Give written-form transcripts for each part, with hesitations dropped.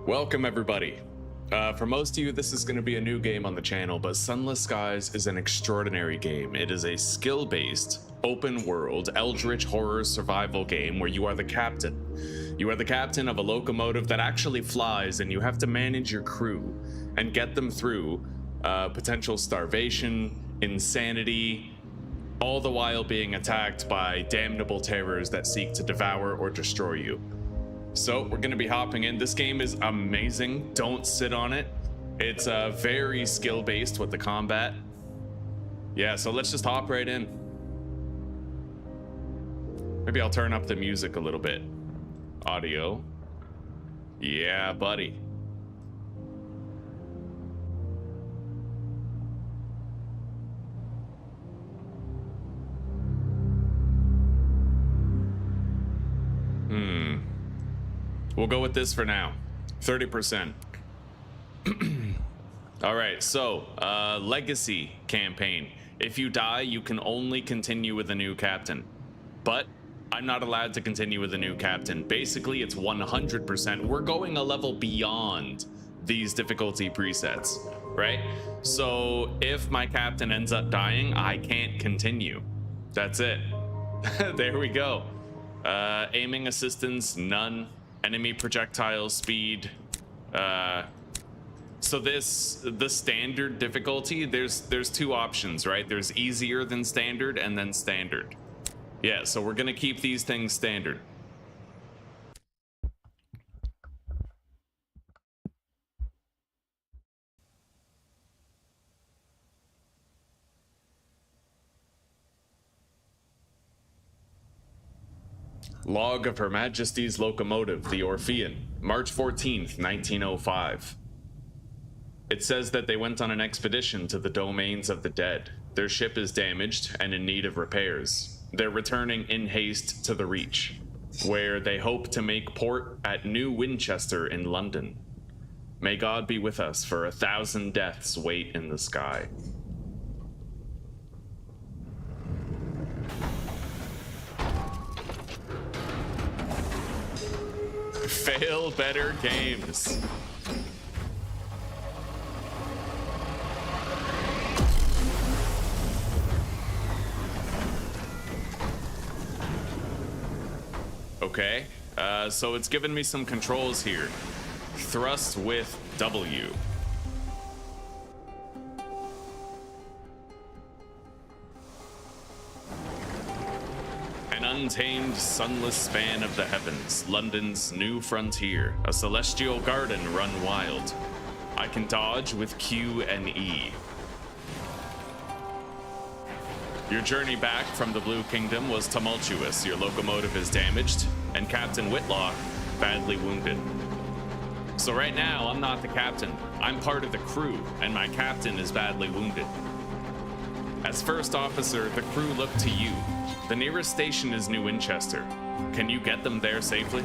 Welcome everybody. For most of you, this is going to be a new game on the channel, but Sunless Skies is an extraordinary game. It is a skill-based, open-world, eldritch horror survival game where you are the captain. You are the captain of a locomotive that actually flies, and you have to manage your crew and get them through potential starvation, insanity, all the while being attacked by damnable terrors that seek to devour or destroy you. So we're gonna be hopping in. This game is amazing. Don't sit on it. It's very skill-based with the combat. Yeah, so let's just hop right in. Maybe I'll turn up the music a little bit. Audio. Yeah, buddy. We'll go with this for now. 30%. All right, so legacy campaign. If you die, you can only continue with a new captain. But I'm not allowed to continue with a new captain. Basically, it's 100%. We're going a level beyond these difficulty presets, right? So if my captain ends up dying, I can't continue. That's it. There we go. Aiming assistance, none. Enemy projectile speed. So the standard difficulty, there's two options, right? There's easier than standard and then standard. Yeah, so we're gonna keep these things standard. Log of Her Majesty's Locomotive, the Orphean, March 14th, 1905. It says that they went on an expedition to the domains of the dead. Their ship is damaged and in need of repairs. They're returning in haste to the Reach, where they hope to make port at New Winchester in London. May God be with us, for 1,000 deaths wait in the sky. Fail better games. Okay, so it's given me some controls here. Thrust with W. An untamed, sunless span of the heavens, London's new frontier, a celestial garden run wild. I can dodge with Q and E. Your journey back from the Blue Kingdom was tumultuous. Your locomotive is damaged, and Captain Whitlock badly wounded. So right now, I'm not the captain. I'm part of the crew, and my captain is badly wounded. As first officer, the crew look to you. The nearest station is New Winchester. Can you get them there safely?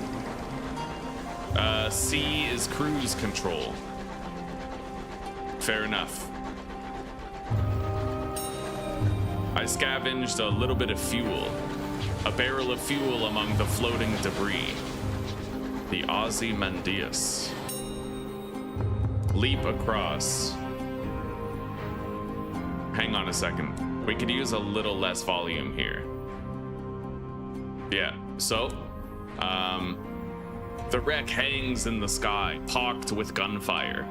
C is cruise control. Fair enough. I scavenged a little bit of fuel. A barrel of fuel among the floating debris. The Ozymandias. Leap across. Hang on a second. We could use a little less volume here. Yeah, so, the wreck hangs in the sky, pocked with gunfire.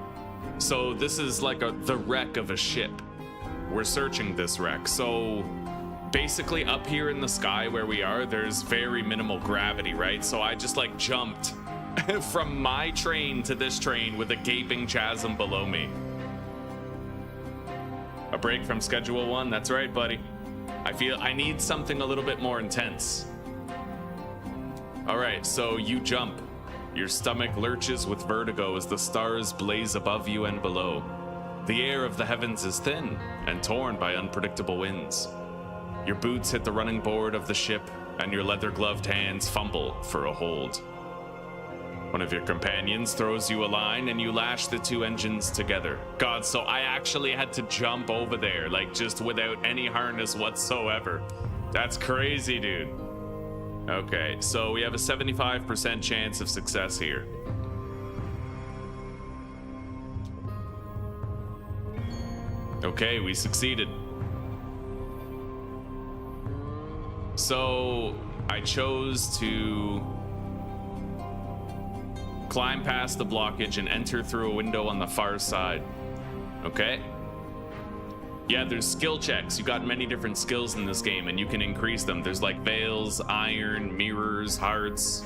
So this is like the wreck of a ship. We're searching this wreck. So basically up here in the sky where we are, there's very minimal gravity, right? So I just like jumped from my train to this train with a gaping chasm below me. A break from schedule one, that's right, buddy. I feel I need something a little bit more intense. All right, so you jump. Your stomach lurches with vertigo as the stars blaze above you and below. The air of the heavens is thin and torn by unpredictable winds. Your boots hit the running board of the ship, and your leather-gloved hands fumble for a hold. One of your companions throws you a line, and you lash the two engines together. God, so I actually had to jump over there, like just without any harness whatsoever. That's crazy, dude. Okay, so we have a 75% chance of success here. Okay, we succeeded. So I chose to climb past the blockage and enter through a window on the far side. Okay? Yeah, there's skill checks. You got many different skills in this game, and you can increase them. There's like veils, iron, mirrors, hearts.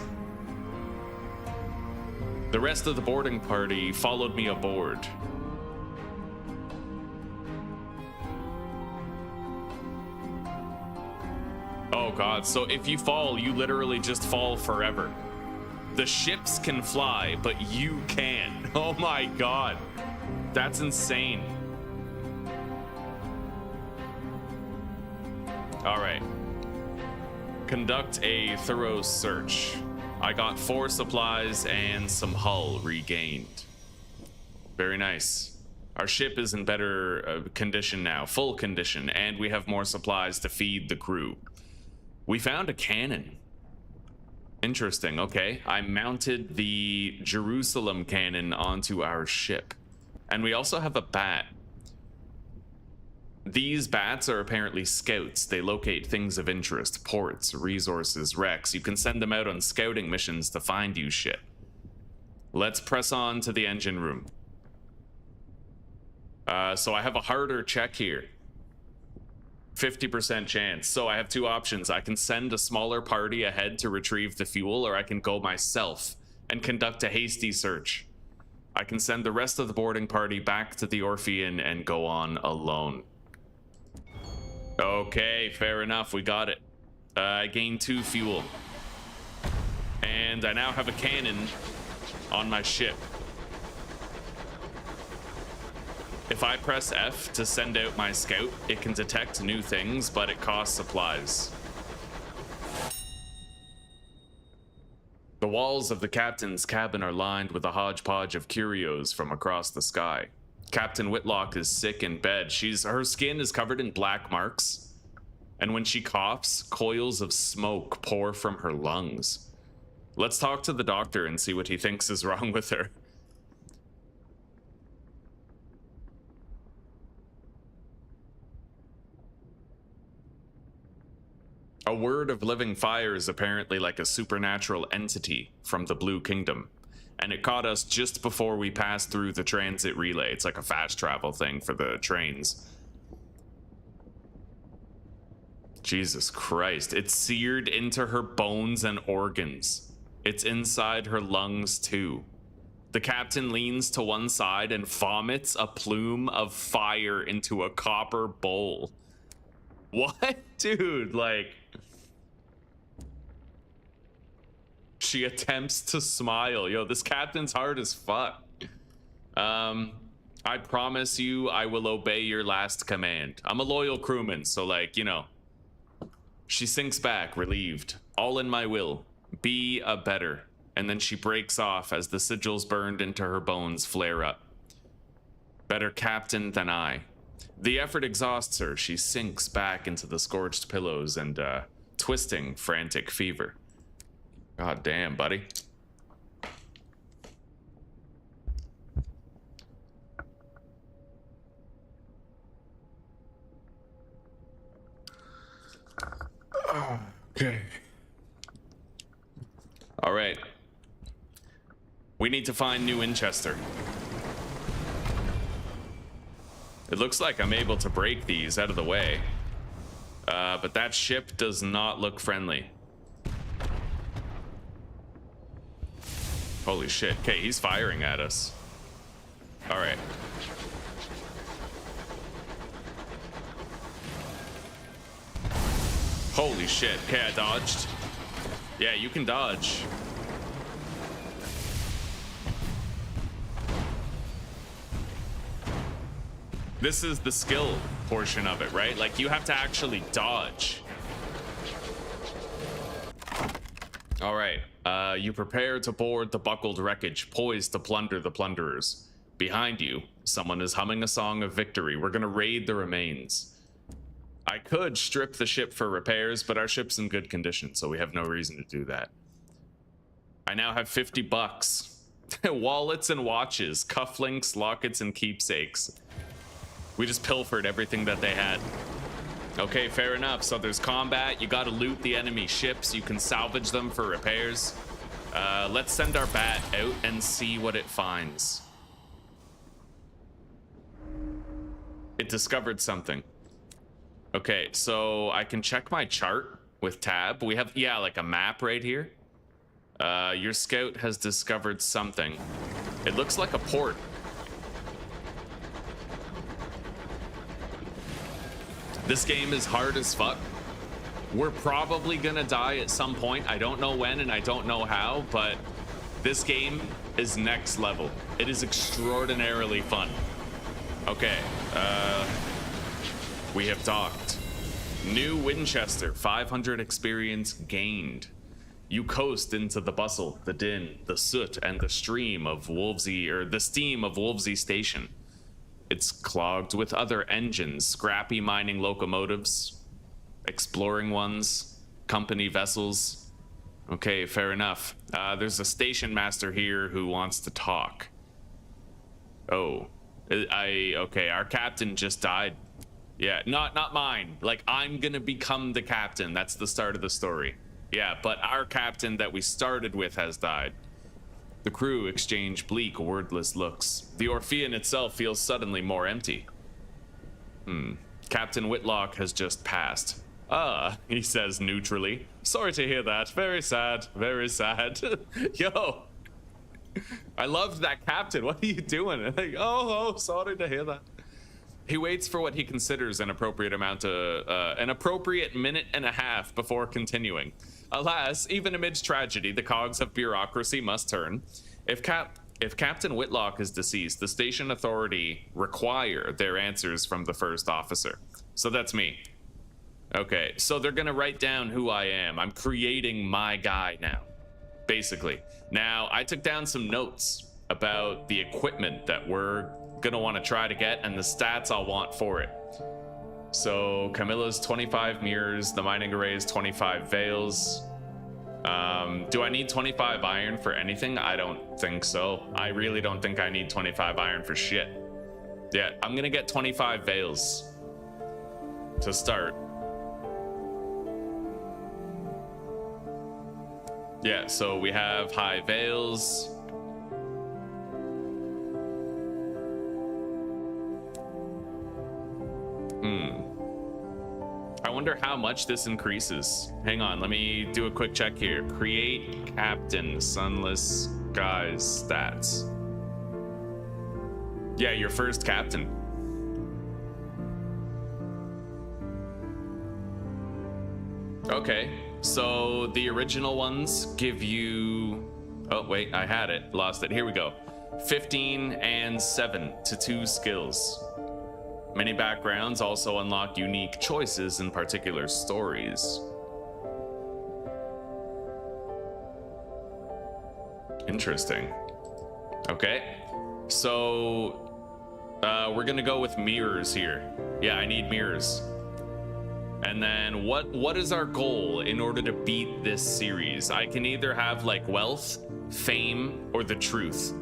The rest of the boarding party followed me aboard. Oh god, so if you fall, you literally just fall forever. The ships can fly, but you can't. Oh my god. That's insane. Alright. Conduct a thorough search. I got 4 supplies and some hull regained. Very nice. Our ship is in better condition now, full condition, and we have more supplies to feed the crew. We found a cannon. Interesting, okay. I mounted the Jerusalem cannon onto our ship. And we also have a bat. These bats are apparently scouts. They locate things of interest, ports, resources, wrecks. You can send them out on scouting missions to find you shit. Let's press on to the engine room. So I have a harder check here. 50% chance. So I have 2 options. I can send a smaller party ahead to retrieve the fuel, or I can go myself and conduct a hasty search. I can send the rest of the boarding party back to the Orphean and go on alone. Okay, fair enough. We got it. I gained 2 fuel. And I now have a cannon on my ship. If I press F to send out my scout, it can detect new things, but it costs supplies. The walls of the captain's cabin are lined with a hodgepodge of curios from across the sky. Captain Whitlock is sick in bed. Her skin is covered in black marks, and when she coughs, coils of smoke pour from her lungs. Let's talk to the doctor and see what he thinks is wrong with her. A word of living fire is apparently like a supernatural entity from the Blue Kingdom, and it caught us just before we passed through the transit relay. It's like a fast travel thing for the trains. Jesus Christ, it's seared into her bones and organs. It's inside her lungs too. The captain leans to one side and vomits a plume of fire into a copper bowl. What? Dude, like... She attempts to smile. Yo, this captain's hard as fuck. I promise you I will obey your last command. I'm a loyal crewman, so like, you know. She sinks back, relieved. All in my will. Be a better. And then she breaks off as the sigils burned into her bones flare up. Better captain than I. The effort exhausts her. She sinks back into the scorched pillows and twisting frantic fever. God damn, buddy. Okay. All right. We need to find New Winchester. It looks like I'm able to break these out of the way. But that ship does not look friendly. Holy shit. Okay, he's firing at us. All right. Holy shit. Okay, I dodged. Yeah, you can dodge. This is the skill portion of it, right? Like, you have to actually dodge. All right. You prepare to board the buckled wreckage, poised to plunder the plunderers. Behind you, someone is humming a song of victory. We're gonna raid the remains. I could strip the ship for repairs, but our ship's in good condition, so we have no reason to do that. I now have 50 bucks. Wallets and watches, cufflinks, lockets, and keepsakes. We just pilfered everything that they had. Okay, fair enough. So there's combat. You gotta loot the enemy ships. You can salvage them for repairs. Let's send our bat out and see what it finds. It discovered something. Okay, so I can check my chart with tab. We have, yeah, like a map right here. Your scout has discovered something. It looks like a port. This game is hard as fuck. We're probably gonna die at some point. I don't know when and I don't know how, but this game is next level. It is extraordinarily fun. Okay, we have docked. New Winchester, 500 experience gained. You coast into the bustle, the din, the soot, and the stream of Wolvesy, or the steam of Wolvesy Station. It's clogged with other engines, scrappy mining locomotives, exploring ones, company vessels. Okay, fair enough. There's a station master here who wants to talk. Oh, okay, our captain just died. Yeah, not mine. Like, I'm gonna become the captain. That's the start of the story. Yeah, but our captain that we started with has died. The crew exchange bleak, wordless looks. The Orphean itself feels suddenly more empty. Captain Whitlock has just passed. Ah, he says neutrally. Sorry to hear that. Very sad. Very sad. Yo, I loved that captain. What are you doing? Like, oh, sorry to hear that. He waits for what he considers an appropriate minute and a half before continuing. Alas, even amidst tragedy, the cogs of bureaucracy must turn. If Captain Whitlock is deceased, the station authority require their answers from the first officer. So that's me. Okay, so they're gonna write down who I am. I'm creating my guy now, basically. Now, I took down some notes about the equipment that we're gonna want to try to get and the stats I'll want for it. So Camilla's 25 mirrors, the mining array is 25 veils. Do I need 25 iron for anything? I don't think so. I really don't think I need 25 iron for shit. Yeah, I'm gonna get 25 veils to start. Yeah, so we have high veils. I wonder how much this increases. Hang on, let me do a quick check here. Create Captain, Sunless Skies stats. Yeah, your first captain. Okay, so the original ones give you... Oh, wait, I had it. Lost it. Here we go. 15 and 7 to 2 skills. Many backgrounds also unlock unique choices in particular stories. Interesting. Okay, so we're gonna go with mirrors here. Yeah, I need mirrors. And then what is our goal in order to beat this series? I can either have like wealth, fame, or the truth.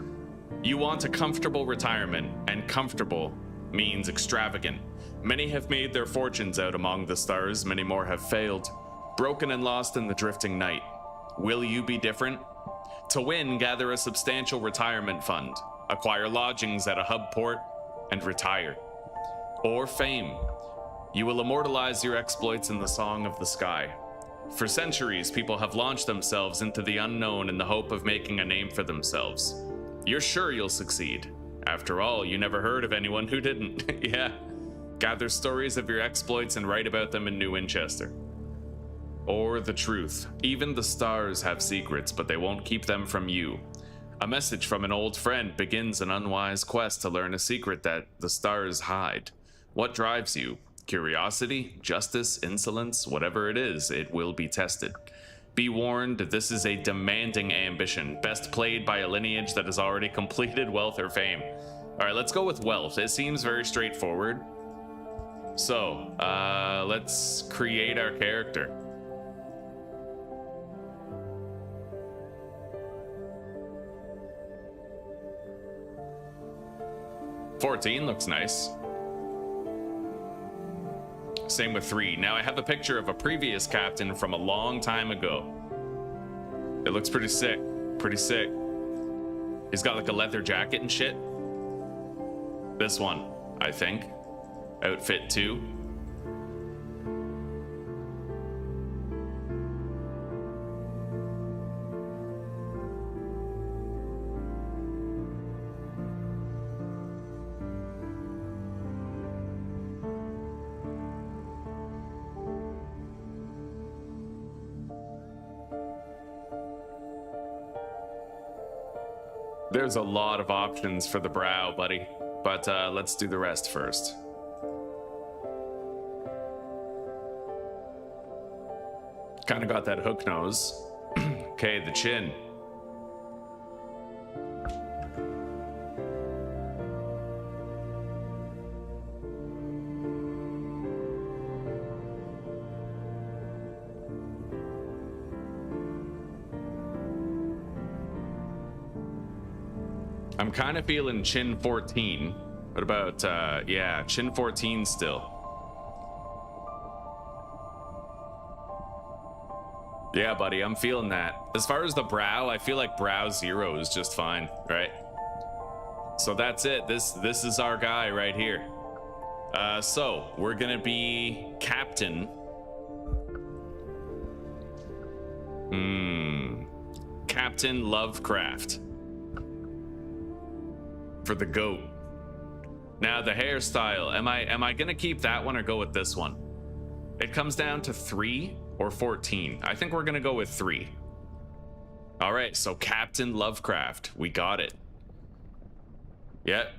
You want a comfortable retirement, and comfortable means extravagant. Many have made their fortunes out among the stars, many more have failed, broken and lost in the drifting night. Will you be different? To win, gather a substantial retirement fund, acquire lodgings at a hub port, and retire. Or fame. You will immortalize your exploits in the song of the sky. For centuries, people have launched themselves into the unknown in the hope of making a name for themselves. You're sure you'll succeed. After all, you never heard of anyone who didn't. Yeah. Gather stories of your exploits and write about them in New Winchester. Or the truth. Even the stars have secrets, but they won't keep them from you. A message from an old friend begins an unwise quest to learn a secret that the stars hide. What drives you? Curiosity, justice, insolence, whatever it is, it will be tested. Be warned, this is a demanding ambition, best played by a lineage that has already completed wealth or fame. All right, let's go with wealth. It seems very straightforward. So, let's create our character. $14 looks nice. Same with 3. Now I have a picture of a previous captain from a long time ago. It looks pretty sick. Pretty sick. He's got like a leather jacket and shit. This one, I think. Outfit 2. There's a lot of options for the brow, buddy, but let's do the rest first. Kind of got that hook nose. Okay, the chin. I'm kind of feeling chin 14. What about, yeah, chin 14 still. Yeah, buddy, I'm feeling that. As far as the brow, I feel like brow 0 is just fine, right? So that's it. This is our guy right here. So we're gonna be captain. Captain Lovecraft. For the goat. Now the hairstyle, am I gonna keep that one or go with this one? It comes down to 3 or 14. I think we're gonna go with 3. All right, so Captain Lovecraft, we got it. Yeah,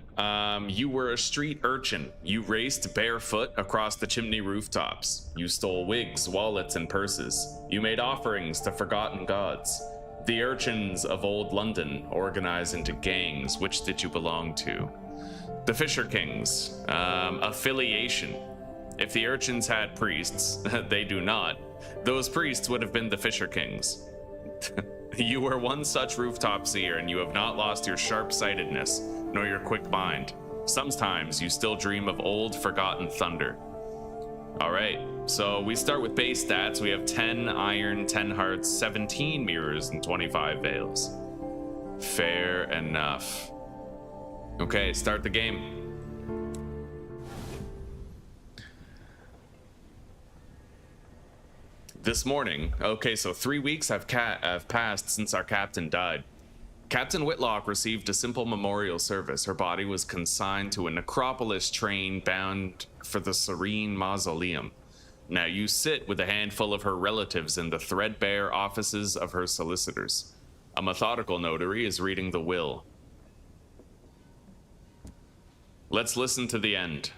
you were a street urchin. You raced barefoot across the chimney rooftops. You stole wigs, wallets, and purses. You made offerings to forgotten gods. The urchins of old London organized into gangs. Which did you belong to? The Fisher Kings. Affiliation. If the urchins had priests, they do not. Those priests would have been the Fisher Kings. You were one such rooftop seer, and you have not lost your sharp-sightedness, nor your quick mind. Sometimes you still dream of old, forgotten thunder. All right, so we start with base stats. We have 10 iron, 10 hearts, 17 mirrors, and 25 veils. Fair enough. Okay, start the game. This morning, okay, so 3 weeks have passed since our captain died. Captain Whitlock received a simple memorial service. Her body was consigned to a necropolis train bound for the serene mausoleum. Now you sit with a handful of her relatives in the threadbare offices of her solicitors. A methodical notary is reading the will. Let's listen to the end.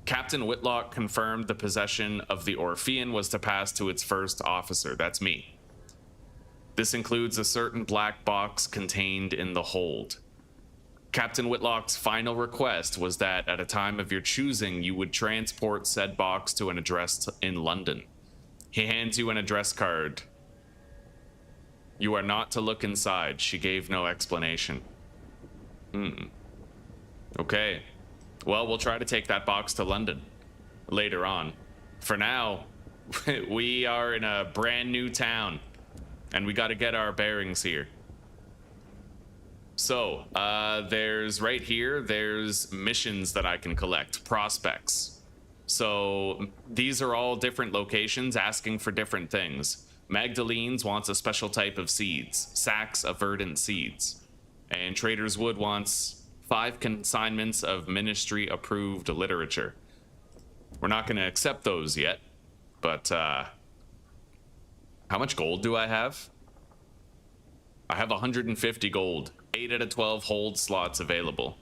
Captain Whitlock confirmed the possession of the Orphean was to pass to its first officer. That's me. This includes a certain black box contained in the hold. Captain Whitlock's final request was that at a time of your choosing, you would transport said box to an address in London. He hands you an address card. You are not to look inside. She gave no explanation. Okay. Well, we'll try to take that box to London later on. For now, we are in a brand new town, and we got to get our bearings here. So, there's right here, there's missions that I can collect, prospects. So, these are all different locations asking for different things. Magdalene's wants a special type of seeds, sacks of verdant seeds. And Trader's Wood wants 5 consignments of ministry-approved literature. We're not going to accept those yet, but, how much gold do I have? I have 150 gold, 8 out of 12 hold slots available.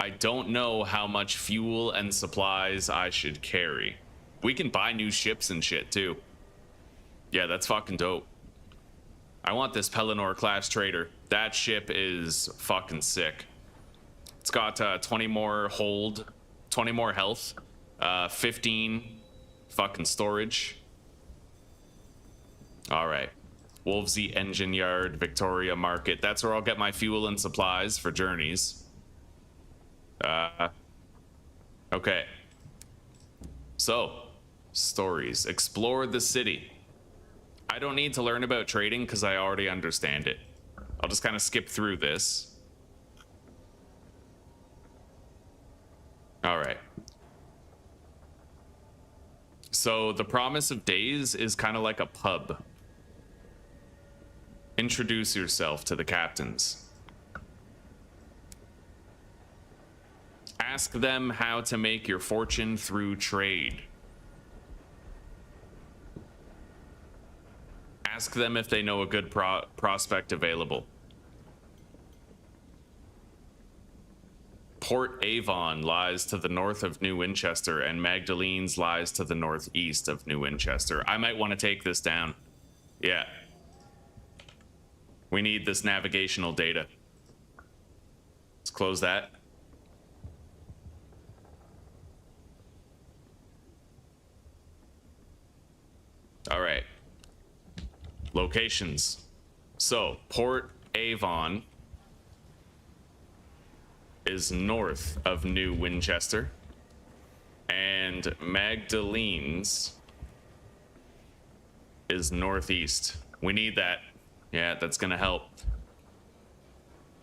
I don't know how much fuel and supplies I should carry. We can buy new ships and shit, too. Yeah, that's fucking dope. I want this Pelennor class trader. That ship is fucking sick. It's got 20 more hold, 20 more health, 15 fucking storage. All right. Wolvesy Engine Yard, Victoria Market. That's where I'll get my fuel and supplies for journeys. Okay. So, stories. Explore the city. I don't need to learn about trading because I already understand it. I'll just kind of skip through this. All right. So the Promise of Days is kind of like a pub. Introduce yourself to the captains. Ask them how to make your fortune through trade. Ask them if they know a good prospect available. Port Avon lies to the north of New Winchester, and Magdalene's lies to the northeast of New Winchester. I might want to take this down. Yeah. We need this navigational data. Let's close that. All right. Locations. So, Port Avon is north of New Winchester, and Magdalene's is northeast. We need that. Yeah, that's gonna help.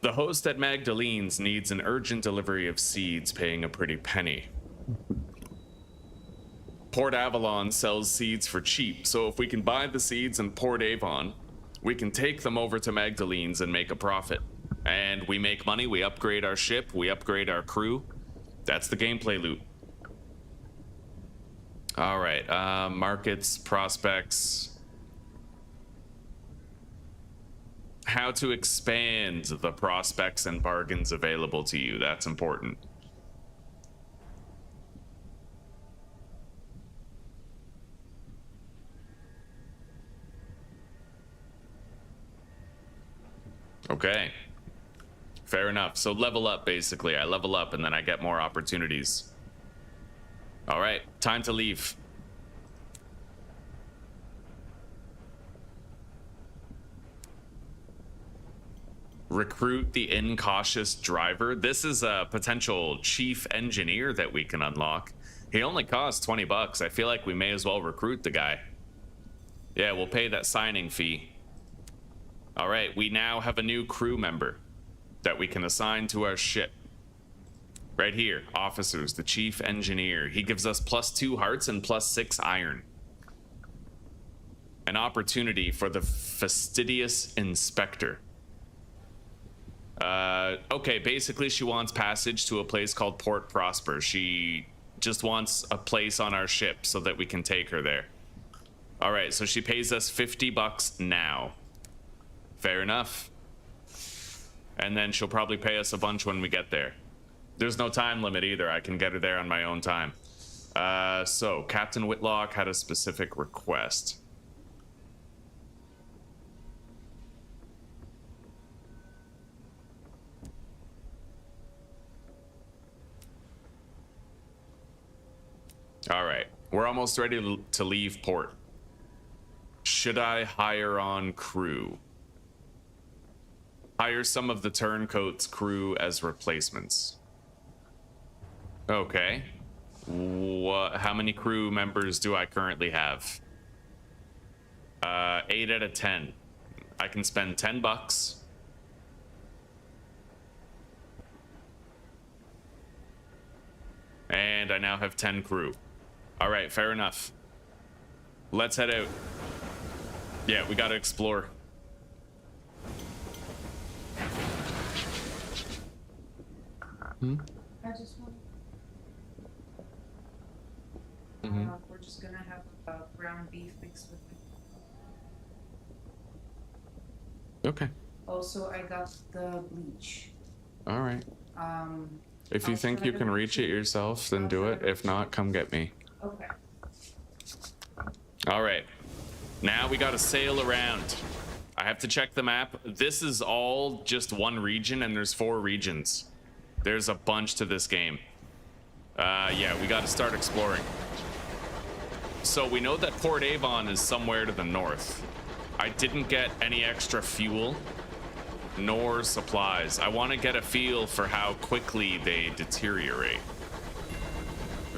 The host at Magdalene's needs an urgent delivery of seeds, paying a pretty penny. Port Avalon sells seeds for cheap, so if we can buy the seeds in Port Avon, we can take them over to Magdalene's and make a profit. And we make money, we upgrade our ship, we upgrade our crew. That's the gameplay loop. All right, markets, prospects. How to expand the prospects and bargains available to you, that's important. Okay. Fair enough. So level up, basically. I level up and then I get more opportunities. All right, time to leave. Recruit the incautious driver. This is a potential chief engineer that we can unlock. He only costs 20 bucks. I feel like we may as well recruit the guy. Yeah, we'll pay that signing fee. All right, we now have a new crew member that we can assign to our ship. Right here, officers, the chief engineer. He gives us +2 hearts and +6 iron. An opportunity for the fastidious inspector. Okay, basically she wants passage to a place called Port Prosper. She just wants a place on our ship so that we can take her there. All right, so she pays us 50 bucks now. Fair enough. And then she'll probably pay us a bunch when we get there. There's no time limit either. I can get her there on my own time. So Captain Whitlock had a specific request. All right, we're almost ready to leave port. Should I hire on crew? Hire some of the turncoats' crew as replacements. Okay. How many crew members do I currently have? 8 out of 10. I can spend 10 bucks. And I now have 10 crew. All right, fair enough. Let's head out. Yeah, we gotta explore. I just want. We're just gonna have ground beef mixed with it. Okay. Also, I got the bleach. All right. If you think you can reach it yourself, then do it. If not, come get me. Okay. All right. Now we gotta sail around. I have to check the map. This is all just one region, and there's 4 regions. There's a bunch to this game. Yeah, we gotta start exploring. So we know that Port Avon is somewhere to the north. I didn't get any extra fuel nor supplies. I want to get a feel for how quickly they deteriorate.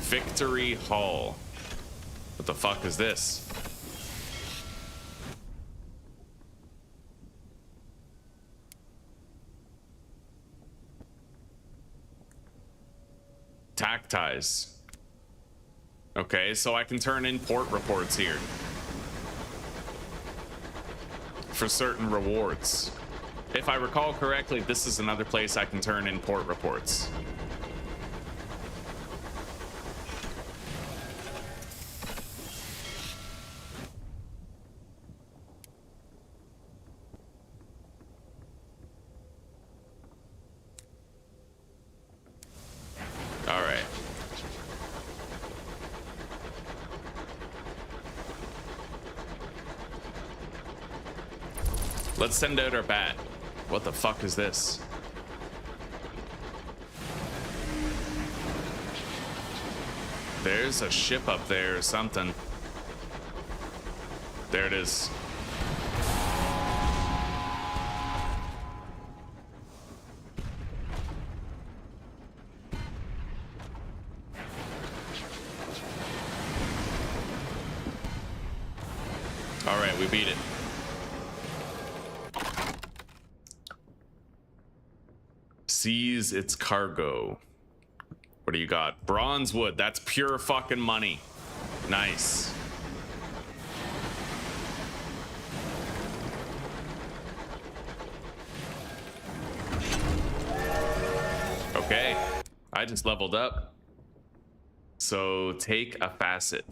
Victory Hall. What the fuck is this? Tactize. Okay, so I can turn in port reports here for certain rewards. If I recall correctly, this is another place I can turn in port reports. All right. Let's send out our bat. What the fuck is this? There's a ship up there or something. There it is. All right, we beat it. Seize its cargo. What do you got? Bronze wood. That's pure fucking money. Nice. Okay. I just leveled up. So take a facet.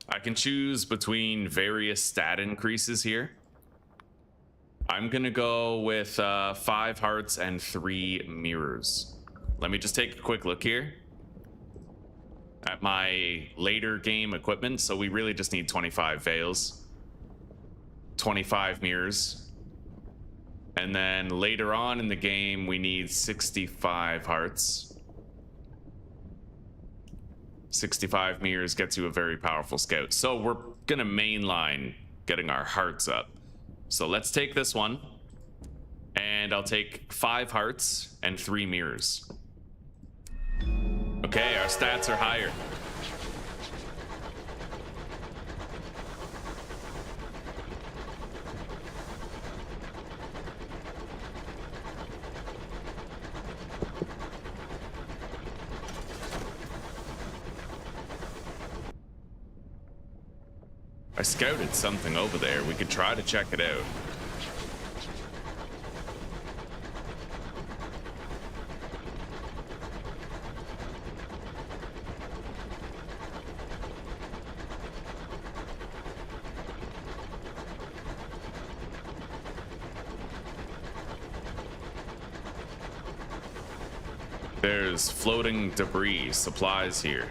I can choose between various stat increases here. I'm gonna go with 5 hearts and 3 mirrors. Let me just take a quick look here at my later game equipment. So we really just need 25 veils, 25 mirrors, and then later on in the game we need 65 hearts. 65 mirrors gets you a very powerful scout. So we're gonna mainline getting our hearts up. So let's take this one, and I'll take 5 hearts and 3 mirrors. Okay, our stats are higher. I scouted something over there. We could try to check it out. There's floating debris, supplies here.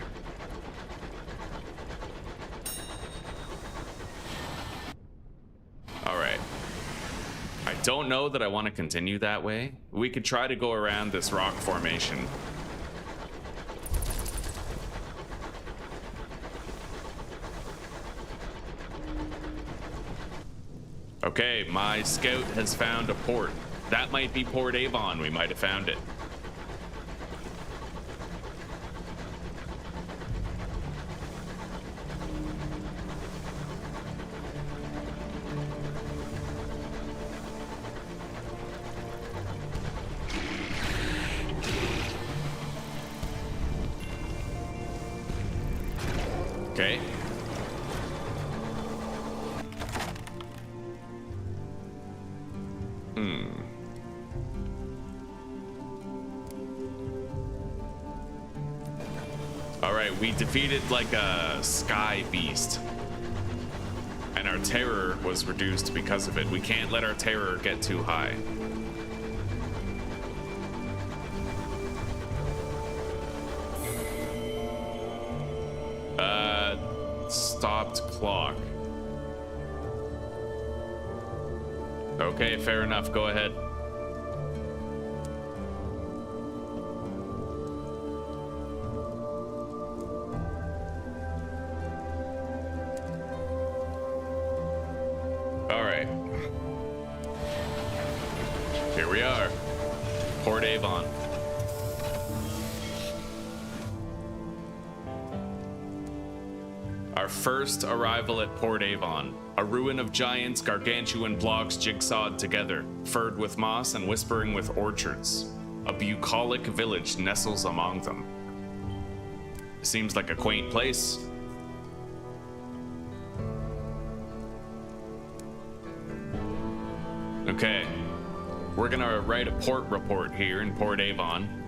Don't know that I want to continue that way. We could try to go around this rock formation. Okay, my scout has found a port. That might be Port Avon. We might have found it. Okay. All right, we defeated like a sky beast, and our terror was reduced because of it. We can't let our terror get too high. Stopped clock. Okay, fair enough. Go ahead. All right. Here we are. Port Avon. Our first arrival at Port Avon, a ruin of giants, gargantuan blocks jigsawed together, furred with moss and whispering with orchards. A bucolic village nestles among them. Seems like a quaint place. Okay, we're gonna write a port report here in Port Avon.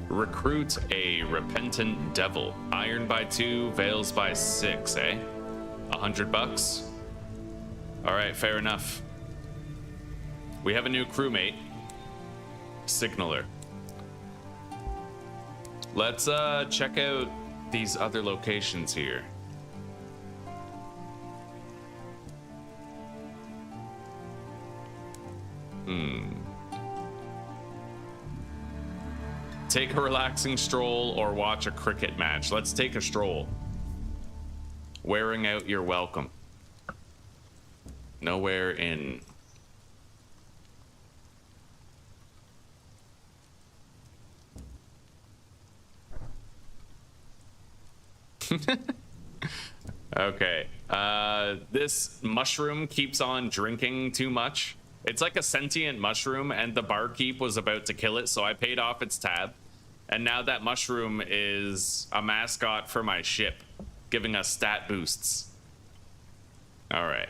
Recruit a repentant devil. Iron by 2, veils by 6, eh? $100? All right, fair enough. We have a new crewmate. Signaler. Let's check out these other locations here. Take a relaxing stroll or watch a cricket match. Let's take a stroll. Wearing out your welcome. Nowhere in. Okay. This mushroom keeps on drinking too much. It's like a sentient mushroom, and the barkeep was about to kill it, so I paid off its tab. And now that mushroom is a mascot for my ship, giving us stat boosts. All right.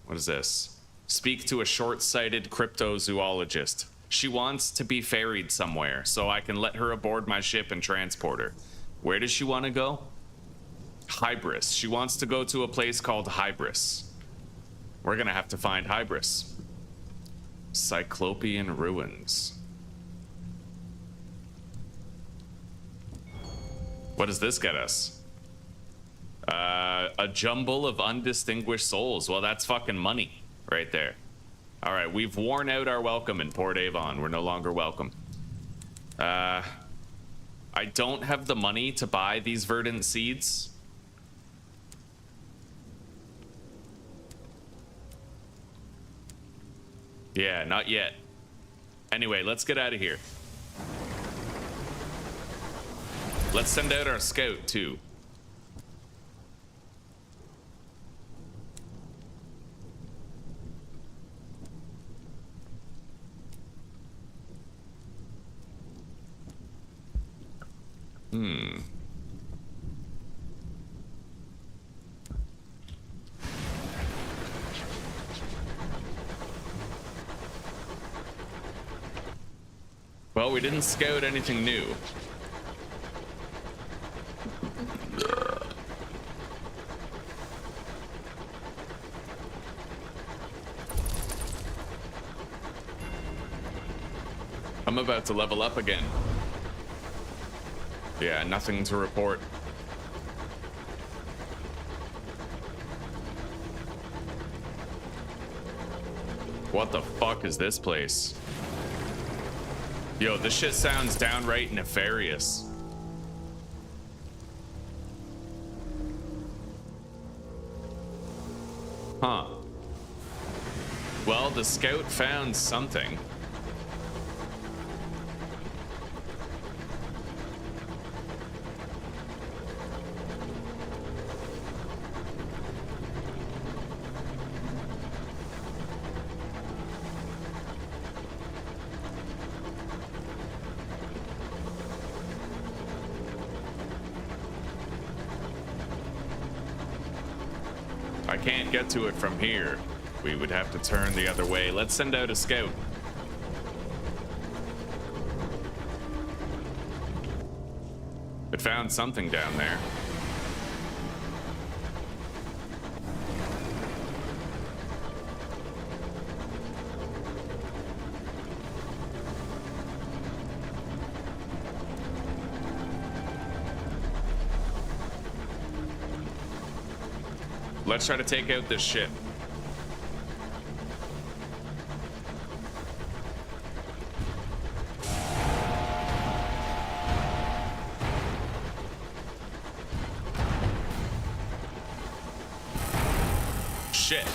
What is this? Speak to a short-sighted cryptozoologist. She wants to be ferried somewhere, so I can let her aboard my ship and transport her. Where does she want to go? Hybris. She wants to go to a place called Hybris. We're gonna have to find Hybris. Cyclopean ruins. What does this get us? A jumble of undistinguished souls. Well, that's fucking money right there. All right, we've worn out our welcome in Port Avon. We're no longer welcome. I don't have the money to buy these verdant seeds. Yeah, not yet. Anyway, let's get out of here. Let's send out our scout, too. Well, we didn't scout anything new. I'm about to level up again. Yeah, nothing to report. What the fuck is this place? Yo, this shit sounds downright nefarious. Huh. Well, the scout found something. I can't get to it from here. We would have to turn the other way. Let's send out a scout. It found something down there. Let's try to take out this ship. Shit.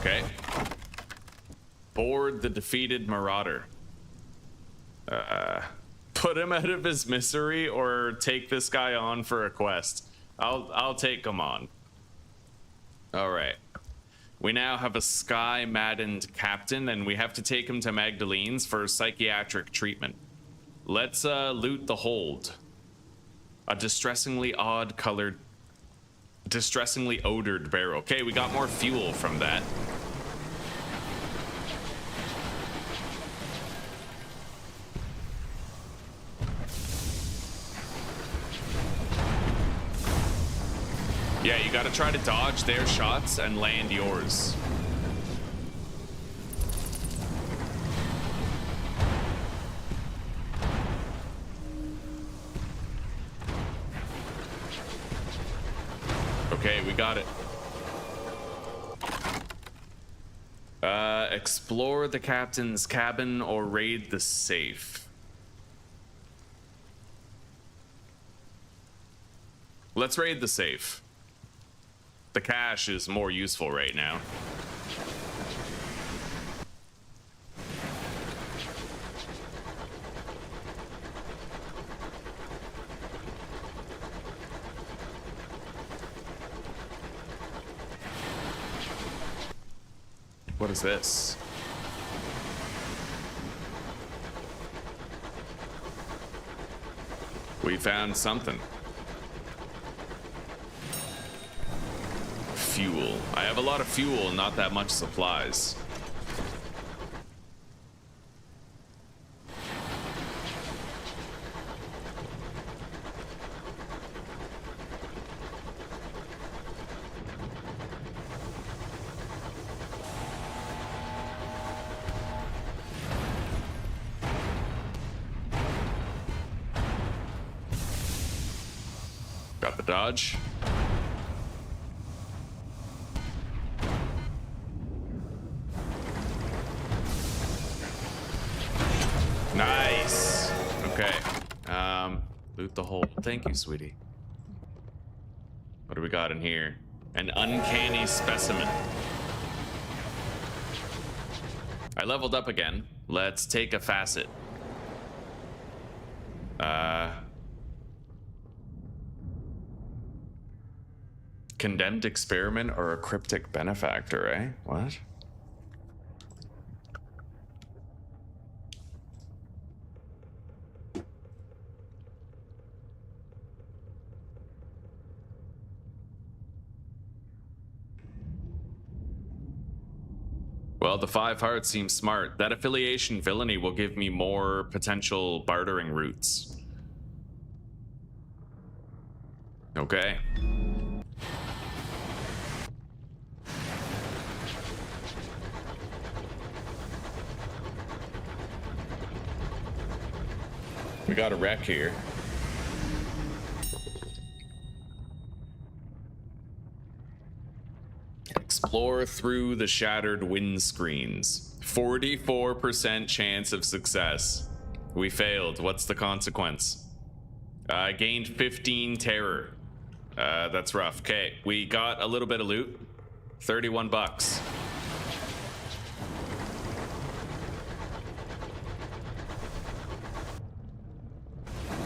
Okay. Board the defeated marauder. Put him out of his misery or take this guy on for a quest. I'll take him on. All right. We now have a sky-maddened captain, and we have to take him to Magdalene's for psychiatric treatment. Let's loot the hold. A distressingly odd-colored, distressingly odored barrel. Okay, we got more fuel from that. Yeah, you gotta try to dodge their shots and land yours. Okay, we got it. Explore the captain's cabin or raid the safe. Let's raid the safe. The cash is more useful right now. What is this? We found something. Fuel. I have a lot of fuel, not that much supplies. Got the dodge. Nice. Okay. Loot the hole. Thank you, sweetie. What do we got in here? An uncanny specimen. I leveled up again. Let's take a facet. Condemned experiment or a cryptic benefactor, eh? What? Well, the 5 hearts seem smart. That affiliation villainy will give me more potential bartering routes. Okay. We got a wreck here. Explore through the shattered windscreens. 44% chance of success. We failed. What's the consequence? I gained 15 terror. That's rough. Okay, we got a little bit of loot. 31 bucks.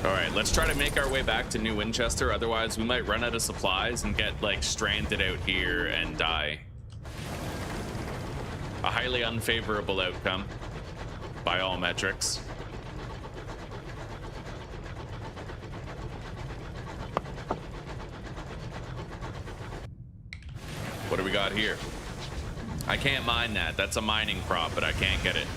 All right, let's try to make our way back to New Winchester. Otherwise, we might run out of supplies and get, like, stranded out here and die. A highly unfavorable outcome, by all metrics. What do we got here? I can't mine that. That's a mining prop, but I can't get it.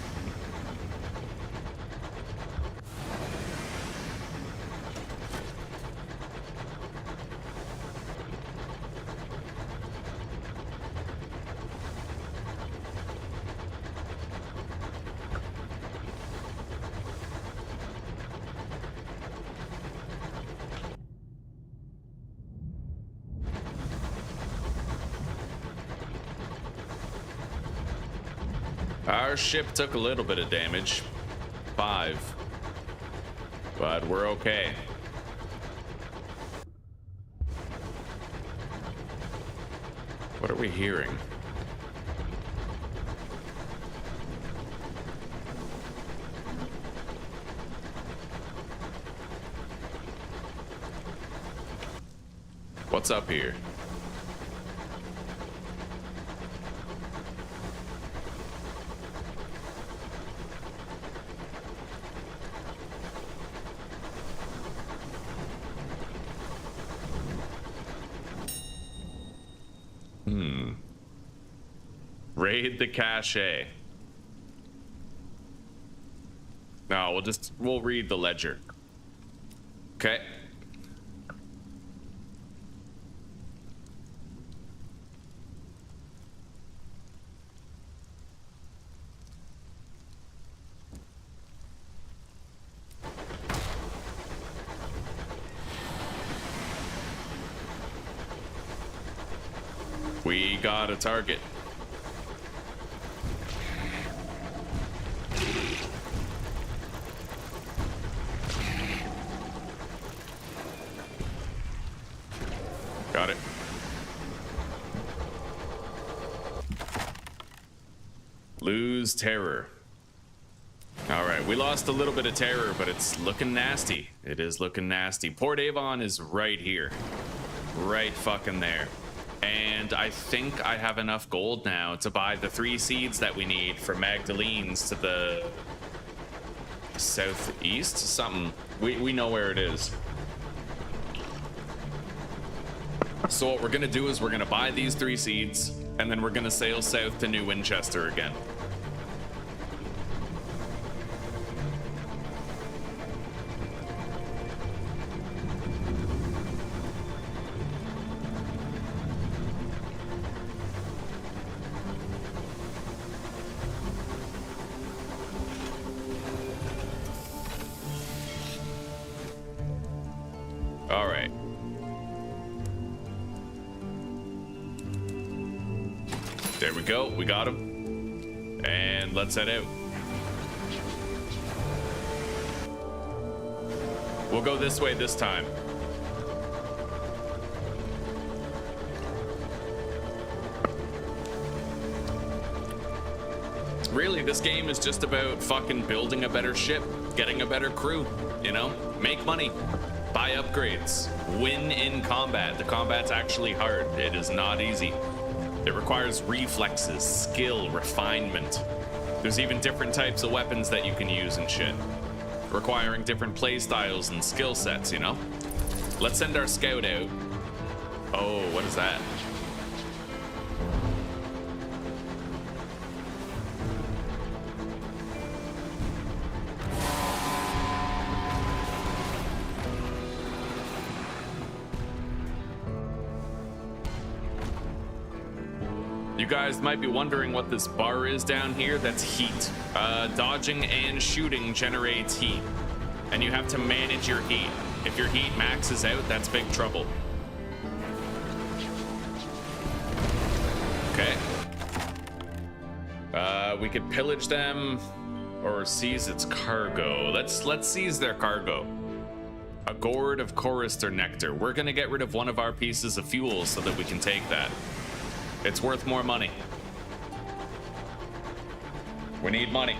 Our ship took a little bit of damage. 5. But we're okay. What are we hearing? What's up here? Raid the cache. No, we'll read the ledger. Okay. We got a target. Got it. Lose terror. All right, we lost a little bit of terror, but it's looking nasty. It is looking nasty. Port Avon is right here. Right fucking there. And I think I have enough gold now to buy the 3 seeds that we need for Magdalene's to the southeast. Something. We know where it is. So what we're gonna do is we're gonna buy these 3 seeds, and then we're gonna sail south to New Winchester again. All right. There we go. We got him. And let's head out. We'll go this way this time. Really, this game is just about fucking building a better ship, getting a better crew, you know? Make money, buy upgrades, win in combat. The combat's actually hard. It is not easy. It requires reflexes, skill, refinement. There's even different types of weapons that you can use and shit, requiring different play styles and skill sets, you know? Let's send our scout out. Oh, what is that? You guys might be wondering what this bar is down here. That's heat. Dodging and shooting generates heat, and you have to manage your heat. If your heat maxes out, that's big trouble. Okay. We could pillage them or seize its cargo. Let's seize their cargo. A gourd of chorister nectar. We're gonna get rid of one of our pieces of fuel so that we can take that. It's worth more money. We need money.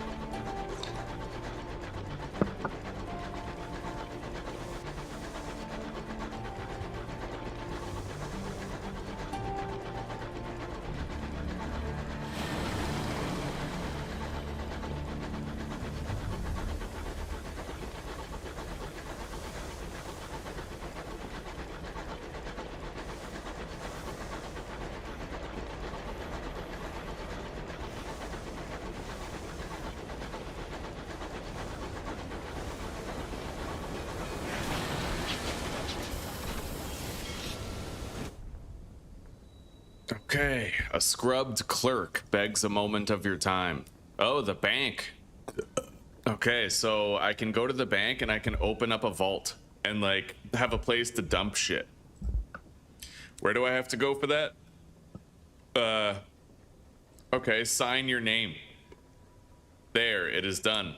Okay, a scrubbed clerk begs a moment of your time. Oh, the bank. Okay, so I can go to the bank and I can open up a vault and like have a place to dump shit. Where do I have to go for that? Okay, sign your name. There, it is done.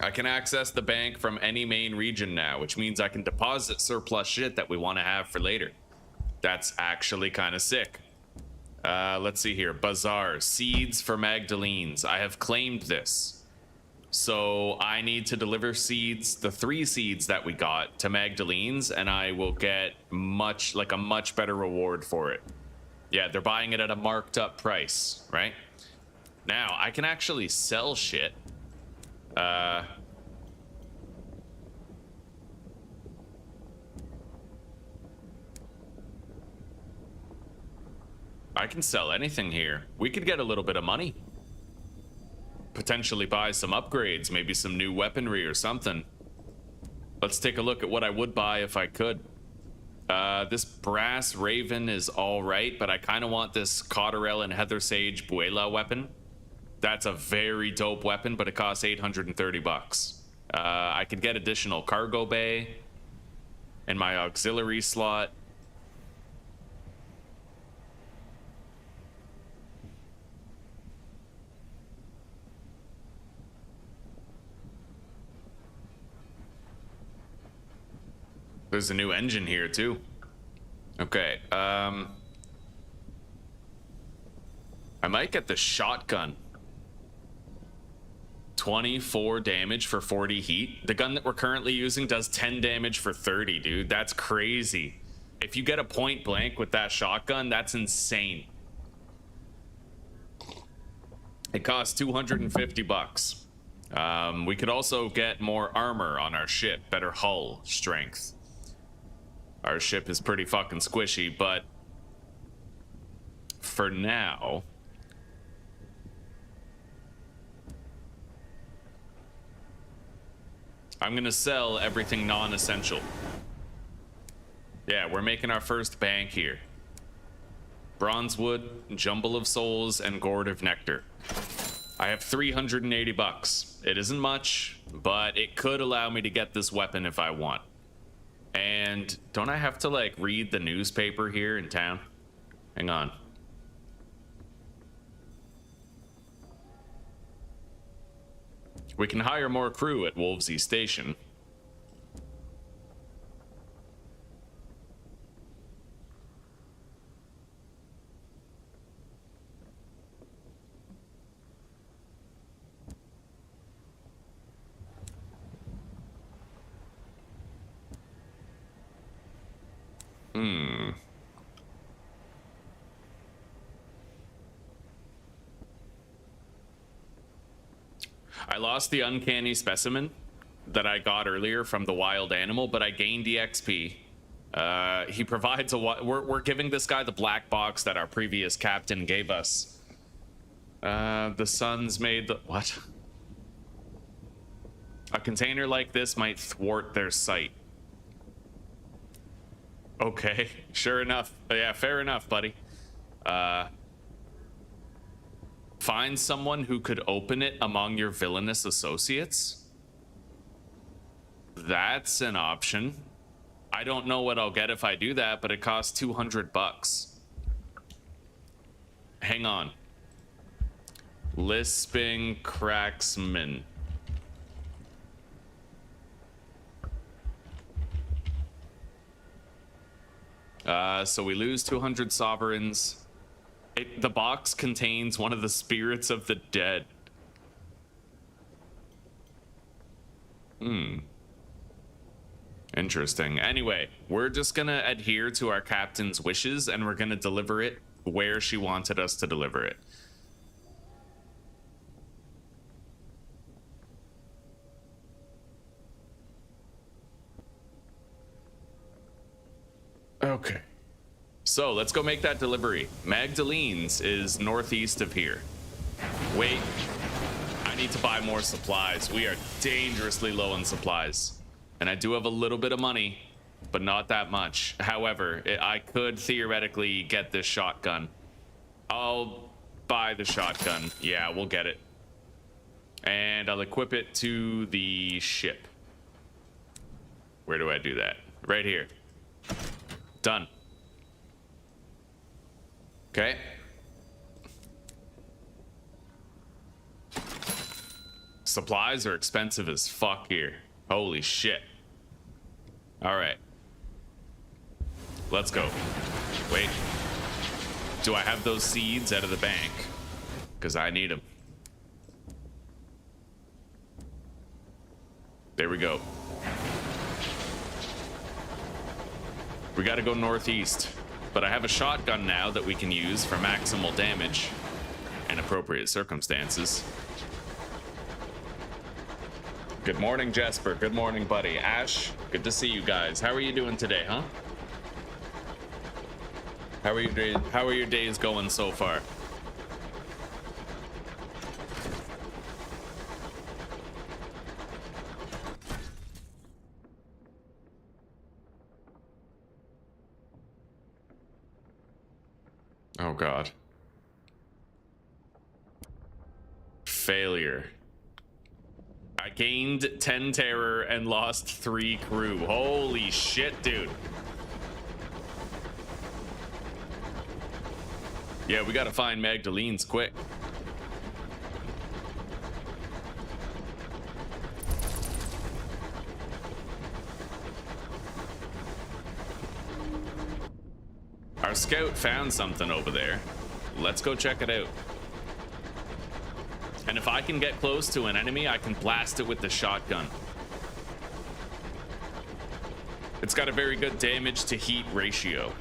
I can access the bank from any main region now, which means I can deposit surplus shit that we want to have for later. That's actually kind of sick. Let's see here. Bazaar. Seeds for Magdalene's. I have claimed this. So I need to deliver seeds, the 3 seeds that we got, to Magdalene's, and I will get a much better reward for it. Yeah, they're buying it at a marked up price, right? Now, I can actually sell shit. I can sell anything here. We could get a little bit of money. Potentially buy some upgrades, maybe some new weaponry or something. Let's take a look at what I would buy if I could. This brass raven is all right, but I kind of want this Cotterell and Heather Sage Buela weapon. That's a very dope weapon, but it costs 830 bucks. I could get additional cargo bay and my auxiliary slot. There's a new engine here too. Okay, I might get the shotgun. 24 damage for 40 heat. The gun that we're currently using does 10 damage for 30, dude. That's crazy. If you get a point blank with that shotgun, that's insane. It costs 250 bucks. We could also get more armor on our ship, better hull strength. Our ship is pretty fucking squishy, but for now, I'm gonna sell everything non-essential. Yeah, we're making our first bank here. Bronzewood, Jumble of Souls, and Gourd of Nectar. I have 380 bucks. It isn't much, but it could allow me to get this weapon if I want. And don't I have to like read the newspaper here in town? Hang on. We can hire more crew at Wolvesy Station. I lost the uncanny specimen that I got earlier from the wild animal, but I gained EXP. He provides we're giving this guy the black box that our previous captain gave us. The sun's made the... What? A container like this might thwart their sight. Okay, sure enough. Yeah, fair enough, buddy. Find someone who could open it among your villainous associates. That's an option. I don't know what I'll get if I do that, but it costs 200 bucks. Hang on. Lisping Cracksman. So we lose 200 sovereigns. The box contains one of the spirits of the dead. Interesting. Anyway, we're just gonna adhere to our captain's wishes and we're gonna deliver it where she wanted us to deliver it. Okay. So let's go make that delivery. Magdalene's is northeast of here. Wait, I need to buy more supplies. We are dangerously low on supplies. And I do have a little bit of money, but not that much. However, I could theoretically get this shotgun. I'll buy the shotgun. Yeah, we'll get it. And I'll equip it to the ship. Where do I do that? Right here. Done. Okay. Supplies are expensive as fuck here. Holy shit. All right. Let's go. Wait. Do I have those seeds out of the bank? Because I need them. There we go. We gotta go northeast, but I have a shotgun now that we can use for maximal damage in appropriate circumstances. Good morning, Jesper. Good morning, buddy. Ash, good to see you guys. How are you doing today, huh? How are your days going so far? Oh God. Failure. I gained 10 terror and lost 3 crew. Holy shit, dude. Yeah, we gotta find Magdalene's quick. Our scout found something over there. Let's go check it out. And if I can get close to an enemy, I can blast it with the shotgun. It's got a very good damage to heat ratio.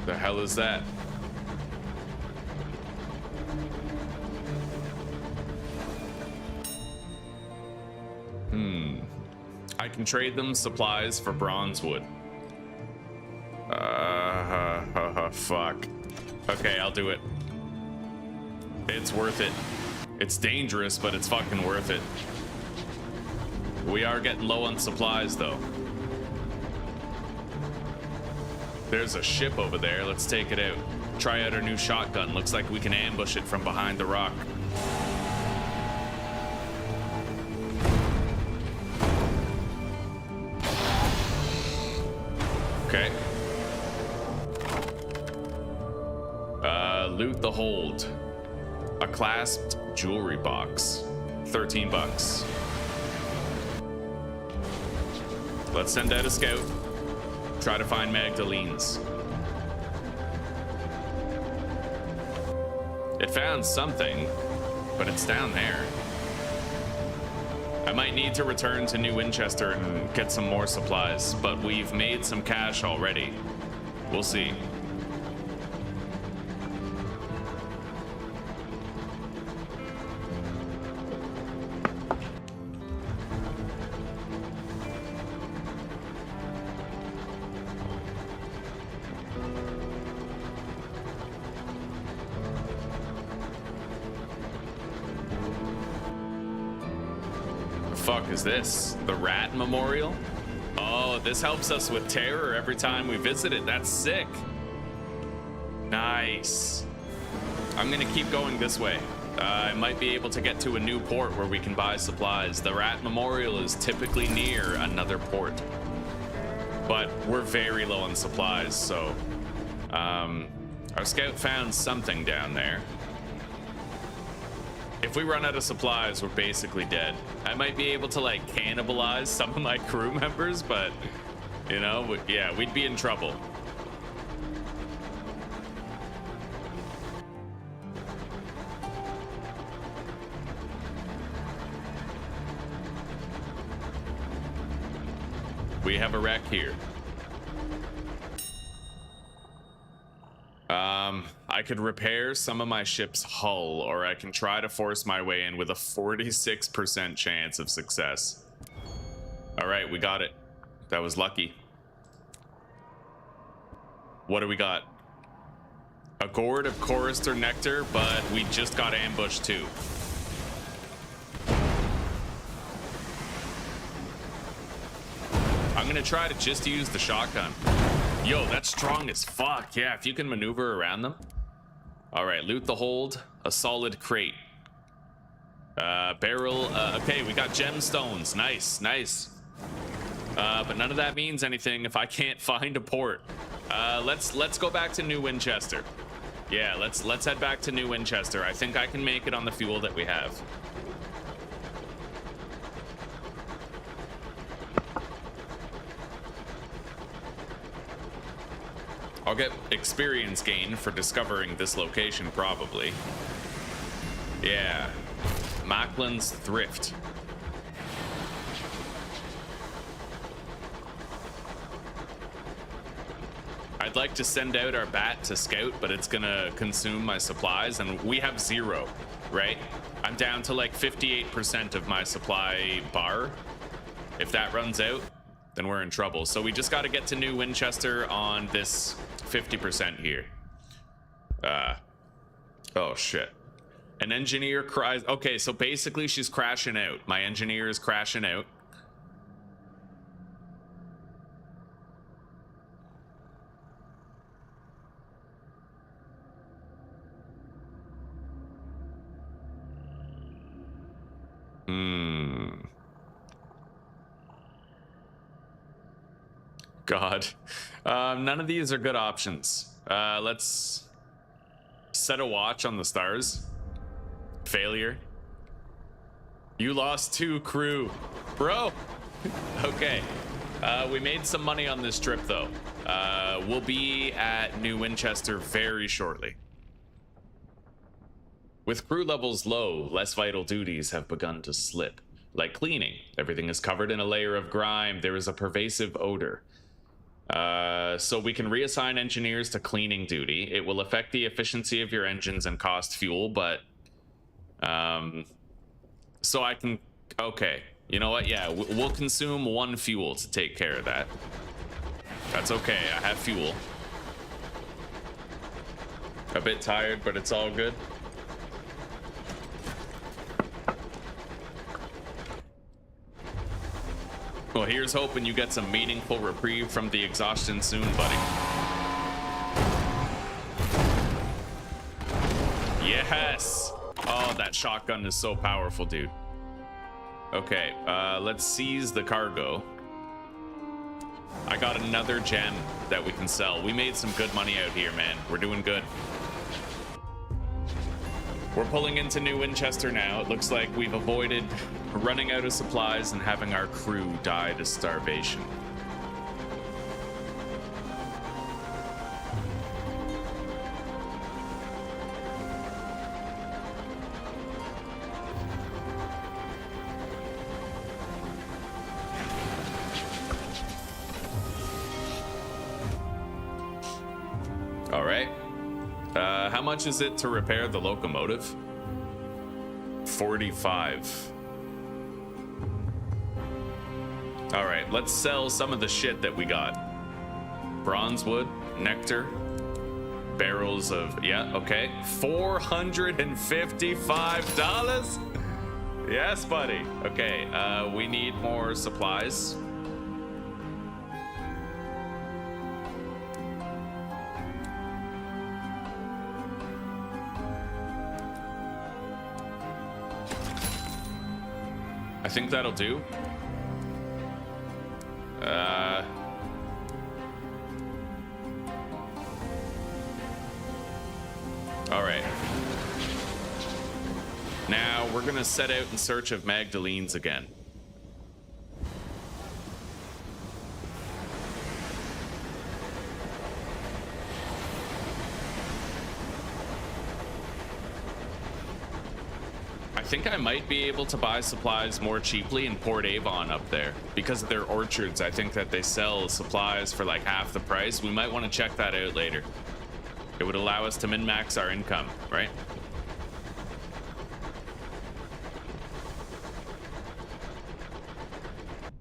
The hell is that? I can trade them supplies for bronze wood. Fuck. Okay, I'll do it. It's worth it. It's dangerous, but it's fucking worth it. We are getting low on supplies, though. There's a ship over there. Let's take it out. Try out our new shotgun. Looks like we can ambush it from behind the rock. Okay. Loot the hold. A clasped jewelry box. 13 bucks. Let's send out a scout. Try to find Magdalene's. It found something, but it's down there. I might need to return to New Winchester and get some more supplies, but we've made some cash already. We'll see. Fuck is this? The Rat Memorial? Oh, this helps us with terror every time we visit it. That's sick. Nice. I'm gonna keep going this way. I might be able to get to a new port where we can buy supplies. The Rat Memorial is typically near another port, but we're very low on supplies, so our scout found something down there. If we run out of supplies, we're basically dead. I might be able to like cannibalize some of my crew members, but you know, yeah, we'd be in trouble. We have a wreck here. I could repair some of my ship's hull, or I can try to force my way in with a 46% chance of success. All right, we got it. That was lucky. What do we got? A gourd of chorister nectar, but we just got ambushed too. I'm gonna try to just use the shotgun. Yo, that's strong as fuck. Yeah, if you can maneuver around them. All right, loot the hold. A solid crate. Barrel. Okay, we got gemstones. Nice, nice. But none of that means anything if I can't find a port. Let's go back to New Winchester. Yeah, let's head back to New Winchester. I think I can make it on the fuel that we have. I'll get experience gain for discovering this location, probably. Yeah. Macklin's Thrift. I'd like to send out our bat to scout, but it's gonna consume my supplies, and we have 0, right? I'm down to like 58% of my supply bar. If that runs out, then we're in trouble. So we just got to get to New Winchester on this 50% here. Oh shit. An engineer cries. Okay, so basically she's crashing out. My engineer is crashing out. God. None of these are good options. Let's set a watch on the stars. Failure. You lost 2 crew. Bro. Okay. We made some money on this trip, though. We'll be at New Winchester very shortly. With crew levels low, less vital duties have begun to slip. Like cleaning. Everything is covered in a layer of grime. There is a pervasive odor. So we can reassign engineers to cleaning duty. It will affect the efficiency of your engines and cost fuel, but so I can, okay, you know what? Yeah, we'll consume 1 fuel to take care of that. That's okay. I have fuel. A bit tired, but it's all good. Well, here's hoping you get some meaningful reprieve from the exhaustion soon, buddy. Yes! Oh, that shotgun is so powerful, dude. Okay, let's seize the cargo. I got another gem that we can sell. We made some good money out here, man. We're doing good. We're pulling into New Winchester now. It looks like we've avoided running out of supplies and having our crew die to starvation. All right. How much is it to repair the locomotive? 45. All right, let's sell some of the shit that we got. Bronze wood, nectar, barrels of, yeah, okay. $455? Yes, buddy. Okay, we need more supplies. I think that'll do. All right. Now we're gonna set out in search of Magdalene's again. I think I might be able to buy supplies more cheaply in Port Avon up there. Because of their orchards, I think that they sell supplies for like half the price. We might want to check that out later. It would allow us to min-max our income, right?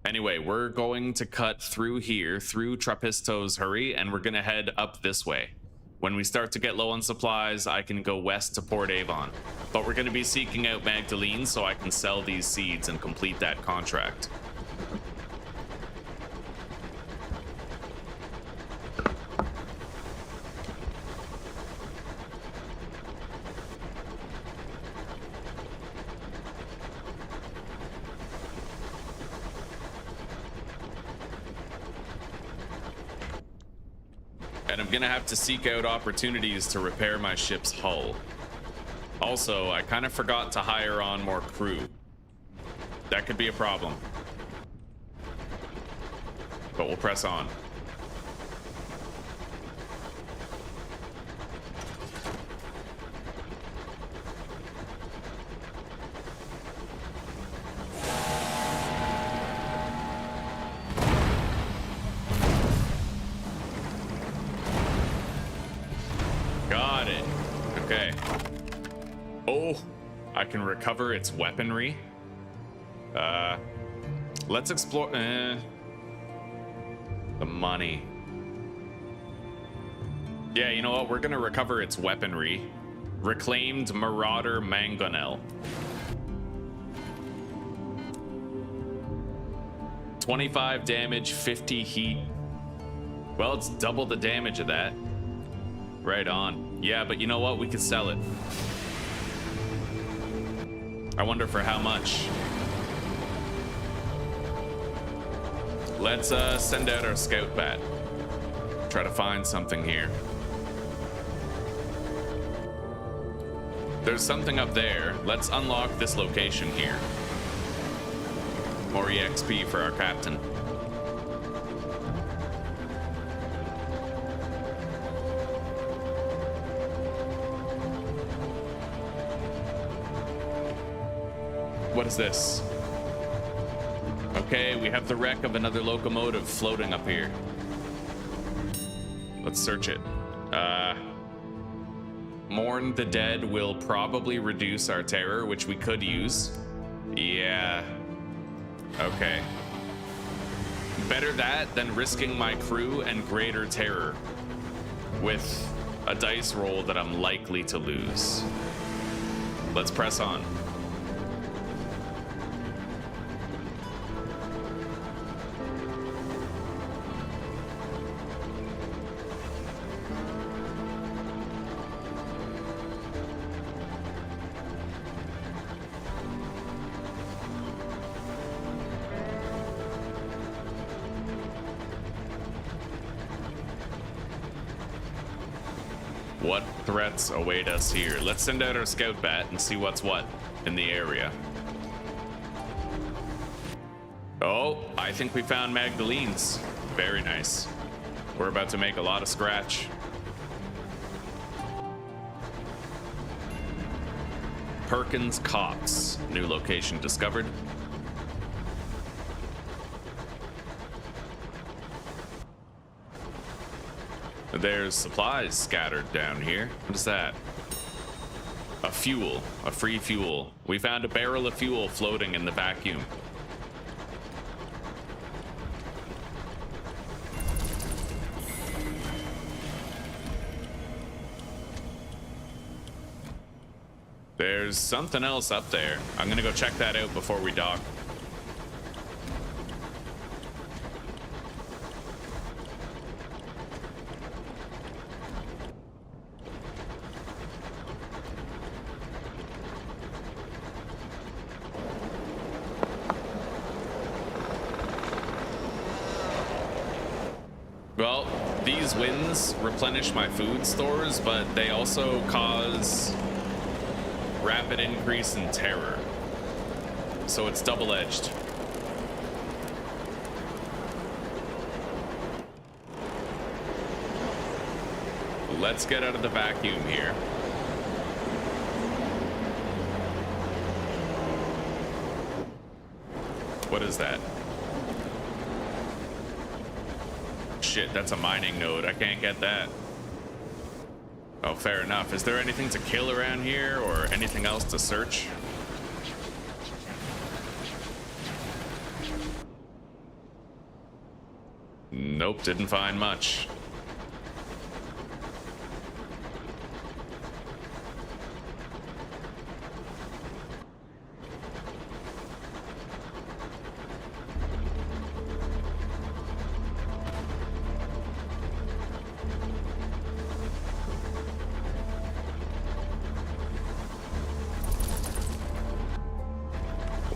Anyway, we're going to cut through here, through Trappisto's Hurry, and we're gonna head up this way. When we start to get low on supplies, I can go west to Port Avon. But we're going to be seeking out Magdalene so I can sell these seeds and complete that contract. And I'm gonna have to seek out opportunities to repair my ship's hull. Also, I kind of forgot to hire on more crew. That could be a problem. But we'll press on. Got it. Okay. Oh, I can recover its weaponry. Let's explore. The money. Yeah, you know what? We're gonna recover its weaponry. Reclaimed Marauder Mangonel. 25 damage, 50 heat. Well, it's double the damage of that. Right on. Yeah, but you know what? We could sell it. I wonder for how much. Let's send out our scout bat. Try to find something here. There's something up there. Let's unlock this location here. More EXP for our captain. What is this? Okay, we have the wreck of another locomotive floating up here. Let's search it. Mourn the Dead will probably reduce our terror, which we could use. Yeah. Okay. Better that than risking my crew and greater terror with a dice roll that I'm likely to lose. Let's press on. What threats await us here? Let's send out our scout bat and see what's what in the area. Oh, I think we found Magdalene's. Very nice. We're about to make a lot of scratch. Perkins Copse. New location discovered. There's supplies scattered down here. What is that? A fuel, a free fuel. We found a barrel of fuel floating in the vacuum. There's something else up there. I'm gonna go check that out before we dock. Well, these winds replenish my food stores, but they also cause rapid increase in terror. So it's double-edged. Let's get out of the vacuum here. What is that? Shit, that's a mining node. I can't get that. Oh, fair enough. Is there anything to kill around here or anything else to search? Nope, didn't find much.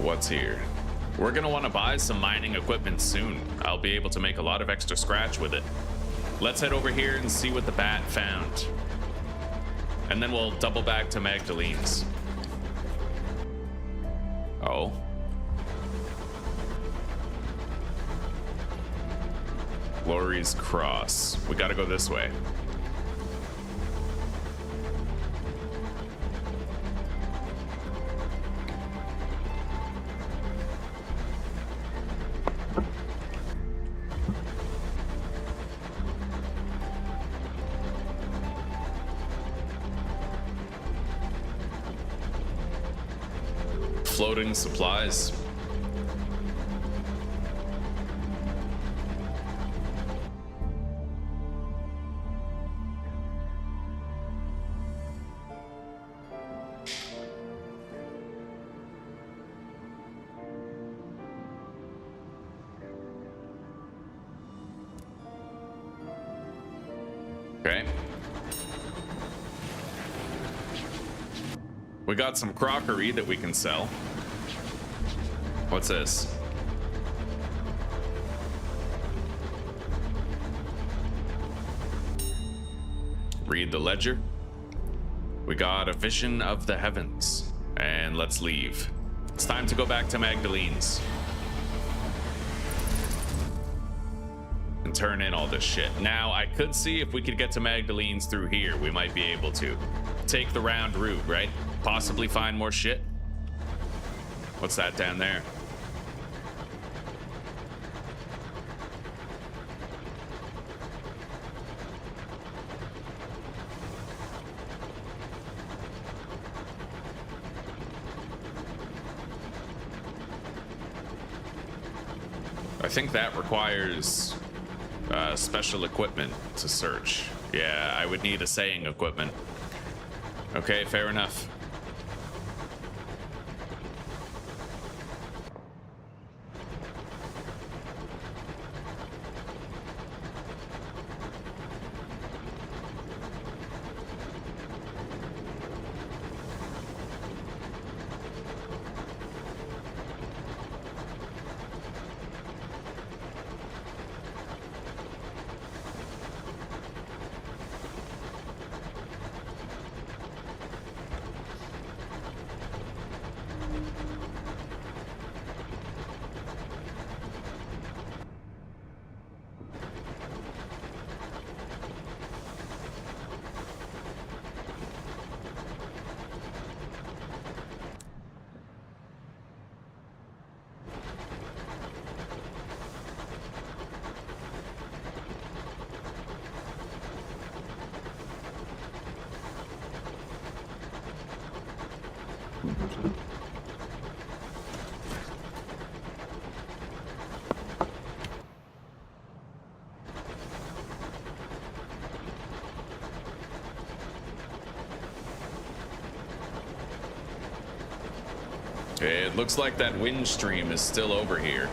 What's here? We're gonna want to buy some mining equipment soon. I'll be able to make a lot of extra scratch with it. Let's head over here and see what the bat found. And then we'll double back to Magdalene's. Oh. Glory's Cross. We gotta go this way. Floating supplies. Okay. We got some crockery that we can sell. What's this? Read the ledger. We got a vision of the heavens. And let's leave. It's time to go back to Magdalene's. And turn in all this shit. Now, I could see if we could get to Magdalene's through here. We might be able to. Take the round route, right? Possibly find more shit. What's that down there? I think that requires special equipment to search. Yeah, I would need assaying equipment. Okay, fair enough. It looks like that wind stream is still over here.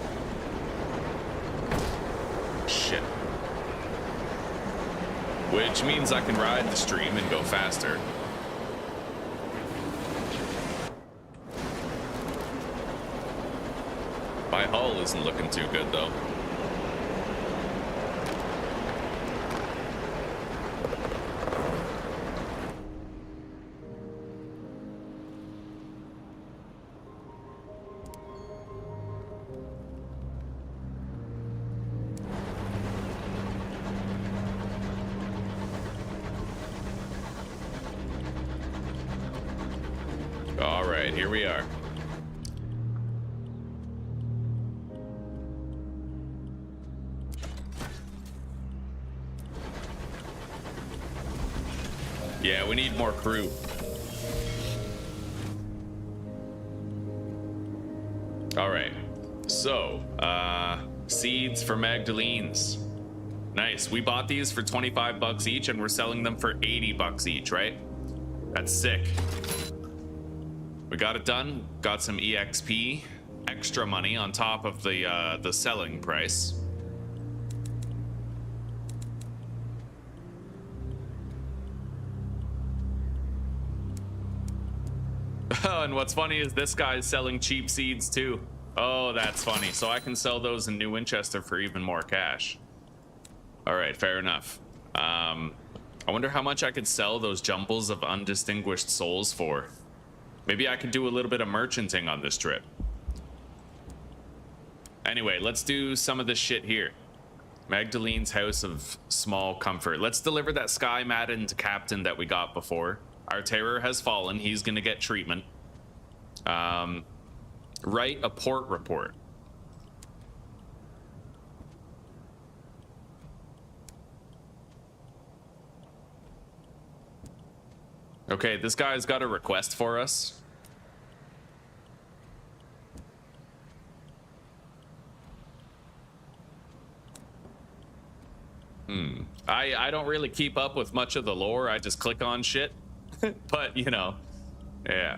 Shit. Which means I can ride the stream and go faster. My hull isn't looking too good though. All right, here we are. Yeah, we need more crew. All right, so seeds for Magdalene's. Nice. We bought these for 25 bucks each and we're selling them for 80 bucks each, right? That's sick. We got it done. Got some EXP, extra money on top of the selling price. Oh, and what's funny is this guy's selling cheap seeds too. Oh, that's funny. So I can sell those in New Winchester for even more cash. All right, fair enough. I wonder how much I could sell those jumbles of undistinguished souls for. Maybe I could do a little bit of merchanting on this trip. Anyway, let's do some of this shit here. Magdalene's House of Small Comfort. Let's deliver that Sky Maddened Captain that we got before. Our terror has fallen. He's gonna get treatment. Write a port report. Okay, this guy's got a request for us. I don't really keep up with much of the lore. I just click on shit. But, you know, yeah.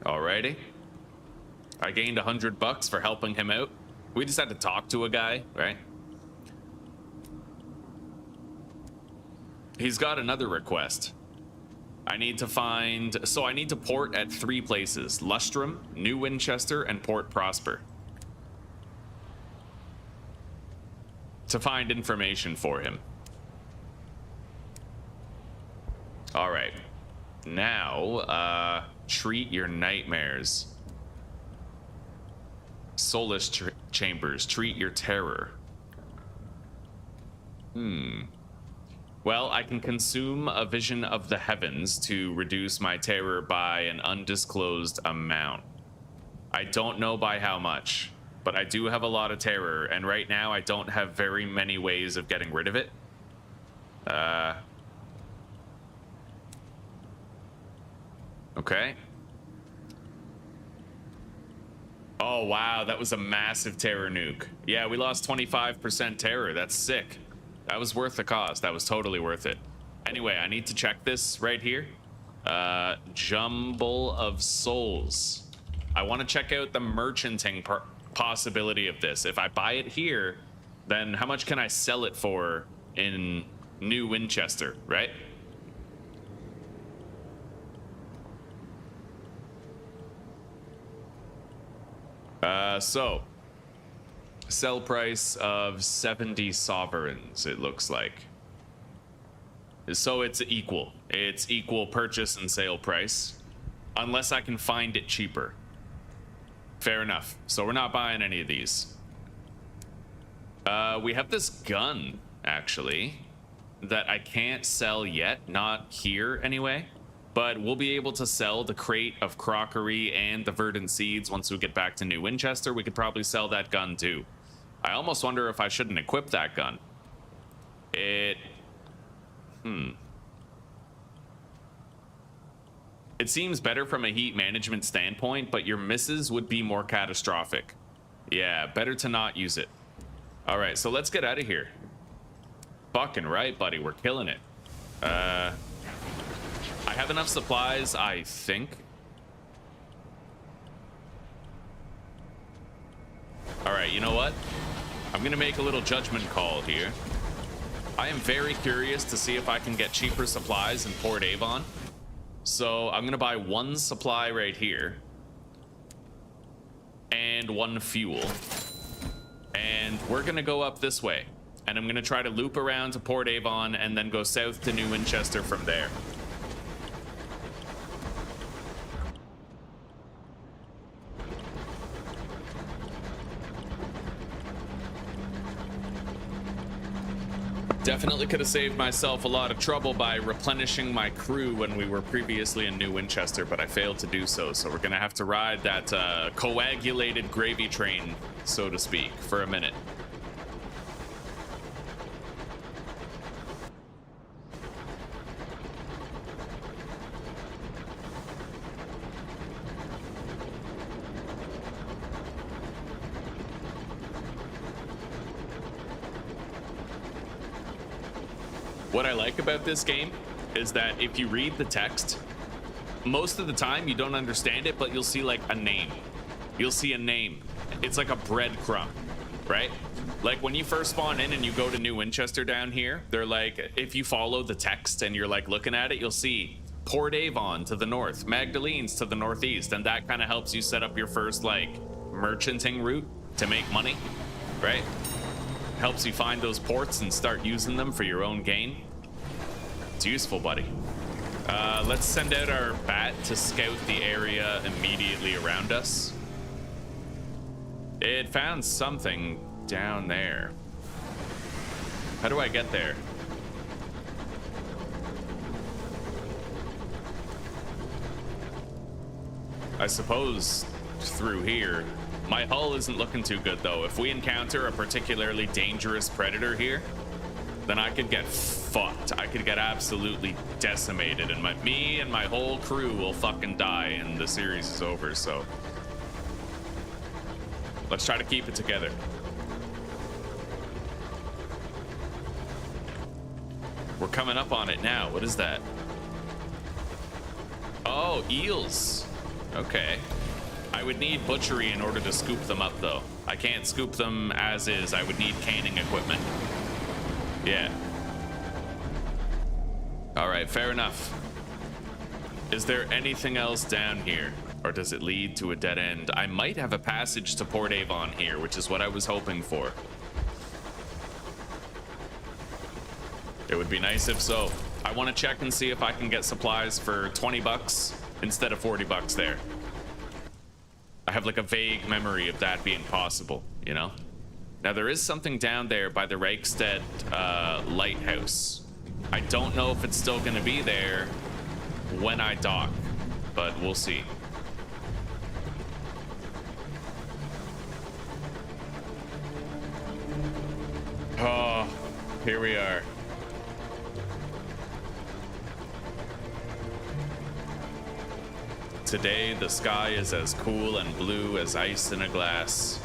Alrighty. I gained $100 for helping him out. We just had to talk to a guy, right? He's got another request. I need to port at 3 places: Lustrum, New Winchester, and Port Prosper. To find information for him. All right. Now, treat your nightmares. Soulless chambers, treat your terror. Well, I can consume a vision of the heavens to reduce my terror by an undisclosed amount. I don't know by how much, but I do have a lot of terror, and right now I don't have very many ways of getting rid of it. Okay. Oh, wow, that was a massive terror nuke. Yeah, we lost 25% terror. That's sick. That was worth the cost. That was totally worth it. Anyway, I need to check this right here. Jumble of souls. I want to check out the merchanting possibility of this. If I buy it here, then how much can I sell it for in New Winchester, right? So sell price of 70 sovereigns, it looks like. So it's equal. It's equal purchase and sale price, unless I can find it cheaper. Fair enough. So we're not buying any of these. We have this gun, actually, that I can't sell yet. Not here, anyway. But we'll be able to sell the crate of crockery and the verdant seeds once we get back to New Winchester. We could probably sell that gun, too. I almost wonder if I shouldn't equip that gun. It seems better from a heat management standpoint, but your misses would be more catastrophic. Yeah, better to not use it. All right, so let's get out of here. Fucking right, buddy. We're killing it. I have enough supplies, I think. All right, you know what? I'm gonna make a little judgment call here. I am very curious to see if I can get cheaper supplies in Port Avon. So I'm gonna buy 1 supply right here. And 1 fuel. And we're gonna go up this way. And I'm gonna try to loop around to Port Avon and then go south to New Winchester from there. Definitely could have saved myself a lot of trouble by replenishing my crew when we were previously in New Winchester, but I failed to do so. So we're going to have to ride that coagulated gravy train, so to speak, for a minute. What I like about this game is that if you read the text, most of the time you don't understand it, but you'll see like a name. You'll see a name. It's like a breadcrumb. right? Like when you first spawn in and you go to New Winchester down here, they're like, if you follow the text and you're like looking at it, you'll see Permadeath to the north, Magdalene's to the northeast, and that kind of helps you set up your first like merchanting route to make money, right? Helps you find those ports and start using them for your own gain. It's useful, buddy. Let's send out our bat to scout the area immediately around us. It found something down there. How do I get there? I suppose through here. My hull isn't looking too good though. If we encounter a particularly dangerous predator here, then I could get fucked. I could get absolutely decimated, and me and my whole crew will fucking die and the series is over, so let's try to keep it together. We're coming up on it now. What is that? Oh, eels. Okay. I would need butchery in order to scoop them up though. I can't scoop them as is. I would need canning equipment. Yeah. All right, fair enough. Is there anything else down here? Or does it lead to a dead end? I might have a passage to Permadeath here, which is what I was hoping for. It would be nice if so. I want to check and see if I can get supplies for 20 bucks instead of 40 bucks there. I have like a vague memory of that being possible, you know? Now there is something down there by the Reichstedt lighthouse. I don't know if it's still gonna be there when I dock, but we'll see. Oh, here we are. Today, the sky is as cool and blue as ice in a glass.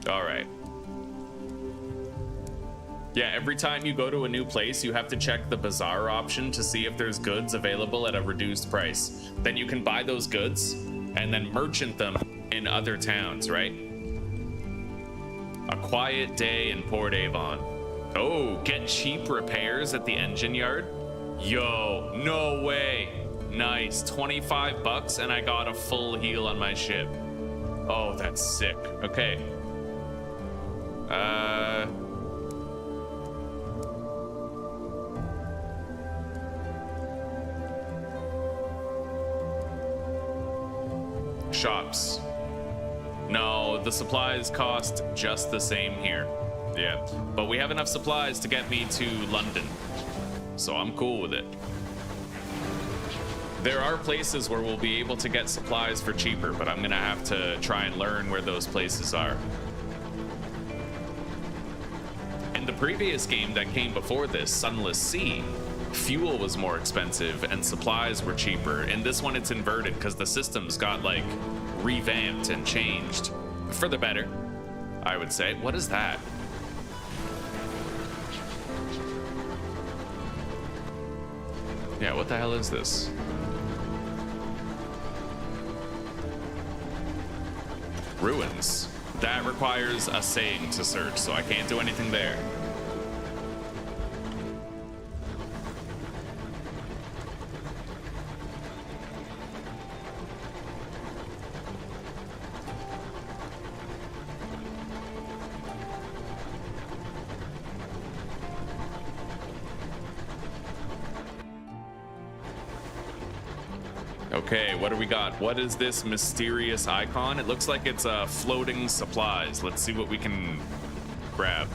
All right. Yeah, every time you go to a new place, you have to check the bazaar option to see if there's goods available at a reduced price. Then you can buy those goods and then merchant them in other towns, right? A quiet day in Permadeath. Oh, get cheap repairs at the engine yard? Yo, no way. Nice, 25 bucks and I got a full heal on my ship. Oh, that's sick. Okay. Shops. No, the supplies cost just the same here. Yeah, but we have enough supplies to get me to London, so I'm cool with it. There are places where we'll be able to get supplies for cheaper, but I'm gonna have to try and learn where those places are. In the previous game that came before this, Sunless Sea, fuel was more expensive and supplies were cheaper. In this one, it's inverted because the systems got like revamped and changed for the better, I would say. What is that? Yeah, what the hell is this? Ruins. That requires a save to search, so I can't do anything there. Okay, what do we got? What is this mysterious icon? It looks like it's floating supplies. Let's see what we can grab.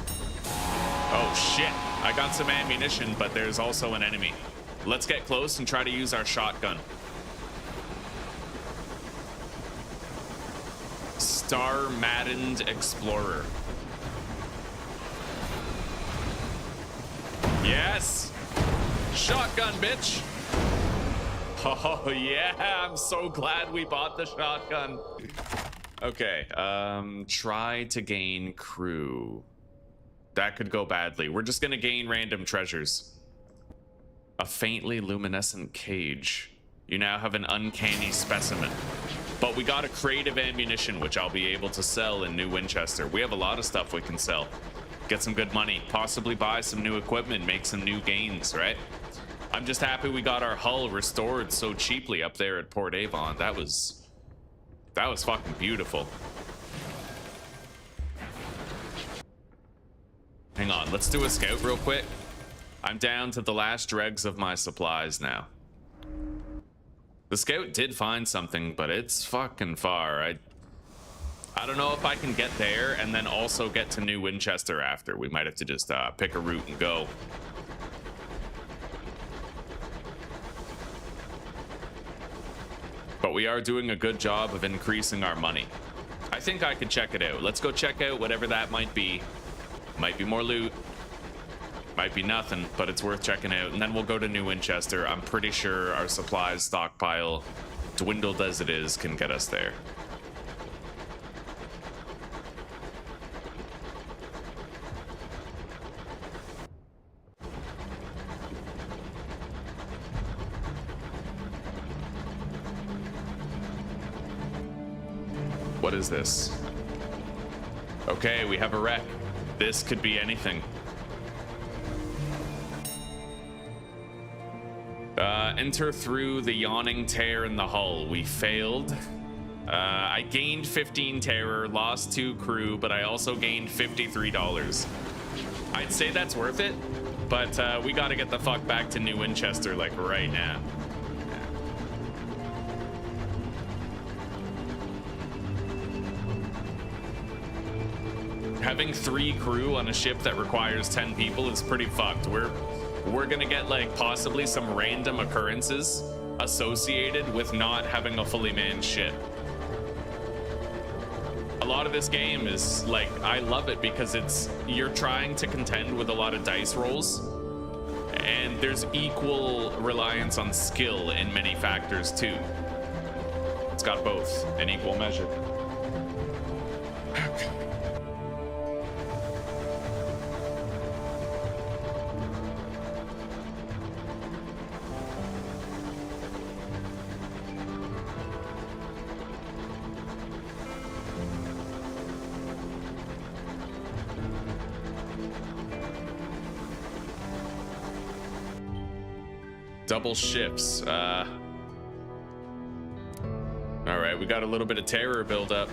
Oh shit, I got some ammunition, but there's also an enemy. Let's get close and try to use our shotgun. Star-maddened explorer. Yes! Shotgun, bitch! Oh yeah, I'm so glad we bought the shotgun. Okay, try to gain crew. That could go badly. We're just gonna gain random treasures. A faintly luminescent cage. You now have an uncanny specimen. But we got a creative ammunition, which I'll be able to sell in New Winchester. We have a lot of stuff we can sell. Get some good money, possibly buy some new equipment, make some new gains, right? I'm just happy we got our hull restored so cheaply up there at Port Avon. That was fucking beautiful. Hang on, let's do a scout real quick. I'm down to the last dregs of my supplies now. The scout did find something, but it's fucking far. I don't know if I can get there and then also get to New Winchester after. We might have to just pick a route and go. But we are doing a good job of increasing our money. I think I could check it out. Let's go check out whatever that might be. Might be more loot. Might be nothing, but it's worth checking out. And then we'll go to New Winchester. I'm pretty sure our supplies stockpile, dwindled as it is, can get us there. What is this? Okay, we have a wreck. This could be anything. Enter through the yawning tear in the hull. We failed. I gained 15 terror, lost 2 crew, but I also gained $53. I'd say that's worth it, but we gotta get the fuck back to New Winchester, like, right now. Having 3 crew on a ship that requires 10 people is pretty fucked. We're gonna get like possibly some random occurrences associated with not having a fully manned ship. A lot of this game is like, I love it because you're trying to contend with a lot of dice rolls, and there's equal reliance on skill in many factors too. It's got both in equal measure. Double shifts. All right, we got a little bit of terror buildup.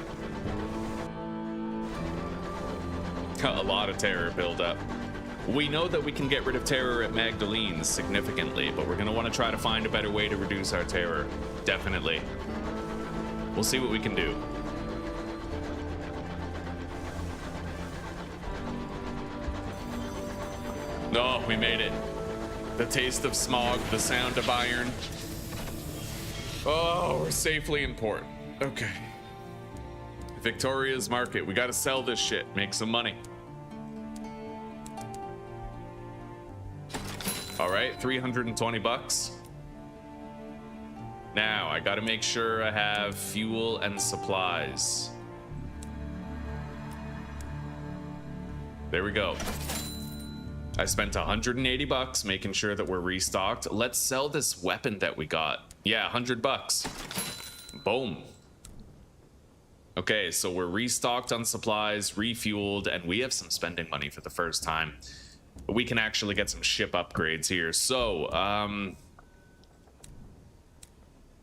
A lot of terror buildup. We know that we can get rid of terror at Magdalene's significantly, but we're gonna want to try to find a better way to reduce our terror. Definitely. We'll see what we can do. No, we made it. The taste of smog, the sound of iron. Oh, we're safely in port. Okay. Victoria's Market. We gotta sell this shit, make some money. All right, 320 bucks. Now, I gotta make sure I have fuel and supplies. There we go. I spent 180 bucks making sure that we're restocked. Let's sell this weapon that we got. Yeah, 100 bucks. Boom. Okay, so we're restocked on supplies, refueled, and we have some spending money for the first time. We can actually get some ship upgrades here. So,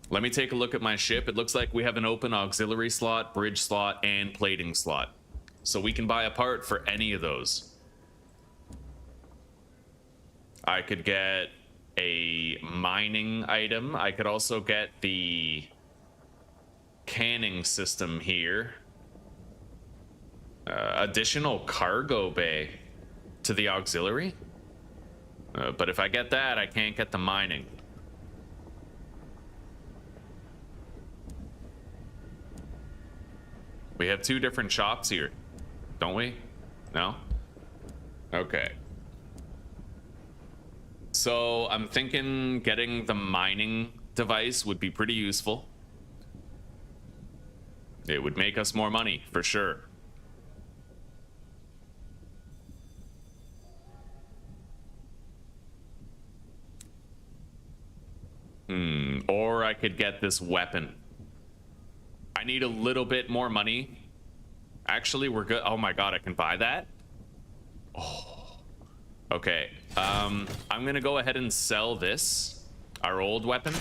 let me take a look at my ship. It looks like we have an open auxiliary slot, bridge slot, and plating slot. So we can buy a part for any of those. I could get a mining item. I could also get the canning system here. Additional cargo bay to the auxiliary. But if I get that, I can't get the mining. We have 2 different shops here, don't we? No? Okay. So I'm thinking getting the mining device would be pretty useful. It would make us more money, for sure. Or could get this weapon. I need a little bit more money. Actually, we're good. Oh my god, I can buy that? Oh. Okay. I'm gonna go ahead and sell this, our old weapon.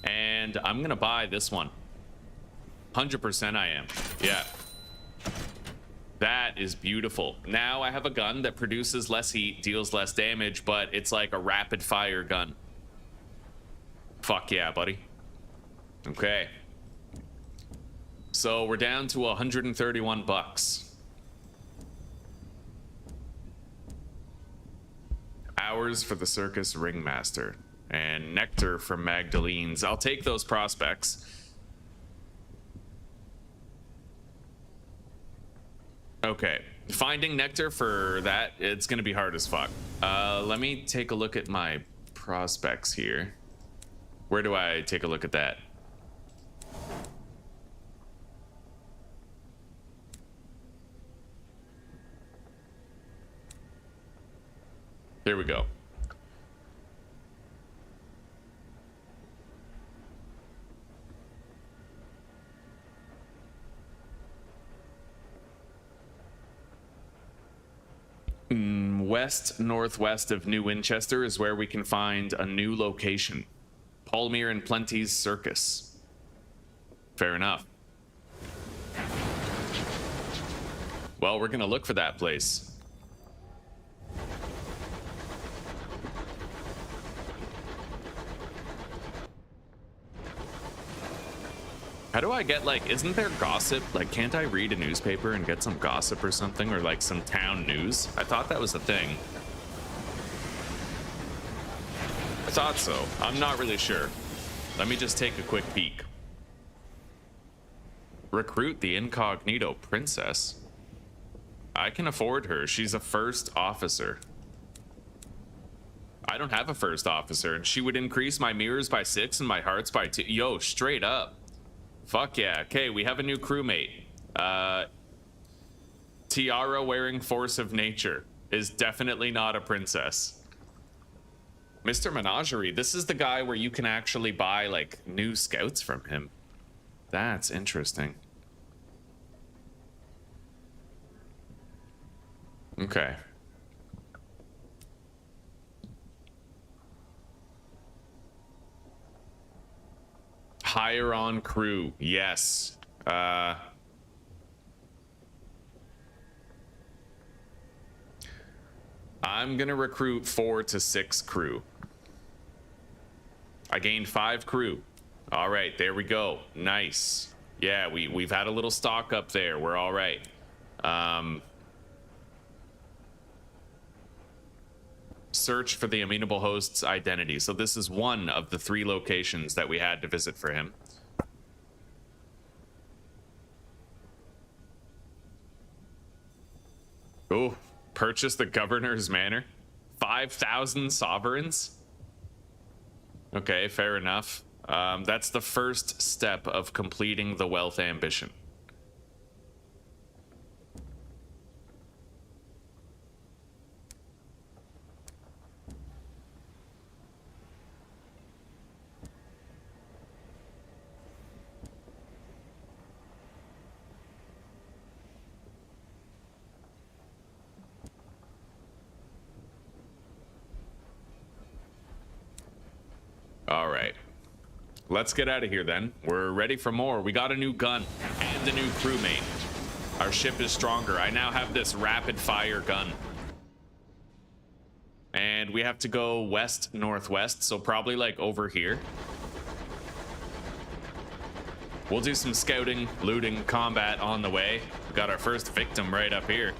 And I'm gonna buy this one. 100% I am. Yeah. That is beautiful. Now I have a gun that produces less heat, deals less damage, but it's like a rapid fire gun. Fuck yeah, buddy. Okay. So we're down to 131 bucks. Hours for the circus ringmaster and nectar from Magdalene's. I'll take those prospects. Okay, finding nectar for that, it's gonna be hard as fuck. Let me take a look at my prospects here. Where do I take a look at that? There we go. West northwest of New Winchester is where we can find a new location. Palmyre and Plenty's Circus. Fair enough. Well, we're gonna look for that place. How do I get, like, isn't there gossip? Like, can't I read a newspaper and get some gossip or something? Or, like, some town news? I thought that was a thing. I thought so. I'm not really sure. Let me just take a quick peek. Recruit the incognito princess. I can afford her. She's a first officer. I don't have a first officer, and she would increase my mirrors by 6 and my hearts by 2. Yo, straight up. Fuck yeah. Okay, we have a new crewmate. Tiara wearing force of nature is definitely not a princess. Mr. Menagerie, this is the guy where you can actually buy, like, new scouts from him. That's interesting. Okay. Hire on crew. Yes. I'm gonna recruit 4 to 6 crew. I gained 5 crew. All right, there we go. Nice. Yeah, we've had a little stock up there. We're all right. Search for the amenable host's identity. So this is one of the 3 locations that we had to visit for him. Oh, purchase the governor's manor. 5,000 sovereigns. Okay, fair enough. That's the first step of completing the wealth ambition. All right, let's get out of here then. We're ready for more. We got a new gun and a new crewmate. Our ship is stronger. I now have this rapid fire gun. And we have to go west northwest, so probably like over here. We'll do some scouting, looting, combat on the way. We got our first victim right up here.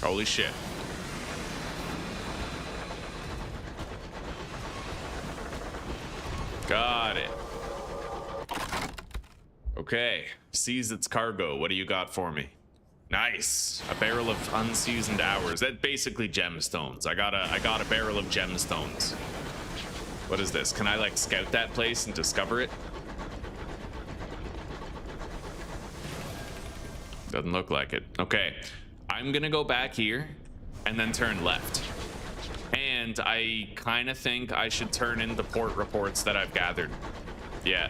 Holy shit. Got it. Okay, seize its cargo. What do you got for me? Nice. A barrel of unseasoned hours. That basically gemstones. I got a barrel of gemstones. What is this? Can I like scout that place and discover it? Doesn't look like it. Okay, I'm gonna go back here and then turn left. And I kind of think I should turn in the port reports that I've gathered. Yeah.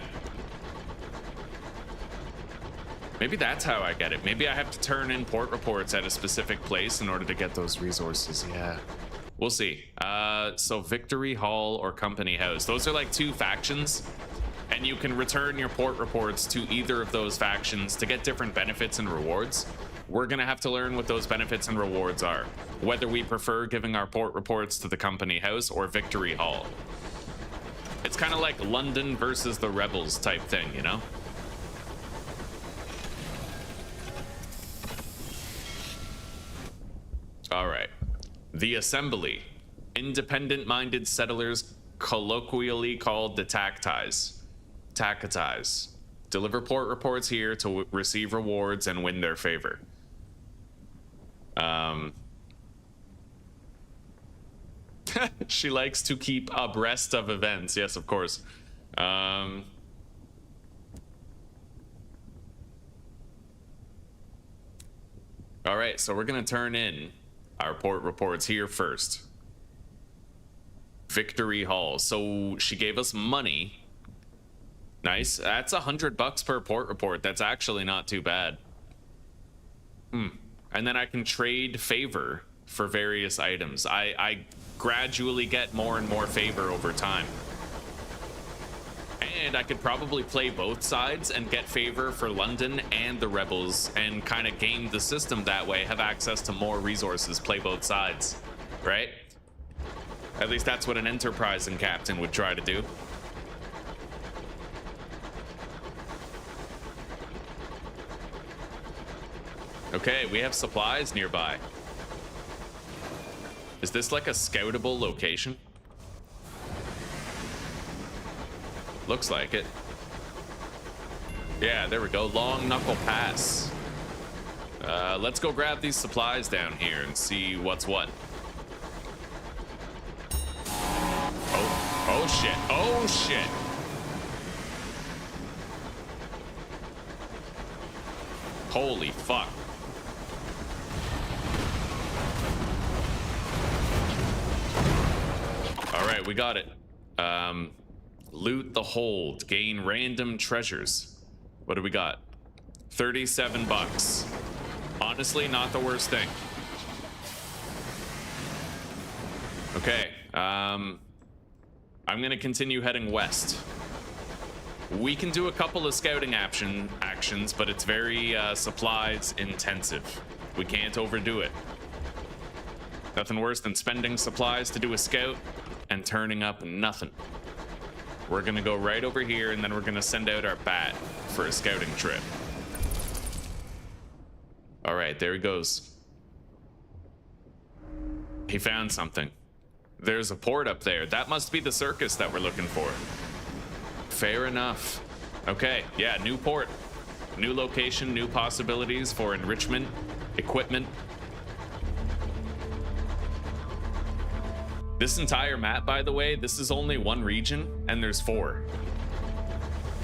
Maybe that's how I get it. Maybe I have to turn in port reports at a specific place in order to get those resources. Yeah. We'll see. So Victory Hall or Company House. Those are like two factions. And you can return your port reports to either of those factions to get different benefits and rewards. We're gonna have to learn what those benefits and rewards are. Whether we prefer giving our port reports to the Company House or Victory Hall. It's kind of like London versus the Rebels type thing, you know? All right. The Assembly. Independent-minded settlers colloquially called the Tactize. Tactize. Deliver port reports here to receive rewards and win their favor. She likes to keep abreast of events. Yes, of course. All right, so we're gonna turn in our port reports here first. Victory Hall. So she gave us money. Nice. That's $100 per port report. That's actually not too bad. And then I can trade favor for various items. I gradually get more and more favor over time. And I could probably play both sides and get favor for London and the Rebels and kind of game the system that way, have access to more resources, play both sides, right? At least that's what an enterprising captain would try to do. Okay, we have supplies nearby. Is this like a scoutable location? Looks like it. Yeah, there we go. Long Knuckle Pass. Let's go grab these supplies down here and see what's what. Oh shit. Oh shit. Holy fuck. All right, we got it. Loot the hold, gain random treasures. What do we got? 37 bucks. Honestly, not the worst thing. Okay, I'm gonna continue heading west. We can do a couple of scouting actions, but it's very supplies intensive. We can't overdo it. Nothing worse than spending supplies to do a scout and turning up nothing. We're gonna go right over here and then we're gonna send out our bat for a scouting trip. All right, there he goes. He found something. There's a port up there. That must be the circus that we're looking for. Fair enough. Okay, yeah, new port. New location, new possibilities for enrichment, equipment. This entire map, by the way, this is only one region, and there's 4.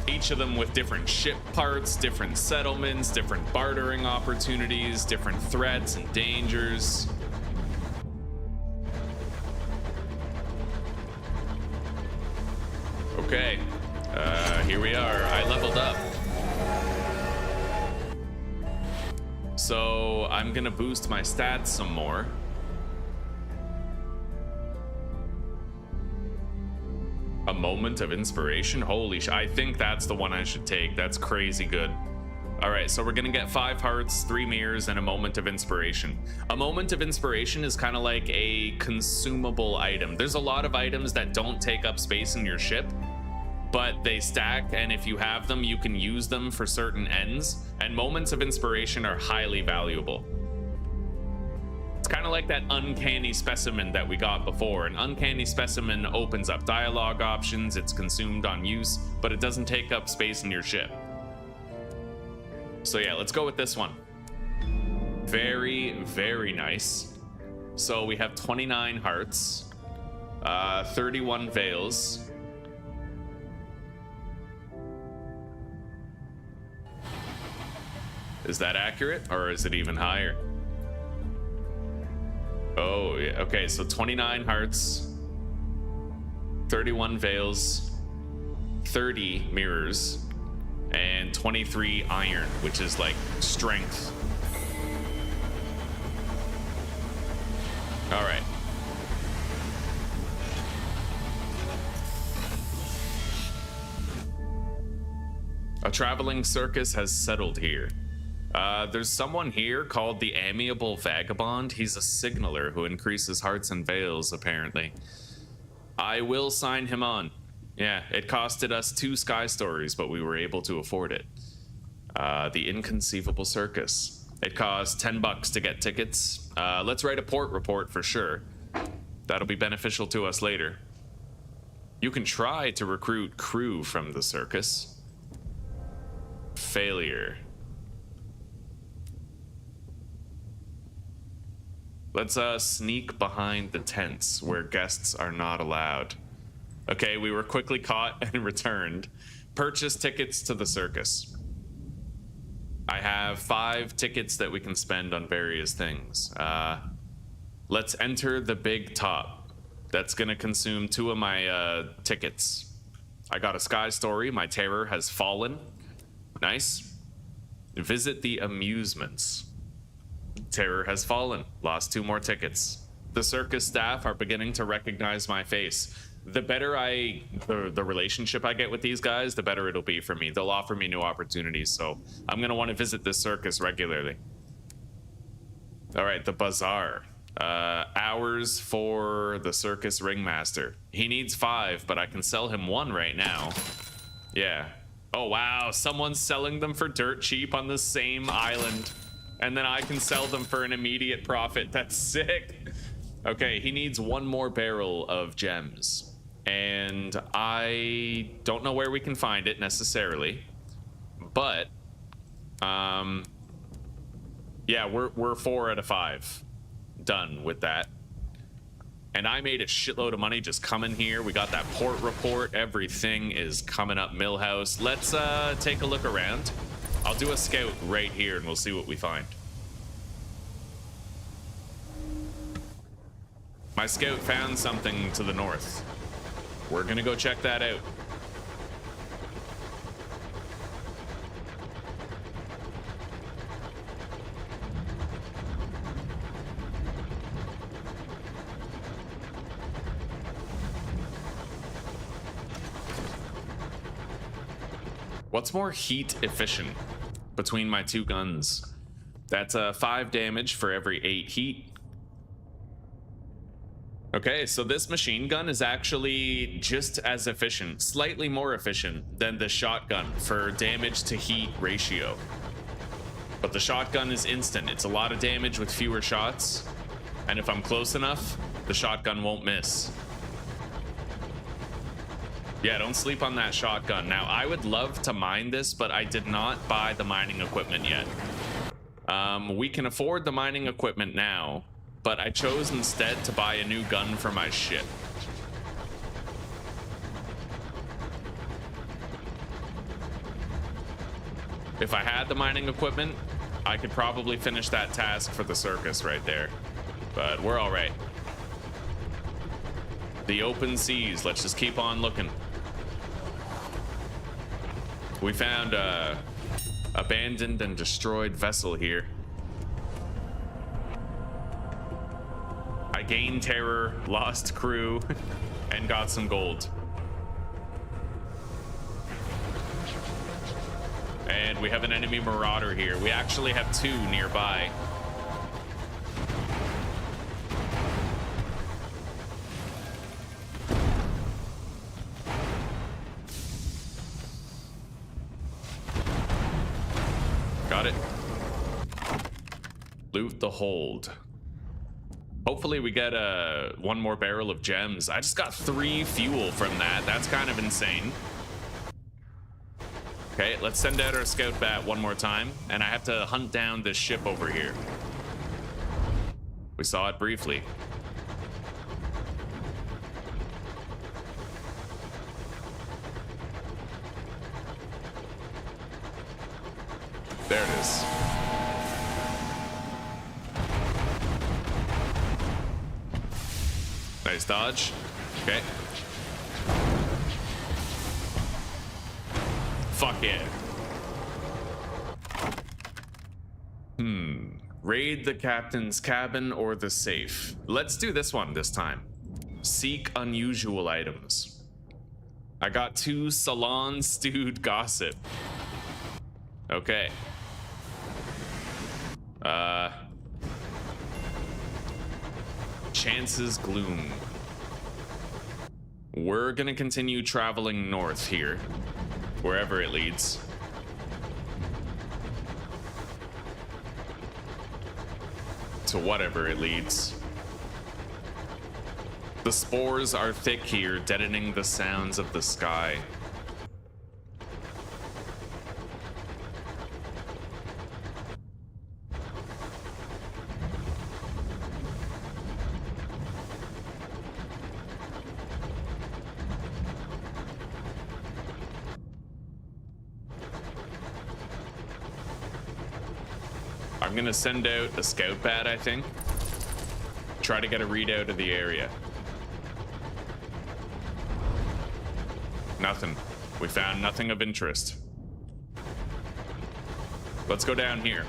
Each of them with different ship parts, different settlements, different bartering opportunities, different threats and dangers. Okay, here we are. I leveled up. So I'm gonna boost my stats some more. A moment of inspiration? Holy sh! I think that's the one I should take. That's crazy good. All right, so we're gonna get 5 hearts, 3 mirrors, and a moment of inspiration. A moment of inspiration is kind of like a consumable item. There's a lot of items that don't take up space in your ship, but they stack, and if you have them, you can use them for certain ends, and moments of inspiration are highly valuable. It's kind of like that uncanny specimen that we got before. An uncanny specimen opens up dialogue options, it's consumed on use, but it doesn't take up space in your ship. So yeah, let's go with this one. Very, very nice. So we have 29 hearts, 31 veils. Is that accurate, or is it even higher? Oh, yeah. Okay, so 29 hearts, 31 veils, 30 mirrors, and 23 iron, which is like strength. All right. A traveling circus has settled here. There's someone here called the Amiable Vagabond. He's a signaler who increases hearts and veils, apparently. I will sign him on. Yeah, it costed us 2 sky stories, but we were able to afford it. The Inconceivable Circus. It costs $10 to get tickets. Let's write a port report for sure. That'll be beneficial to us later. You can try to recruit crew from the circus. Failure. Let's sneak behind the tents where guests are not allowed. Okay, we were quickly caught and returned. Purchase tickets to the circus. I have 5 tickets that we can spend on various things. Let's enter the big top. That's gonna consume 2 of my tickets. I got a sky story. My terror has fallen. Nice. Visit the amusements. Terror has fallen. Lost 2 more tickets. The circus staff are beginning to recognize my face. The better the relationship I get with these guys, the better it'll be for me. They'll offer me new opportunities, so I'm gonna want to visit this circus regularly. All right, the bazaar. Hours for the circus ringmaster. He needs 5, but I can sell him 1 right now. Yeah. Oh wow, someone's selling them for dirt cheap on the same island. And then I can sell them for an immediate profit. That's sick. Okay, he needs 1 more barrel of gems. And I don't know where we can find it necessarily. But, yeah, we're 4 out of 5 done with that. And I made a shitload of money just coming here. We got that port report. Everything is coming up Millhouse. Let's take a look around. I'll do a scout right here and we'll see what we find. My scout found something to the north. We're gonna go check that out. What's more heat efficient between my 2 guns? That's 5 damage for every 8 heat. Okay, so this machine gun is actually just as efficient, slightly more efficient than the shotgun for damage to heat ratio. But the shotgun is instant. It's a lot of damage with fewer shots. And if I'm close enough, the shotgun won't miss. Yeah, don't sleep on that shotgun. Now, I would love to mine this, but I did not buy the mining equipment yet. We can afford the mining equipment now, but I chose instead to buy a new gun for my ship. If I had the mining equipment, I could probably finish that task for the circus right there, but we're all right. The open seas, let's just keep on looking. We found a abandoned and destroyed vessel here. I gained terror, lost crew, and got some gold. And we have an enemy marauder here. We actually have 2 nearby. Got it. Loot the hold. Hopefully we get 1 more barrel of gems. I just got 3 fuel from that. That's kind of insane. Okay, let's send out our scout bat 1 more time, and I have to hunt down this ship over here. We saw it briefly. There it is. Nice dodge. Okay. Fuck yeah. Raid the captain's cabin or the safe. Let's do this one this time. Seek unusual items. I got 2 salon stewed gossip. Okay. Chance's gloom. We're gonna continue traveling north here, wherever it leads. To whatever it leads. The spores are thick here, deadening the sounds of the sky. I'm gonna send out a scout bat, I think. Try to get a readout of the area. Nothing. We found nothing of interest. Let's go down here.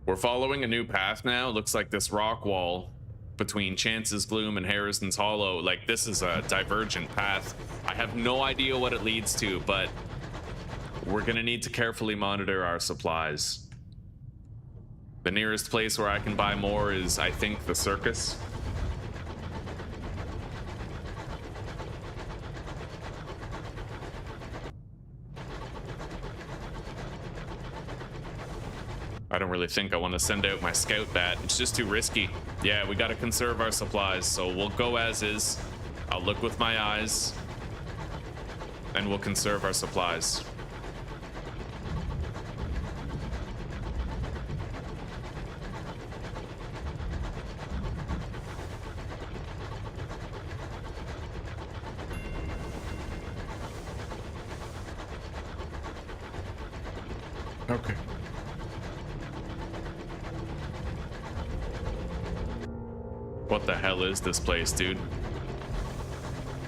We're following a new path now. Looks like this rock wall between Chance's Gloom and Harrison's Hollow. Like, this is a divergent path. I have no idea what it leads to, but we're gonna need to carefully monitor our supplies. The nearest place where I can buy more is, I think, the circus. I don't really think I want to send out my scout bat. It's just too risky. Yeah, we got to conserve our supplies, so we'll go as is. I'll look with my eyes, and we'll conserve our supplies. Okay. What the hell is this place, dude?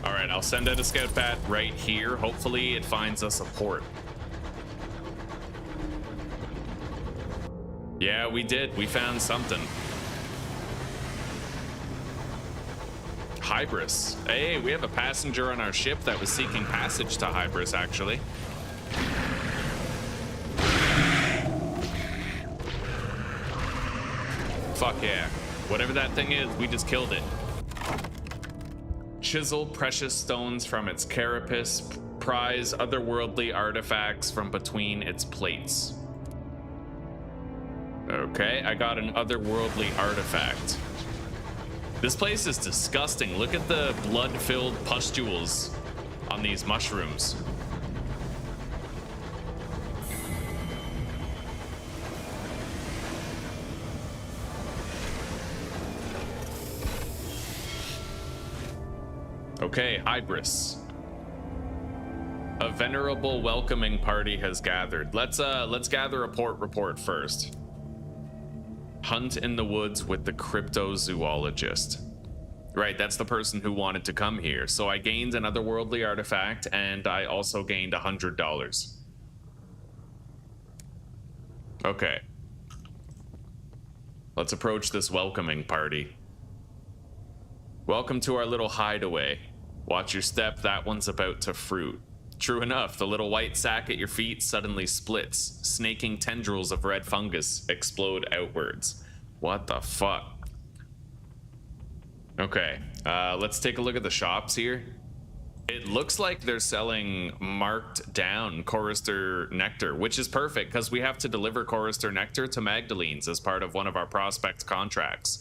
All right, I'll send out a scout bat right here. Hopefully it finds us a port. Yeah, we did. We found something. Hybris. Hey, we have a passenger on our ship that was seeking passage to Hybris, actually. Fuck yeah. Whatever that thing is, we just killed it. Chisel precious stones from its carapace, prize otherworldly artifacts from between its plates. Okay, I got an otherworldly artifact. This place is disgusting. Look at the blood-filled pustules on these mushrooms. Okay, Hybris. A venerable welcoming party has gathered. Let's gather a port report first. Hunt in the woods with the cryptozoologist. Right, that's the person who wanted to come here. So I gained an otherworldly artifact, and I also gained $100. Okay. Let's approach this welcoming party. Welcome to our little hideaway. Watch your step, that one's about to fruit. True enough, the little white sack at your feet suddenly splits. Snaking tendrils of red fungus explode outwards. What the fuck? Okay, let's take a look at the shops here. It looks like they're selling marked down chorister nectar, which is perfect because we have to deliver chorister nectar to Magdalene's as part of one of our prospect contracts.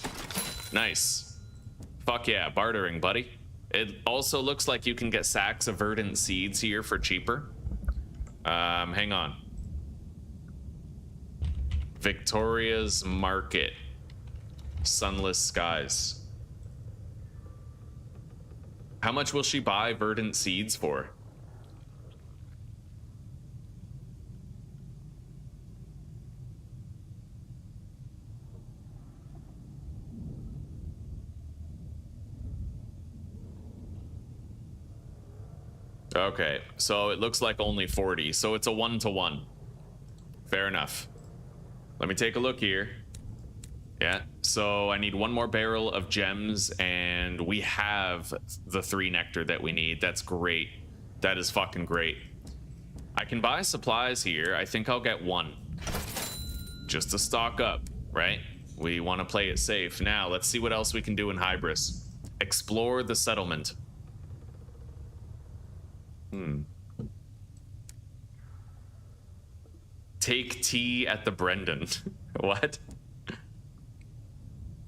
Nice. Fuck yeah, bartering, buddy. It also looks like you can get sacks of verdant seeds here for cheaper. Hang on. Victoria's Market. Sunless Skies. How much will she buy verdant seeds for? Okay, so it looks like only 40, so it's a 1-to-1. Fair enough. Let me take a look here. Yeah, so I need one more barrel of gems, and we have the 3 nectar that we need. That's great. That is fucking great. I can buy supplies here. I think I'll get 1. Just to stock up, right? We want to play it safe. Now, let's see what else we can do in Hybris. Explore the settlement. Take tea at the Brendan. What?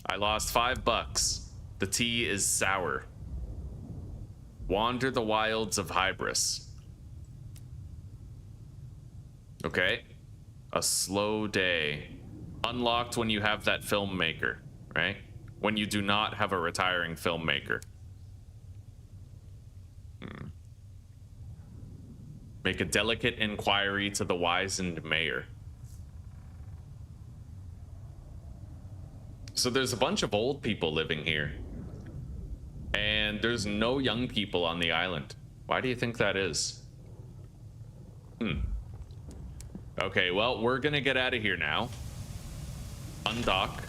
I lost $5. The tea is sour. Wander the wilds of Hybris. Okay. A slow day. Unlocked when you have that filmmaker, right? When you do not have a retiring filmmaker. Make a delicate inquiry to the wizened mayor. So there's a bunch of old people living here. And there's no young people on the island. Why do you think that is? Okay, well, we're gonna get out of here now. Undock.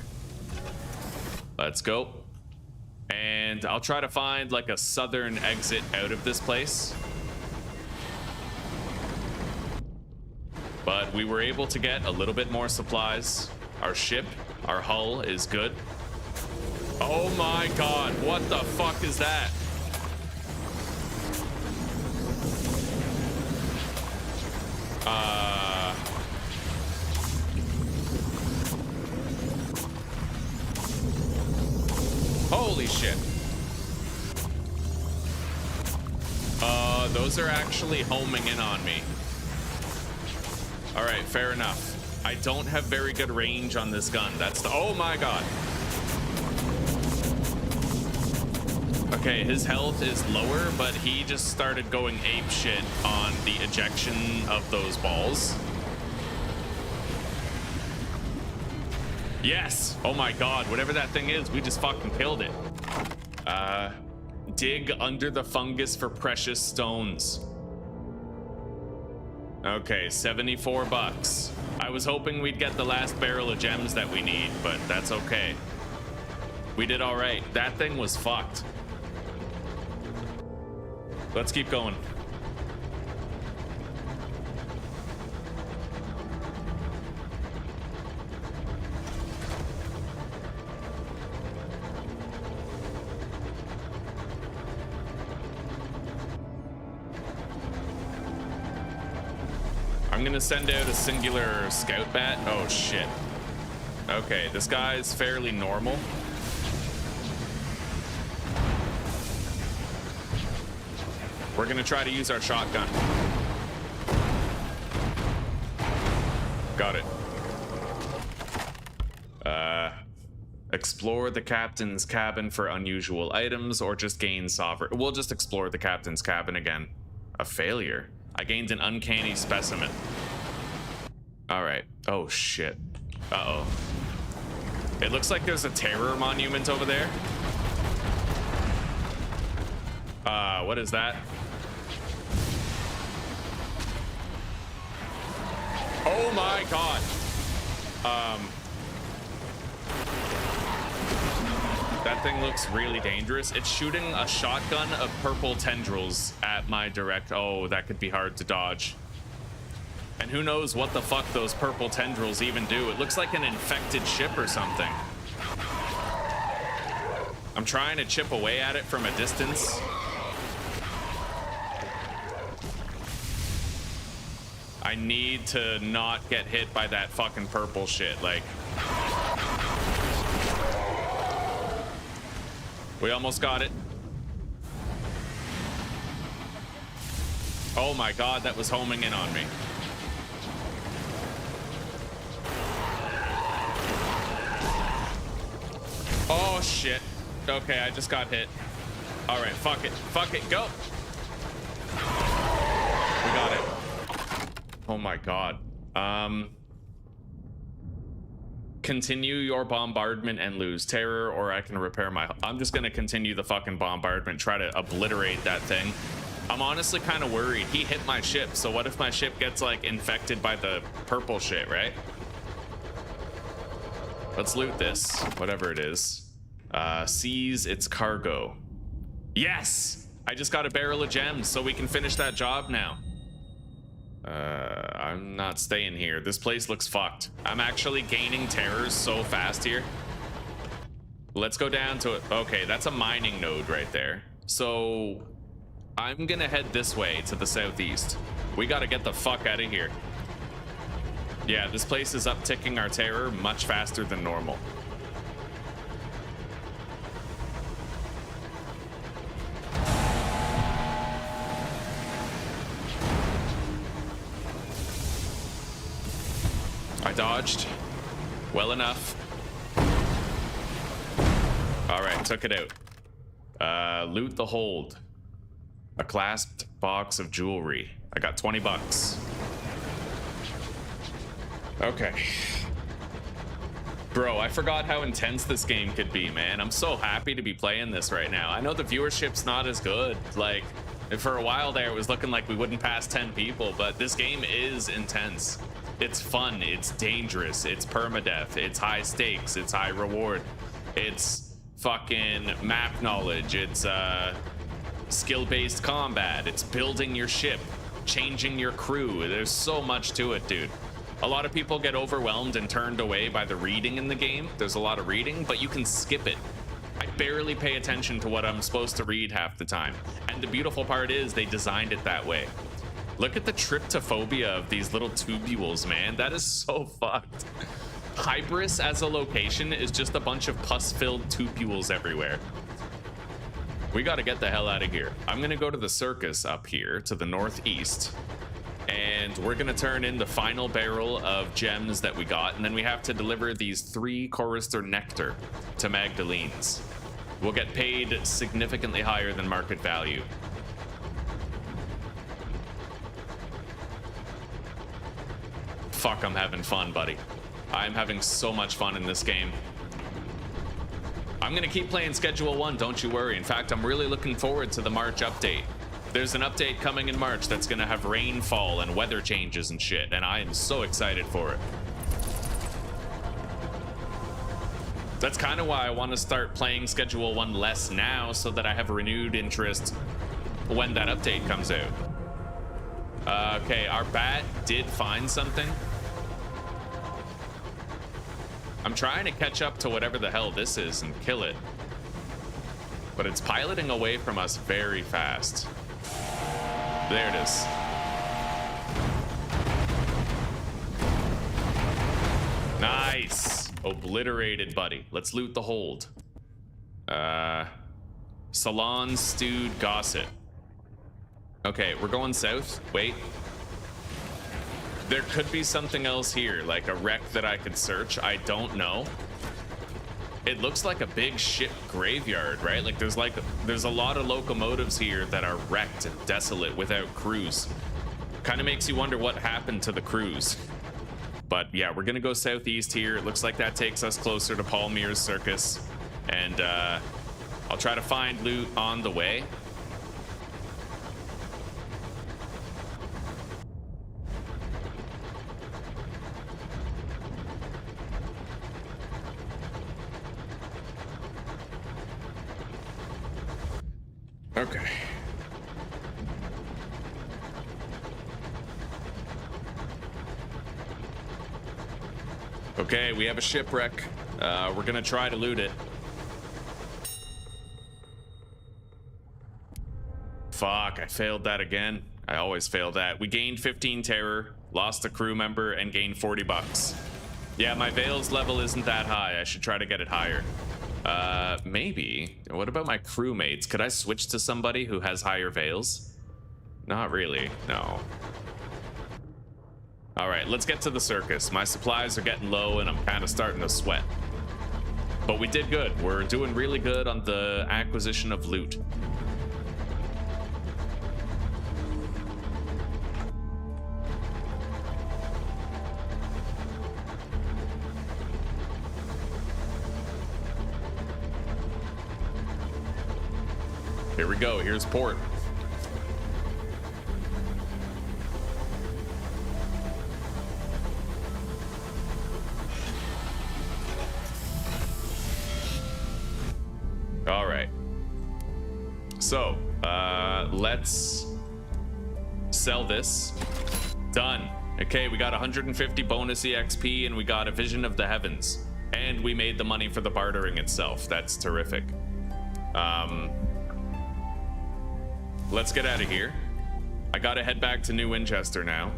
Let's go. And I'll try to find like a southern exit out of this place. But we were able to get a little bit more supplies. Our ship, our hull is good. Oh my god, what the fuck is that? Holy shit. Those are actually homing in on me. All right, fair enough. I don't have very good range on this gun. That's the, oh my god. Okay, his health is lower, but he just started going ape shit on the ejection of those balls. Yes! Oh my god, whatever that thing is, we just fucking killed it. Dig under the fungus for precious stones. Okay, $74. I was hoping we'd get the last barrel of gems that we need, but that's okay. We did all right. That thing was fucked. Let's keep going. I'm gonna send out a singular scout bat. Oh shit. Okay, this guy's fairly normal. We're gonna try to use our shotgun. Got it. Explore the captain's cabin for unusual items or just gain sovereign. We'll just explore the captain's cabin again. A failure. I gained an uncanny specimen. All right. Oh shit. Uh-oh. It looks like there's a terror monument over there. What is that? Oh my god. That thing looks really dangerous. It's shooting a shotgun of purple tendrils at my direct. Oh, that could be hard to dodge. And who knows what the fuck those purple tendrils even do. It looks like an infected ship or something. I'm trying to chip away at it from a distance. I need to not get hit by that fucking purple shit. Like, We almost got it. Oh my god, that was homing in on me. Oh shit. Okay, I just got hit. All right, fuck it. Fuck it, go. We got it. Oh my god. Continue your bombardment and lose terror, or I can repair my... I'm just gonna continue the fucking bombardment, try to obliterate that thing. I'm honestly kind of worried. He hit my ship, so what if my ship gets like infected by the purple shit, right? Let's loot this, whatever it is. Seize its cargo. Yes! I just got a barrel of gems, so we can finish that job now. I'm not staying here. This place looks fucked. I'm actually gaining terrors so fast here. Let's go down to it. Okay, that's a mining node right there. So I'm gonna head this way to the southeast. We gotta get the fuck out of here. Yeah, this place is upticking our terror much faster than normal. I dodged well enough. All right, took it out. Loot the hold. A clasped box of jewelry. I got 20 bucks. Okay. Bro, I forgot how intense this game could be, man. I'm so happy to be playing this right now. I know the viewership's not as good. Like, for a while there, it was looking like we wouldn't pass 10 people, but this game is intense. It's fun, it's dangerous, it's permadeath, it's high stakes, it's high reward, it's fucking map knowledge, it's skill-based combat, it's building your ship, changing your crew. There's so much to it, dude. A lot of people get overwhelmed and turned away by the reading in the game. There's a lot of reading, but you can skip it. I barely pay attention to what I'm supposed to read half the time. And the beautiful part is they designed it that way. Look at the tryptophobia of these little tubules, man. That is so fucked. Hybris as a location is just a bunch of pus-filled tubules everywhere. We gotta get the hell out of here. I'm gonna go to the circus up here to the northeast, and we're gonna turn in the final barrel of gems that we got, and then we have to deliver these 3 chorister nectar to Magdalene's. We'll get paid significantly higher than market value. Fuck, I'm having fun, buddy. I'm having so much fun in this game. I'm gonna keep playing Schedule 1, don't you worry. In fact, I'm really looking forward to the March update. There's an update coming in March that's gonna have rainfall and weather changes and shit, and I am so excited for it. That's kind of why I want to start playing Schedule 1 less now, so that I have renewed interest when that update comes out. Okay, our bat did find something. I'm trying to catch up to whatever the hell this is and kill it. But it's piloting away from us very fast. There it is. Nice. Obliterated, buddy. Let's loot the hold. Salon stewed gossip. Okay, we're going south. Wait. There could be something else here, like a wreck that I could search. I don't know. It looks like a big ship graveyard, right? Like there's a lot of locomotives here that are wrecked and desolate without crews. Kind of makes you wonder what happened to the crews. But yeah, we're gonna go southeast here. It looks like that takes us closer to Palmyre's circus. And I'll try to find loot on the way. Okay. Okay, we have a shipwreck. We're gonna try to loot it. Fuck, I failed that again. I always fail that. We gained 15 terror, lost a crew member, and gained 40 bucks. Yeah, my Veils level isn't that high. I should try to get it higher. Maybe. What about my crewmates? Could I switch to somebody who has higher veils? Not really, no. All right, let's get to the circus. My supplies are getting low and I'm kind of starting to sweat. But we did good. We're doing really good on the acquisition of loot. Here we go. Here's port. All right. So, let's sell this. Done. Okay, we got 150 bonus EXP and we got a vision of the heavens. And we made the money for the bartering itself. That's terrific. Let's get out of here. I gotta head back to New Winchester now.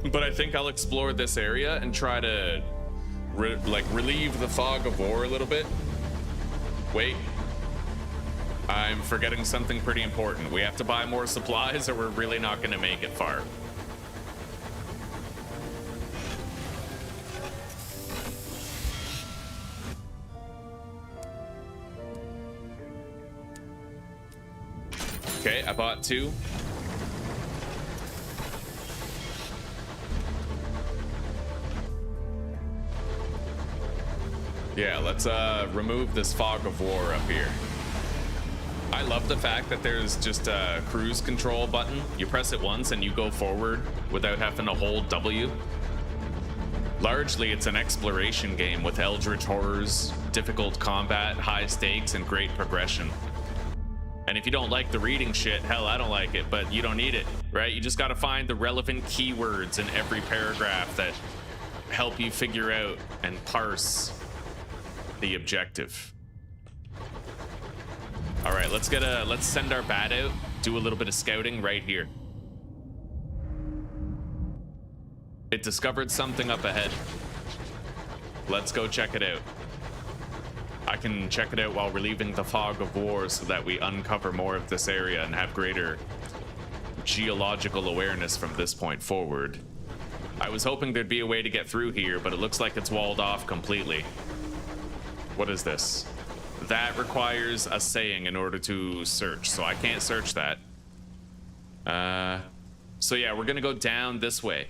But I think I'll explore this area and try to relieve the fog of war a little bit. Wait. I'm forgetting something pretty important. We have to buy more supplies or we're really not gonna make it far. Okay, I bought 2. Yeah, let's remove this fog of war up here. I love the fact that there's just a cruise control button. You press it once and you go forward without having to hold W. Largely, it's an exploration game with eldritch horrors, difficult combat, high stakes, and great progression. And if you don't like the reading shit, hell, I don't like it, but you don't need it, right? You just gotta find the relevant keywords in every paragraph that help you figure out and parse the objective. All right, let's send our bat out, do a little bit of scouting right here. It discovered something up ahead. Let's go check it out. I can check it out while relieving the fog of war so that we uncover more of this area and have greater geological awareness from this point forward. I was hoping there'd be a way to get through here, but it looks like it's walled off completely. What is this? That requires a saying in order to search, so I can't search that. So yeah, we're gonna go down this way.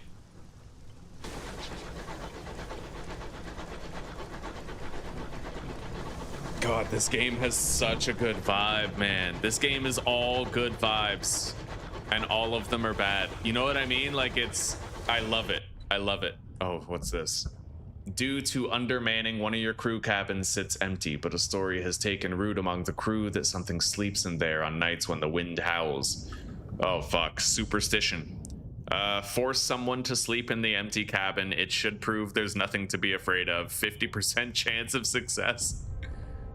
God, this game has such a good vibe, man. This game is all good vibes, and all of them are bad. You know what I mean? Like, I love it. I love it. Oh, what's this? Due to undermanning, one of your crew cabins sits empty, but a story has taken root among the crew that something sleeps in there on nights when the wind howls. Oh, fuck. Superstition. Force someone to sleep in the empty cabin. It should prove there's nothing to be afraid of. 50% chance of success.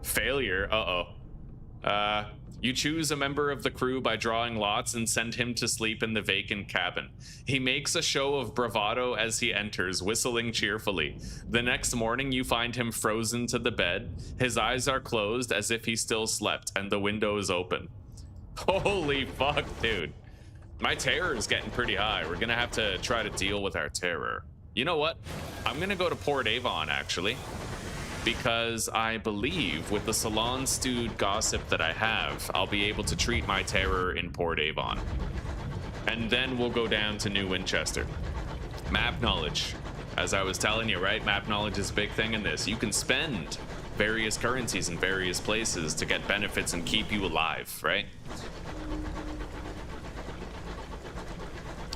Failure. Uh-oh. You choose a member of the crew by drawing lots and send him to sleep in the vacant cabin. He makes a show of bravado as he enters, whistling cheerfully. The next morning, you find him frozen to the bed. His eyes are closed as if he still slept, and the window is open. Holy fuck, dude. My terror is getting pretty high. We're gonna have to try to deal with our terror. You know what? I'm gonna go to Port Avon, actually. Because I believe with the salon-stewed gossip that I have, I'll be able to treat my terror in Port Avon. And then we'll go down to New Winchester. Map knowledge. As I was telling you, right? Map knowledge is a big thing in this. You can spend various currencies in various places to get benefits and keep you alive, right?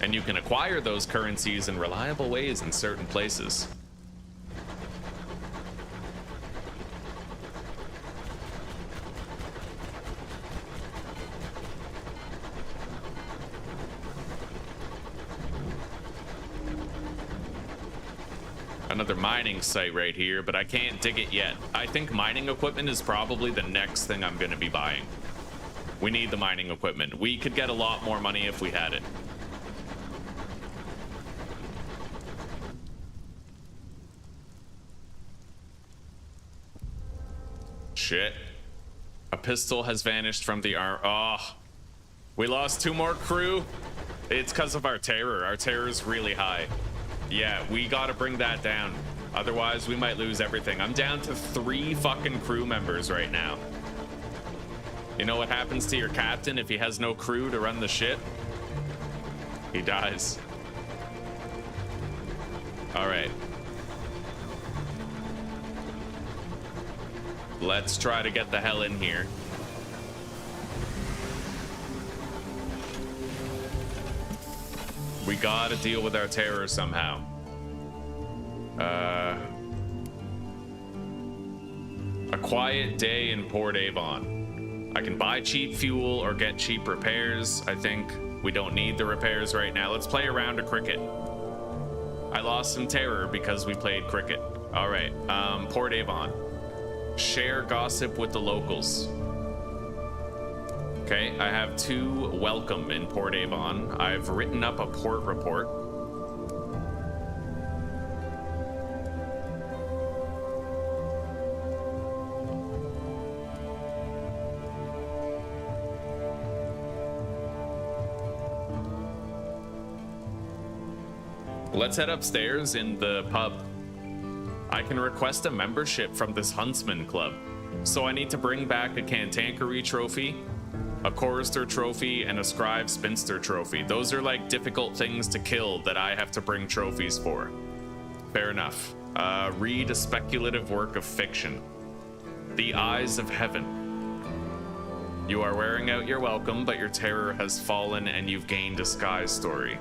And you can acquire those currencies in reliable ways in certain places. Another mining site right here, but I can't dig it yet. I think mining equipment is probably the next thing I'm going to be buying. We need the mining equipment. We could get a lot more money if we had it. shit. A pistol has vanished from the arm. Oh, we lost 2 more crew. It's because of our terror. Our terror is really high. Yeah, we gotta bring that down. Otherwise, we might lose everything. I'm down to 3 fucking crew members right now. You know what happens to your captain if he has no crew to run the ship? He dies. All right. Let's try to get the hell in here. We gotta deal with our terror somehow. A quiet day in Port Avon. I can buy cheap fuel or get cheap repairs. I think we don't need the repairs right now. Let's play a round of cricket. I lost some terror because we played cricket. All right, Port Avon. Share gossip with the locals. Okay, I have 2 welcome in Port Avon. I've written up a port report. Let's head upstairs in the pub. I can request a membership from this Huntsman Club. So I need to bring back a Cantankery trophy, a Chorister trophy, and a Scribe Spinster trophy. Those are like difficult things to kill that I have to bring trophies for. Fair enough. Read a speculative work of fiction. The Eyes of Heaven. You are wearing out your welcome, but your terror has fallen and you've gained a sky story.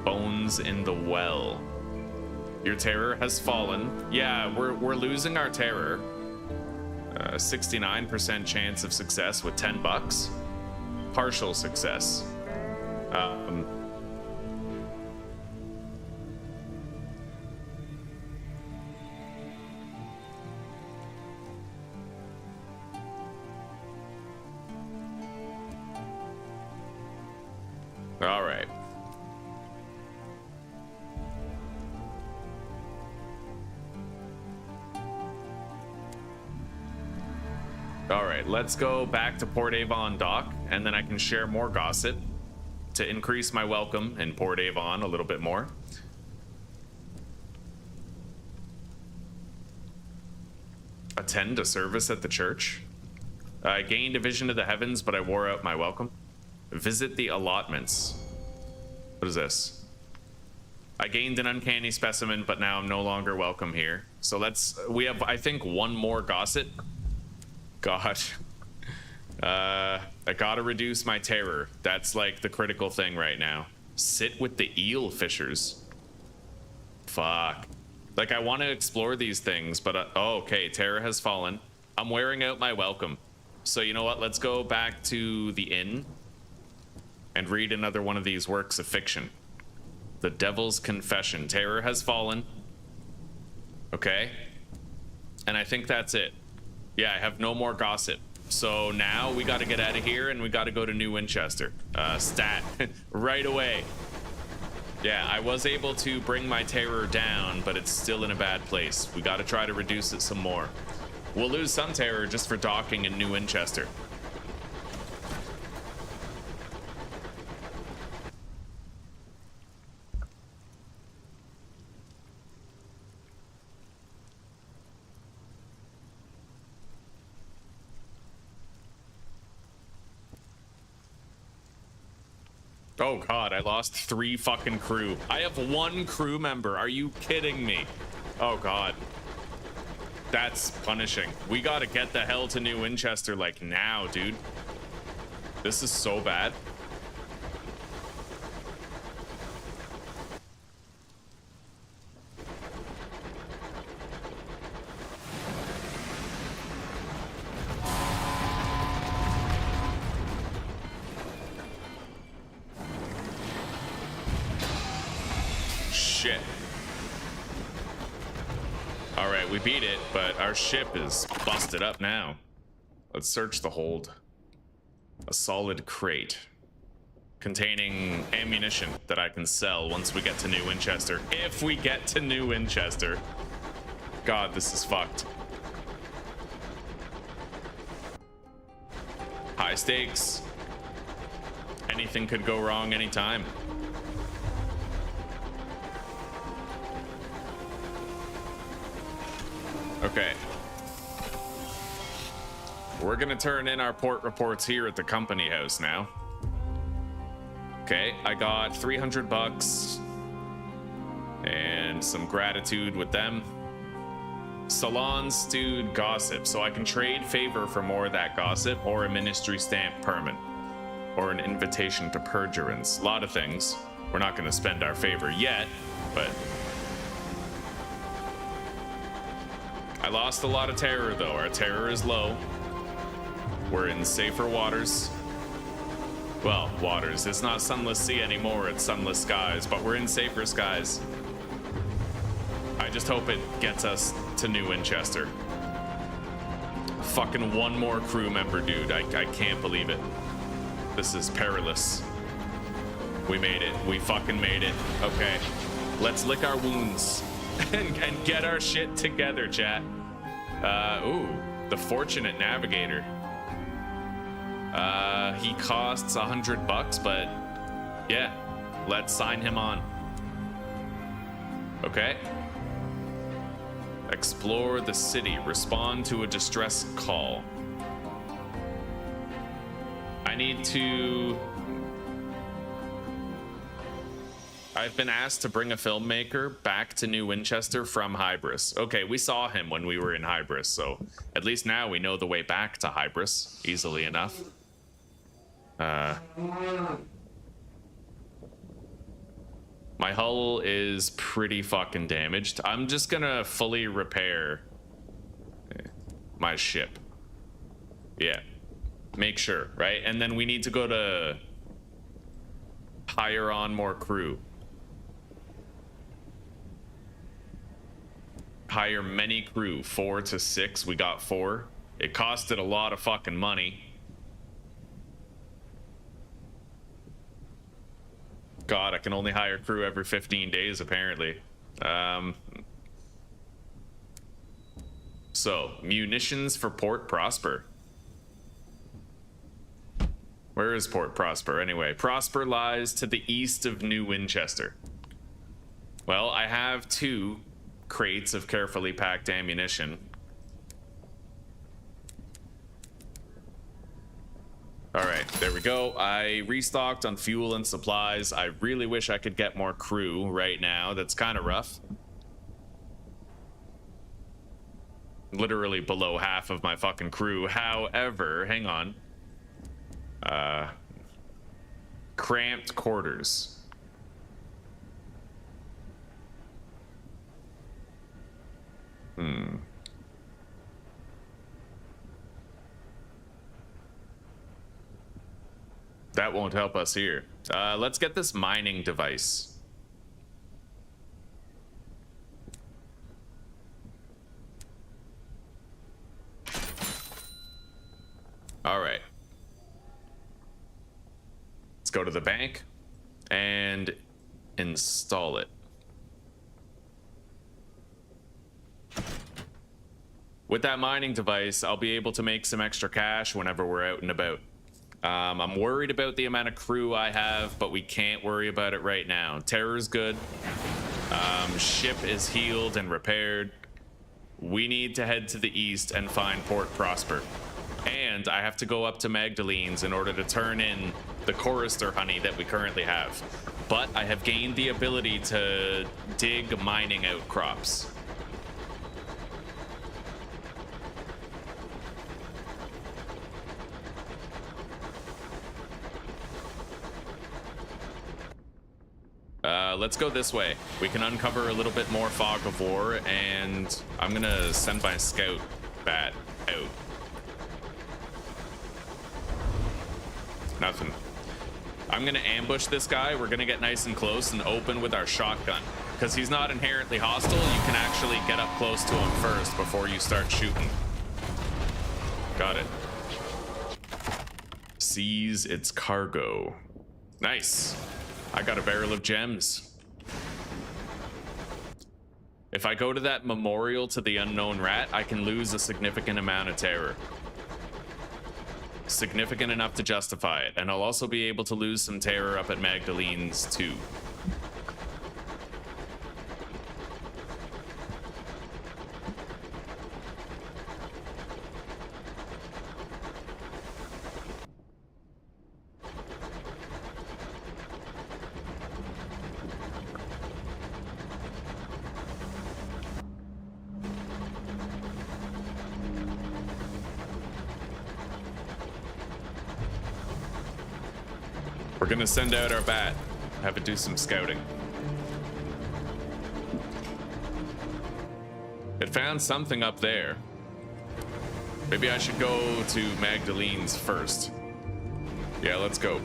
Bones in the Well. Your terror has fallen. Yeah, we're losing our terror. 69% chance of success with 10 bucks. Partial success. All right. All right, let's go back to Port Avon dock, and then I can share more gossip to increase my welcome in Port Avon a little bit more. Attend a service at the church. I gained a vision of the heavens, but I wore out my welcome. Visit the allotments. What is this? I gained an uncanny specimen, but now I'm no longer welcome here. So we have, I think, 1 more gossip. God. I gotta reduce my terror. That's like the critical thing right now. Sit with the eel fishers. Fuck. Like, I want to explore these things, but oh, okay, terror has fallen. I'm wearing out my welcome. So you know what? Let's go back to the inn and read another one of these works of fiction. The Devil's Confession. Terror has fallen. Okay. And I think that's it. Yeah, I have no more gossip. So now we got to get out of here and we got to go to New Winchester. Stat. Right away. Yeah, I was able to bring my terror down, but it's still in a bad place. We got to try to reduce it some more. We'll lose some terror just for docking in New Winchester. Oh God, I lost 3 fucking crew. I have 1 crew member. Are you kidding me? Oh God. That's punishing. We gotta get the hell to New Winchester like now, dude. This is so bad. Shit. All right, we beat it, but our ship is busted up now. Let's search the hold. A solid crate containing ammunition that I can sell once we get to New Winchester. If we get to New Winchester. God, this is fucked. High stakes. Anything could go wrong anytime. Okay. We're gonna turn in our port reports here at the company house now. Okay, I got 300 bucks and some gratitude with them. Salon stewed gossip, so I can trade favor for more of that gossip, or a ministry stamp permit, or an invitation to perjurance. A lot of things. We're not gonna spend our favor yet, but I lost a lot of terror though. Our terror is low. We're in safer waters. Well, waters. It's not Sunless Sea anymore, it's Sunless Skies, but we're in safer skies. I just hope it gets us to New Winchester. Fucking one more crew member, dude. I can't believe it. This is perilous. We made it. We fucking made it. Okay. Let's lick our wounds and get our shit together, chat. Ooh, the Fortunate Navigator. He costs 100 bucks, but yeah, let's sign him on. Okay. Explore the city. Respond to a distress call. I need to... I've been asked to bring a filmmaker back to New Winchester from Hybris. Okay, we saw him when we were in Hybris, so at least now we know the way back to Hybris easily enough. My hull is pretty fucking damaged. I'm just gonna fully repair my ship. Yeah, make sure, right? And then we need to go to hire on more crew. Hire many crew, 4 to 6. We got 4. It costed a lot of fucking money. God, I can only hire crew every 15 days apparently. So, munitions for Port Prosper. Where is Port Prosper anyway? Prosper lies to the east of New Winchester. Well, I have 2 crates of carefully packed ammunition. All right, there we go. I restocked on fuel and supplies. I really wish I could get more crew right now. That's kind of rough. Literally below half of my fucking crew. However, hang on. Cramped quarters. That won't help us here. Let's get this mining device. All right. Let's go to the bank and install it. With that mining device, I'll be able to make some extra cash whenever we're out and about. I'm worried about the amount of crew I have, but we can't worry about it right now. Terror's good. Ship is healed and repaired. We need to head to the east and find Port Prosper. And I have to go up to Magdalene's in order to turn in the chorister honey that we currently have. But I have gained the ability to dig mining outcrops. Let's go this way. We can uncover a little bit more fog of war, and I'm gonna send my scout bat out. Nothing. I'm gonna ambush this guy. We're gonna get nice and close and open with our shotgun. Because he's not inherently hostile, you can actually get up close to him first before you start shooting. Got it. Seize its cargo. Nice. I got a barrel of gems. If I go to that memorial to the unknown rat, I can lose a significant amount of terror. significant enough to justify it. And I'll also be able to lose some terror up at Magdalene's too. We're gonna send out our bat, have it do some scouting. It found something up there. Maybe I should go to Magdalene's first. Yeah, let's go.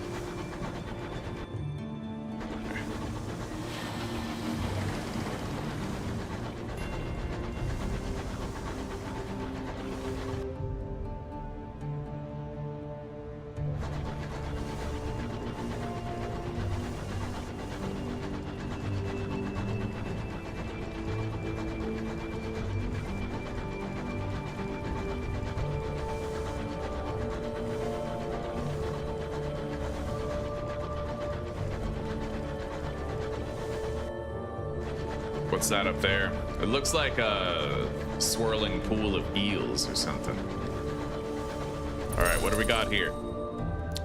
What's that up there? It looks like a swirling pool of eels or something. All right, what do we got here?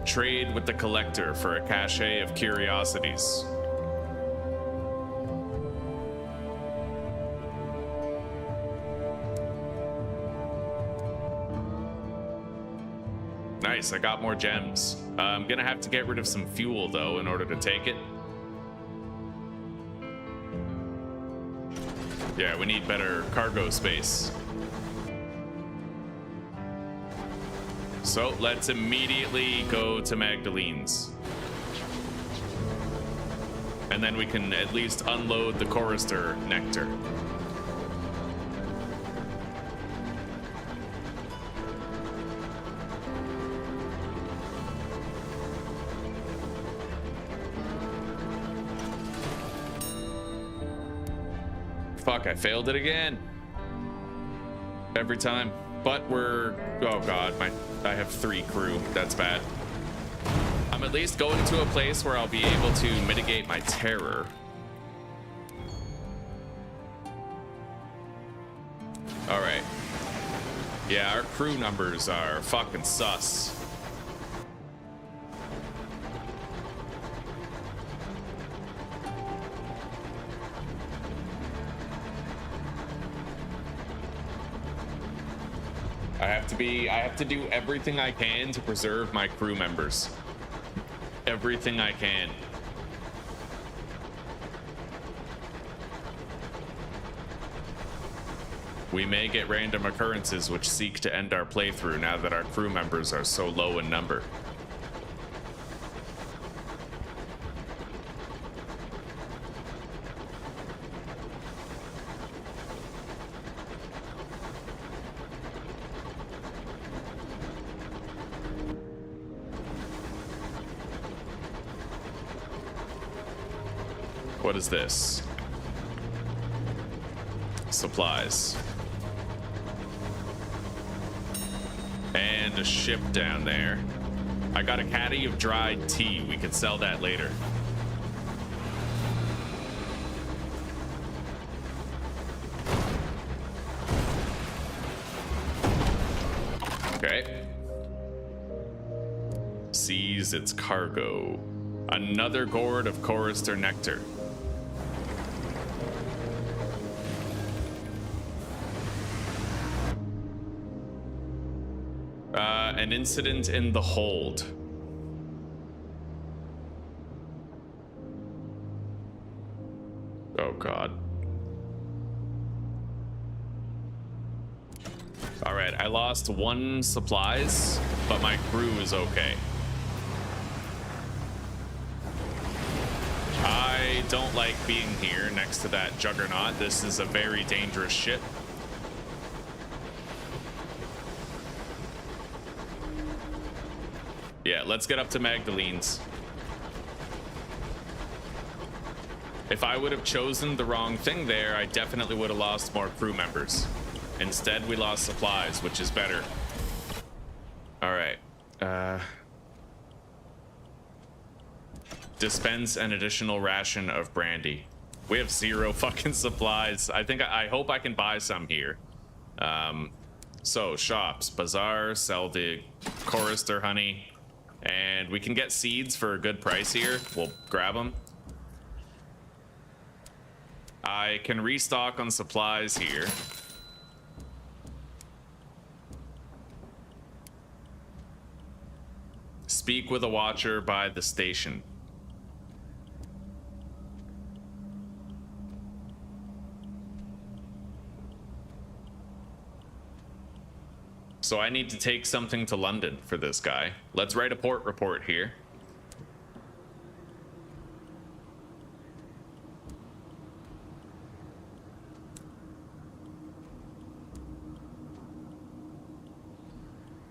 Trade with the collector for a cache of curiosities. Nice, I got more gems. I'm gonna have to get rid of some fuel though in order to take it. Yeah, we need better cargo space. So let's immediately go to Magdalene's. And then we can at least unload the chorister nectar. Fuck, I failed it again. Every time. But we're... Oh god, I have 3 crew. That's bad. I'm at least going to a place where I'll be able to mitigate my terror. Alright. Yeah, our crew numbers are fucking sus. I have to do everything I can to preserve my crew members. Everything I can. We may get random occurrences which seek to end our playthrough now that our crew members are so low in number. What is this? Supplies. And a ship down there. I got a caddy of dried tea. We could sell that later. Okay. Seize its cargo. Another gourd of chorister nectar. An incident in the hold. Oh god. All right, I lost 1 supplies, but my crew is okay. I don't like being here next to that juggernaut. This is a very dangerous ship. Yeah, let's get up to Magdalene's. If I would have chosen the wrong thing there, I definitely would have lost more crew members. Instead, we lost supplies, which is better. All right. Dispense an additional ration of brandy. We have 0 fucking supplies. I hope I can buy some here. So shops, bazaar, sell the chorister honey, and we can get seeds for a good price here. We'll grab them. I can restock on supplies here. Speak with a watcher by the station. So I need to take something to London for this guy. Let's write a port report here.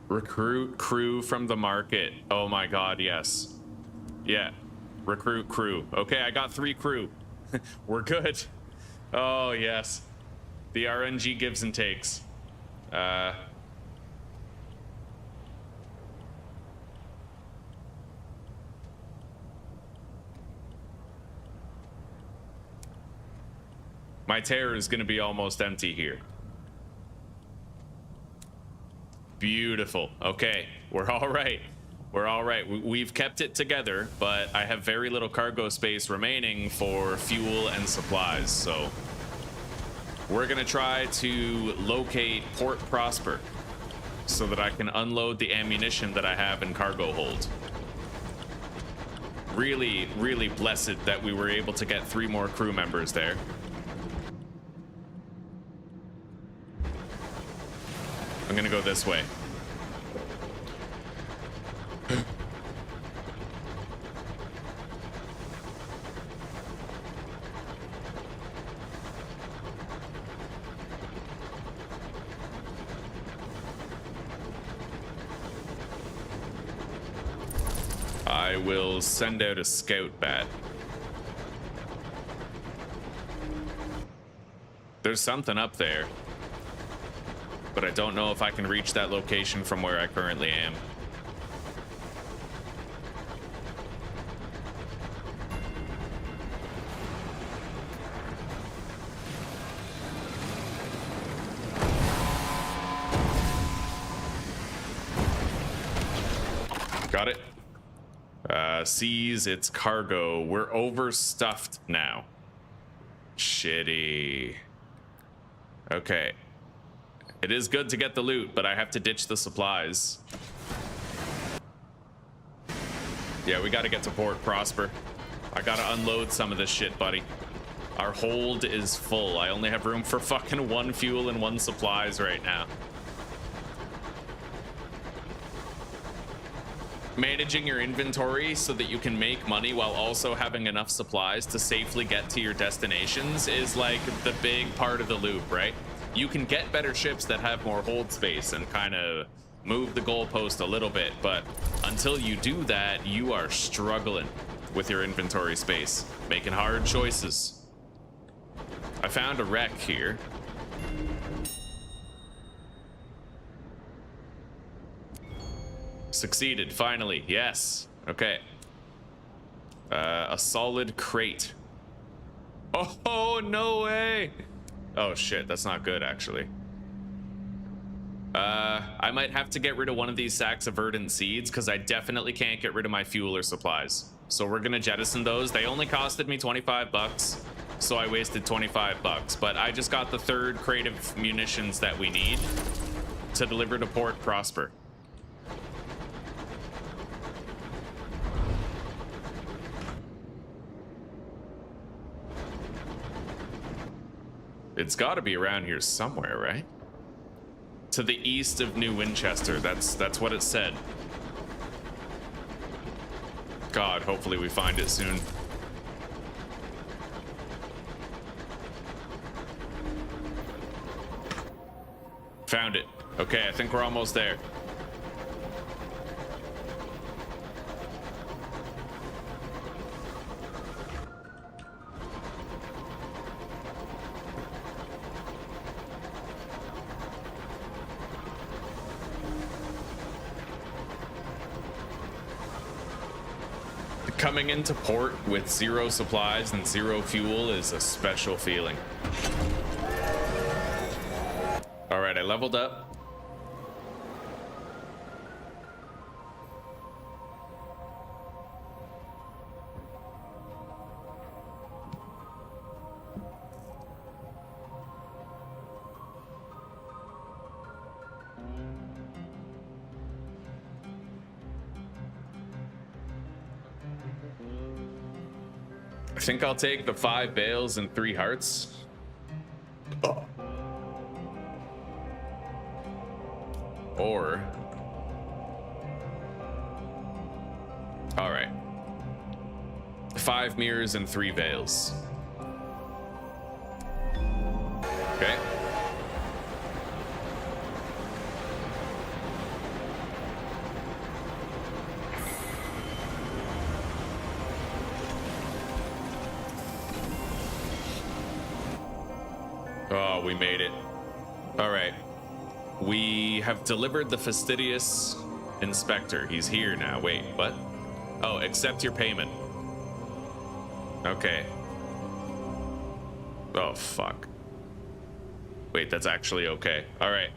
Recruit crew from the market. Oh my god, yes. Yeah, recruit crew. Okay, I got 3 crew. We're good. Oh yes. The RNG gives and takes. My terror is going to be almost empty here. Beautiful. Okay, we're all right. We're all right. We've kept it together, but I have very little cargo space remaining for fuel and supplies, so we're going to try to locate Port Prosper so that I can unload the ammunition that I have in cargo hold. Really, really blessed that we were able to get 3 more crew members there. I'm gonna go this way. I will send out a scout bat. There's something up there, but I don't know if I can reach that location from where I currently am. Got it. Seize its cargo. We're overstuffed now. Shitty. Okay. It is good to get the loot, but I have to ditch the supplies. Yeah, we gotta get to Port Prosper. I gotta unload some of this shit, buddy. Our hold is full. I only have room for fucking 1 fuel and 1 supplies right now. Managing your inventory so that you can make money while also having enough supplies to safely get to your destinations is like the big part of the loop, right? You can get better ships that have more hold space and kind of move the goalpost a little bit, but until you do that, you are struggling with your inventory space, making hard choices. I found a wreck here. Succeeded, finally, yes. Okay. A solid crate. Oh, no way! Oh shit, that's not good, actually. I might have to get rid of one of these sacks of verdant seeds because I definitely can't get rid of my fuel or supplies. So we're gonna jettison those. They only costed me 25 bucks, so I wasted 25 bucks. But I just got the 3rd crate of munitions that we need to deliver to Port Prosper. It's got to be around here somewhere, right? To the east of New Winchester. That's what it said. God, hopefully we find it soon. Found it. Okay, I think we're almost there. Coming into port with 0 supplies and 0 fuel is a special feeling. All right, I leveled up. I think I'll take the 5 bales and 3 hearts. Oh. Or... all right. 5 mirrors and 3 veils. Okay. Oh, we made it. All right. We have delivered the fastidious inspector. He's here now. Wait, what? Oh, accept your payment. Okay. Oh, fuck. Wait, that's actually okay. All right.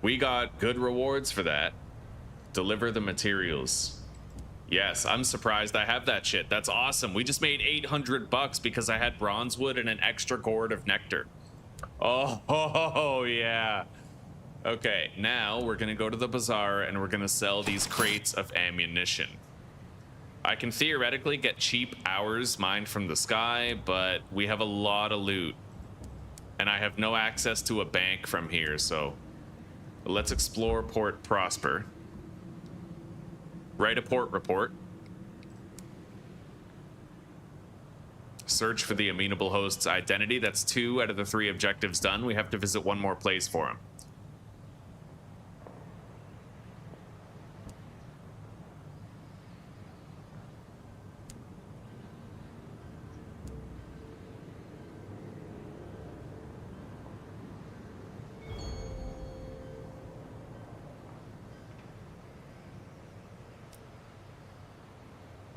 We got good rewards for that. Deliver the materials. Yes, I'm surprised I have that shit. That's awesome. We just made $800 because I had bronze wood and an extra gourd of nectar. Oh, yeah. Okay, now we're gonna go to the bazaar and we're gonna sell these crates of ammunition. I can theoretically get cheap hours mined from the sky, but we have a lot of loot. And I have no access to a bank from here, so let's explore Port Prosper. Write a port report. Search for the amenable host's identity. That's 2 out of the 3 objectives done. We have to visit 1 more place for him.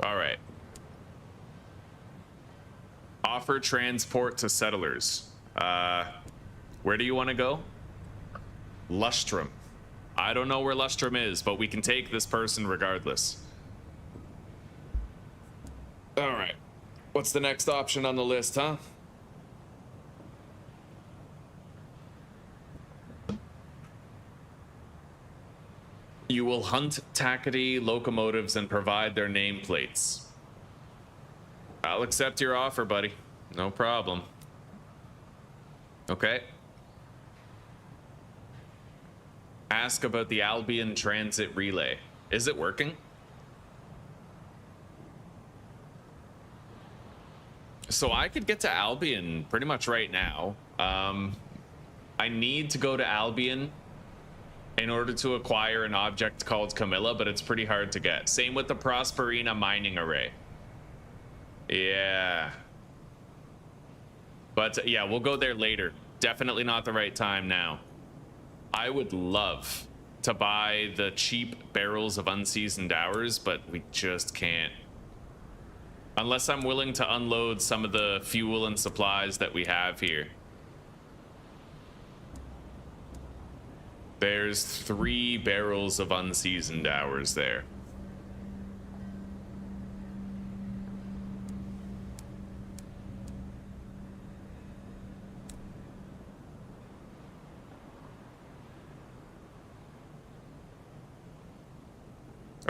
All right. Offer transport to settlers. Where do you want to go? Lustrum. I don't know where Lustrum is, but we can take this person regardless. All right. What's the next option on the list, huh? You will hunt Takati locomotives and provide their nameplates. I'll accept your offer, buddy. No problem. Okay. Ask about the Albion Transit Relay. Is it working? So I could get to Albion pretty much right now. I need to go to Albion in order to acquire an object called Camilla, but it's pretty hard to get. Same with the Prosperina mining array. Yeah. But yeah, we'll go there later. Definitely not the right time now. I would love to buy the cheap barrels of unseasoned hours, but we just can't. Unless I'm willing to unload some of the fuel and supplies that we have here. There's 3 barrels of unseasoned hours there.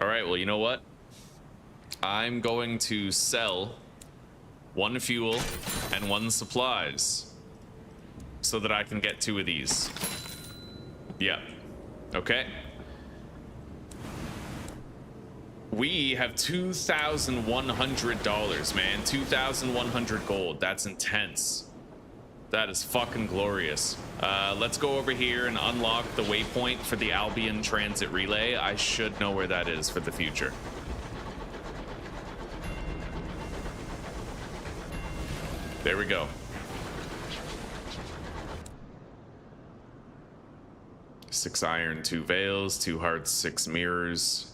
All right, well, you know what? I'm going to sell 1 fuel and 1 supplies so that I can get 2 of these. Yeah. Okay. We have $2,100, man. 2,100 gold. That's intense. That is fucking glorious. Let's go over here and unlock the waypoint for the Albion Transit Relay. I should know where that is for the future. There we go. 6 iron, 2 veils, 2 hearts, 6 mirrors.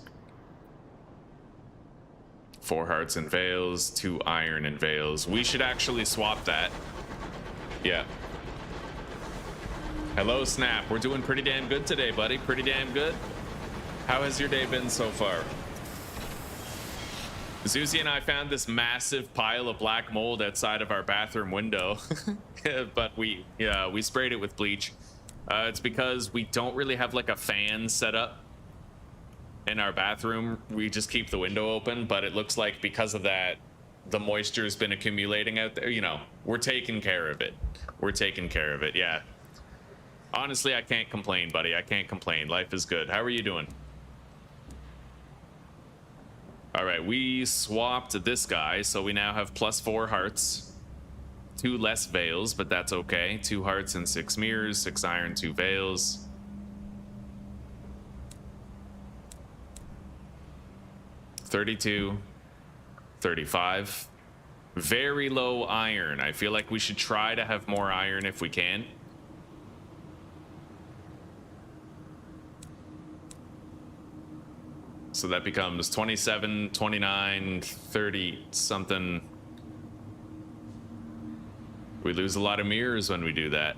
4 hearts and veils, 2 iron and veils. We should actually swap that. Yeah. Hello, Snap. We're doing pretty damn good today, buddy. Pretty damn good. How has your day been so far? Zuzi and I found this massive pile of black mold outside of our bathroom window. But we sprayed it with bleach. It's because we don't really have like a fan set up in our bathroom. We just keep the window open, but it looks like because of that, the moisture has been accumulating out there. You know, we're taking care of it. We're taking care of it, yeah. Honestly, I can't complain, buddy. I can't complain. Life is good. How are you doing? All right, we swapped this guy, so we now have +4 hearts, 2 less veils, but that's okay. 2 hearts and 6 mirrors, 6 iron, 2 veils. $32, $35. Very low iron. I feel like we should try to have more iron if we can. So that becomes 27, 29, 30 something. We lose a lot of mirrors when we do that.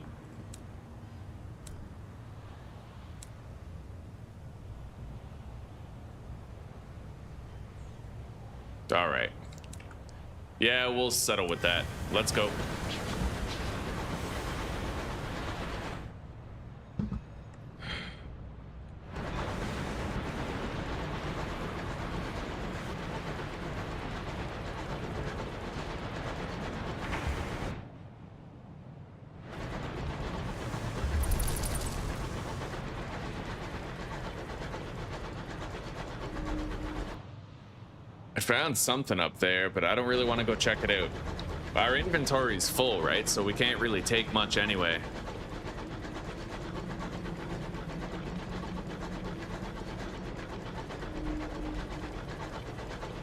All right. Yeah, we'll settle with that. Let's go. I found something up there, but I don't really want to go check it out. Our inventory's full, right? So we can't really take much anyway.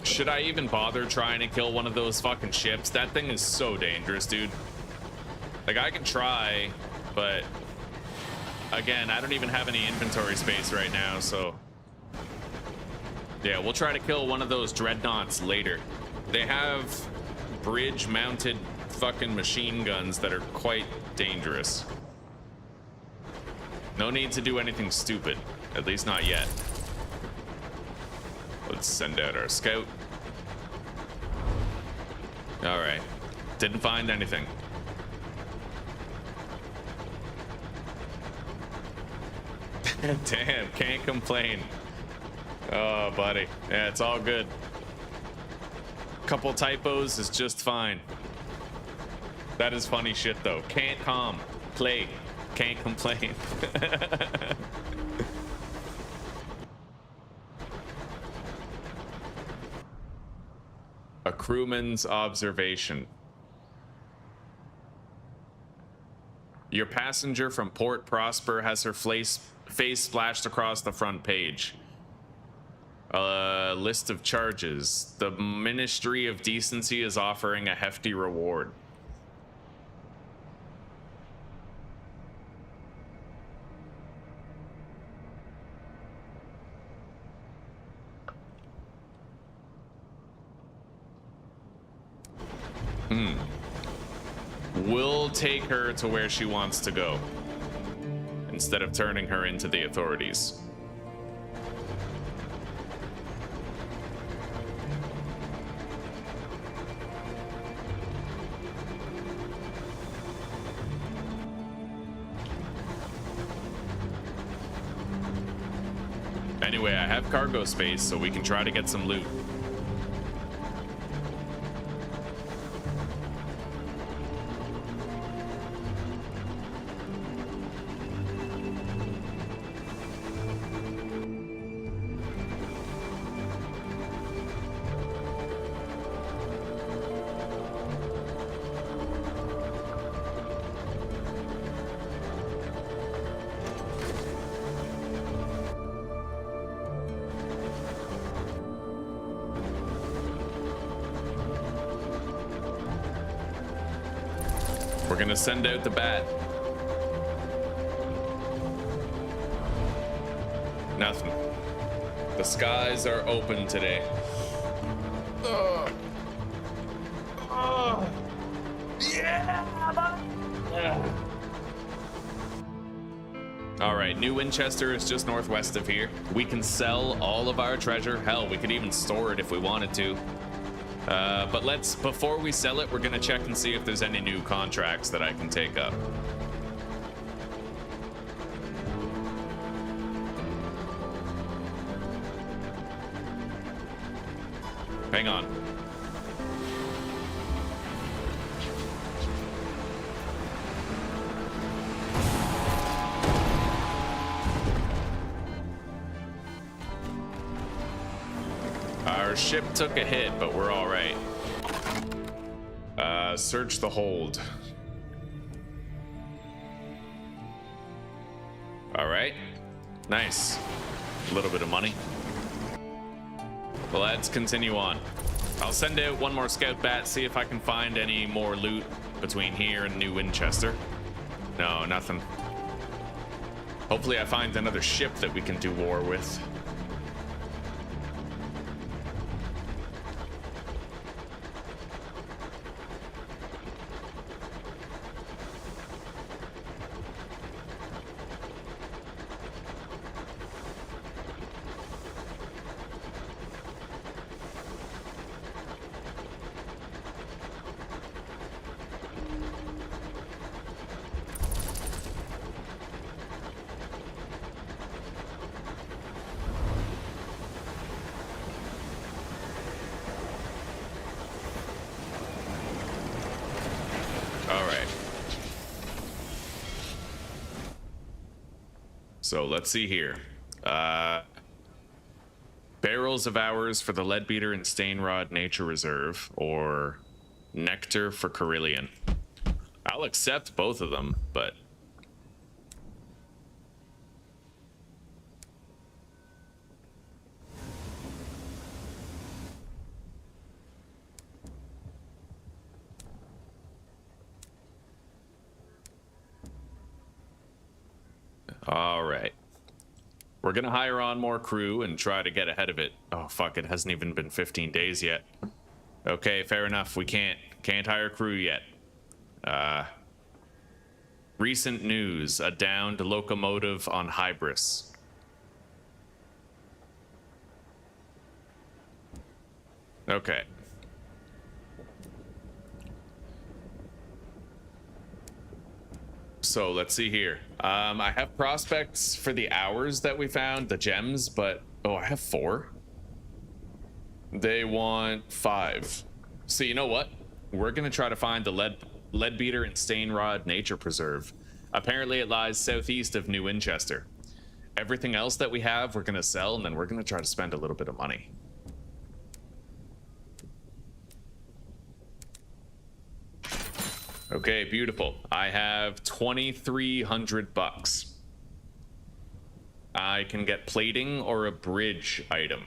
Should I even bother trying to kill one of those fucking ships? That thing is so dangerous, dude. Like, I can try, but again, I don't even have any inventory space right now, so yeah, we'll try to kill one of those dreadnoughts later. They have bridge-mounted fucking machine guns that are quite dangerous. No need to do anything stupid, at least not yet. Let's send out our scout. All right, didn't find anything. Damn, can't complain. Oh, buddy. Yeah, it's all good. Couple typos is just fine. That is funny shit, though. Can't play. Can't complain. A crewman's observation. Your passenger from Port Prosper has her face splashed across the front page. List of charges. The Ministry of Decency is offering a hefty reward. We'll take her to where she wants to go, instead of turning her into the authorities. Anyway, I have cargo space, so we can try to get some loot. We're gonna send out the bat. Nothing. The skies are open today. Ugh. Ugh. Yeah! All right, New Winchester is just northwest of here. We can sell all of our treasure. Hell, we could even store it if we wanted to. But before we sell it, we're gonna check and see if there's any new contracts that I can take up. Hang on. Our ship took a hit, but we're all right. Search the hold. All right. Nice. A little bit of money. Well, let's continue on. I'll send out one more scout bat, see if I can find any more loot between here and New Winchester. No, nothing. Hopefully I find another ship that we can do war with. So let's see here. Barrels of ours for the Leadbeater and Stainrod Nature Reserve, or Nectar for Carillion. I'll accept both of them, but... All right. We're gonna hire on more crew and try to get ahead of it. Oh, fuck, it hasn't even been 15 days yet. Okay, fair enough. We can't hire crew yet. Recent news, a downed locomotive on Hybris. Okay. So let's see here. I have prospects for the hours that we found, the gems, but oh, I have 4. They want 5. So you know what? We're gonna try to find the Leadbeater and Stainrod Nature Preserve. Apparently it lies southeast of New Winchester. Everything else that we have, we're gonna sell, and then we're gonna try to spend a little bit of money. Okay, beautiful. I have 2,300 bucks. I can get plating or a bridge item.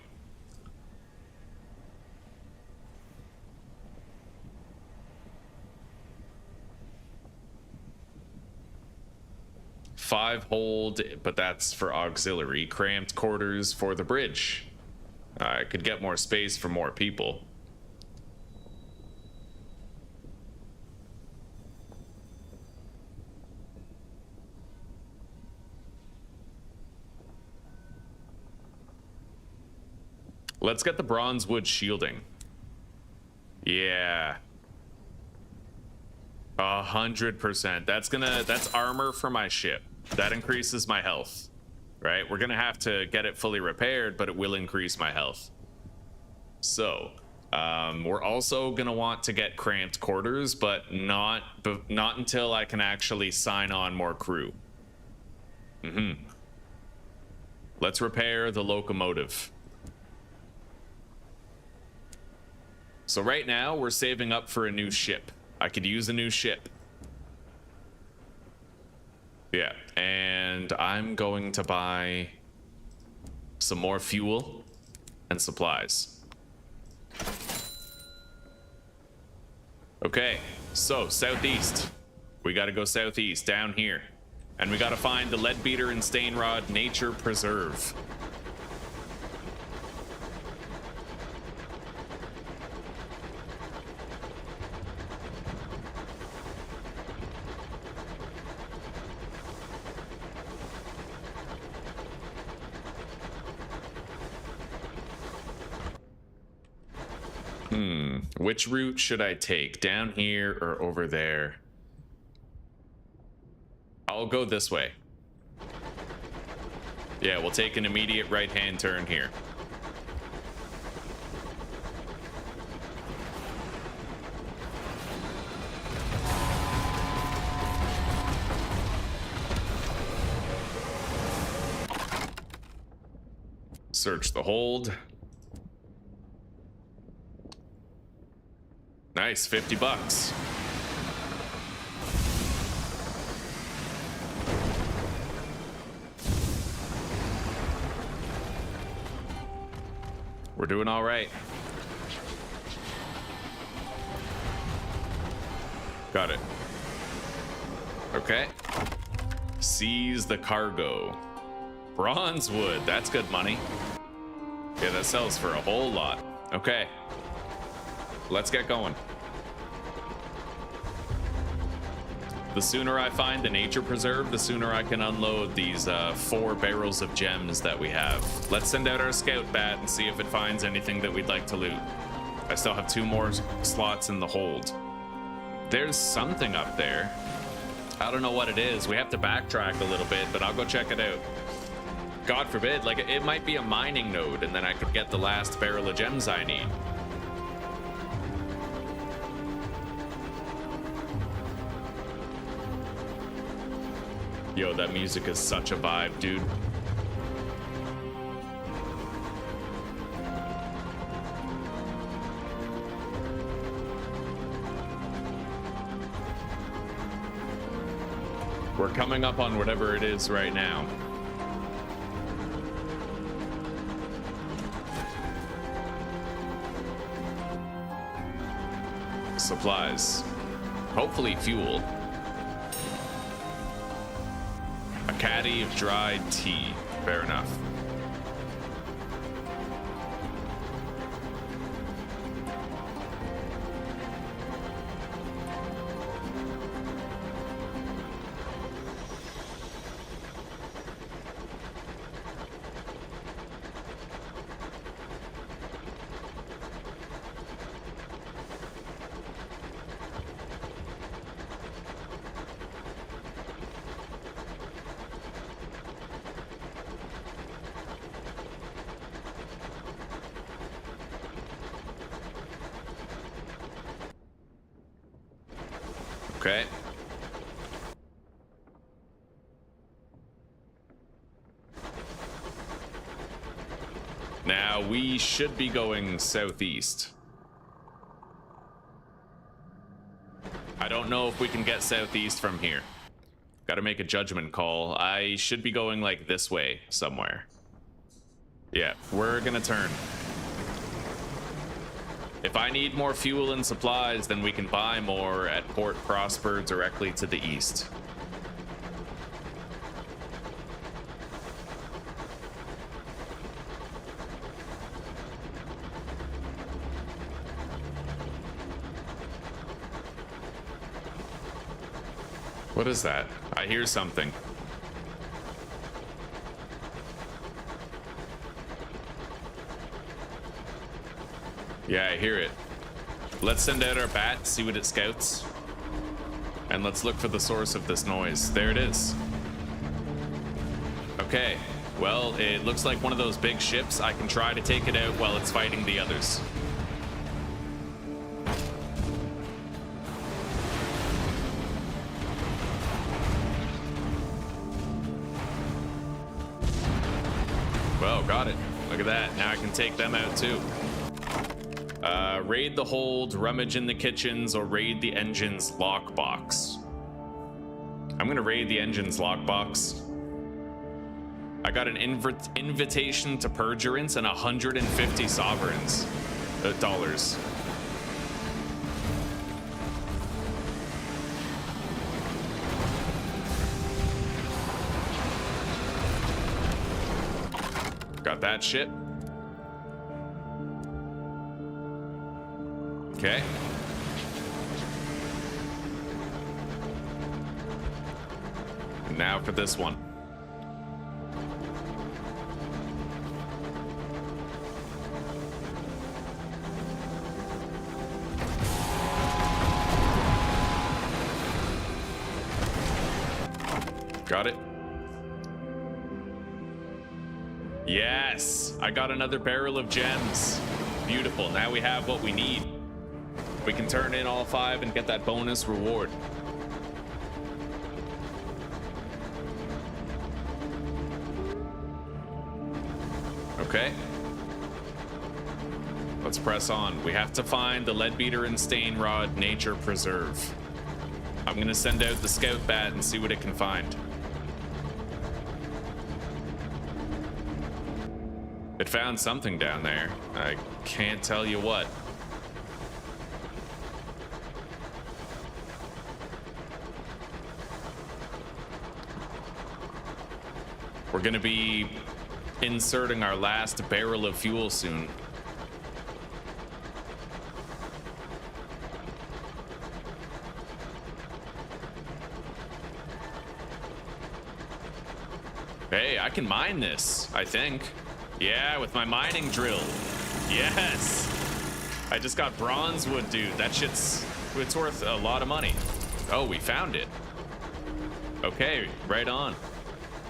Five hold, but that's for auxiliary. Cramped quarters for the bridge. I could get more space for more people. Let's get the bronze wood shielding. Yeah. 100%. That's armor for my ship. That increases my health, right? We're gonna have to get it fully repaired, but it will increase my health. So, we're also gonna want to get cramped quarters, but not until I can actually sign on more crew. Let's repair the locomotive. So right now, we're saving up for a new ship. I could use a new ship. Yeah, and I'm going to buy some more fuel and supplies. Okay, so southeast. We gotta go southeast, down here. And we gotta find the Leadbeater and Stainrod Nature Preserve. Which route should I take? Down here or over there? I'll go this way. Yeah, we'll take an immediate right-hand turn here. Search the hold. Nice, 50 bucks. We're doing all right. Got it. Okay. Seize the cargo. Bronze wood, that's good money. Yeah, that sells for a whole lot. Okay. Let's get going. The sooner I find the nature preserve, the sooner I can unload these 4 barrels of gems that we have. Let's send out our scout bat and see if it finds anything that we'd like to loot. I still have 2 more slots in the hold. There's something up there. I don't know what it is. We have to backtrack a little bit, but I'll go check it out. God forbid, like it might be a mining node and then I could get the last barrel of gems I need. Yo, that music is such a vibe, dude. We're coming up on whatever it is right now. Supplies. Hopefully fuel. A caddy of dried tea. Fair enough. Okay. Now we should be going southeast. I don't know if we can get southeast from here. Gotta make a judgment call. I should be going like this way somewhere. Yeah, we're gonna turn. If I need more fuel and supplies, then we can buy more at Port Prosper directly to the east. What is that? I hear something. Yeah, I hear it. Let's send out our bat, see what it scouts. And let's look for the source of this noise. There it is. Okay, well, it looks like one of those big ships. I can try to take it out while it's fighting the others. Well, got it. Look at that. Now I can take them out too. Raid the hold, rummage in the kitchens, or raid the engine's lockbox. I'm gonna raid the engine's lockbox. I got an invitation to perjurance and 150 sovereigns. Dollars. Got that shit. Okay. Now for this one. Got it. Yes, I got another barrel of gems. Beautiful. Now we have what we need. We can turn in all 5 and get that bonus reward. Okay. Let's press on. We have to find the Leadbeater and Stainrod Nature Preserve. I'm gonna send out the scout bat and see what it can find. It found something down there. I can't tell you what. We're gonna be inserting our last barrel of fuel soon. Hey, I can mine this, I think. Yeah, with my mining drill. Yes. I just got bronze wood, dude. That shit's, it's worth a lot of money. Oh, we found it. Okay, right on.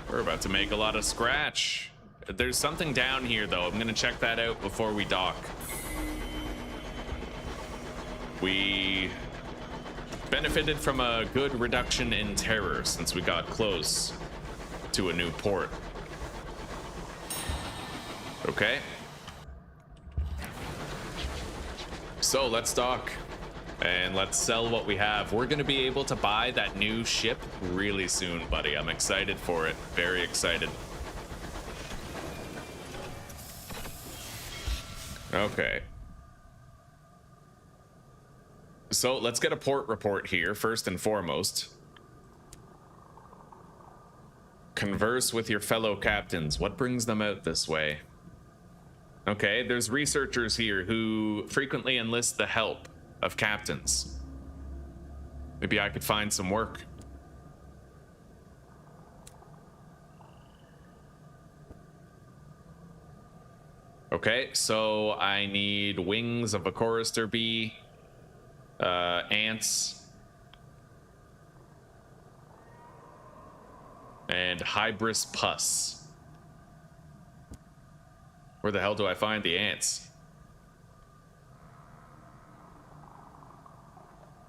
We're about to make a lot of scratch. There's something down here, though. I'm gonna check that out before we dock. We benefited from a good reduction in terror since we got close to a new port. Okay. So let's dock and let's sell what we have. We're gonna be able to buy that new ship really soon, buddy. I'm excited for it. Very excited. Okay. So let's get a port report here first and foremost. Converse with your fellow captains. What brings them out this way? Okay, there's researchers here who frequently enlist the help of captains. Maybe I could find some work. Okay, so I need wings of a chorister bee, ants, and hybris pus. Where the hell do I find the ants?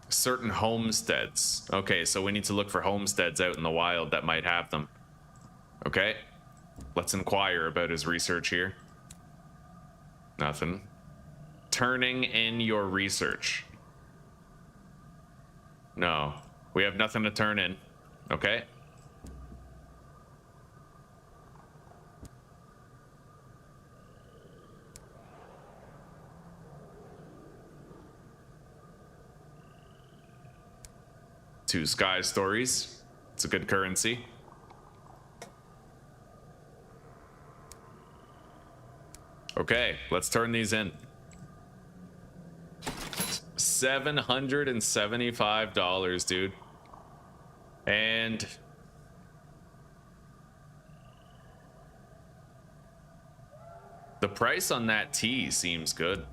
Certain homesteads. Okay, so we need to look for homesteads out in the wild that might have them. Okay, let's inquire about his research here. Nothing. Turning in your research. No, we have nothing to turn in. Okay. Two sky stories. It's a good currency. Okay, let's turn these in. $775, dude. And the price on that tea seems good.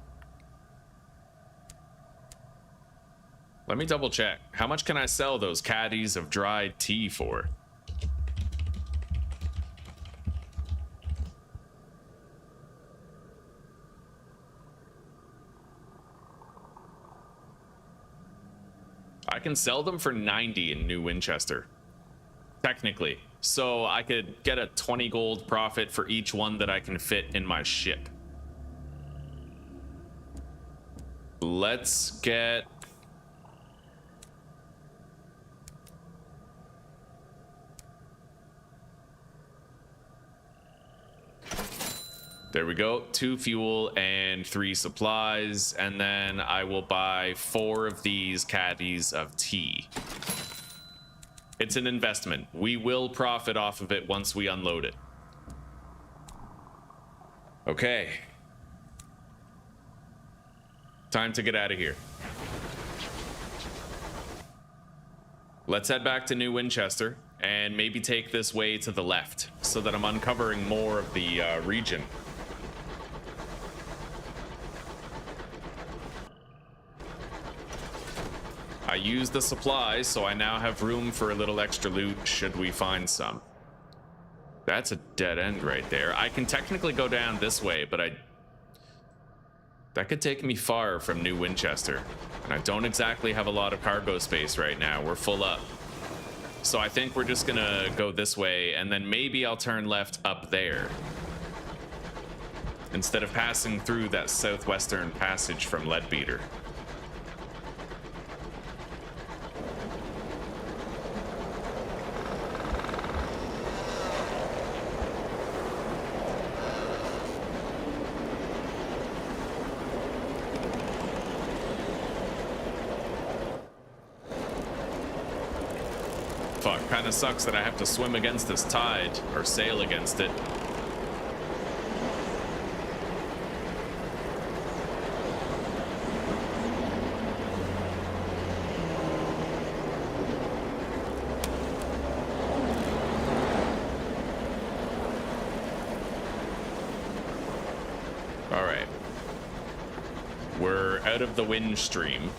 Let me double check. How much can I sell those caddies of dried tea for? I can sell them for 90 in New Winchester, technically. So I could get a 20 gold profit for each one that I can fit in my ship. Let's get... There we go. 2 fuel and 3 supplies. And then I will buy 4 of these caddies of tea. It's an investment. We will profit off of it once we unload it. Okay. Time to get out of here. Let's head back to New Winchester and maybe take this way to the left so that I'm uncovering more of the region. I used the supplies, so I now have room for a little extra loot should we find some. That's a dead end right there. I can technically go down this way, but that could take me far from New Winchester. And I don't exactly have a lot of cargo space right now. We're full up. So I think we're just gonna go this way, and then maybe I'll turn left up there, instead of passing through that southwestern passage from Leadbeater. Fuck, kinda sucks that I have to swim against this tide, or sail against it. Alright. We're out of the wind stream.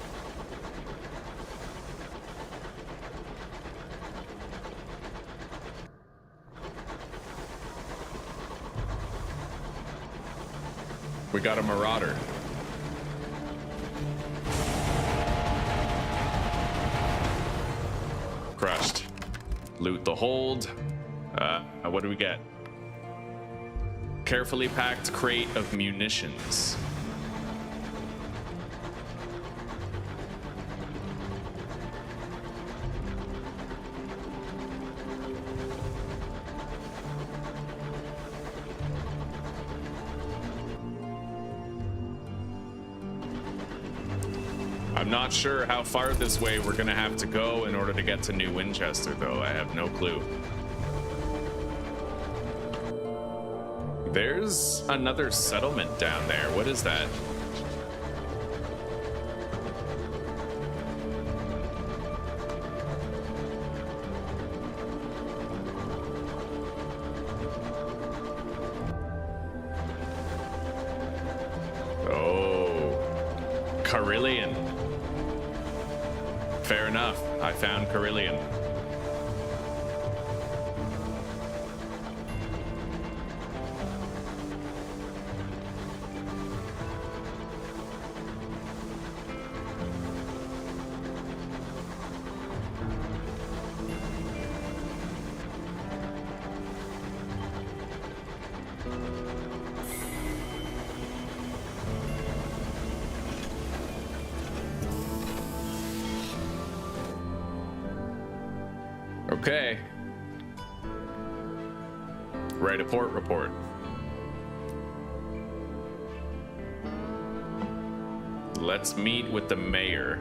We got a marauder. Crushed. Loot the hold. What do we get? Carefully packed crate of munitions. I'm not sure how far this way we're gonna have to go in order to get to New Winchester, though. I have no clue. There's another settlement down there. What is that? Oh, Carillion. Fair enough. I found Carillion. Okay. Write a port report. Let's meet with the mayor.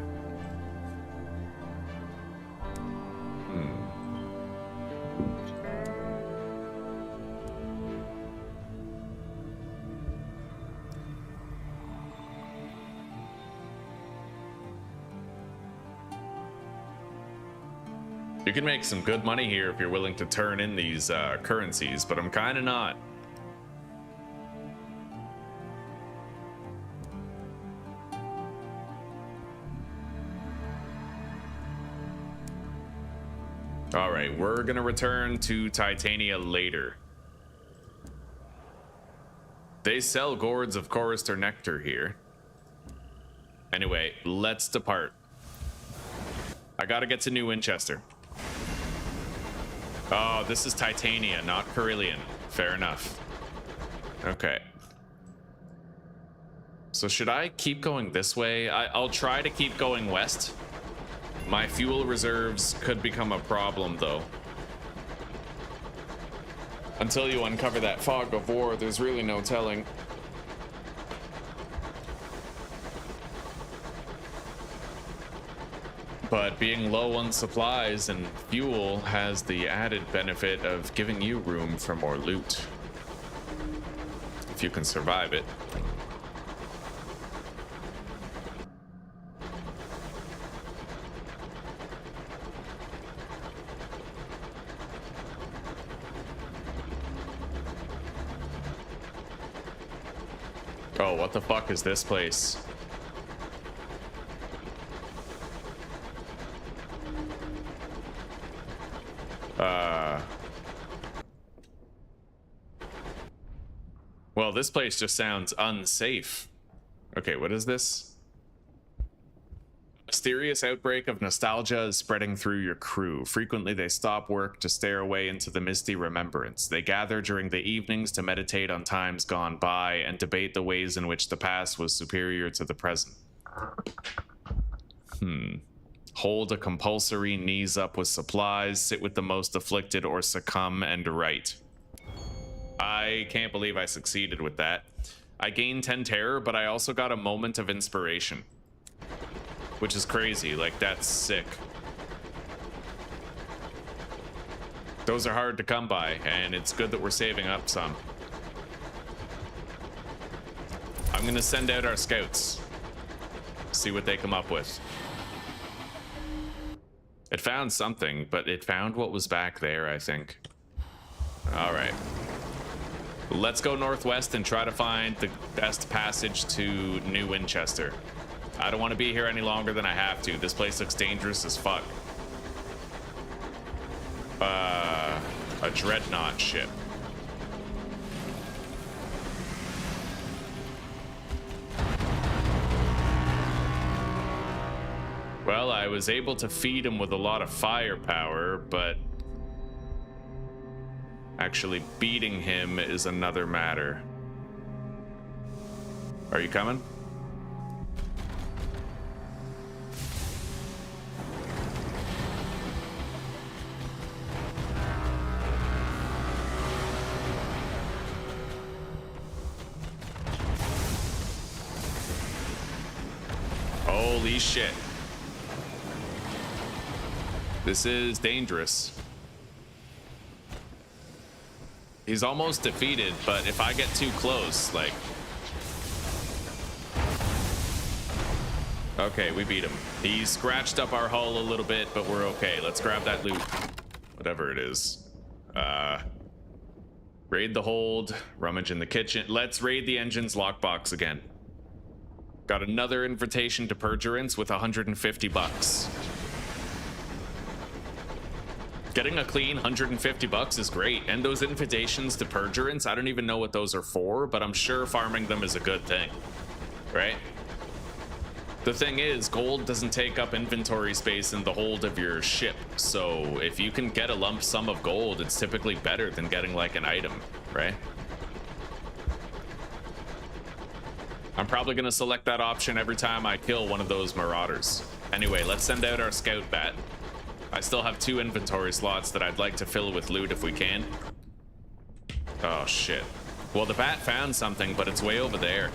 You can make some good money here if you're willing to turn in these currencies, but I'm kind of not. All right, we're gonna return to Titania later. They sell gourds of chorister nectar here. Anyway, let's depart. I gotta get to New Winchester. Oh, this is Titania, not Carillion. Fair enough. Okay. So should I keep going this way? I'll try to keep going west. My fuel reserves could become a problem, though. Until you uncover that fog of war, there's really no telling. But being low on supplies and fuel has the added benefit of giving you room for more loot. if you can survive it. Oh, what the fuck is this place? Well, this place just sounds unsafe. Okay, what is this? Mysterious outbreak of nostalgia is spreading through your crew. Frequently, they stop work to stare away into the misty remembrance. They gather during the evenings to meditate on times gone by and debate the ways in which the past was superior to the present. Hold a compulsory, knees up with supplies, sit with the most afflicted, or succumb and write. I can't believe I succeeded with that. I gained 10 terror, but I also got a moment of inspiration. Which is crazy, like that's sick. Those are hard to come by, and it's good that we're saving up some. I'm gonna send out our scouts. See what they come up with. It found something, but it found what was back there, I think. All right. Let's go northwest and try to find the best passage to New Winchester. I don't want to be here any longer than I have to. This place looks dangerous as fuck. A dreadnought ship. Well, I was able to feed him with a lot of firepower, but actually beating him is another matter. Are you coming? Holy shit. This is dangerous. He's almost defeated, but if I get too close, like... Okay, we beat him. He scratched up our hull a little bit, but we're okay. Let's grab that loot. Whatever it is. Raid the hold, rummage in the kitchen. Let's raid the engine's lockbox again. Got another invitation to perjurance with 150 bucks. Getting a clean 150 bucks is great, and those invitations to perjurance, I don't even know what those are for, but I'm sure farming them is a good thing, right? The thing is, gold doesn't take up inventory space in the hold of your ship, so if you can get a lump sum of gold, it's typically better than getting like an item, right? I'm probably gonna select that option every time I kill one of those marauders. Anyway, let's send out our scout bat. I still have 2 inventory slots that I'd like to fill with loot if we can. Oh shit. Well, the bat found something, but it's way over there.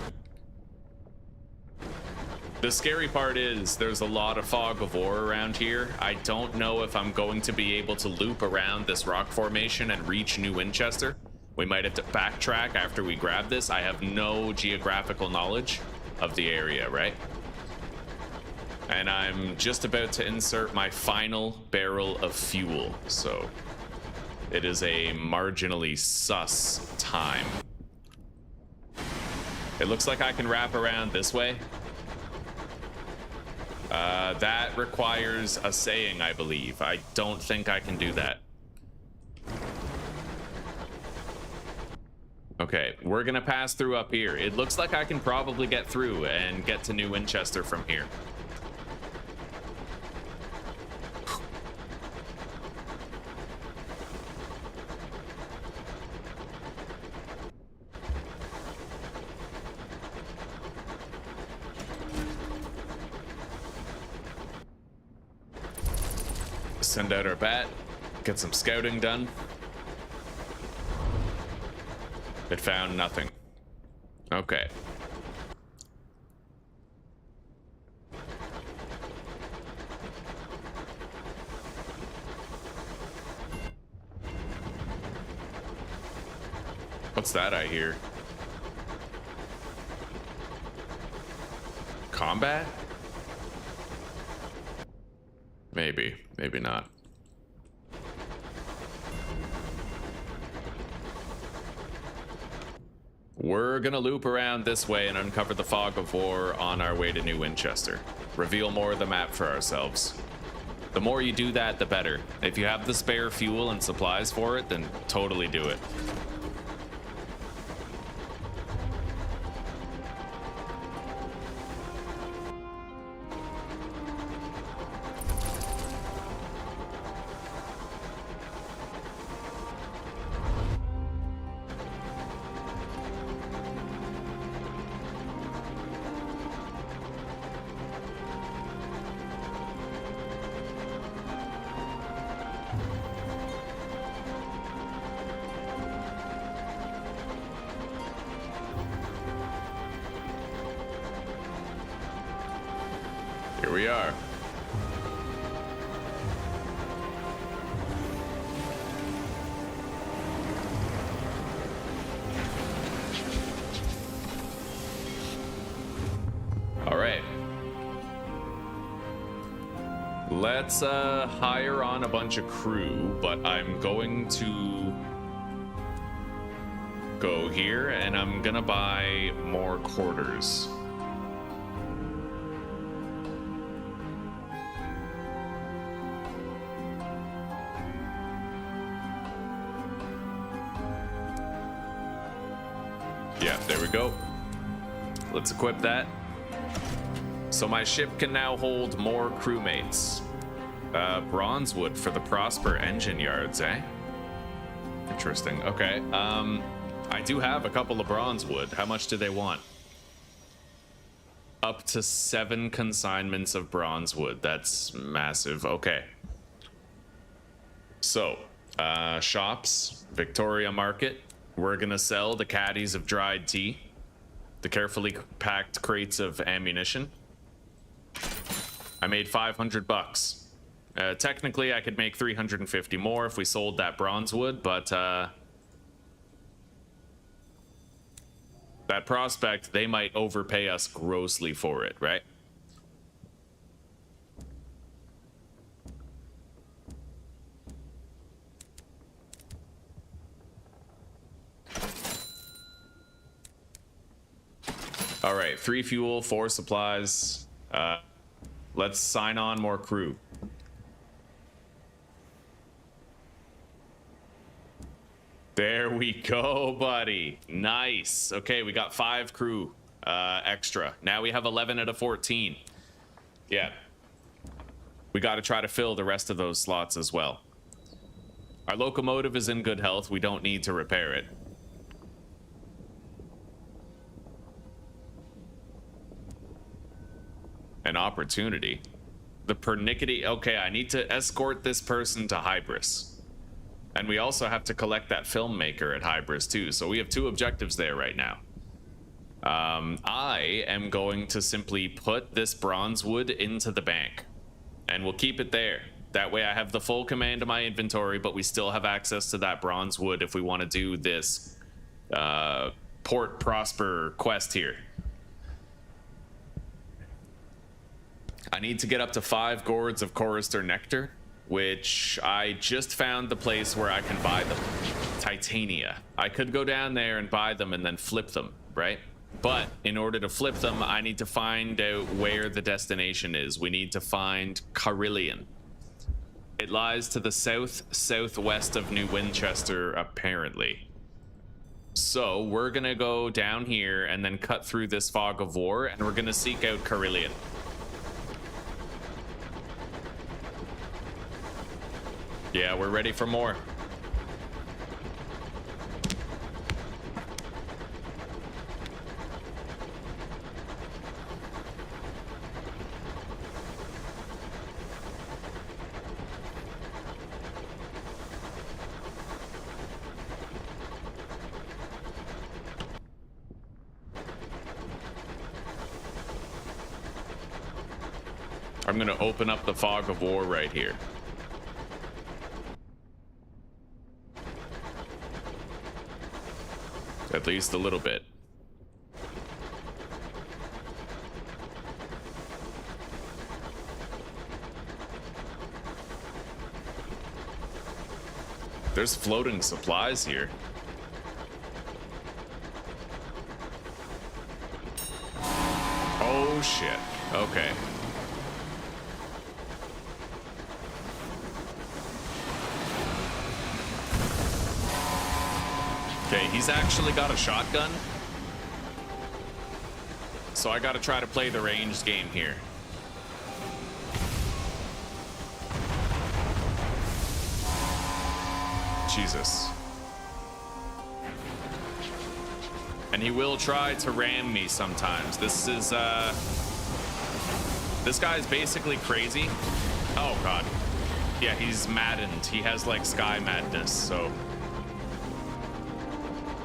The scary part is there's a lot of fog of war around here. I don't know if I'm going to be able to loop around this rock formation and reach New Winchester. We might have to backtrack after we grab this. I have no geographical knowledge of the area, right? And I'm just about to insert my final barrel of fuel, so it is a marginally sus time. It looks like I can wrap around this way. That requires a saying, I believe. I don't think I can do that. Okay, we're gonna pass through up here. It looks like I can probably get through and get to New Winchester from here. Send out our bat, get some scouting done. It found nothing. Okay. What's that I hear? combat? Maybe, maybe not. We're gonna loop around this way and uncover the fog of war on our way to New Winchester. Reveal more of the map for ourselves. The more you do that, the better. If you have the spare fuel and supplies for it, then totally do it. Here we are. All right. Let's hire on a bunch of crew, but I'm going to go here and I'm gonna buy more quarters. Yeah, there we go. Let's equip that. So my ship can now hold more crewmates. Bronze wood for the Prosper engine yards, eh? Interesting. Okay. I do have a couple of bronze wood. How much do they want? Up to 7 consignments of bronze wood. That's massive. Okay. So, shops, Victoria Market. We're gonna sell the caddies of dried tea, the carefully packed crates of ammunition. I made 500 bucks. Technically, I could make 350 more if we sold that bronze wood, but that prospect, they might overpay us grossly for it, right? All right, 3 fuel, 4 supplies. Let's sign on more crew. There we go, buddy. Nice. Okay, we got 5 crew extra. Now we have 11 out of 14. Yeah. We got to try to fill the rest of those slots as well. Our locomotive is in good health. We don't need to repair it. An opportunity. The pernickety. Okay, I need to escort this person to Hybris. And we also have to collect that filmmaker at Hybris too. So we have 2 objectives there right now. I am going to simply put this bronze wood into the bank. And we'll keep it there. That way I have the full command of my inventory, but we still have access to that bronze wood if we want to do this Port Prosper quest here. I need to get up to 5 gourds of Chorister Nectar, which I just found the place where I can buy them. Titania. I could go down there and buy them and then flip them, right? But in order to flip them, I need to find out where the destination is. We need to find Carillion. It lies to the southwest of New Winchester, apparently. So we're gonna go down here and then cut through this fog of war, and we're gonna seek out Carillion. Yeah, we're ready for more. I'm gonna open up the fog of war right here. At least a little bit. There's floating supplies here. Oh shit. Okay. Okay, he's actually got a shotgun. So I gotta try to play the ranged game here. Jesus. And he will try to ram me sometimes. This guy's basically crazy. Oh god. Yeah, he's maddened. He has like sky madness, so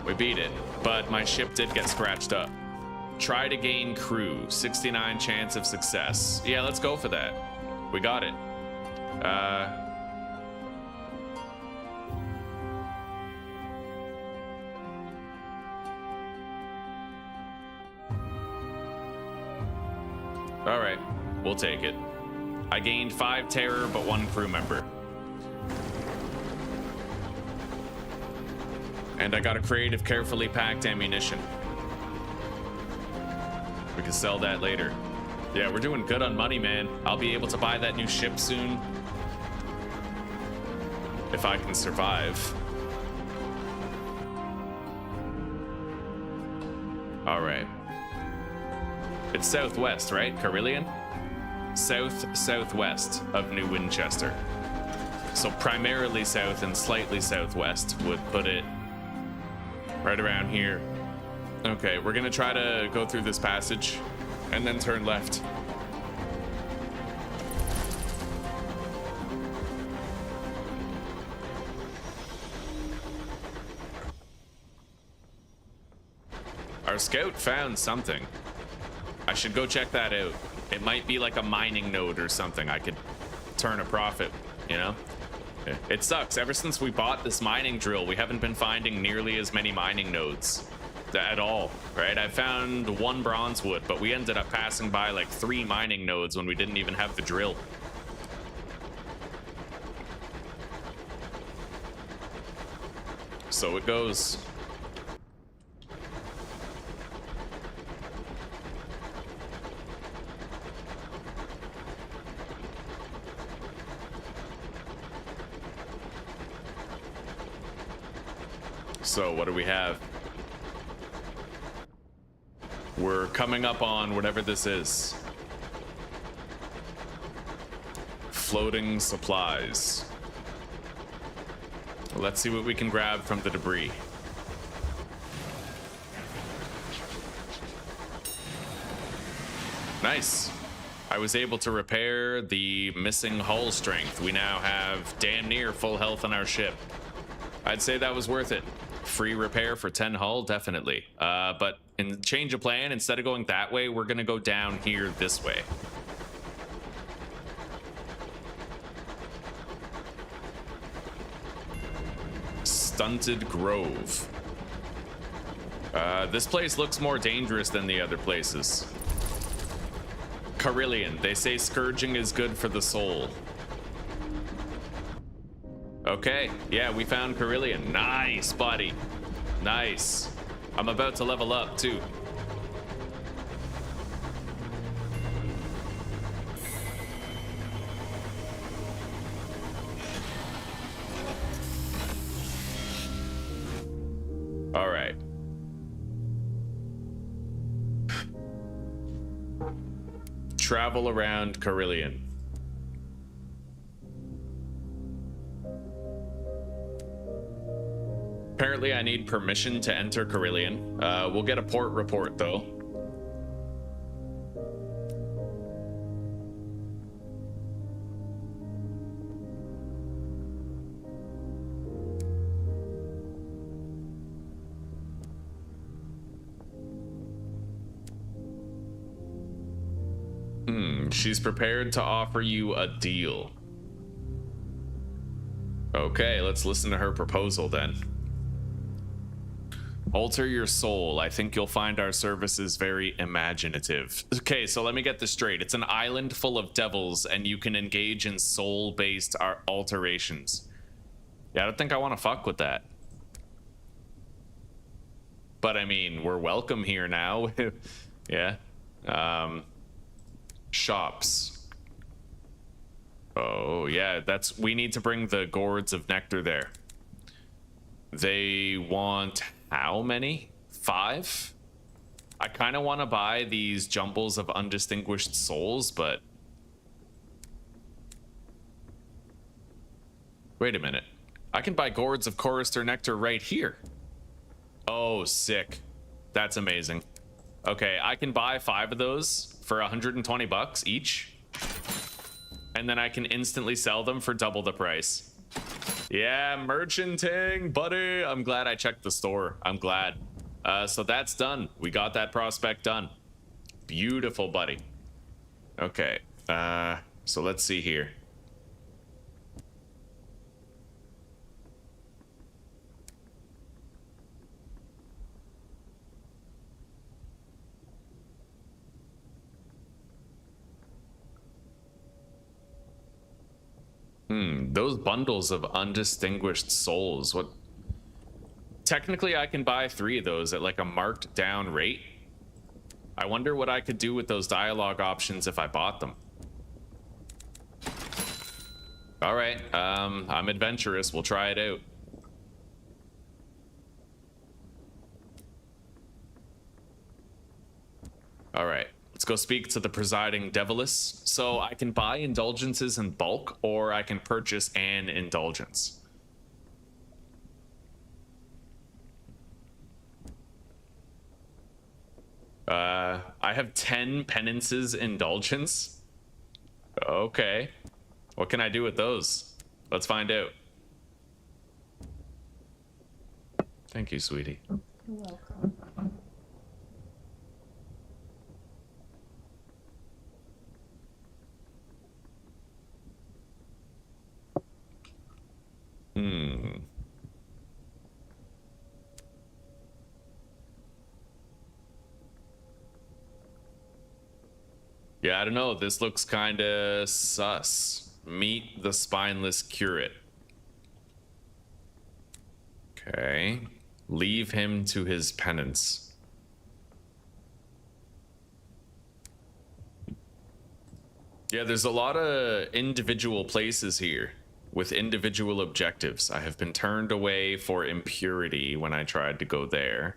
we beat it, but my ship did get scratched up. Try to gain crew, 69 chance of success. Yeah, let's go for that. We got it. All right, we'll take it. I gained 5 terror, but 1 crew member. And I got a crate of carefully packed ammunition. We can sell that later. Yeah, we're doing good on money, man. I'll be able to buy that new ship soon. If I can survive. All right. It's southwest, right? Carillion? Southwest of New Winchester. So primarily south and slightly southwest would put it right around here. Okay, we're gonna try to go through this passage and then turn left. Our scout found something. I should go check that out. It might be like a mining node or something. I could turn a profit, you know? It sucks. Ever since we bought this mining drill, we haven't been finding nearly as many mining nodes at all, right? I found 1 bronze wood, but we ended up passing by like 3 mining nodes when we didn't even have the drill. So it goes. So what do we have? We're coming up on whatever this is. Floating supplies. Let's see what we can grab from the debris. Nice. I was able to repair the missing hull strength. We now have damn near full health on our ship. I'd say that was worth it. Free repair for 10 hull, definitely. But in change of plan, instead of going that way, we're gonna go down here this way. Stunted Grove. This place looks more dangerous than the other places. Carillion. They say scourging is good for the soul. Okay, yeah, we found Carillion. Nice, buddy. Nice. I'm about to level up, too. All right. Travel around Carillion. Apparently I need permission to enter Carillion. We'll get a port report though. She's prepared to offer you a deal. Okay, let's listen to her proposal then. Alter your soul. I think you'll find our services very imaginative. Okay, so let me get this straight. It's an island full of devils, and you can engage in soul-based alterations. Yeah, I don't think I want to fuck with that. But I mean, we're welcome here now. Yeah. Shops. Oh, yeah, we need to bring the gourds of nectar there. They want how many? 5? I kind of want to buy these jumbles of undistinguished souls, but... Wait a minute. I can buy gourds of chorister nectar right here. Oh, sick. That's amazing. Okay, I can buy 5 of those for 120 bucks each. And then I can instantly sell them for double the price. Yeah, merchanting, buddy. I'm glad I checked the store. I'm glad. So that's done. We got that prospect done. Beautiful, buddy. Okay. So let's see here. Those bundles of undistinguished souls, what? Technically, I can buy 3 of those at like a marked down rate. I wonder what I could do with those dialogue options if I bought them. All right, I'm adventurous. We'll try it out. All right. Let's go speak to the presiding deviless. So I can buy indulgences in bulk, or I can purchase an indulgence. I have 10 penances indulgence. Okay. What can I do with those? Let's find out. Thank you, sweetie. You're welcome. Yeah, I don't know. This looks kind of sus. Meet the spineless curate. Okay. Leave him to his penance. Yeah, there's a lot of individual places here with individual objectives. I have been turned away for impurity when I tried to go there.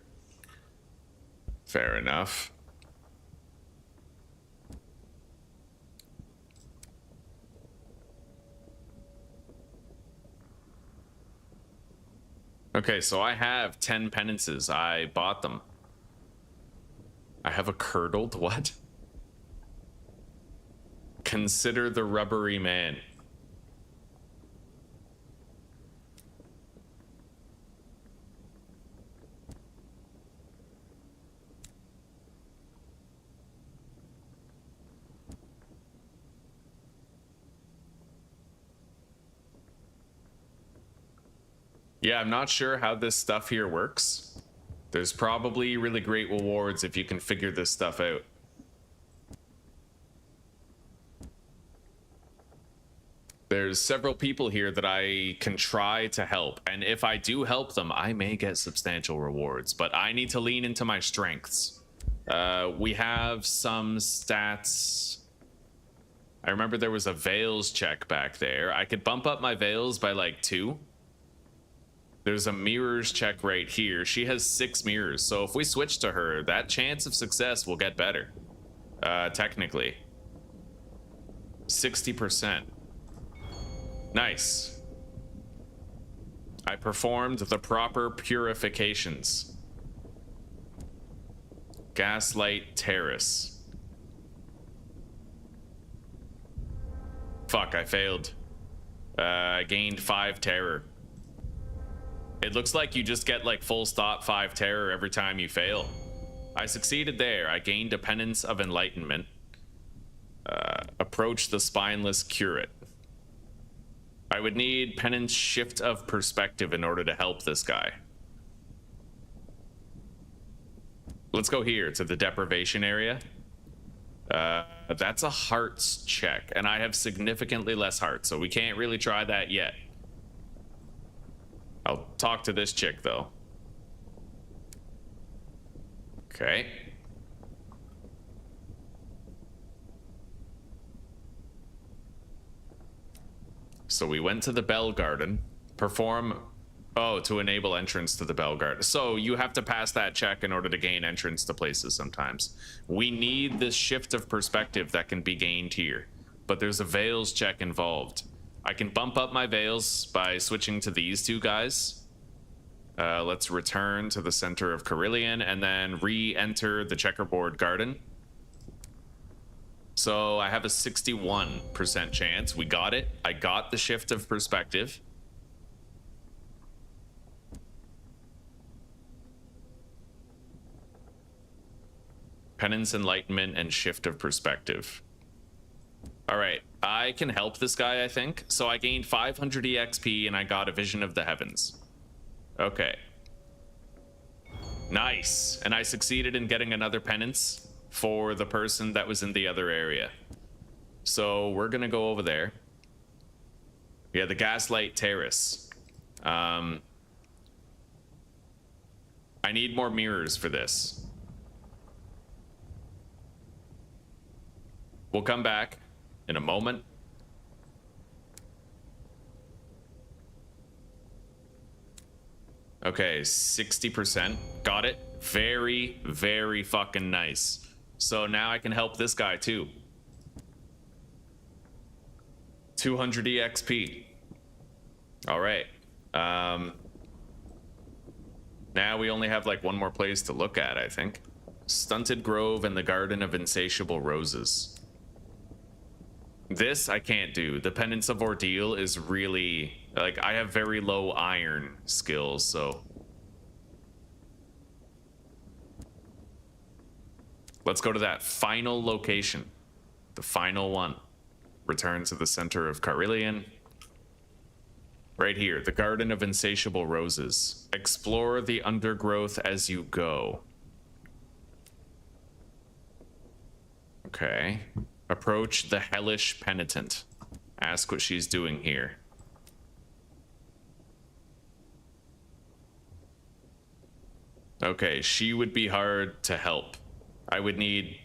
Fair enough. Okay, so I have 10 penances. I bought them. I have a curdled what? Consider the rubbery man. Yeah, I'm not sure how this stuff here works. There's probably really great rewards if you can figure this stuff out. There's several people here that I can try to help, and if I do help them, I may get substantial rewards, but I need to lean into my strengths. We have some stats. I remember there was a veils check back there. I could bump up my veils by like 2. There's a mirrors check right here. She has 6 mirrors, so if we switch to her, that chance of success will get better. Technically. 60%. Nice. I performed the proper purifications. Gaslight Terrace. Fuck, I failed. I gained 5 terror. It looks like you just get like full stop 5 terror every time you fail. I succeeded there. I gained a penance of enlightenment. Approach the spineless curate. I would need penance shift of perspective in order to help this guy. Let's go here to the deprivation area. That's a hearts check, and I have significantly less hearts, so we can't really try that yet. I'll talk to this chick, though. Okay. So we went to the Bell Garden. Perform... Oh, to enable entrance to the Bell Garden. So you have to pass that check in order to gain entrance to places sometimes. We need this shift of perspective that can be gained here. But there's a Veils check involved. I can bump up my Veils by switching to these two guys. Let's return to the center of Carillion and then re-enter the checkerboard garden. So I have a 61% chance. We got it. I got the shift of perspective. Penance, Enlightenment, and Shift of Perspective. All right, I can help this guy, I think. So I gained 500 EXP and I got a Vision of the Heavens. Okay. Nice. And I succeeded in getting another penance for the person that was in the other area. So we're gonna go over there. Yeah, the Gaslight Terrace. I need more mirrors for this. We'll come back in a moment. Okay, 60%. Got it. Very, very fucking nice. So now I can help this guy too. 200 EXP. All right. Now we only have like one more place to look at, I think. Stunted Grove and the Garden of Insatiable Roses. This I can't do. The Penance of Ordeal is really, like, I have very low iron skills, so. Let's go to that final location. The final one. Return to the center of Carillion. Right here, the Garden of Insatiable Roses. Explore the undergrowth as you go. Okay. Approach the Hellish Penitent. Ask what she's doing here. Okay, she would be hard to help. I would need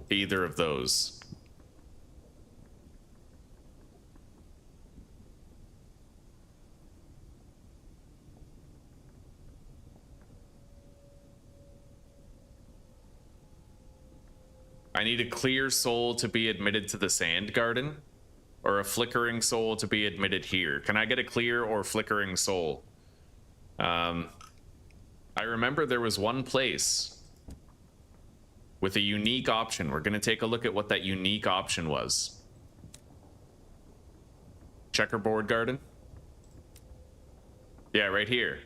either of those. I need a clear soul to be admitted to the Sand Garden, or a flickering soul to be admitted here. Can I get a clear or flickering soul? I remember there was one place with a unique option. We're gonna take a look at what that unique option was. Checkerboard Garden? Yeah, right here.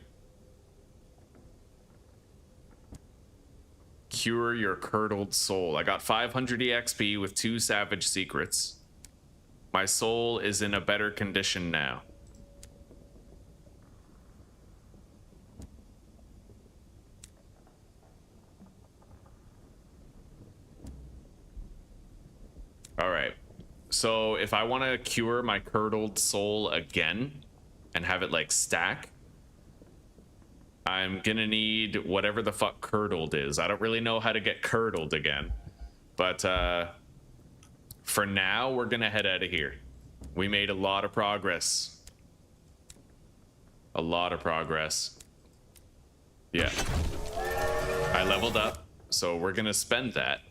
Cure your curdled soul. I got 500 EXP with 2 savage secrets. My soul is in a better condition now. All right. So if I want to cure my curdled soul again and have it like stack, I'm gonna need whatever the fuck curdled is. I don't really know how to get curdled again. But for now, we're gonna head out of here. We made a lot of progress. A lot of progress. Yeah. I leveled up, so we're gonna spend that.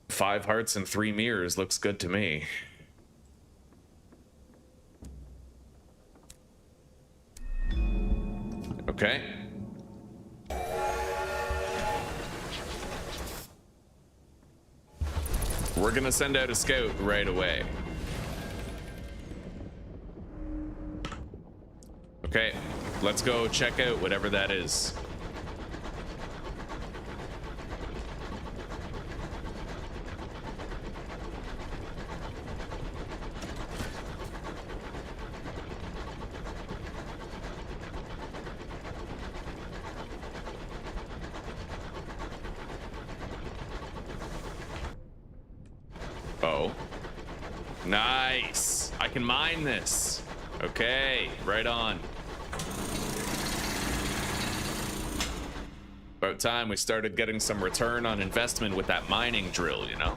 Five hearts and 3 mirrors looks good to me. Okay. We're gonna send out a scout right away. Okay, let's go check out whatever that is. Oh. Nice. I can mine this. Okay, right on. About time we started getting some return on investment with that mining drill, you know?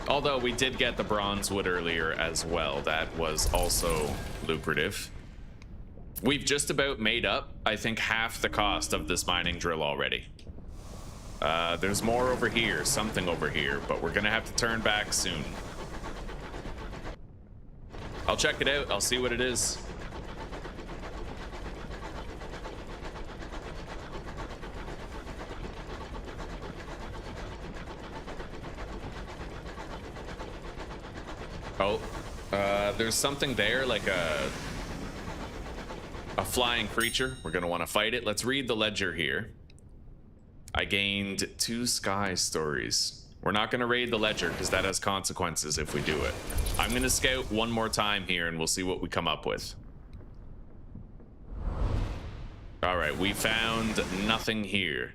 Although we did get the bronze wood earlier as well. That was also lucrative. We've just about made up, I think, half the cost of this mining drill already. There's more over here, something over here, but we're gonna have to turn back soon. I'll check it out. I'll see what it is. Oh, there's something there, like a flying creature. We're gonna want to fight it. Let's read the ledger here. I gained 2 sky stories. We're not gonna raid the ledger because that has consequences if we do it. I'm gonna scout one more time here and we'll see what we come up with. All right, we found nothing here.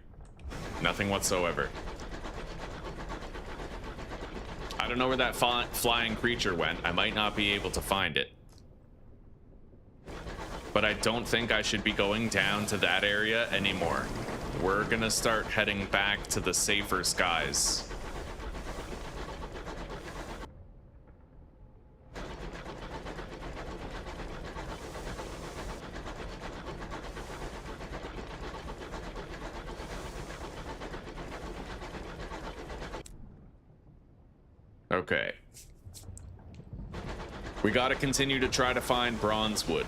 Nothing whatsoever. I don't know where that flying creature went. I might not be able to find it. But I don't think I should be going down to that area anymore. We're gonna start heading back to the safer skies. Okay. We gotta continue to try to find bronze wood.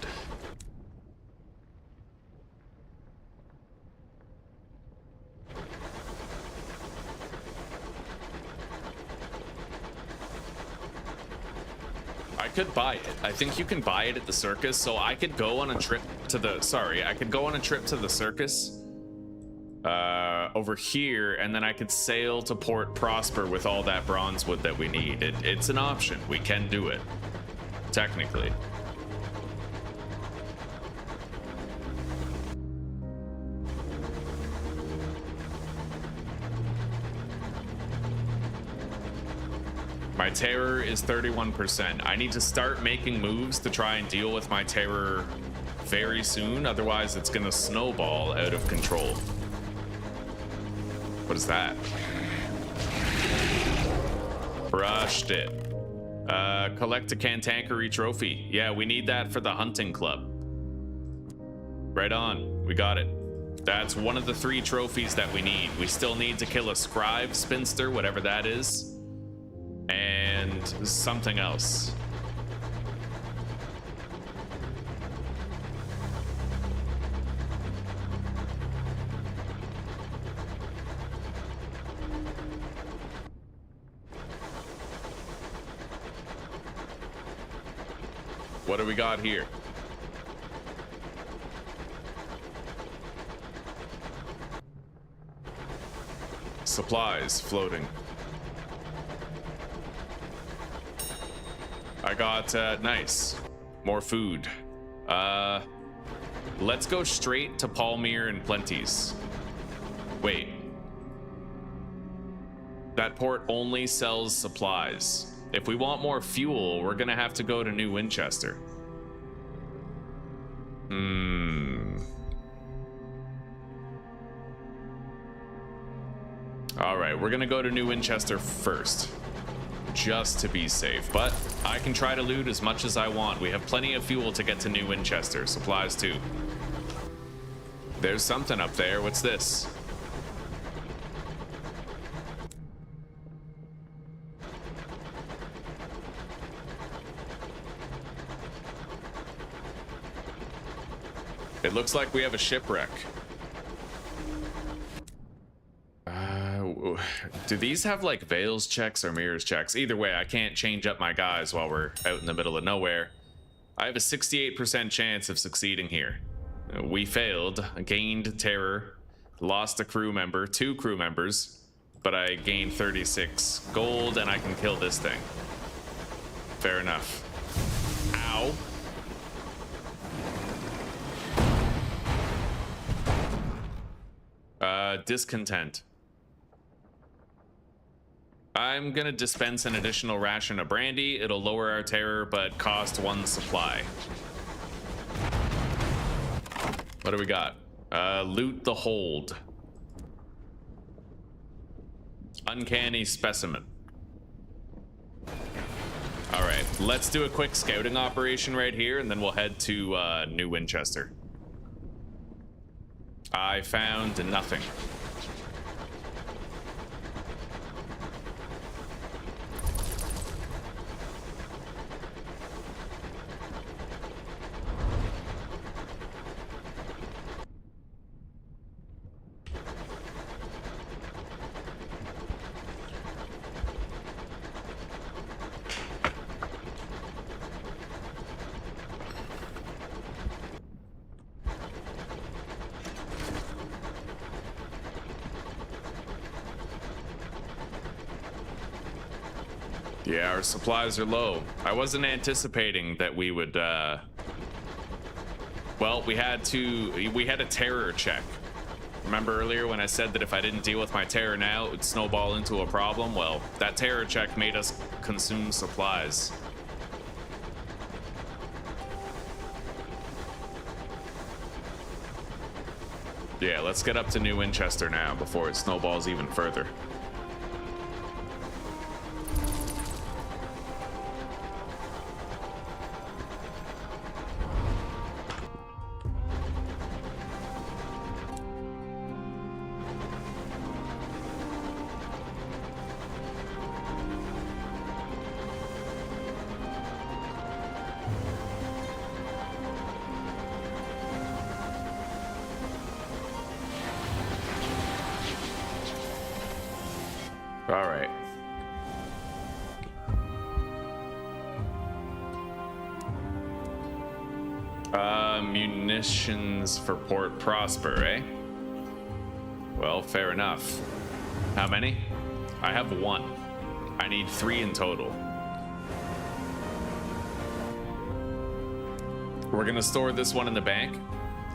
I could buy it. I think you can buy it at the circus, so I could go on a trip to the... Sorry, I could go on a trip to the circus over here, and then I could sail to Port Prosper with all that bronze wood that we need. It's an option. We can do it. Technically. My terror is 31%. I need to start making moves to try and deal with my terror very soon. Otherwise, it's gonna snowball out of control. What is that? Brushed it. Collect a cantankerous trophy. Yeah, we need that for the hunting club. Right on. We got it. That's one of the 3 trophies that we need. We still need to kill a scribe spinster, whatever that is. And something else. What do we got here? Supplies floating. I got, nice. More food. Let's go straight to Palmyre and Plenty's. Wait. That port only sells supplies. If we want more fuel, we're gonna have to go to New Winchester. Alright, we're gonna go to New Winchester first. Just to be safe, but I can try to loot as much as I want. We have plenty of fuel to get to New Winchester. Supplies too. There's something up there. What's this? It looks like we have a shipwreck. Do these have like Veils checks or mirrors checks? Either way, I can't change up my guys while we're out in the middle of nowhere. I have a 68% chance of succeeding here. We failed, gained terror, lost a crew member, 2 crew members, but I gained 36 gold and I can kill this thing. Fair enough. Ow. Discontent. I'm gonna dispense an additional ration of brandy. It'll lower our terror, but cost 1 supply. What do we got? Loot the hold. Uncanny specimen. All right, let's do a quick scouting operation right here, and then we'll head to New Winchester. I found nothing. Yeah, our supplies are low. I wasn't anticipating that we would, well, we had a terror check. Remember earlier when I said that if I didn't deal with my terror now, it would snowball into a problem? Well, that terror check made us consume supplies. Yeah, let's get up to New Winchester now before it snowballs even further. All right. Munitions for Port Prosper, eh? Well, fair enough. How many? I have 1. I need 3 in total. We're gonna store this one in the bank,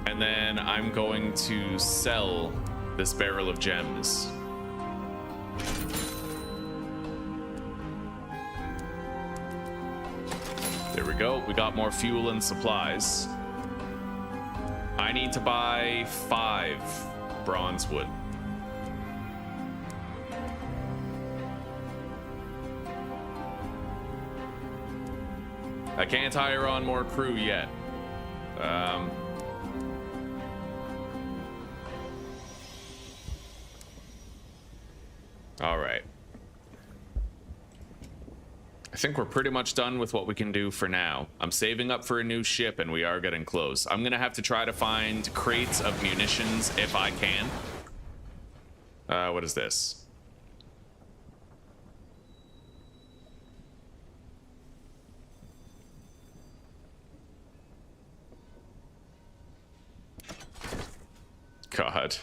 and then I'm going to sell this barrel of gems. There we go. We got more fuel and supplies. I need to buy 5 bronze wood. I can't hire on more crew yet. All right. I think we're pretty much done with what we can do for now. I'm saving up for a new ship, and we are getting close. I'm gonna have to try to find crates of munitions if I can. What is this? God.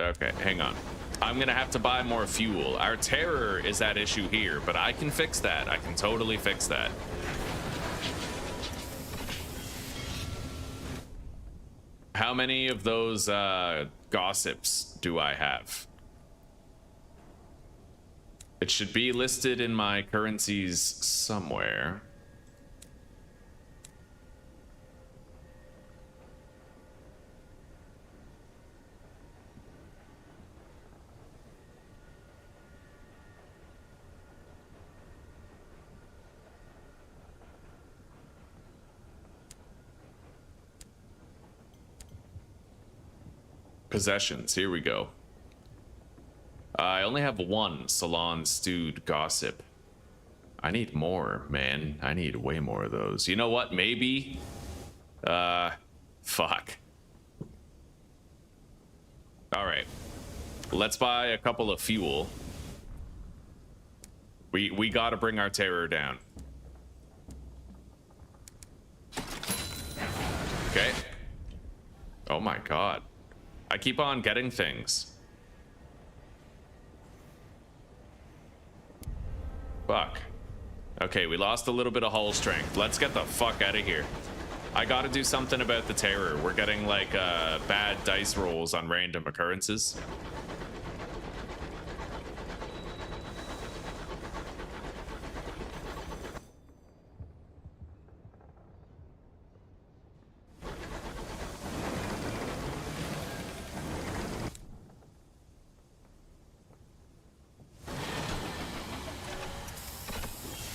Okay, hang on. I'm gonna have to buy more fuel. Our terror is that issue here, but I can fix that. I can totally fix that. How many of those gossips do I have? It should be listed in my currencies somewhere. Possessions, here we go. I only have 1 salon stewed gossip. I need more, man. I need way more of those. You know what? Maybe. Fuck. All right. Let's buy a couple of fuel. We gotta bring our terror down. Okay. Oh my god. I keep on getting things. Fuck. Okay, we lost a little bit of hull strength. Let's get the fuck out of here. I gotta do something about the terror. We're getting like bad dice rolls on random occurrences.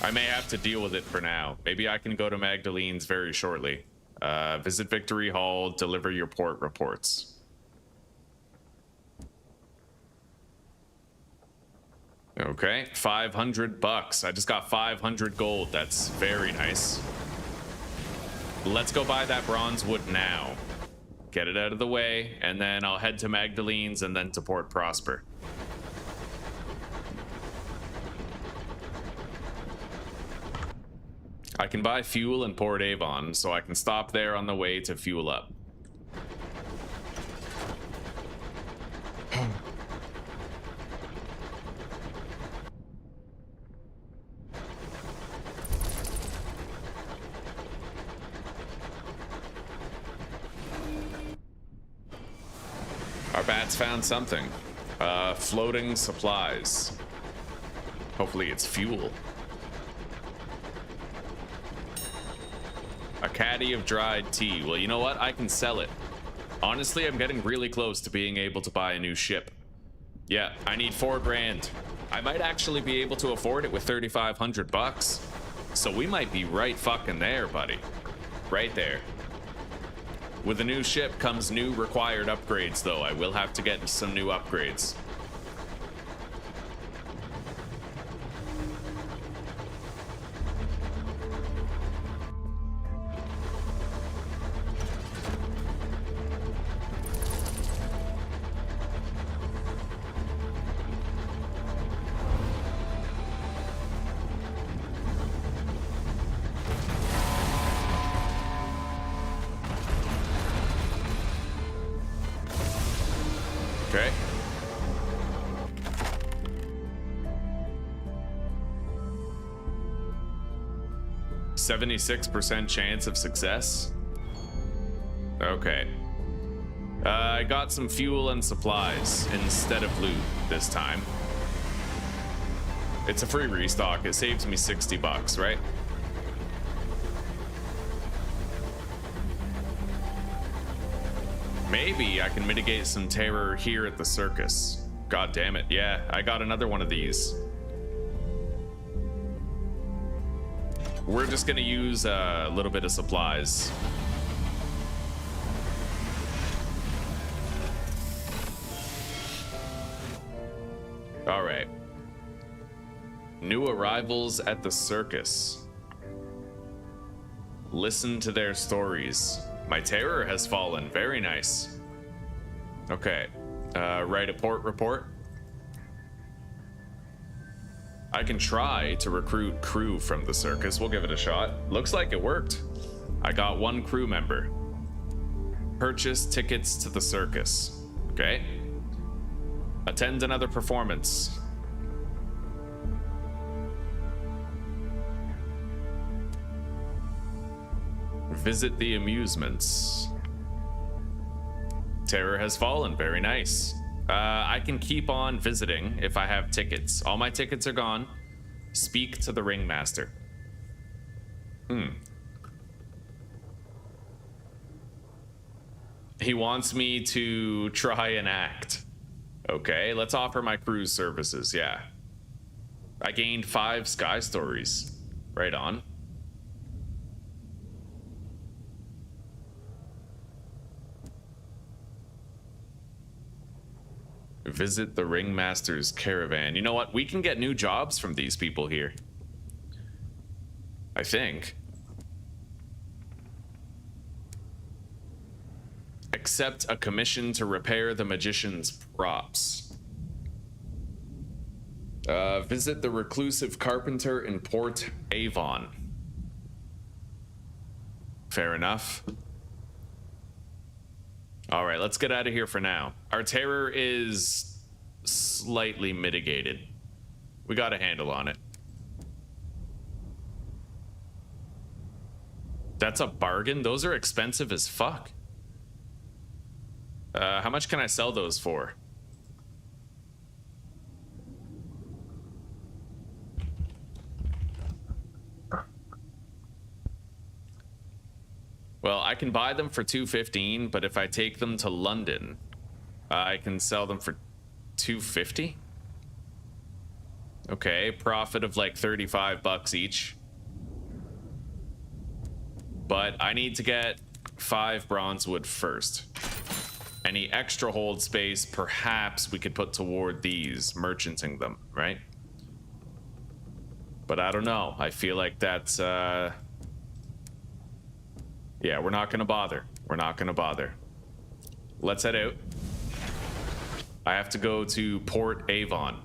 I may have to deal with it for now. Maybe I can go to Magdalene's very shortly. Visit Victory Hall, deliver your port reports. Okay, 500 bucks. I just got 500 gold. That's very nice. Let's go buy that bronze wood now. Get it out of the way, and then I'll head to Magdalene's and then to Port Prosper. I can buy fuel in Port Avon, so I can stop there on the way to fuel up. Our bats found something. Floating supplies. Hopefully it's fuel. A caddy of dried tea. Well, you know what? I can sell it. Honestly, I'm getting really close to being able to buy a new ship. Yeah, I need 4 grand. I might actually be able to afford it with 3,500 bucks. So we might be right fucking there, buddy. Right there. With a new ship comes new required upgrades, though. I will have to get some new upgrades. Okay. %76% chance of success. Okay. I got some fuel and supplies instead of loot this time. It's a free restock. It saves me 60 bucks, right? Maybe I can mitigate some terror here at the circus. God damn it. Yeah, I got another one of these. We're just gonna use a little bit of supplies. All right. New arrivals at the circus. Listen to their stories. My terror has fallen. Very nice. Okay. Write a port report. I can try to recruit crew from the circus. We'll give it a shot. Looks like it worked. I got 1 crew member. Purchase tickets to the circus. Okay. Attend another performance. Visit the amusements. Terror has fallen. Very nice. I can keep on visiting if I have tickets. All my tickets are gone. Speak to the ringmaster. He wants me to try and act. Okay, let's offer my cruise services. Yeah. I gained 5 sky stories. Right on. Visit the ringmaster's caravan. You know what? We can get new jobs from these people here. I think. Accept a commission to repair the magician's props. Visit the reclusive carpenter in Port Avon. Fair enough. All right, let's get out of here for now. Our terror is slightly mitigated. We got a handle on it. That's a bargain? Those are expensive as fuck. How much can I sell those for? Well, I can buy them for $215, but if I take them to London, I can sell them for $250. Okay, profit of like 35 bucks each. But I need to get 5 bronze wood first. Any extra hold space, perhaps we could put toward these, merchanting them, right? But I don't know. I feel like that's, yeah, we're not gonna bother. We're not gonna bother. Let's head out. I have to go to Port Avon.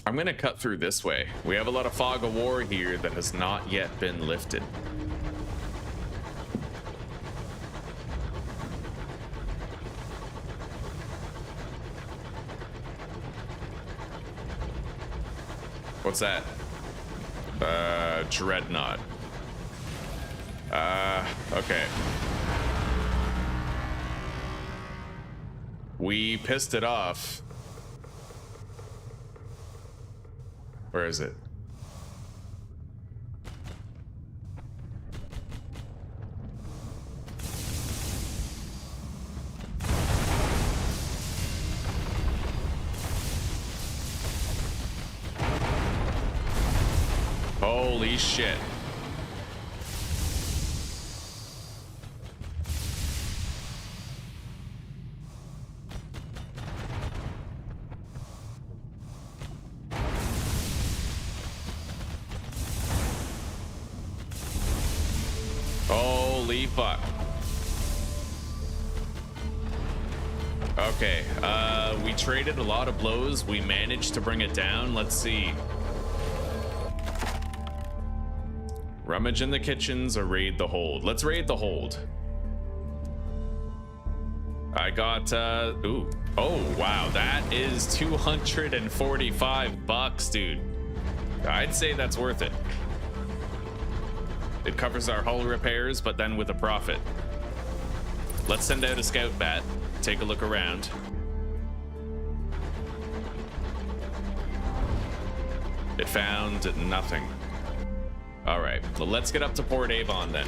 I'm gonna cut through this way. We have a lot of fog of war here that has not yet been lifted. What's that? Dreadnought. Okay. We pissed it off. Where is it? Holy shit. Holy fuck. Okay, we traded a lot of blows. We managed to bring it down. Let's see. Rummage in the kitchens or raid the hold? Let's raid the hold. I got, ooh. Oh, wow, that is 245 bucks, dude. I'd say that's worth it. It covers our hull repairs, but then with a profit. Let's send out a scout bat, take a look around. It found nothing. All right, well, let's get up to Port Avon then.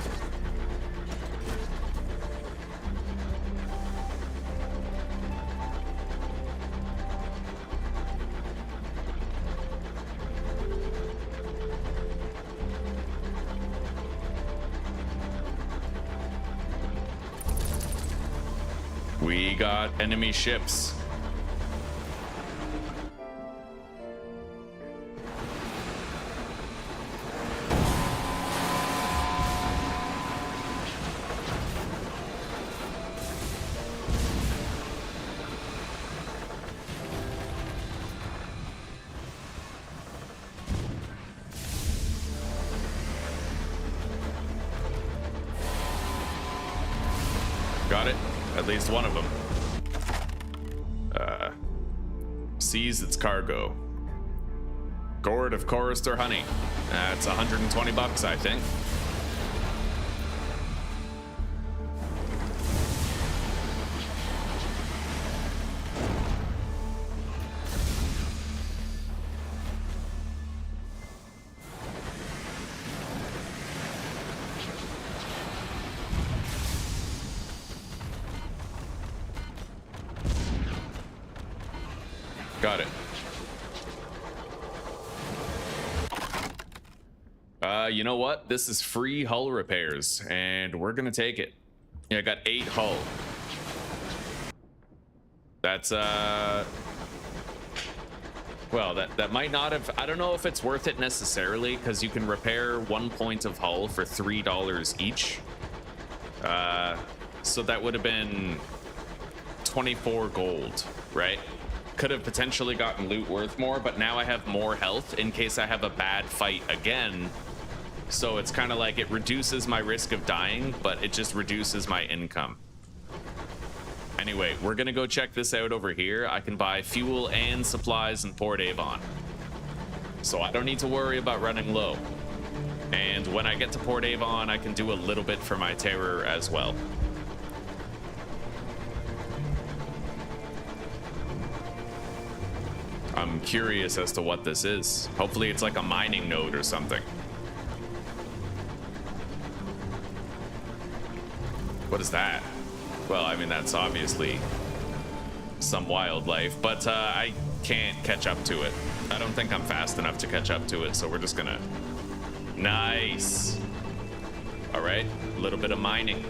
We got enemy ships. Got it. At least one of them. Seize its cargo. Gourd of chorister honey. That's 120 bucks, I think. Got it. You know what? This is free hull repairs, and we're gonna take it. Yeah, I got 8 hull. That's, well, that might not have... I don't know if it's worth it necessarily, because you can repair 1 point of hull for $3 each. So that would have been 24 gold, right? Could have potentially gotten loot worth more, but now I have more health in case I have a bad fight again. So it's kind of like it reduces my risk of dying, but it just reduces my income. Anyway, we're gonna go check this out over here. I can buy fuel and supplies in Port Avon, so I don't need to worry about running low. And when I get to Port Avon, I can do a little bit for my terror as well. I'm curious as to what this is. Hopefully it's like a mining node or something. What is that? Well, I mean, that's obviously some wildlife, but I can't catch up to it. I don't think I'm fast enough to catch up to it, so we're just gonna... Nice. All right, a little bit of mining.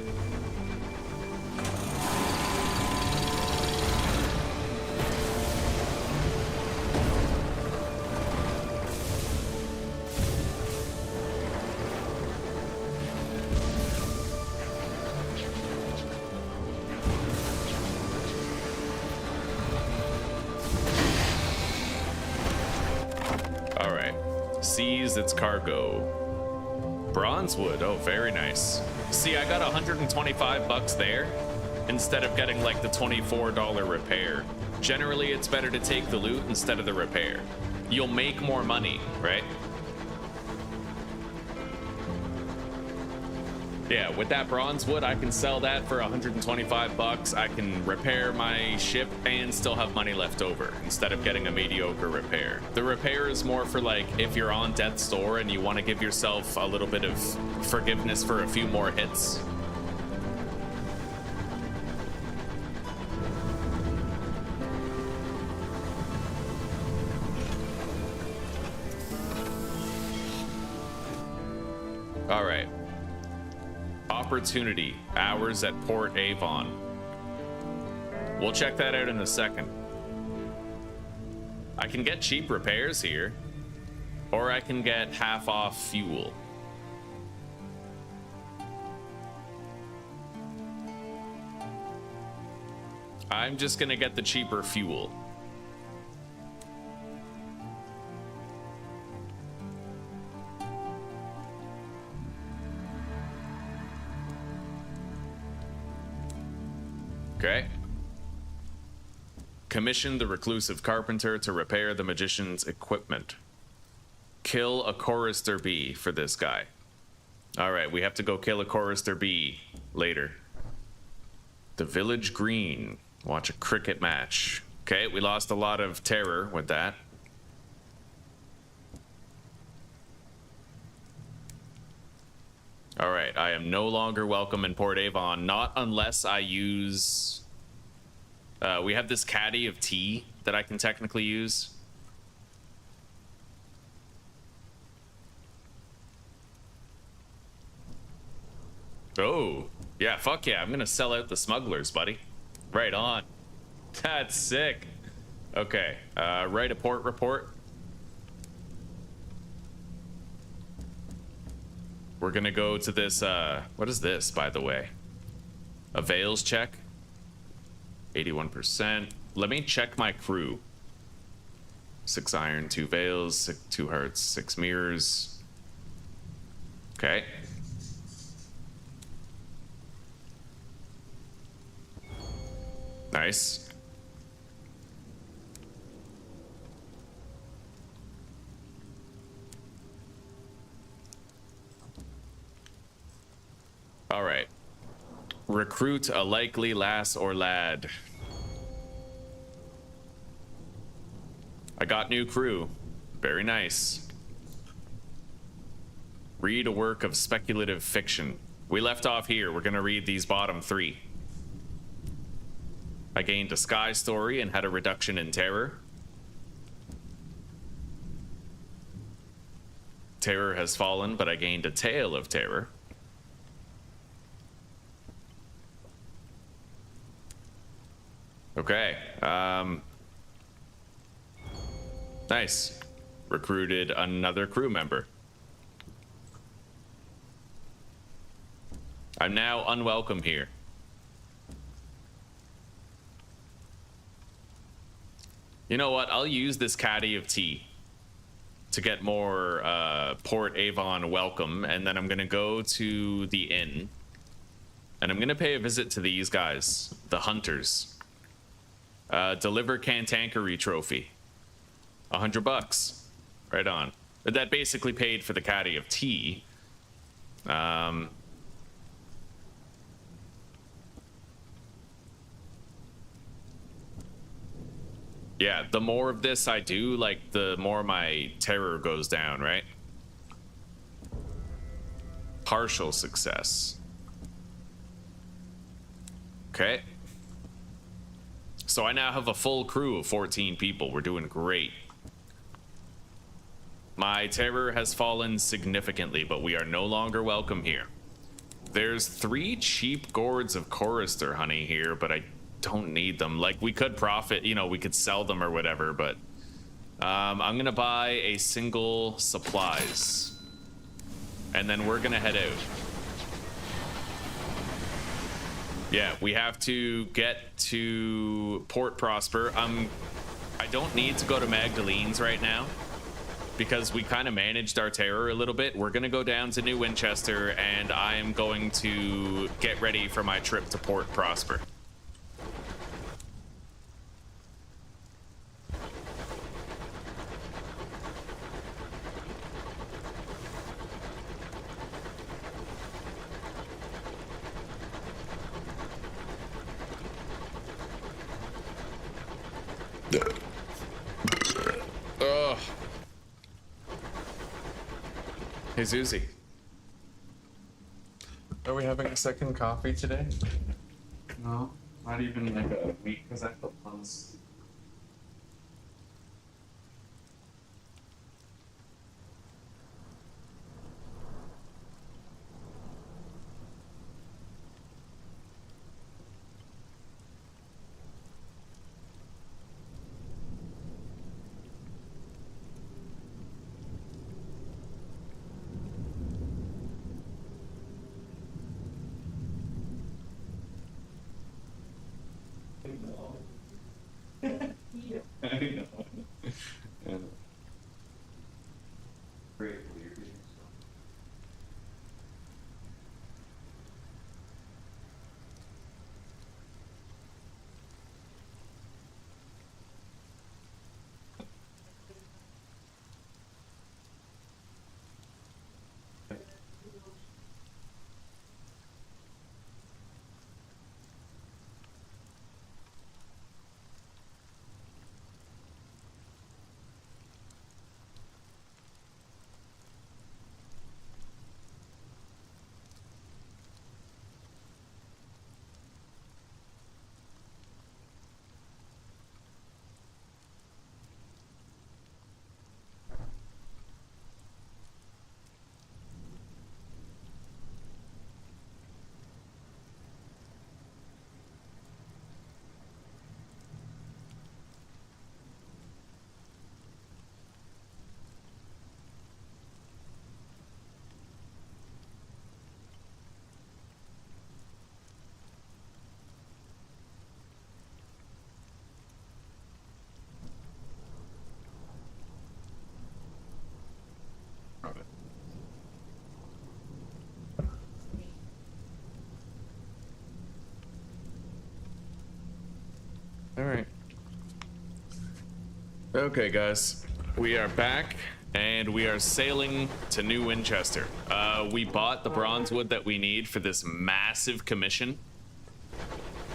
Seize its cargo. Bronzewood, oh, very nice. See, I got 125 bucks there instead of getting like the $24 repair. Generally, it's better to take the loot instead of the repair. You'll make more money, right? Yeah, with that bronzewood, I can sell that for 125 bucks. I can repair my ship and still have money left over instead of getting a mediocre repair. The repair is more for like if you're on death's door and you want to give yourself a little bit of forgiveness for a few more hits. All right. Opportunity, hours at Port Avon. We'll check that out in a second. I can get cheap repairs here, or I can get half off fuel. I'm just gonna get the cheaper fuel. Okay. Commission the reclusive carpenter to repair the magician's equipment. Kill a chorister bee for this guy. All right, we have to go kill a chorister bee later. The village green. Watch a cricket match. Okay, we lost a lot of terror with that. All right, I am no longer welcome in Port Avon, not unless I use... we have this caddy of tea that I can technically use. Oh, yeah, fuck yeah, I'm gonna sell out the smugglers, buddy. Right on. That's sick. Okay, write a port report. We're gonna go to this, what is this, by the way? A Veils check. 81%. Let me check my crew. 6 iron, 2 Veils, 2 hearts, 6 mirrors. Okay. Nice. All right. Recruit a likely lass or lad. I got new crew. Very nice. Read a work of speculative fiction. We left off here. We're gonna read these bottom 3. I gained a sky story and had a reduction in terror. Terror has fallen, but I gained a tale of terror. Okay, nice. Recruited another crew member. I'm now unwelcome here. You know what? I'll use this caddy of tea to get more Port Avon welcome, and then I'm gonna go to the inn And I'm going to pay a visit to these guys, the hunters. Deliver Cantankery trophy. $100. Right on. That basically paid for the caddy of tea. Yeah, the more of this I do, like, the more my terror goes down, right? Partial success. Okay. So I now have a full crew of 14 people. We're doing great. My terror has fallen significantly, but we are no longer welcome here. There's 3 cheap gourds of chorister honey here, but I don't need them. Like, we could profit, you know, we could sell them or whatever, but I'm gonna buy a single supplies, and then we're gonna head out. Yeah, we have to get to Port Prosper. I don't need to go to Magdalene's right now because we kind of managed our terror a little bit. We're gonna go down to New Winchester, and I am going to get ready for my trip to Port Prosper. Ugh. Hey, Zuzi. Are we having a second coffee today? No, not even like a week, because I feel puns. All right. Okay, guys, we are back and we are sailing to New Winchester. We bought the bronze wood that we need for this massive commission.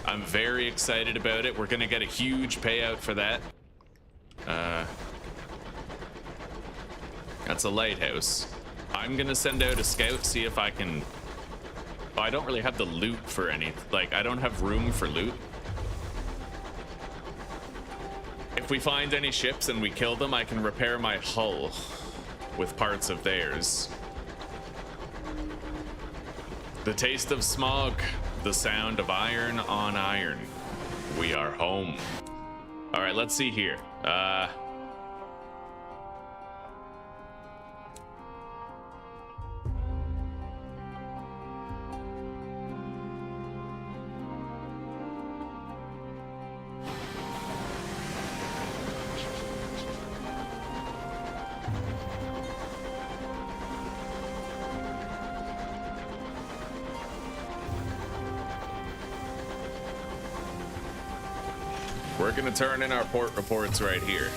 I'm very excited about it. We're gonna get a huge payout for that. That's a lighthouse. I'm gonna send out a scout, see if I can... Oh, I don't really have the loot for any... Like, I don't have room for loot. If we find any ships and we kill them, I can repair my hull with parts of theirs. The taste of smog, the sound of iron on iron. We are home. All right, let's see here. We're gonna turn in our port reports right here.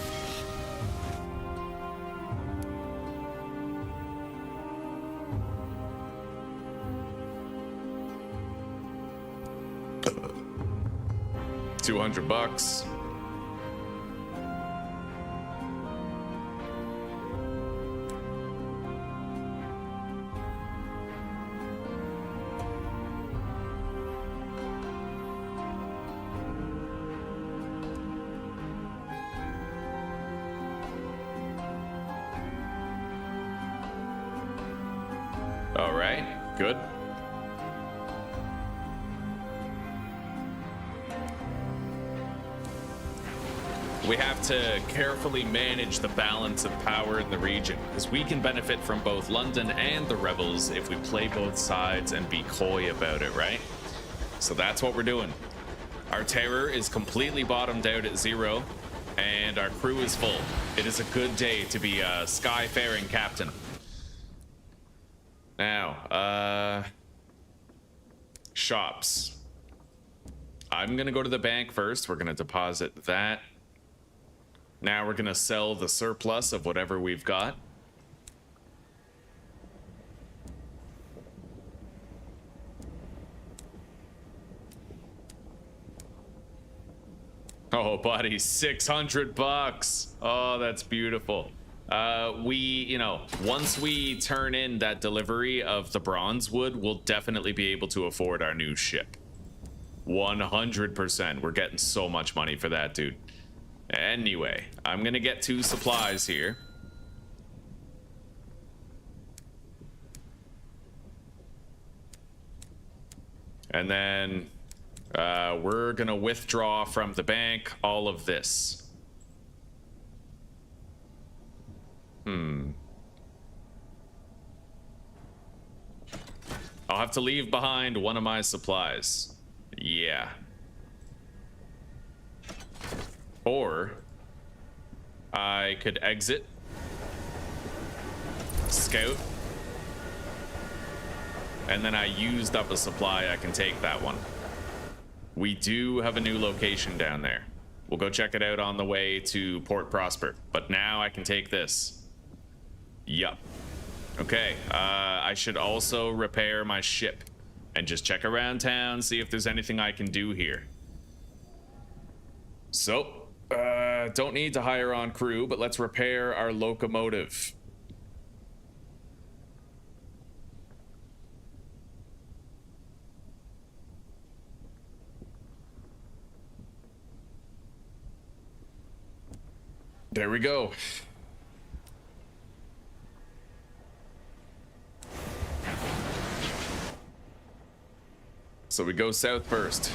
$200. All right, good. We have to carefully manage the balance of power in the region, because we can benefit from both London and the rebels if we play both sides and be coy about it, right? So that's what we're doing. Our terror is completely bottomed out at 0, and our crew is full. It is a good day to be a skyfaring captain. Now, shops. I'm gonna go to the bank first. We're gonna deposit that. Now we're gonna sell the surplus of whatever we've got. Oh, buddy, $600. Oh, that's beautiful. Once we turn in that delivery of the bronze wood, we'll definitely be able to afford our new ship. 100%. We're getting so much money for that, dude. Anyway, I'm gonna get 2 supplies here. And then we're gonna withdraw from the bank all of this. I'll have to leave behind one of my supplies. Yeah. Or I could exit, scout, and then I used up a supply. I can take that one. We do have a new location down there. We'll go check it out on the way to Port Prosper. But now I can take this. Yup. Okay, I should also repair my ship and just check around town, see if there's anything I can do here. So, don't need to hire on crew, but let's repair our locomotive. There we go. So we go south first.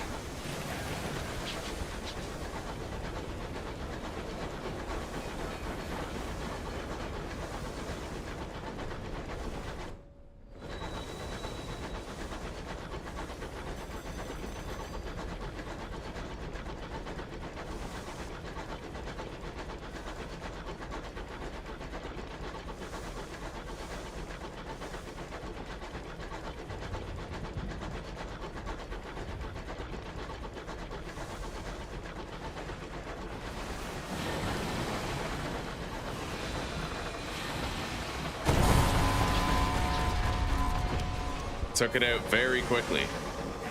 Took it out very quickly.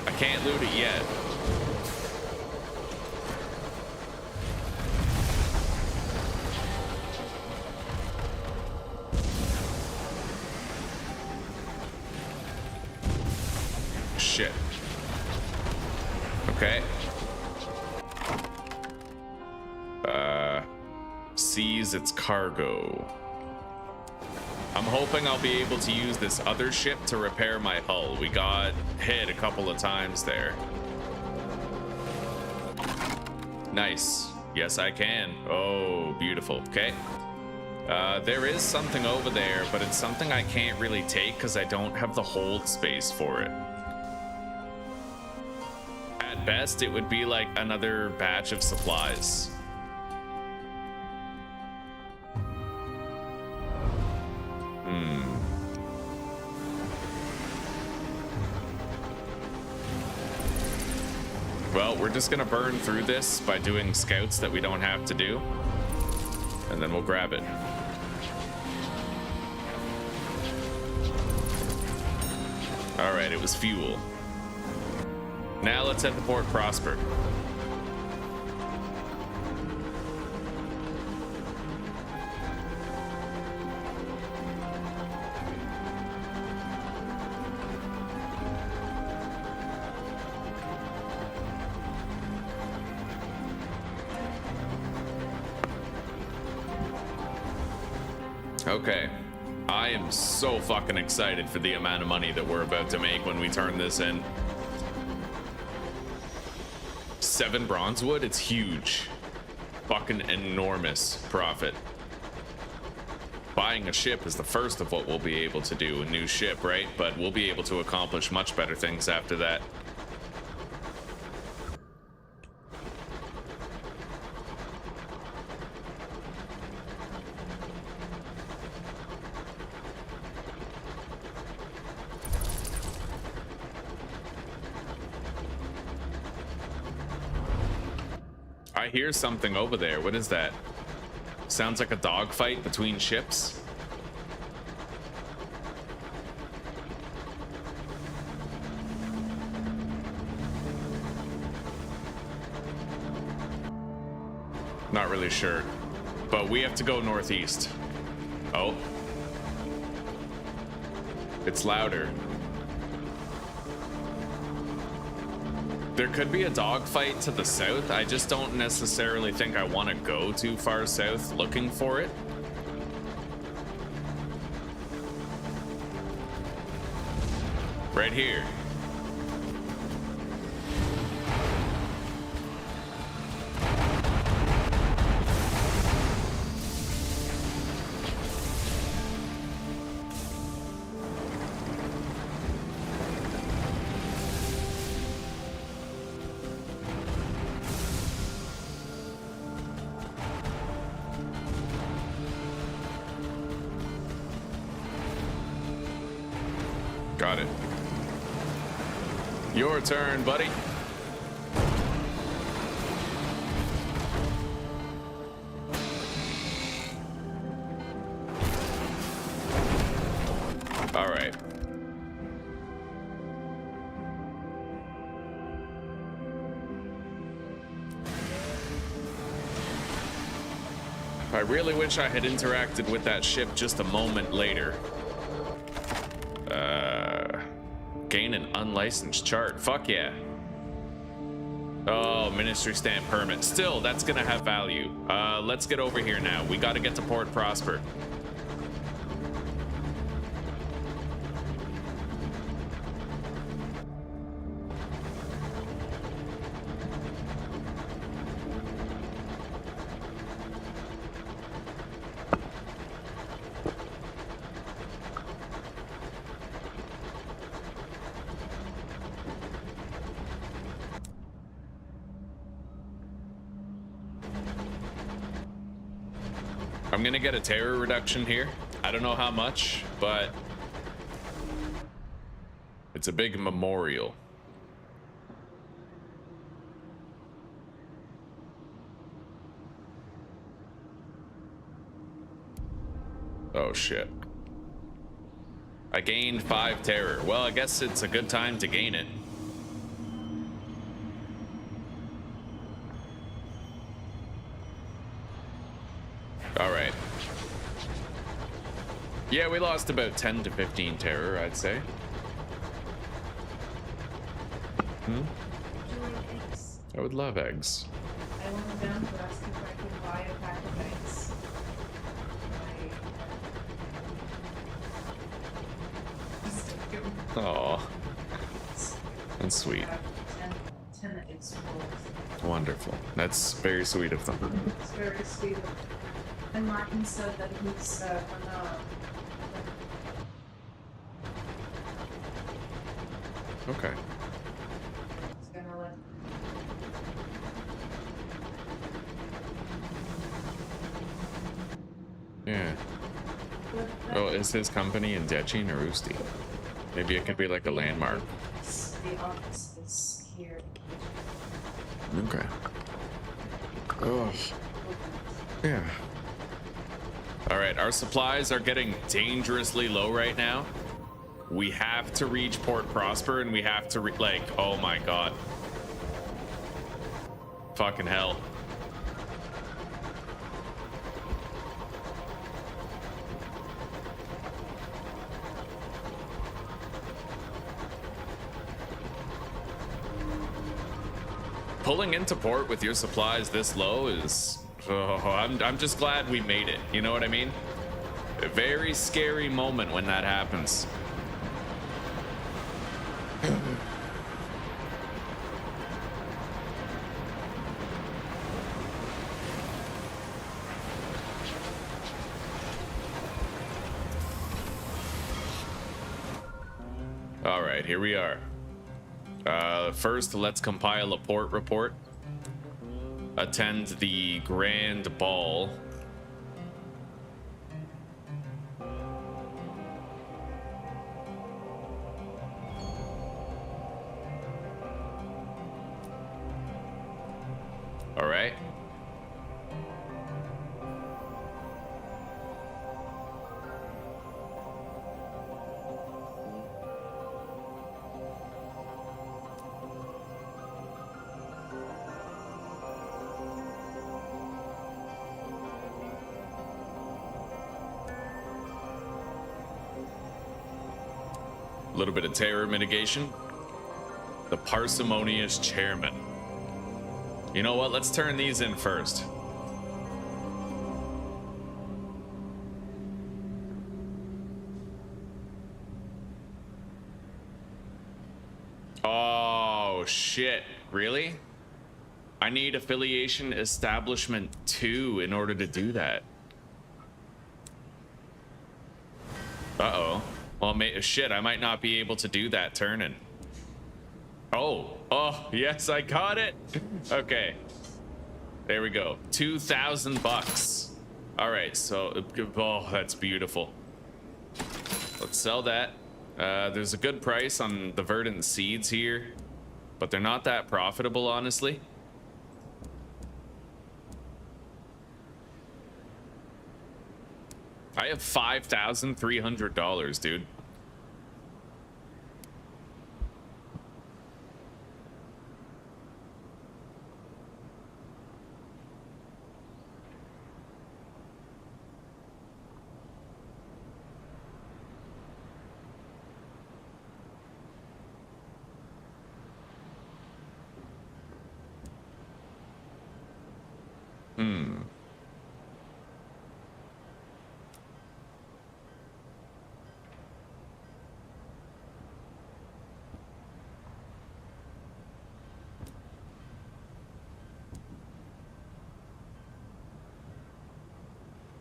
I can't loot it yet. Shit. Okay. Seize its cargo. I'm hoping I'll be able to use this other ship to repair my hull. We got hit a couple of times there. Nice. Yes, I can. Oh, beautiful. Okay. There is something over there, but it's something I can't really take because I don't have the hold space for it. At best, it would be like another batch of supplies. Well, we're just gonna burn through this by doing scouts that we don't have to do, and then we'll grab it. All right, it was fuel. Now let's head to Port Prosper. Okay, I am so fucking excited for the amount of money that we're about to make when we turn this in. 7 bronzewood, it's huge. Fucking enormous profit. Buying a ship is the first of what we'll be able to do, a new ship, right? But we'll be able to accomplish much better things after that. I hear something over there. What is that? Sounds like a dogfight between ships. Not really sure, but we have to go northeast. Oh, it's louder. There could be a dogfight to the south. I just don't necessarily think I want to go too far south looking for it. Right here. Got it. Your turn, buddy. All right. I really wish I had interacted with that ship just a moment later. Gain an unlicensed chart. Fuck yeah. Oh, ministry stamp permit. Still, that's gonna have value. Let's get over here now. We gotta get to Port Prosper. I'm gonna get a terror reduction here. I don't know how much, but it's a big memorial. Oh shit. I gained 5 terror. Well, I guess it's a good time to gain it. All right. Yeah, we lost about 10 to 15 terror, I'd say. Would you like eggs? I would love eggs. I went down to ask if I could buy a pack of eggs. Aw. That's sweet. 10 eggs full. Wonderful. That's very sweet of them. It's very sweet. And Martin said that he's gonna. Okay. He's gonna let. Yeah. Oh, is his company in Dechi or Usti? Maybe it could be like a landmark. The office is here. Okay. Oh. Yeah. All right, our supplies are getting dangerously low right now. We have to reach Port Prosper, and we have to like, oh my god. Fucking hell. Pulling into port with your supplies this low is... Oh, I'm just glad we made it. You know what I mean? A very scary moment when that happens. All right, here we are. First, let's compile a port report. Attend the grand ball. All right. A little bit of terror mitigation. The parsimonious chairman. You know what? Let's turn these in first. Oh, shit. Really? I need affiliation establishment 2 in order to do that. Uh-oh. Well, shit, I might not be able to do that turning. Oh, yes, I got it. Okay. There we go. 2,000 bucks. All right, so, oh, that's beautiful. Let's sell that. There's a good price on the verdant seeds here, but they're not that profitable, honestly. I have $5,300, dude.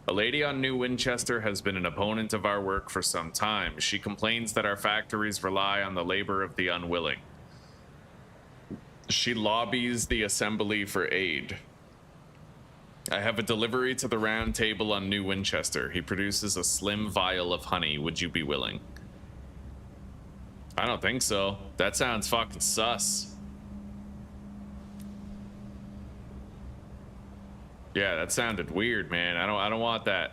A lady on New Winchester has been an opponent of our work for some time. She complains that our factories rely on the labor of the unwilling. She lobbies the assembly for aid. I have a delivery to the round table on New Winchester. He produces a slim vial of honey. Would you be willing? I don't think so. That sounds fucking sus. Yeah, that sounded weird, man. I don't want that.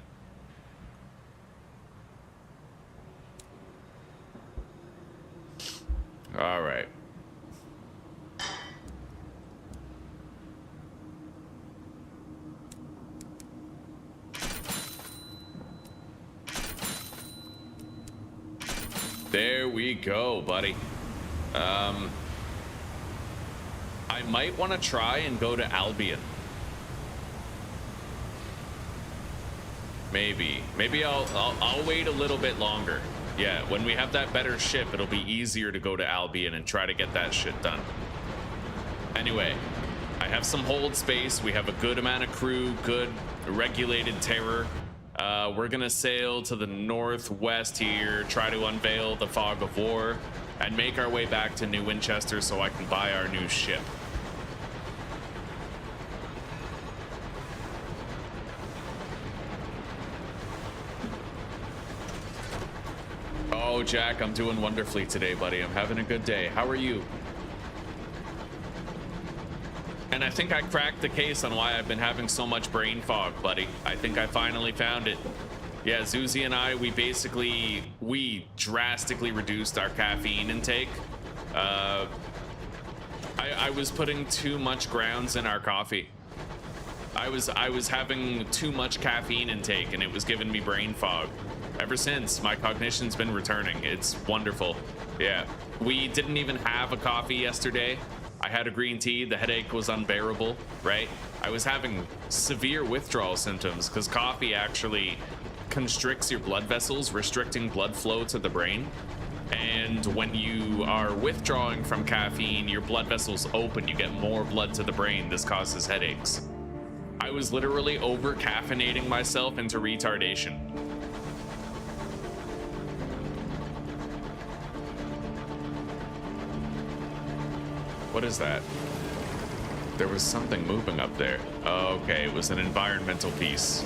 All right. There we go, buddy. I might want to try and go to Albion. Maybe I'll wait a little bit longer. Yeah, when we have that better ship, it'll be easier to go to Albion and try to get that shit done. Anyway, I have some hold space. We have a good amount of crew, good regulated terror. We're gonna sail to the northwest here, try to unveil the fog of war, and make our way back to New Winchester so I can buy our new ship. Oh, Jack, I'm doing wonderfully today, buddy. I'm having a good day. How are you? man, I think I cracked the case on why I've been having so much brain fog, buddy. I think I finally found it. Yeah, Zuzi and I, we drastically reduced our caffeine intake. I was putting too much grounds in our coffee. I was having too much caffeine intake, and it was giving me brain fog. Ever since, my cognition's been returning. It's wonderful. Yeah, we didn't even have a coffee yesterday. I had a green tea. The headache was unbearable, right? I was having severe withdrawal symptoms because coffee actually constricts your blood vessels, restricting blood flow to the brain. And when you are withdrawing from caffeine, your blood vessels open, you get more blood to the brain. This causes headaches. I was literally over caffeinating myself into retardation. What is that? There was something moving up there. Oh, okay, it was an environmental piece.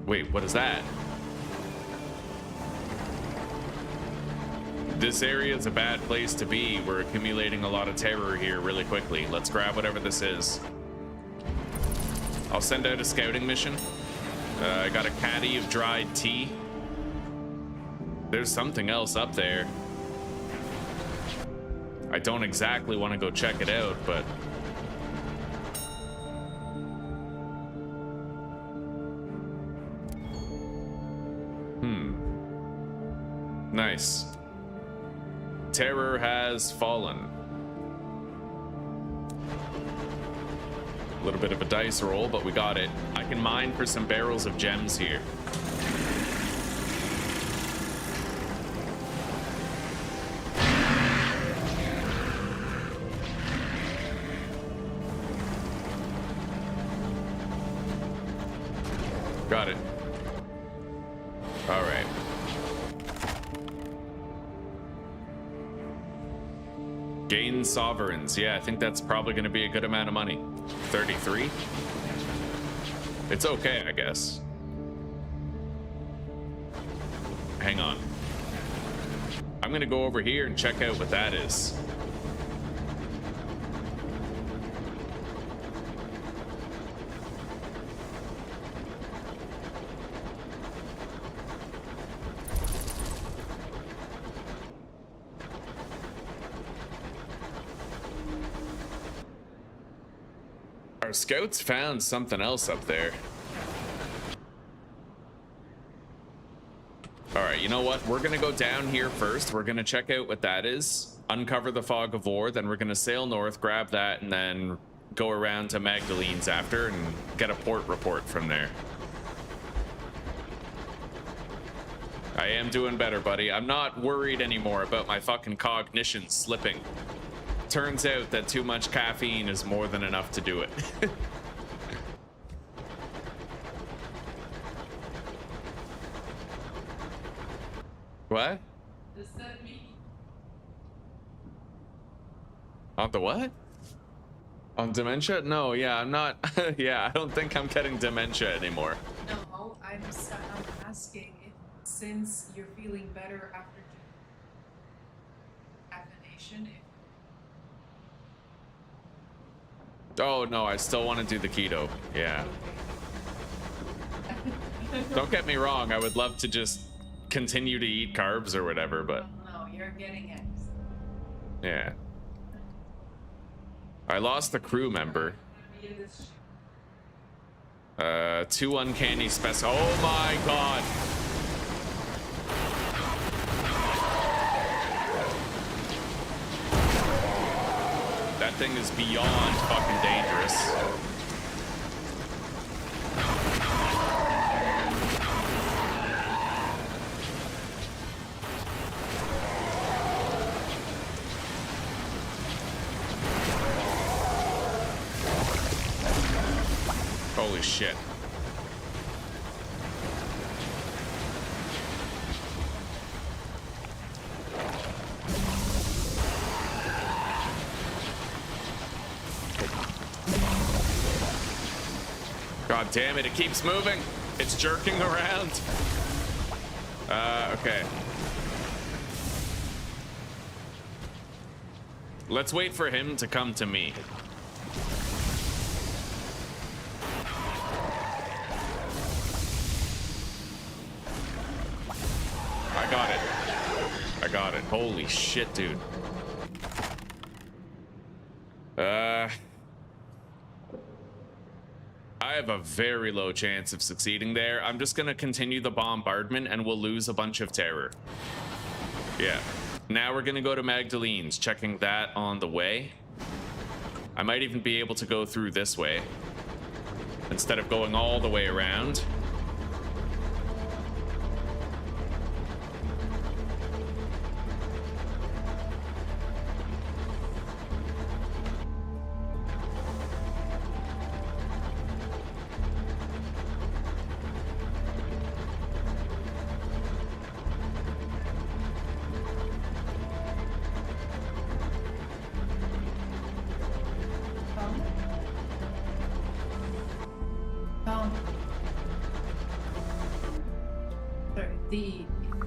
Wait, what is that? This area is a bad place to be. We're accumulating a lot of terror here really quickly. Let's grab whatever this is. I'll send out a scouting mission. I got a caddy of dried tea. There's something else up there. I don't exactly want to go check it out, but... Nice. Terror has fallen. A little bit of a dice roll, but we got it. I can mine for some barrels of gems here. Got it. All right. Gain sovereigns. Yeah, I think that's probably going to be a good amount of money. 33? It's okay, I guess. Hang on. I'm going to go over here and check out what that is. Our scouts found something else up there. All right, you know what? We're gonna go down here first. We're gonna check out what that is, uncover the fog of war, then we're gonna sail north, grab that, and then go around to Magdalene's after and get a port report from there. I am doing better, buddy. I'm not worried anymore about my fucking cognition slipping. Turns out that too much caffeine is more than enough to do it. What? Is that me? On the what? On dementia? No, yeah, I'm not. Yeah, I don't think I'm getting dementia anymore. No, I'm asking if, since you're feeling better after caffeination, Oh, no, I still want to do the keto. Yeah. Don't get me wrong. I would love to just continue to eat carbs or whatever, but... No, you're getting it. Yeah. I lost a crew member. 2 uncanny oh my god. That thing is beyond fucking dangerous. Holy shit. God damn it, it keeps moving. It's jerking around. Okay. Let's wait for him to come to me. got it. I got it. Holy shit, dude. I have a very low chance of succeeding there. I'm just gonna continue the bombardment and we'll lose a bunch of terror. Yeah. Now we're gonna go to Magdalene's, checking that on the way. I might even be able to go through this way instead of going all the way around.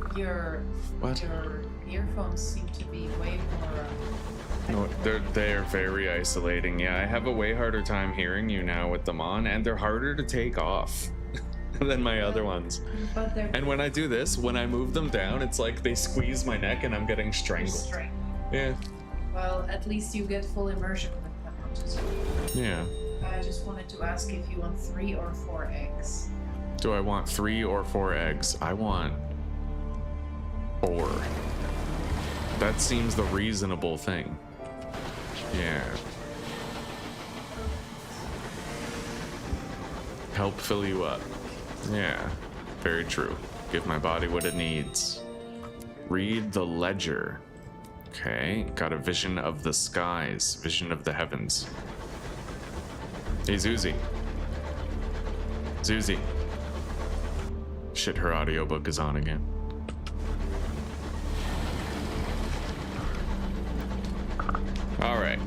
Your earphones seem to be way more. No, they're very isolating. Yeah, I have a way harder time hearing you now with them on, and they're harder to take off than my other ones. But and when I do this, when I move them down, it's like they squeeze my neck and I'm getting strangled. Yeah. Well, at least you get full immersion with them. Yeah. I just wanted to ask if you want 3 or 4 eggs. Do I want 3 or 4 eggs? I want 4. That seems the reasonable thing. Yeah. Help fill you up. Yeah, very true. Give my body what it needs. Read the ledger. Okay, got a vision of the skies, vision of the heavens. Hey, Zuzi. Zuzi. Shit, her audiobook is on again. All right.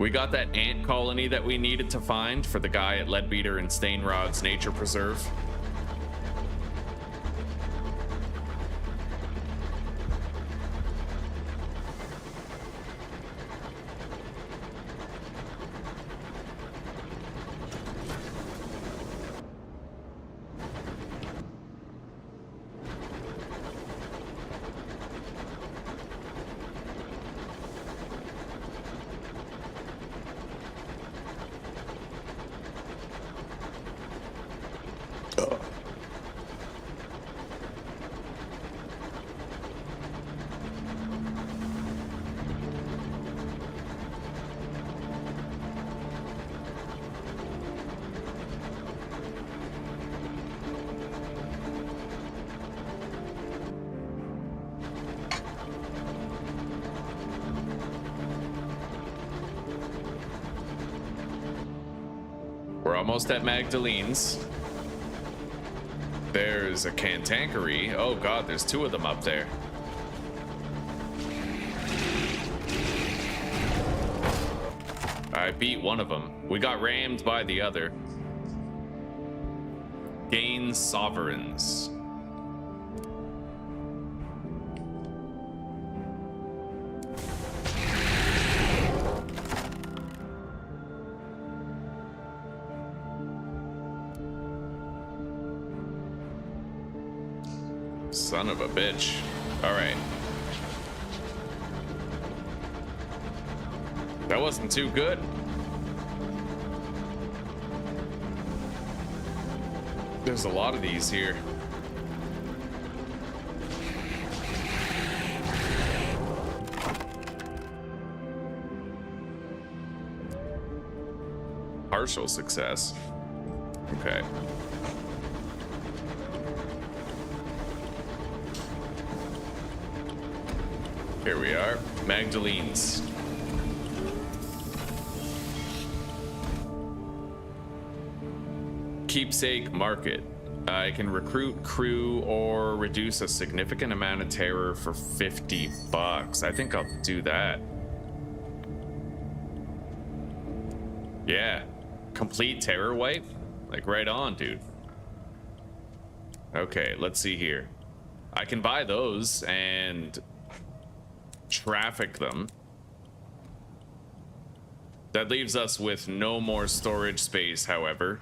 We got that ant colony that we needed to find for the guy at Leadbeater and Stainrod's Nature Preserve. We're almost at Magdalene's. There's a cantankery. Oh god, there's 2 of them up there. I beat one of them. We got rammed by the other. Gain sovereigns. Son of a bitch. All right. That wasn't too good. There's a lot of these here. Partial success. Okay. Here we are, Magdalene's. Keepsake Market. I can recruit crew or reduce a significant amount of terror for $50. I think I'll do that. Yeah, complete terror wipe? Like right on, dude. Okay, let's see here. I can buy those and traffic them. That leaves us with no more storage space, however.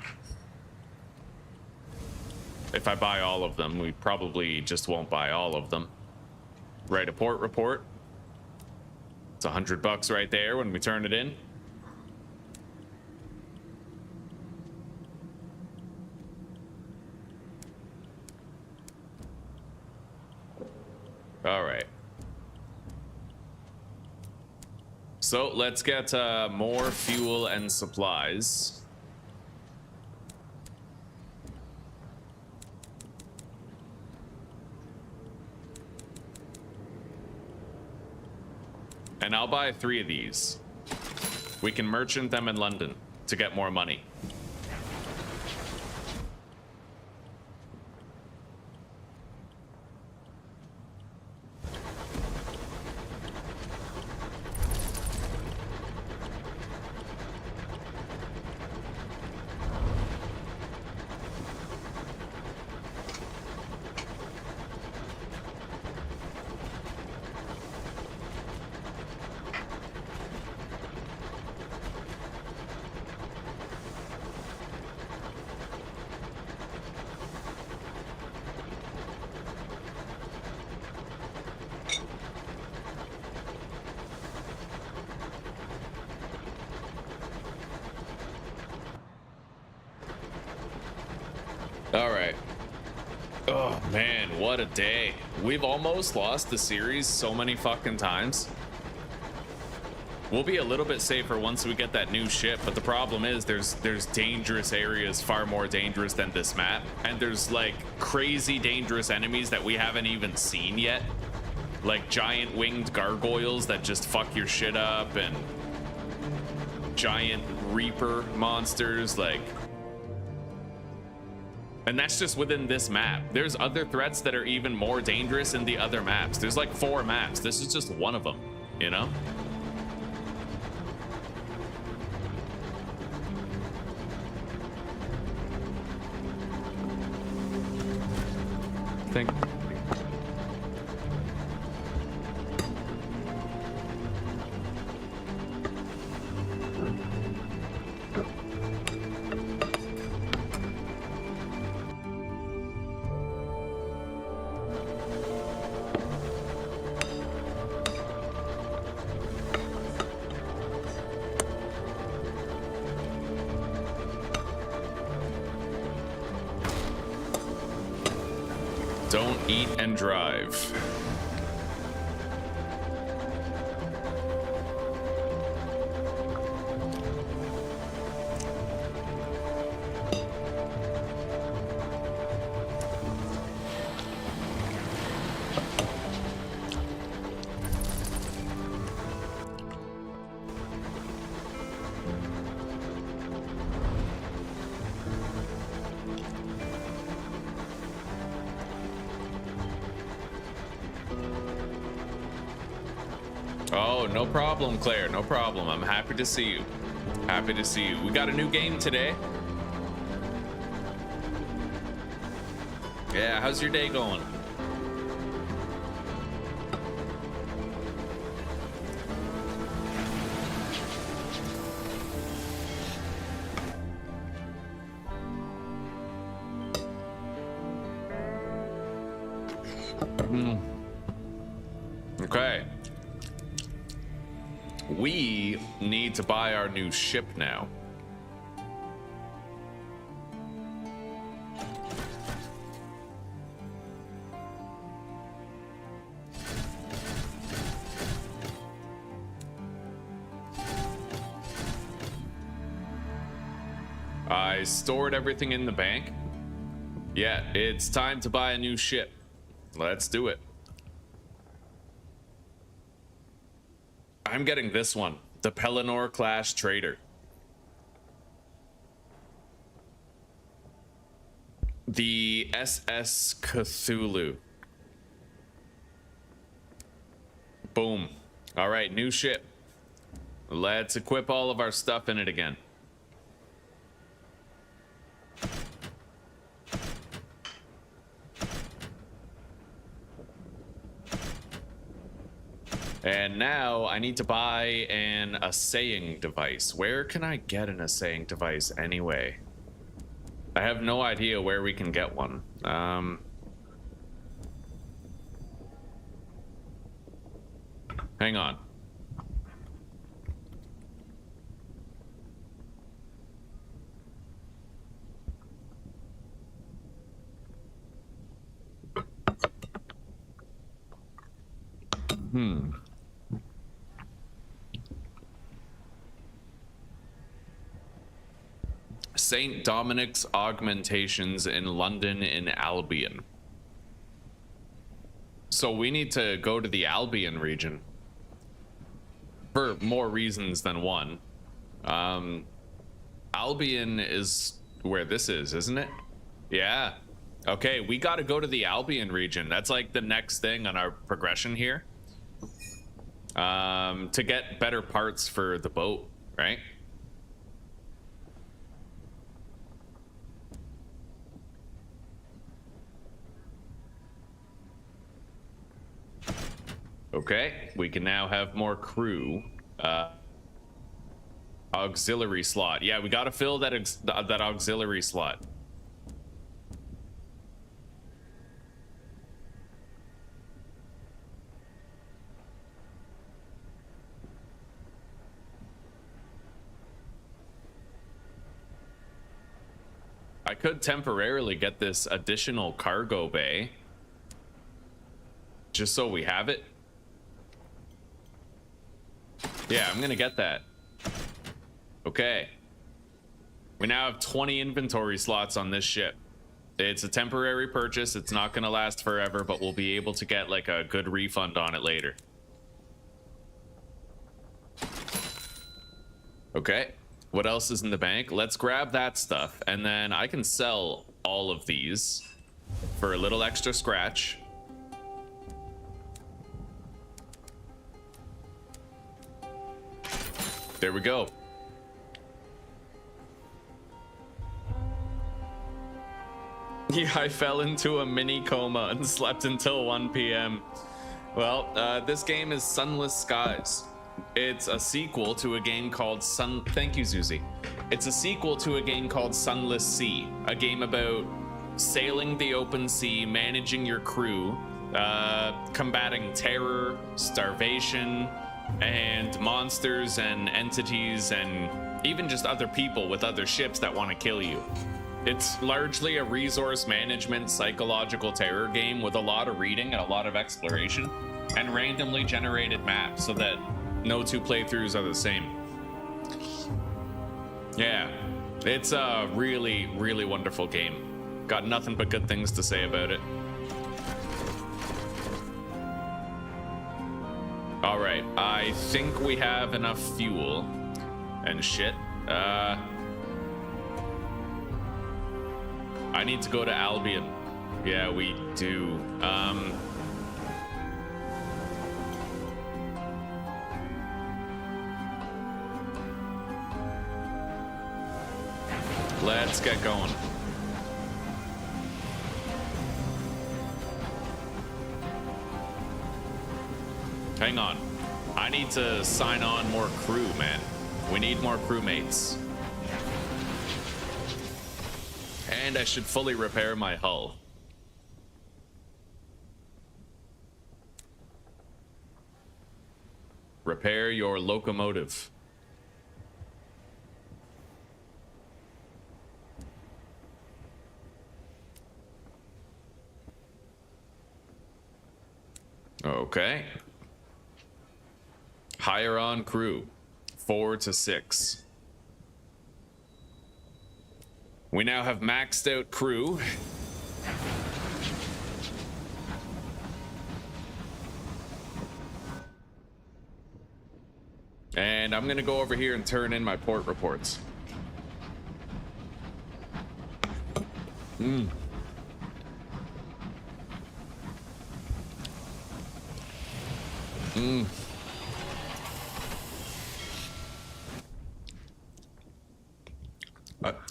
If I buy all of them, we probably just won't buy all of them. Write a port report. It's $100 right there when we turn it in. All right. So let's get more fuel and supplies. And I'll buy 3 of these. We can merchant them in London to get more money. All right. Oh man, what a day. We've almost lost the series so many fucking times. We'll be a little bit safer once we get that new ship, but the problem is there's dangerous areas far more dangerous than this map, and there's like crazy dangerous enemies that we haven't even seen yet. Like giant winged gargoyles that just fuck your shit up, and giant reaper monsters, like. And that's just within this map. There's other threats that are even more dangerous in the other maps. There's like 4 maps. This is just one of them, you know? Think. Don't eat and drive. Oh, no problem, Claire. No problem. I'm happy to see you. Happy to see you. We got a new game today. Yeah, how's your day going? Okay. We need to buy our new ship now. I stored everything in the bank. Yeah, it's time to buy a new ship. Let's do it. I'm getting this one, the Pelennor class trader. The SS Cthulhu. Boom. All right, new ship. Let's equip all of our stuff in it again. And now I need to buy an assaying device. Where can I get an assaying device anyway? I have no idea where we can get one. Hang on. St. Dominic's Augmentations in London in Albion. So we need to go to the Albion region. For more reasons than one. Albion is where this is, isn't it? Yeah. Okay, we gotta go to the Albion region. That's like the next thing on our progression here. To get better parts for the boat, right? Okay, we can now have more crew. Auxiliary slot. Yeah, we gotta fill that that auxiliary slot. I could temporarily get this additional cargo bay. Just so we have it. Yeah, I'm gonna get that. Okay. We now have 20 inventory slots on this ship. It's a temporary purchase. It's not gonna last forever, but we'll be able to get like a good refund on it later. Okay. What else is in the bank? Let's grab that stuff, and then I can sell all of these for a little extra scratch. There we go. Yeah, I fell into a mini coma and slept until 1 p.m. Well, this game is Sunless Skies. It's a sequel to a game called Thank you, Zuzi. It's a sequel to a game called Sunless Sea, a game about sailing the open sea, managing your crew, combating terror, starvation, and monsters and entities, and even just other people with other ships that want to kill you. It's largely a resource management psychological terror game with a lot of reading and a lot of exploration, and randomly generated maps so that no two playthroughs are the same. Yeah, it's a really, really wonderful game. Got nothing but good things to say about it. All right, I think we have enough fuel and shit. I need to go to Albion. Yeah, we do. Let's get going. Hang on. I need to sign on more crew, man. We need more crewmates. And I should fully repair my hull. Repair your locomotive. Okay. Hire on crew, 4 to 6. We now have maxed out crew. And I'm gonna go over here and turn in my port reports.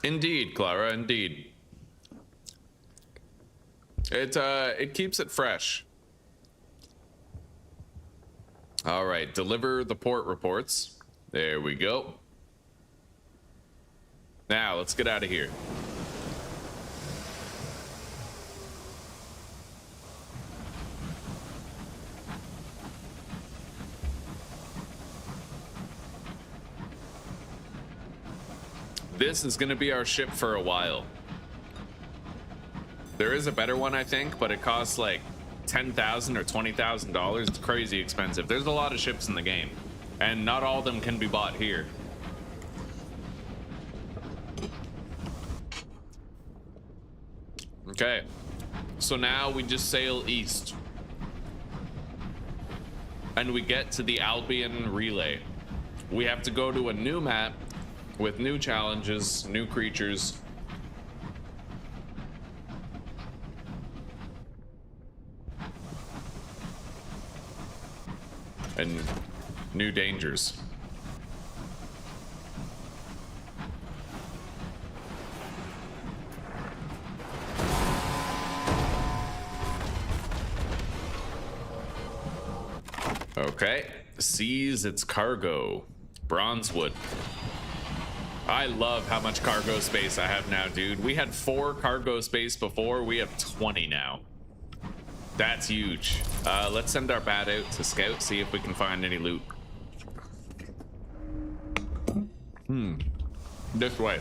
Indeed, Clara, indeed. It keeps it fresh. All right, deliver the port reports. There we go. Now, let's get out of here. This is gonna be our ship for a while. There is a better one, I think, but it costs like $10,000 or $20,000. It's crazy expensive. There's a lot of ships in the game, and not all of them can be bought here. Okay, so now we just sail east. And we get to the Albion Relay. We have to go to a new map with new challenges, new creatures. And new dangers. Okay, seize its cargo. Bronzewood. I love how much cargo space I have now, dude. We had 4 cargo space before, we have 20 now. That's huge. Let's send our bat out to scout, see if we can find any loot. This way.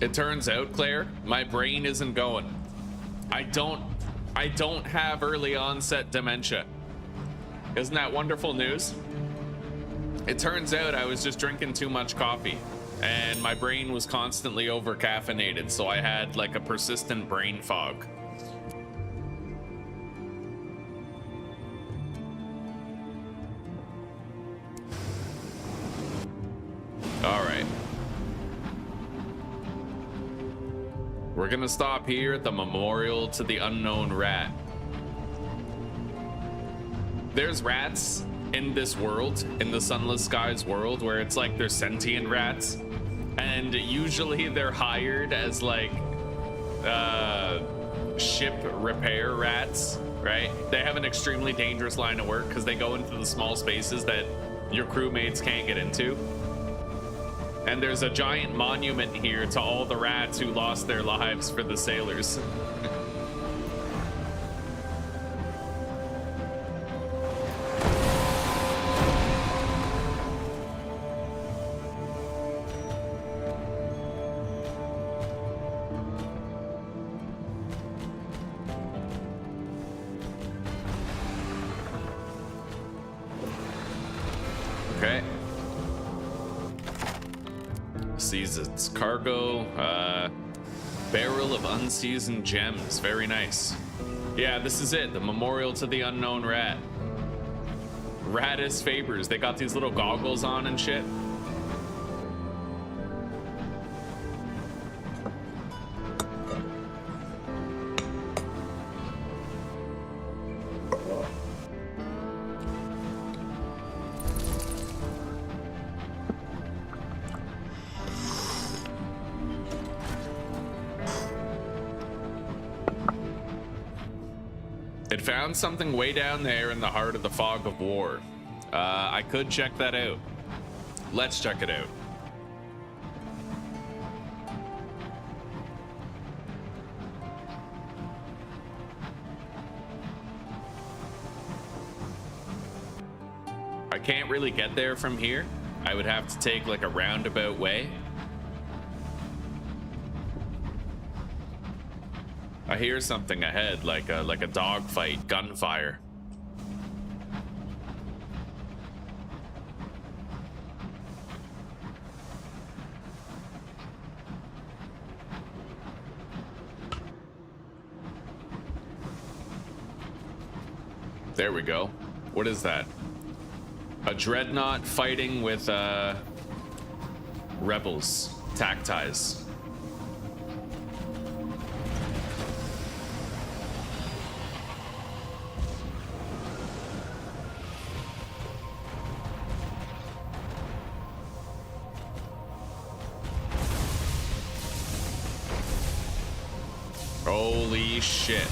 It turns out, Claire, my brain isn't going. I don't have early onset dementia. Isn't that wonderful news? It turns out I was just drinking too much coffee and my brain was constantly over caffeinated, so I had like a persistent brain fog. All right. We're gonna stop here at the memorial to the unknown rat. There's rats in this world, in the Sunless Skies world, where it's like they're sentient rats, and usually they're hired as like ship repair rats, right? They have an extremely dangerous line of work because they go into the small spaces that your crewmates can't get into. And there's a giant monument here to all the rats who lost their lives for the sailors. Okay. Sees its cargo, barrel of unseasoned gems. Very nice. Yeah, this is it. The memorial to the unknown rat. Ratus Fabers. They got these little goggles on and shit. It found something way down there in the heart of the fog of war. I could check that out. Let's check it out. I can't really get there from here. I would have to take like a roundabout way. I hear something ahead, like a dogfight, gunfire. There we go. What is that? A dreadnought fighting with rebels, tactiles. Holy shit.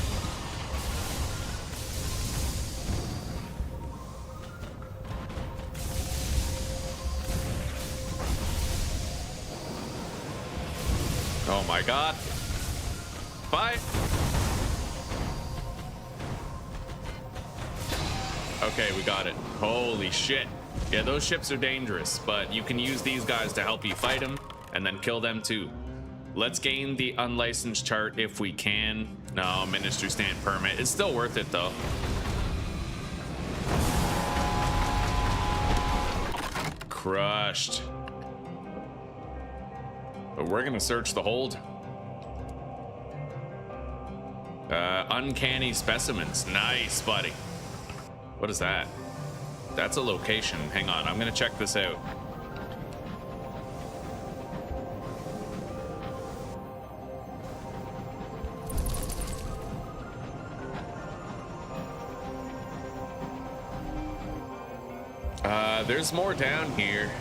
my god. Bye. Okay, we got it. Holy shit. Yeah, those ships are dangerous, but you can use these guys to help you fight them and then kill them too. Let's gain the unlicensed chart if we can. No, ministry stand permit. It's still worth it though. Crushed. But we're gonna search the hold. Uncanny specimens. Nice, buddy. What is that? That's a location. Hang on, I'm gonna check this out. There's more down here.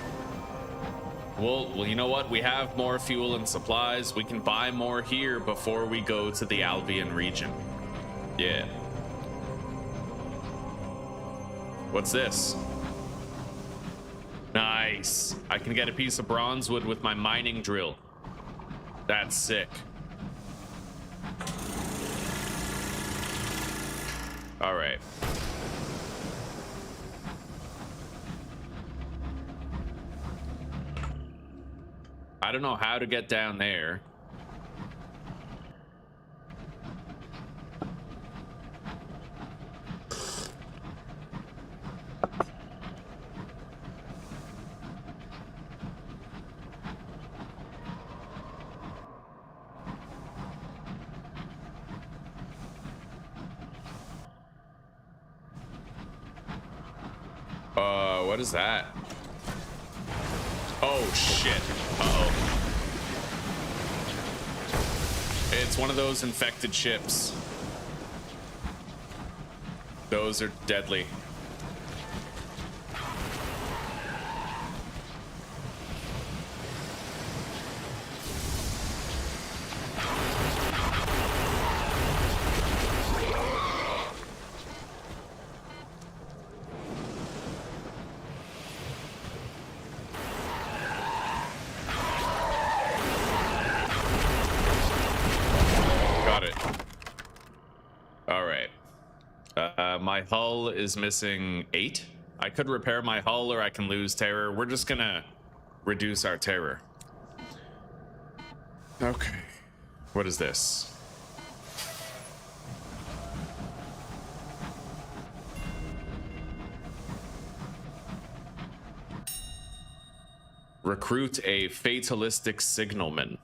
Well, you know what? We have more fuel and supplies. We can buy more here before we go to the Albion region. Yeah. What's this? Nice. I can get a piece of bronze wood with my mining drill. That's sick. All right. I don't know how to get down there. What is that? Oh shit. Uh-oh. It's one of those infected ships. Those are deadly. My hull is missing 8. I could repair my hull or I can lose terror. We're just gonna reduce our terror. Okay. What is this? Recruit a fatalistic signalman.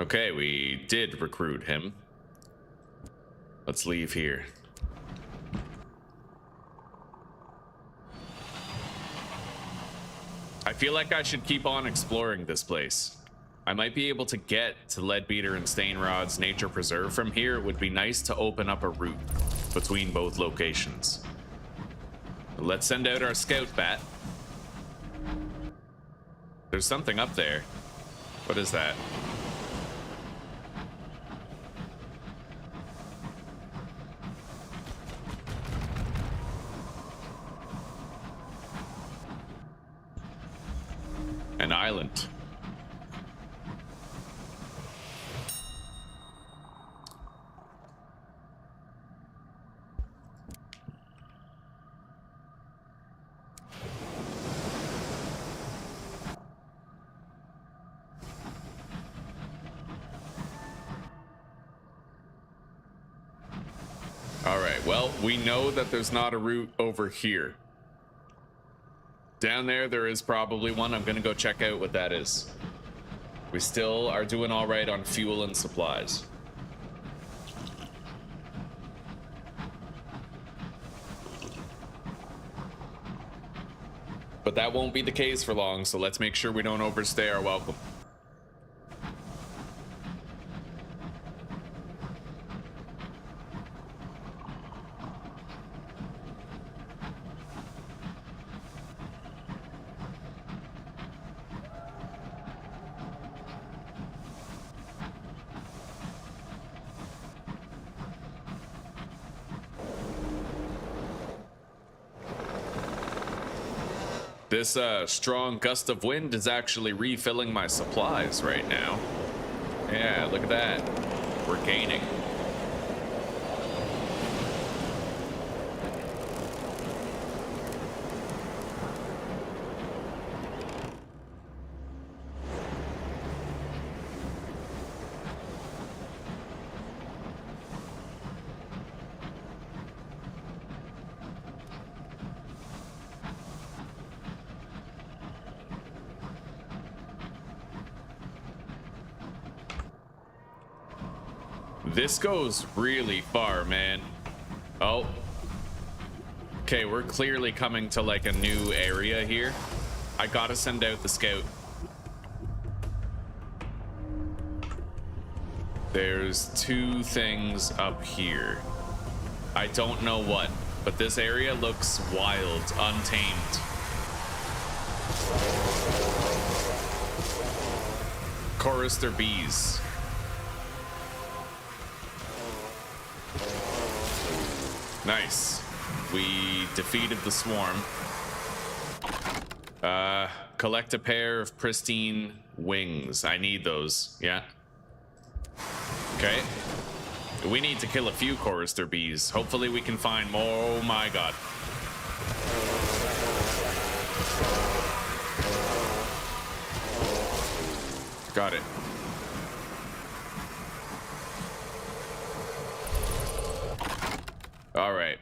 Okay, we did recruit him. Let's leave here. I feel like I should keep on exploring this place. I might be able to get to Leadbeater and Stainrod's nature preserve from here. It would be nice to open up a route between both locations. Let's send out our scout bat. There's something up there. What is that? An island. All right, well, we know that there's not a route over here. Down there is probably one. I'm gonna go check out what that is. We still are doing all right on fuel and supplies. But that won't be the case for long, so let's make sure we don't overstay our welcome. This strong gust of wind is actually refilling my supplies right now. Yeah, look at that. We're gaining. This goes really far, man. Oh. Okay, we're clearly coming to like a new area here. I gotta send out the scout. There's two things up here. I don't know what, but this area looks wild, untamed. Chorister bees. Nice. We defeated the swarm. Collect a pair of pristine wings. I need those. Yeah. Okay. We need to kill a few chorister bees. Hopefully we can find more. Oh my god. Got it. All right,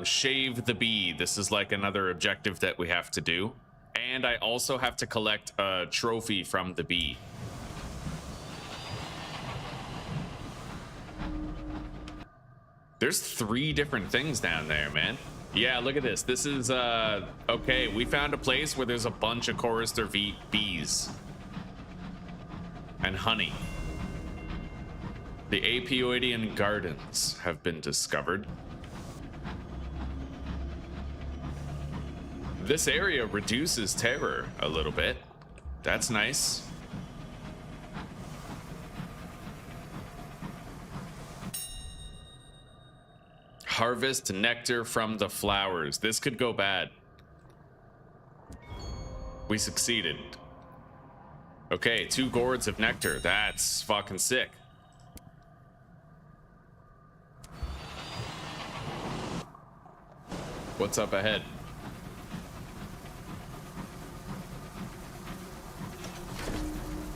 shave the bee. This is like another objective that we have to do. And I also have to collect a trophy from the bee. There's 3 different things down there, man. Yeah, look at this. This is, okay, we found a place where there's a bunch of chorister bees. And honey. The Apioidian Gardens have been discovered. This area reduces terror a little bit. That's nice. Harvest nectar from the flowers. This could go bad. We succeeded. Okay, 2 gourds of nectar. That's fucking sick. What's up ahead?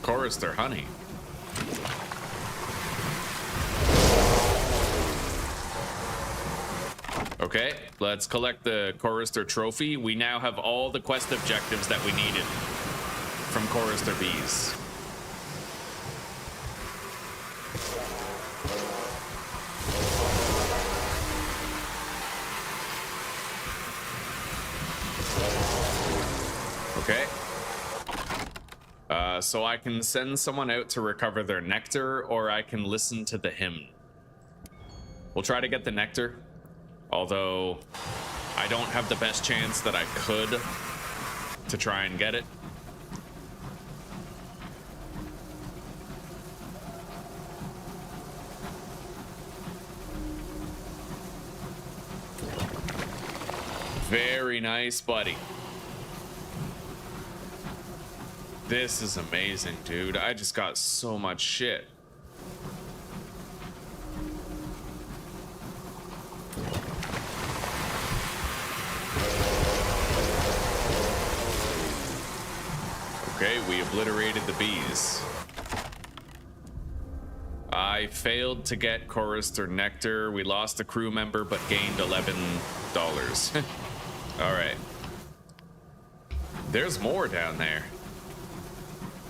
Chorister honey. Okay, let's collect the chorister trophy. We now have all the quest objectives that we needed from chorister bees. Okay. So I can send someone out to recover their nectar, or I can listen to the hymn. We'll try to get the nectar, although I don't have the best chance that I could to try and get it. Very nice, buddy. This is amazing, dude. I just got so much shit. Okay, we obliterated the bees. I failed to get chorister nectar. We lost a crew member, but gained $11. All right. There's more down there.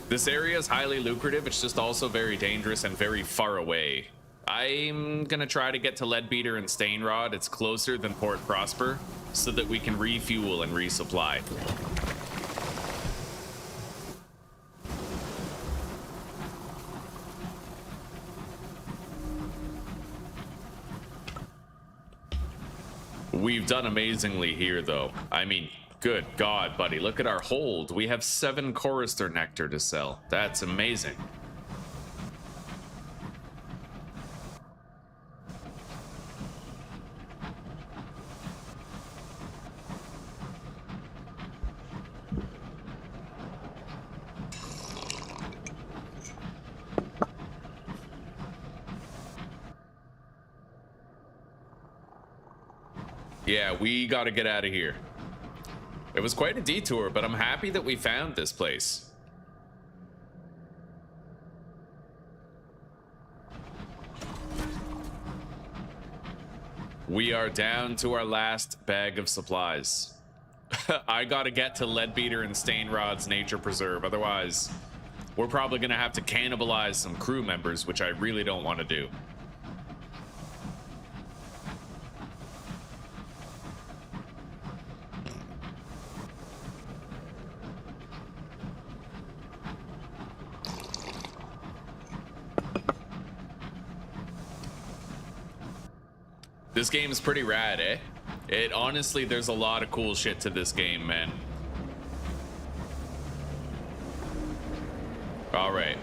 This area is highly lucrative. It's just also very dangerous and very far away. I'm gonna try to get to Leadbeater and Stainrod. It's closer than Port Prosper, so that we can refuel and resupply. We've done amazingly here, though. I mean, good God, buddy. Look at our hold. We have 7 chorister nectar to sell. That's amazing. Yeah, we gotta get out of here. It was quite a detour, but I'm happy that we found this place. We are down to our last bag of supplies. I gotta get to Leadbeater and Stainrod's nature preserve, otherwise we're probably gonna have to cannibalize some crew members, which I really don't want to do. This game is pretty rad, eh? It honestly, there's a lot of cool shit to this game, man. All right.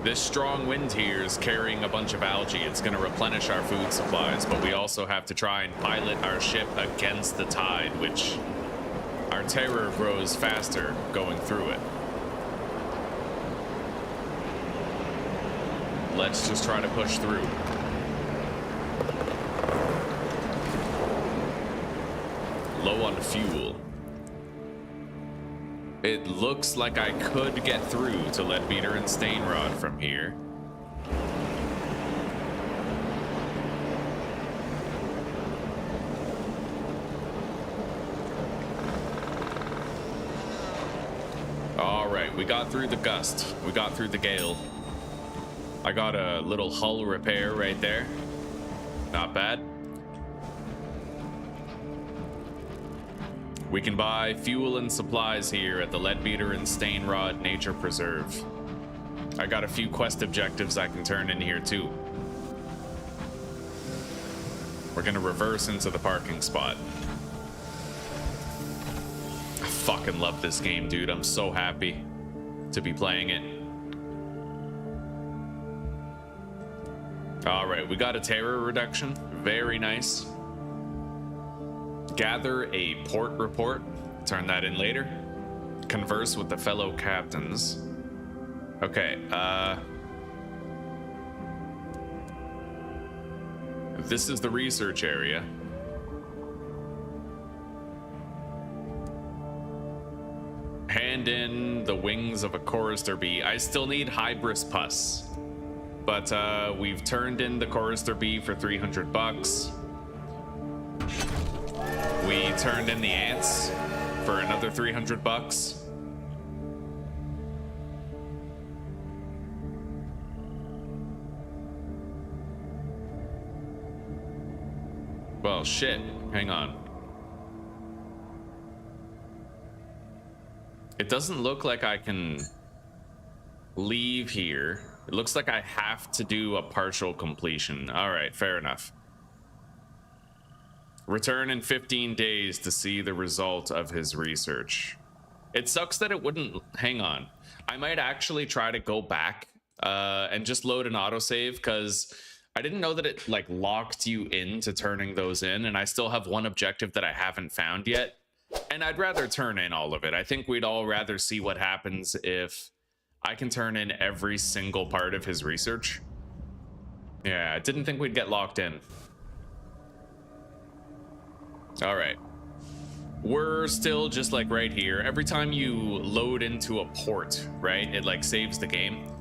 This strong wind here is carrying a bunch of algae. It's going to replenish our food supplies, but we also have to try and pilot our ship against the tide, which our terror grows faster going through it. Let's just try to push through. Low on fuel. It looks like I could get through to Leadbeater and Stainrod from here. All right, we got through the gust. We got through the gale. I got a little hull repair right there. Not bad. We can buy fuel and supplies here at the Leadbeater and Stainrod Nature Preserve. I got a few quest objectives I can turn in here too. We're gonna reverse into the parking spot. I fucking love this game, dude. I'm so happy to be playing it. All right, we got a terror reduction. Very nice. Gather a port report. Turn that in later. Converse with the fellow captains. Okay, this is the research area. Hand in the wings of a chorister bee. I still need hybris pus, but we've turned in the chorister bee for 300 bucks. We turned in the ants for another 300 bucks. Well, shit. Hang on. It doesn't look like I can leave here. It looks like I have to do a partial completion. All right, fair enough. Return in 15 days to see the result of his research. It sucks that it wouldn't. Hang on. I might actually try to go back and just load an autosave, because I didn't know that it like locked you into turning those in, and I still have one objective that I haven't found yet. And I'd rather turn in all of it. I think we'd all rather see what happens if I can turn in every single part of his research. Yeah, I didn't think we'd get locked in. All right, we're still just like right here. Every time you load into a port, right, it like saves the game.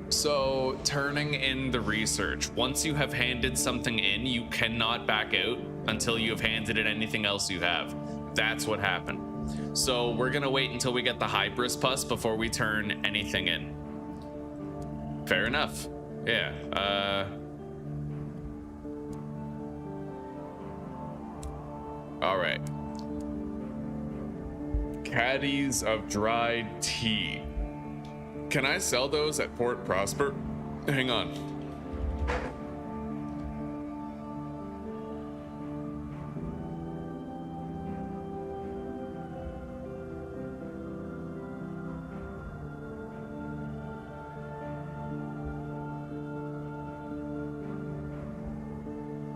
So turning in the research, once you have handed something in, you cannot back out until you have handed in anything else you have. That's what happened. So we're gonna wait until we get the hybris pus before we turn anything in. Fair enough. Yeah, all right. Caddies of dried tea. Can I sell those at Port Prosper? Hang on.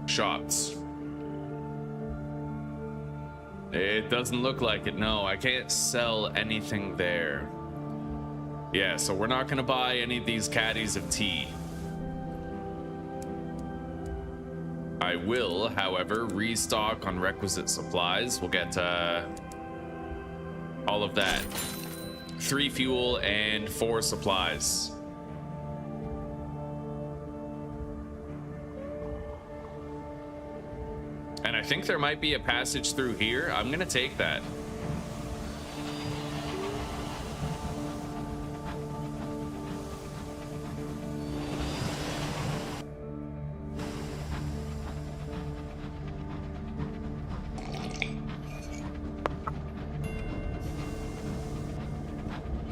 Shots. It doesn't look like it. No, I can't sell anything there. Yeah, so we're not gonna buy any of these caddies of tea. I will, however, restock on requisite supplies. We'll get all of that. 3 fuel and 4 supplies. And I think there might be a passage through here. I'm gonna take that.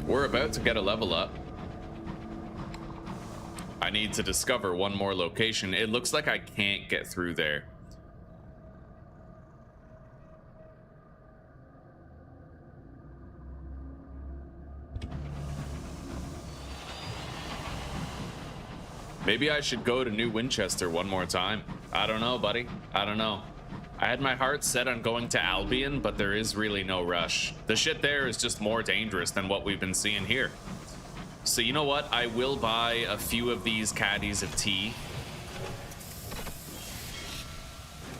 We're about to get a level up. I need to discover one more location. It looks like I can't get through there. Maybe I should go to New Winchester one more time. I don't know, buddy. I don't know. I had my heart set on going to Albion, but there is really no rush. The shit there is just more dangerous than what we've been seeing here. So you know what? I will buy a few of these caddies of tea.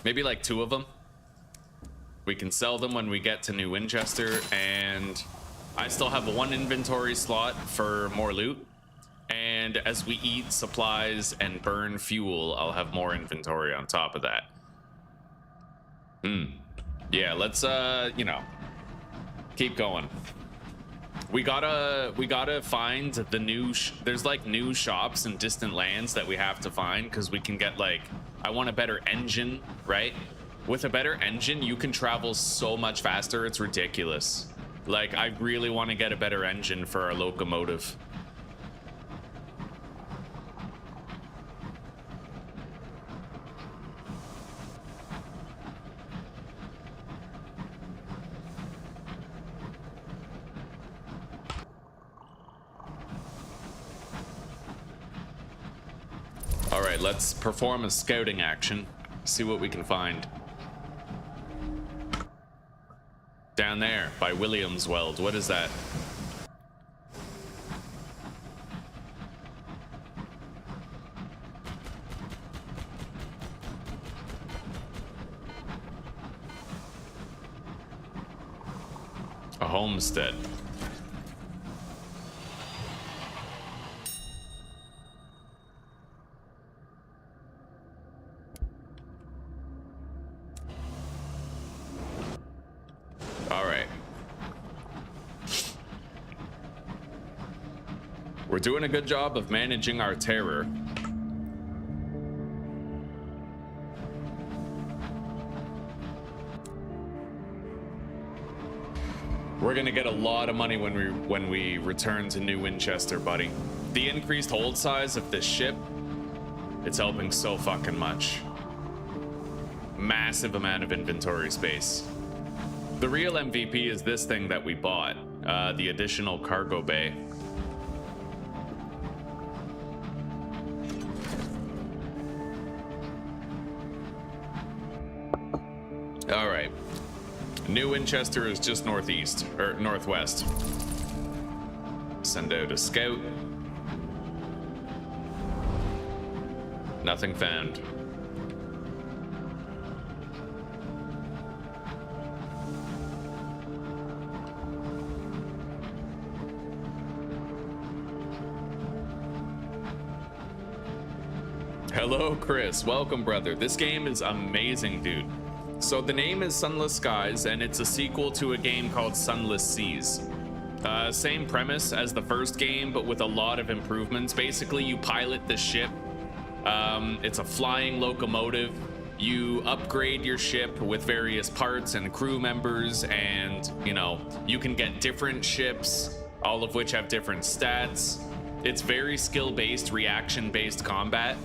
Maybe like 2 of them. We can sell them when we get to New Winchester, and I still have 1 inventory slot for more loot. And as we eat supplies and burn fuel, I'll have more inventory on top of that. Yeah, let's you know, keep going. We gotta find the new there's like new shops in distant lands that we have to find, because we can get like, I want a better engine, right? With a better engine you can travel so much faster, it's ridiculous. Like, I really want to get a better engine for our locomotive. All right, let's perform a scouting action. See what we can find. Down there by Williamsweld. What is that? A homestead. We're doing a good job of managing our terror. We're gonna get a lot of money when we return to New Winchester, buddy. The increased hold size of this ship, it's helping so fucking much. Massive amount of inventory space. The real MVP is this thing that we bought, the additional cargo bay. All right, New Winchester is just northeast, or northwest. Send out a scout. Nothing found. Hello, Chris. Welcome, brother. This game is amazing, dude. So the name is Sunless Skies, and it's a sequel to a game called Sunless Seas. Same premise as the first game, but with a lot of improvements. Basically, you pilot the ship. It's a flying locomotive. You upgrade your ship with various parts and crew members, and, you know, you can get different ships, all of which have different stats. It's very skill-based, reaction-based combat,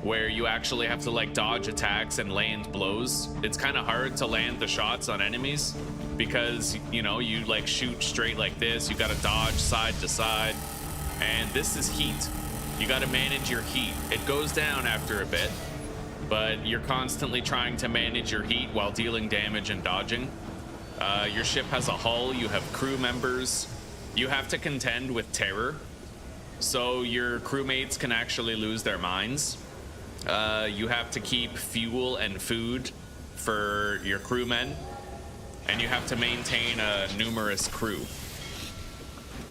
where you actually have to like dodge attacks and land blows. It's kind of hard to land the shots on enemies because, you know, you like shoot straight like this, you got to dodge side to side, and this is heat. You got to manage your heat. It goes down after a bit, but you're constantly trying to manage your heat while dealing damage and dodging. Your ship has a hull, you have crew members, you have to contend with terror, so your crewmates can actually lose their minds. You have to keep fuel and food for your crewmen, and you have to maintain a numerous crew.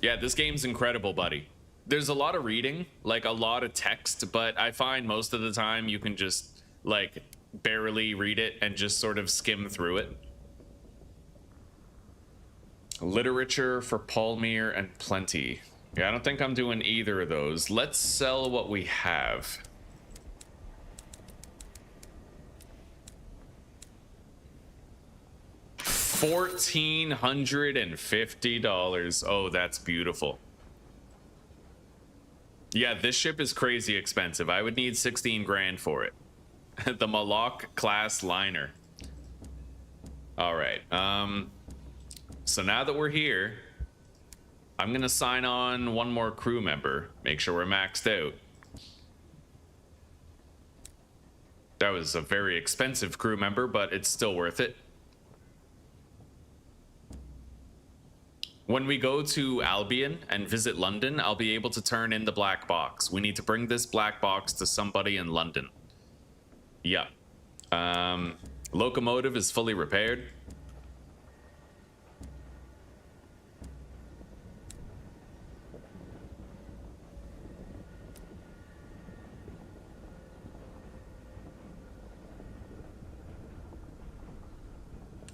Yeah, this game's incredible, buddy. There's a lot of reading, like a lot of text, but I find most of the time you can just like barely read it and just sort of skim through it. Literature for Palmyr and Plenty. Yeah, I don't think I'm doing either of those. Let's sell what we have. $1,450. Oh, that's beautiful. Yeah, this ship is crazy expensive. I would need 16 grand for it. The MaliCiouS class liner. All right. So now that we're here, I'm gonna sign on one more crew member. Make sure we're maxed out. That was a very expensive crew member, but it's still worth it. When we go to Albion and visit London, I'll be able to turn in the black box. We need to bring this black box to somebody in London. Yeah. Locomotive is fully repaired.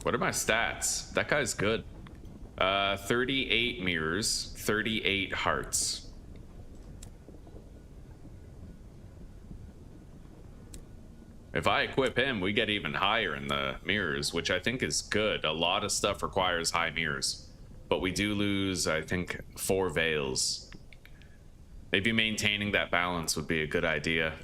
What are my stats? That guy's good. 38 mirrors, 38 hearts. If I equip him, we get even higher in the mirrors, which I think is good. A lot of stuff requires high mirrors, but we do lose, I think, 4 veils. Maybe maintaining that balance would be a good idea.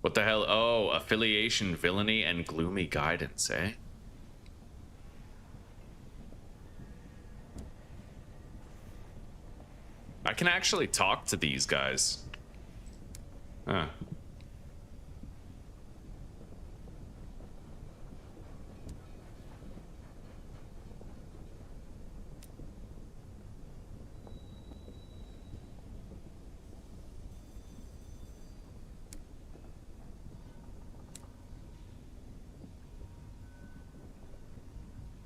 What the hell? Oh, affiliation, villainy, and gloomy guidance, eh? I can actually talk to these guys. Huh.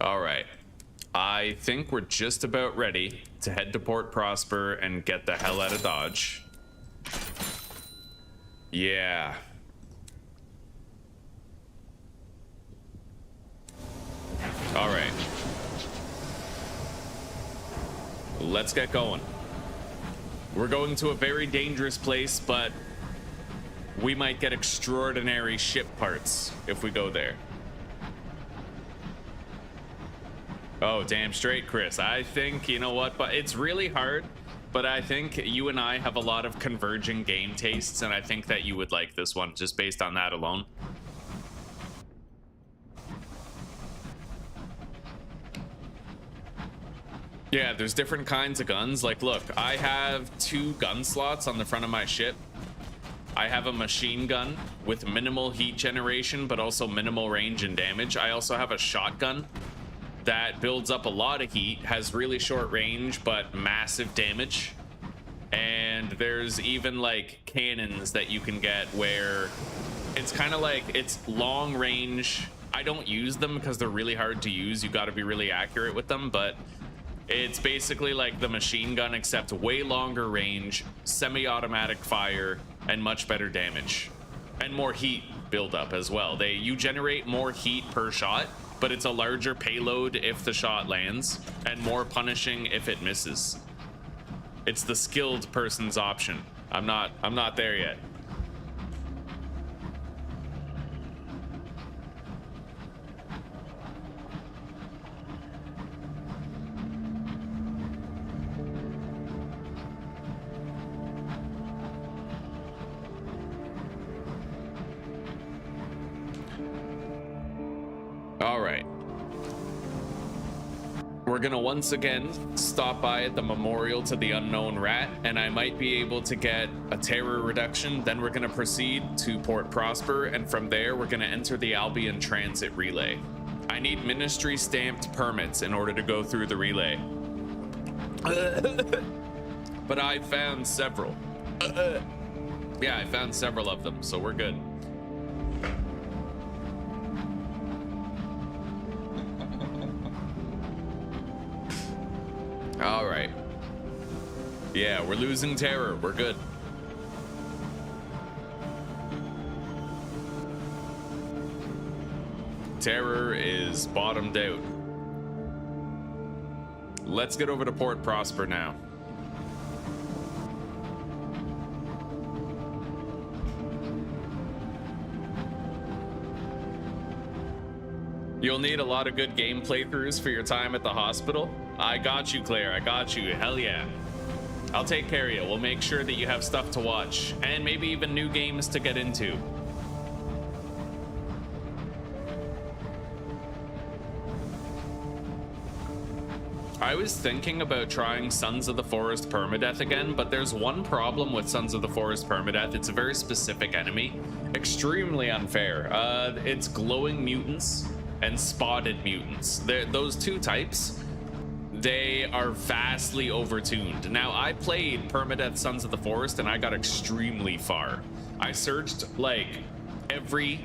All right. I think we're just about ready to head to Port Prosper and get the hell out of Dodge. Yeah. All right. Let's get going. We're going to a very dangerous place, but we might get extraordinary ship parts if we go there. Oh, damn straight, Chris. I think, you know what, but it's really hard, but I think you and I have a lot of converging game tastes, and I think that you would like this one just based on that alone. Yeah, there's different kinds of guns. Like, look, I have 2 gun slots on the front of my ship. I have a machine gun with minimal heat generation, but also minimal range and damage. I also have a shotgun that builds up a lot of heat, has really short range, but massive damage. And there's even like cannons that you can get where it's kind of like it's long range. I don't use them because they're really hard to use. You got to be really accurate with them, but it's basically like the machine gun except way longer range, semi-automatic fire, and much better damage. And more heat buildup as well. You generate more heat per shot, but it's a larger payload if the shot lands, and more punishing if it misses. It's the skilled person's option. I'm not there yet. All right. We're gonna once again stop by at the memorial to the unknown rat, and I might be able to get a terror reduction. Then we're gonna proceed to Port Prosper, and from there we're gonna enter the Albion Transit Relay. I need ministry stamped permits in order to go through the relay. but I found several. Yeah, I found several of them, so we're good. All right. Yeah, we're losing terror. We're good. Terror is bottomed out. Let's get over to Port Prosper now. You'll need a lot of good game playthroughs for your time at the hospital. I got you, Claire. I got you. Hell yeah. I'll take care of you. We'll make sure that you have stuff to watch and maybe even new games to get into. I was thinking about trying Sons of the Forest Permadeath again, but there's one problem with Sons of the Forest Permadeath. It's a very specific enemy. Extremely unfair. It's glowing mutants and spotted mutants. Those two types, they are vastly overtuned. Now, I played Permadeath Sons of the Forest and I got extremely far. I searched like every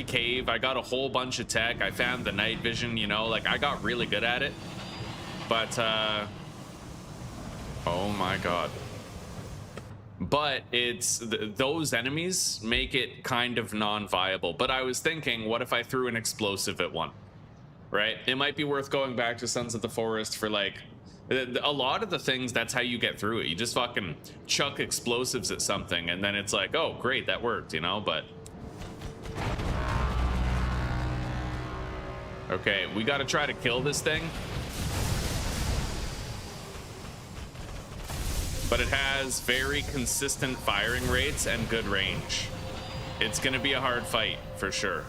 cave. I got a whole bunch of tech. I found the night vision, you know, like I got really good at it. But, oh my god. But it's, those enemies make it kind of non-viable. But I was thinking, what if I threw an explosive at one? Right? It might be worth going back to Sons of the Forest for like, a lot of the things, that's how you get through it. You just fucking chuck explosives at something and then it's like, oh great, that worked, you know, but. Okay, we gotta try to kill this thing. But it has very consistent firing rates and good range. It's gonna be a hard fight, for sure.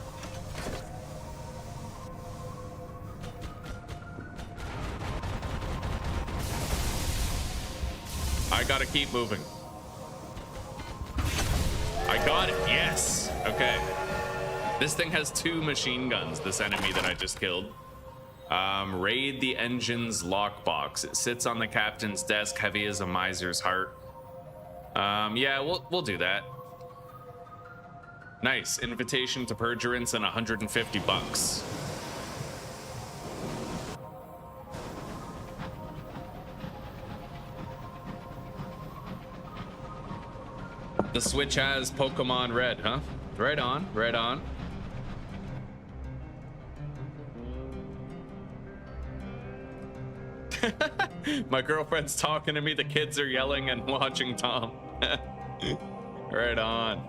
I gotta keep moving. I got it, yes! Okay. This thing has 2 machine guns, this enemy that I just killed. Raid the engine's lockbox. It sits on the captain's desk, heavy as a miser's heart. Yeah, we'll do that. Nice. Invitation to perjurance and 150 bucks. The Switch has Pokemon Red, huh? Right on, right on. My girlfriend's talking to me, the kids are yelling and watching Tom. Right on.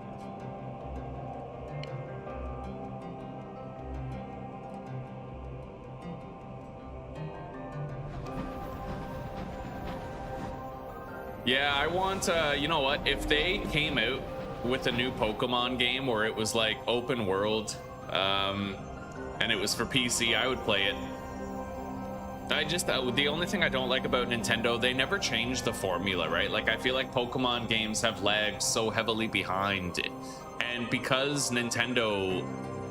Yeah, I want, you know what, if they came out with a new Pokemon game where it was like open world, and it was for PC, I would play it. The only thing I don't like about Nintendo, they never change the formula, right? Like, I feel like Pokemon games have lagged so heavily behind. And because Nintendo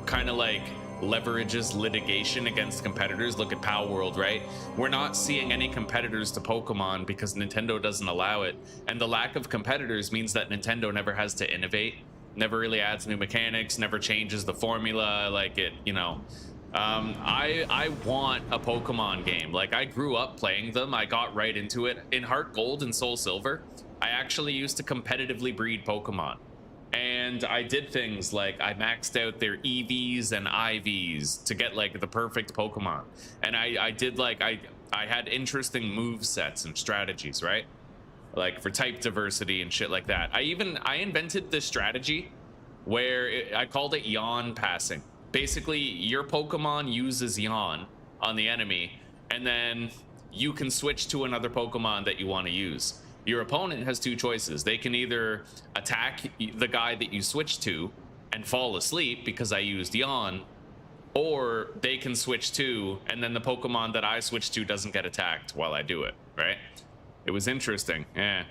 kind of like leverages litigation against competitors, look at Pow World, right? We're not seeing any competitors to Pokemon because Nintendo doesn't allow it. And the lack of competitors means that Nintendo never has to innovate, never really adds new mechanics, never changes the formula, like it, you know. I want a Pokemon game. Like, I grew up playing them. I got right into it. In Heart Gold and Soul Silver, I actually used to competitively breed Pokemon. And I did things like I maxed out their EVs and IVs to get like the perfect Pokemon. And I did like, I had interesting move sets and strategies, right? Like for type diversity and shit like that. I invented this strategy where I called it yawn passing. Basically, your Pokemon uses yawn on the enemy, and then you can switch to another Pokemon that you want to use. Your opponent has 2 choices. They can either attack the guy that you switch to and fall asleep because I used yawn, or they can switch to, and then the Pokemon that I switch to doesn't get attacked while I do it, right? It was interesting, yeah.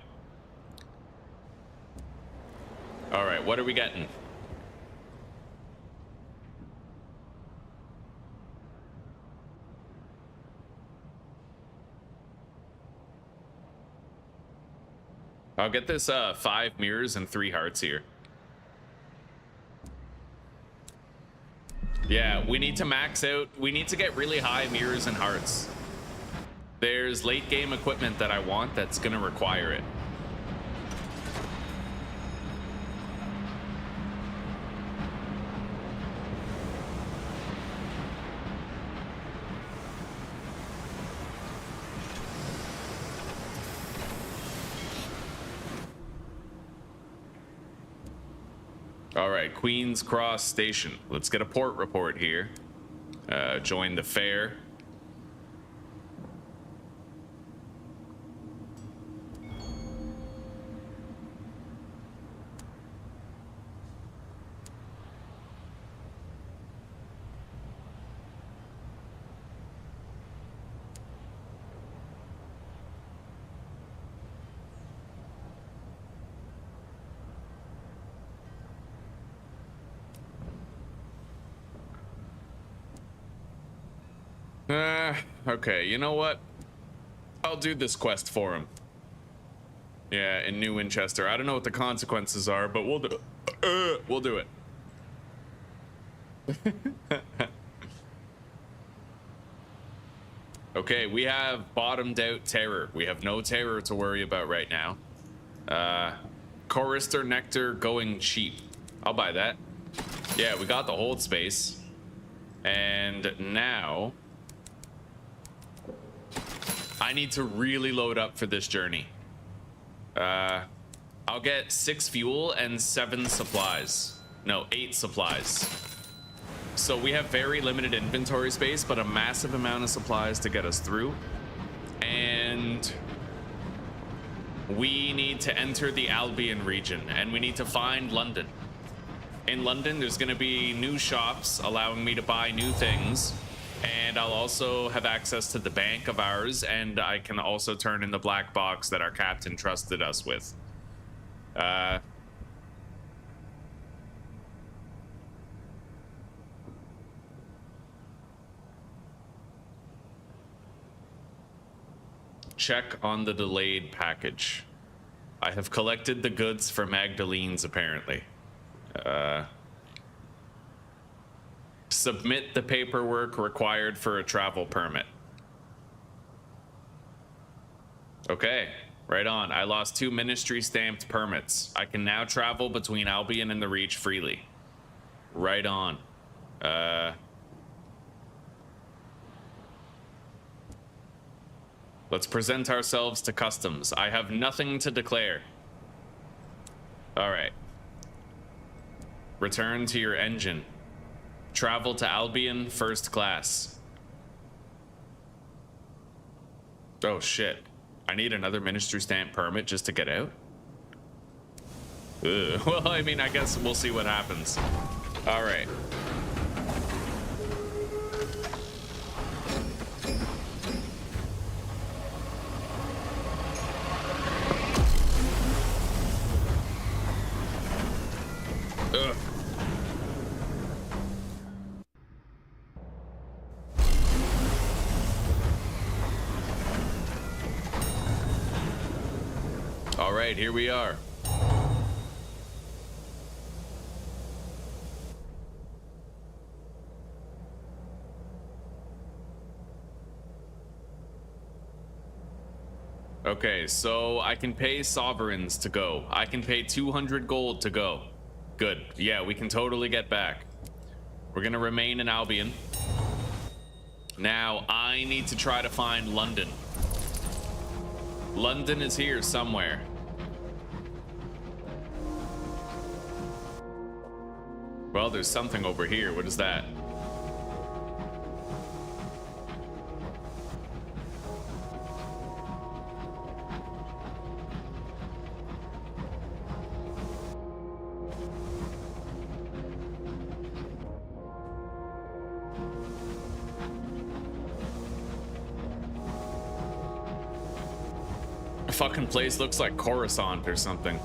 All right, what are we getting? I'll get this 5 mirrors and 3 hearts here. Yeah, we need to max out. We need to get really high mirrors and hearts. There's late game equipment that I want that's gonna require it. All right, Queen's Cross Station. Let's get a port report here. Join the fair. Okay, you know what? I'll do this quest for him. Yeah, in New Winchester. I don't know what the consequences are, but we'll do it. We'll do it. Okay, we have bottomed out terror. We have no terror to worry about right now. Chorister Nectar going cheap. I'll buy that. Yeah, we got the hold space. And now I need to really load up for this journey. I'll get 6 fuel and 7 supplies. No, 8 supplies. So we have very limited inventory space, but a massive amount of supplies to get us through. And we need to enter the Albion region, and we need to find London. In London, there's going to be new shops allowing me to buy new things. And I'll also have access to the bank of ours, and I can also turn in the black box that our captain trusted us with. Check on the delayed package. I have collected the goods for Magdalene's, apparently. Submit the paperwork required for a travel permit. Okay, right on. I lost 2 ministry stamped permits. I can now travel between Albion and the Reach freely. Right on. Let's present ourselves to customs. I have nothing to declare. All right. Return to your engine. Travel to Albion first class. Oh shit. I need another ministry stamp permit just to get out? Ugh. Well, I mean, I guess we'll see what happens. All right. Ugh. All right, here we are. Okay, so I can pay sovereigns to go. I can pay 200 gold to go. Good. Yeah, we can totally get back. We're gonna remain in Albion. Now, I need to try to find London. London is here somewhere. Well, there's something over here. What is that? The fucking place looks like Coruscant or something.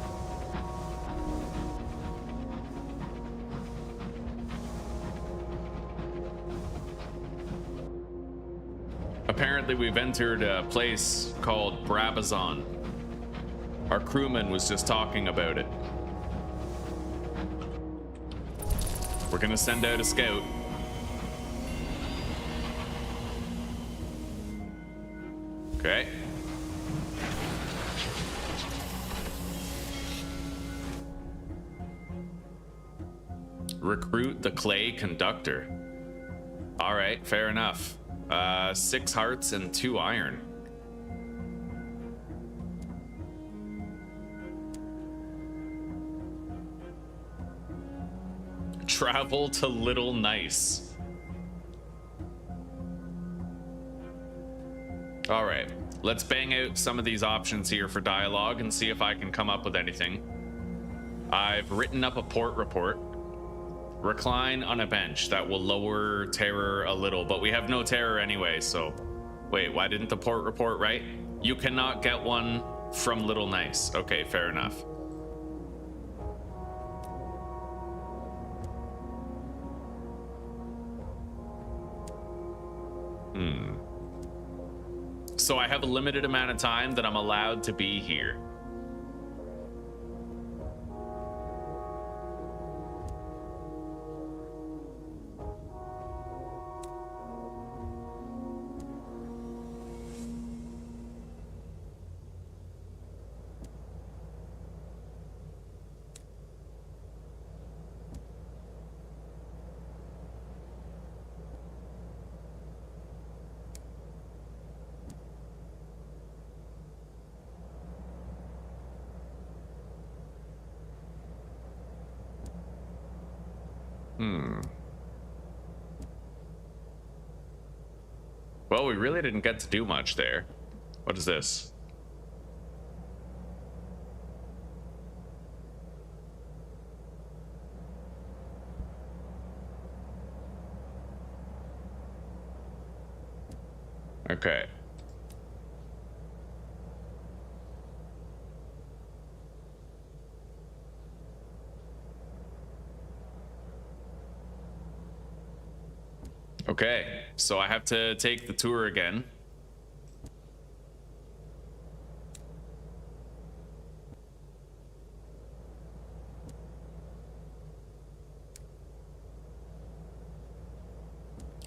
Apparently we've entered a place called Brabazon. Our crewman was just talking about it. We're gonna send out a scout. Okay. Recruit the clay conductor. All right, fair enough. 6 hearts and 2 iron. Travel to Little Nice. All right, let's bang out some of these options here for dialogue and see if I can come up with anything. I've written up a port report. Recline on a bench. That will lower terror a little, but we have no terror anyway, so... Wait, why didn't the port report write? You cannot get one from Little Nice. Okay, fair enough. So I have a limited amount of time that I'm allowed to be here. Well, we really didn't get to do much there. What is this? Okay. Okay, so I have to take the tour again.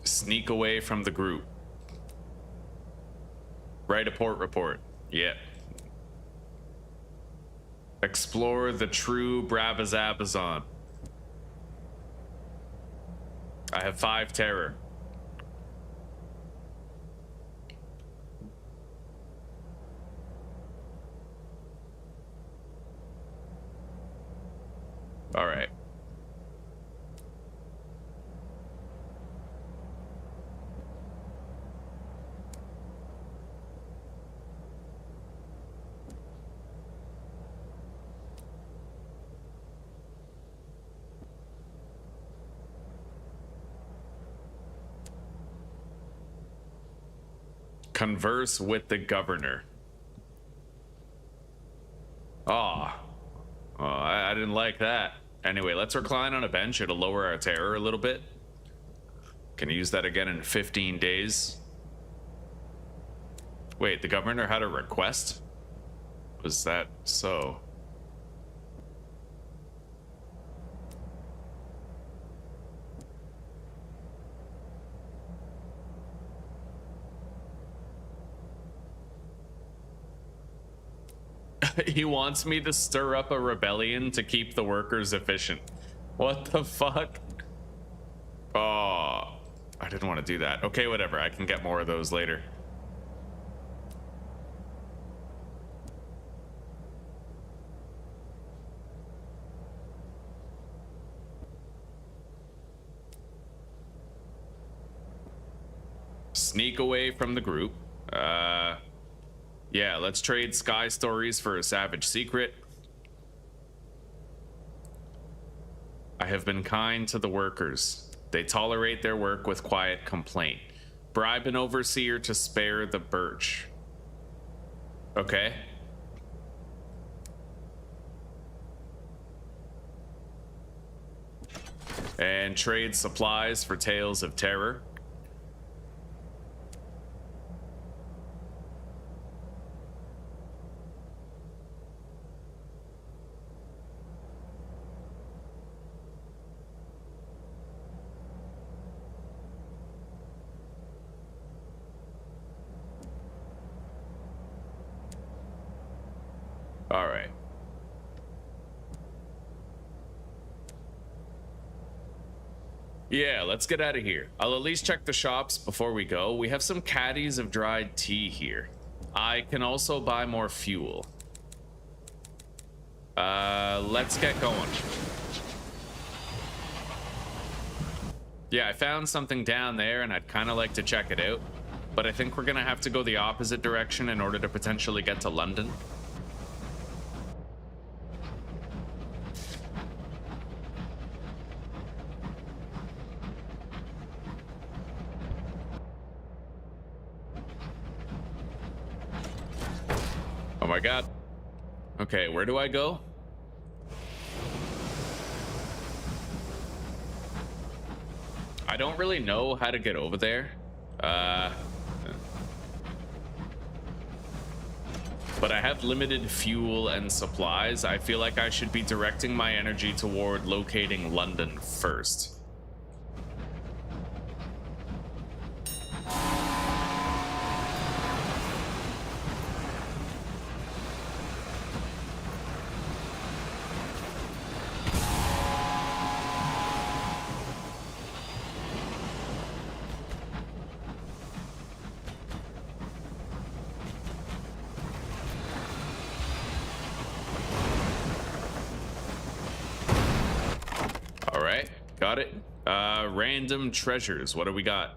Sneak away from the group. Write a port report. Yeah. Explore the true Brabazabazon. I have 5 terror. All right. Converse with the governor. I didn't like that. Anyway, let's recline on a bench. It'll lower our terror a little bit. Can use that again in 15 days. Wait, the governor had a request? Was that so? He wants me to stir up a rebellion to keep the workers efficient. What the fuck? Oh, I didn't want to do that. Okay, whatever. I can get more of those later. Sneak away from the group. Yeah, let's trade Sky Stories for a Savage Secret. I have been kind to the workers. They tolerate their work with quiet complaint. Bribe an overseer to spare the birch. Okay. And trade supplies for Tales of Terror. All right. Yeah, let's get out of here. I'll at least check the shops before we go. We have some caddies of dried tea here. I can also buy more fuel. Let's get going. Yeah, I found something down there and I'd kind of like to check it out. But I think we're gonna have to go the opposite direction in order to potentially get to London. Oh my god. Okay, where do I go? I don't really know how to get over there. But I have limited fuel and supplies. I feel like I should be directing my energy toward locating London first. Got it. Random treasures. What do we got?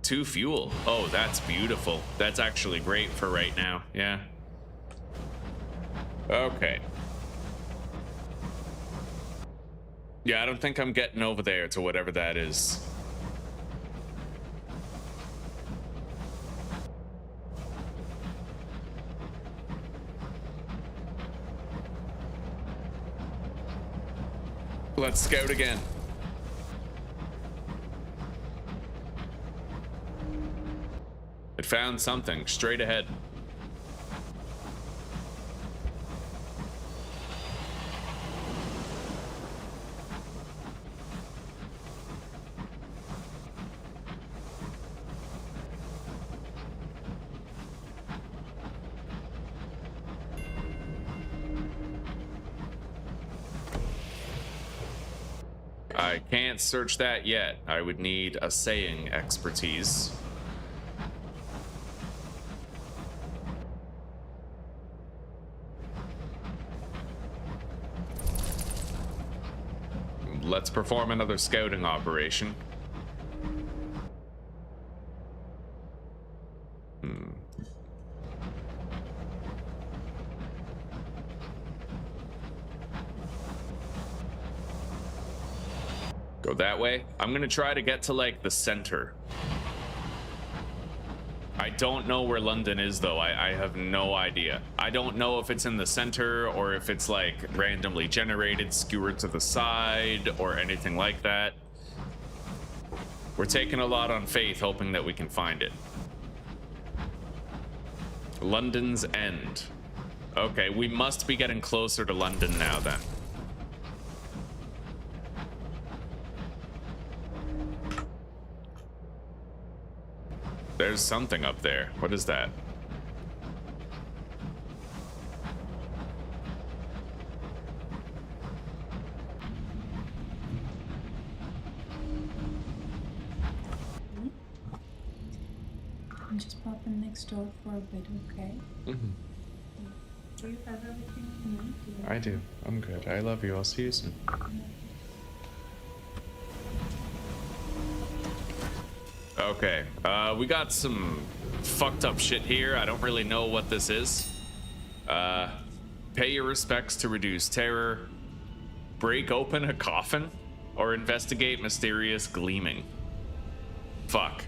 2 fuel. Oh, that's beautiful. That's actually great for right now. Yeah. Okay. Yeah, I don't think I'm getting over there to whatever that is. Let's scout again. It found something straight ahead. I can't search that yet. I would need assaying expertise. Let's perform another scouting operation. Go that way. I'm gonna try to get to like the center. I don't know where London is though. I have no idea. I don't know if it's in the center or if it's like randomly generated, skewered to the side or anything like that. We're taking a lot on faith, hoping that we can find it. London's End. Okay, we must be getting closer to London now then. There's something up there. What is that? I'm just popping next door for a bit, okay? Mm-hmm. Do you have everything you need? I do. I'm good. I love you. I'll see you soon. Okay, we got some fucked up shit here. I don't really know what this is. Pay your respects to reduce terror. Break open a coffin. Or investigate mysterious gleaming. Fuck.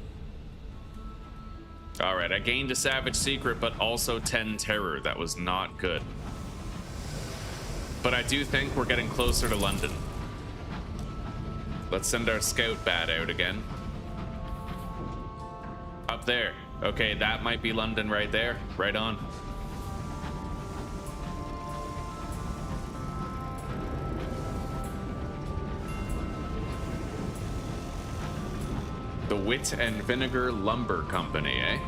Alright, I gained a savage secret, but also 10 terror. That was not good. But I do think we're getting closer to London. Let's send our scout bat out again. Up there. Okay, that might be London right there. Right on. The Wit and Vinegar Lumber Company, eh?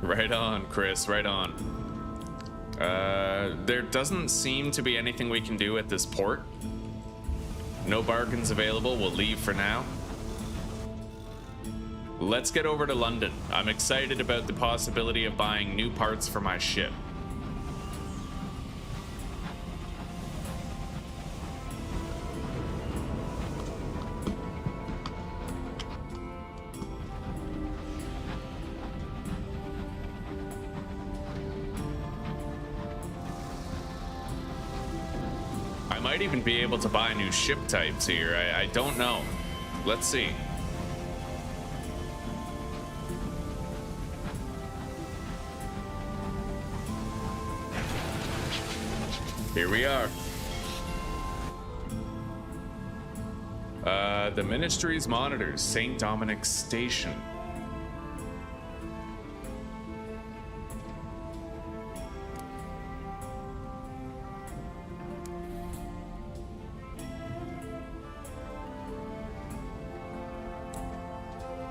Right on, Chris, right on. There doesn't seem to be anything we can do at this port. No bargains available, we'll leave for now. Let's get over to London. I'm excited about the possibility of buying new parts for my ship. I might even be able to buy new ship types here. I don't know. Let's see. Here we are. The Ministry's monitors, St. Dominic's Station.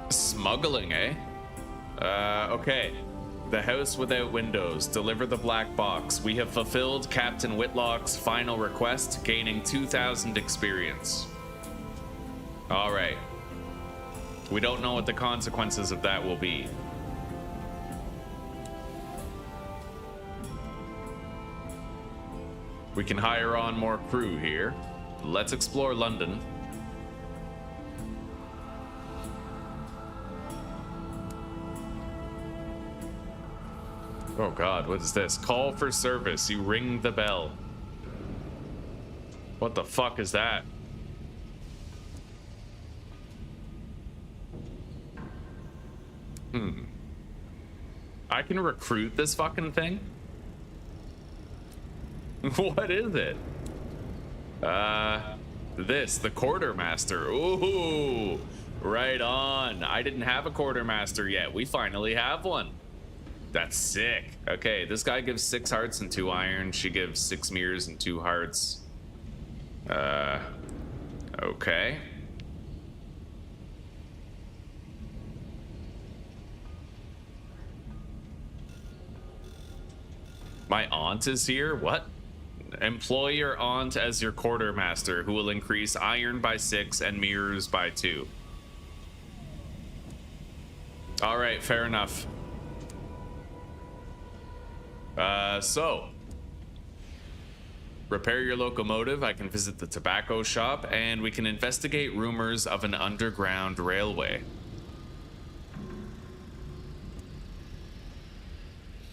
Smuggling, eh? Okay. The house without windows. Deliver the black box. We have fulfilled Captain Whitlock's final request, gaining 2,000 experience. All right. We don't know what the consequences of that will be. We can hire on more crew here. Let's explore London. Oh God, what is this? Call for service. You ring the bell. What the fuck is that? I can recruit this fucking thing? What is it? The quartermaster. Ooh, right on. I didn't have a quartermaster yet. We finally have one. That's sick. Okay, this guy gives 6 hearts and 2 iron. She gives 6 mirrors and 2 hearts. Okay. My aunt is here? What? Employ your aunt as your quartermaster, who will increase iron by 6 and mirrors by 2. All right, fair enough. So, repair your locomotive. I can visit the tobacco shop, and we can investigate rumors of an underground railway.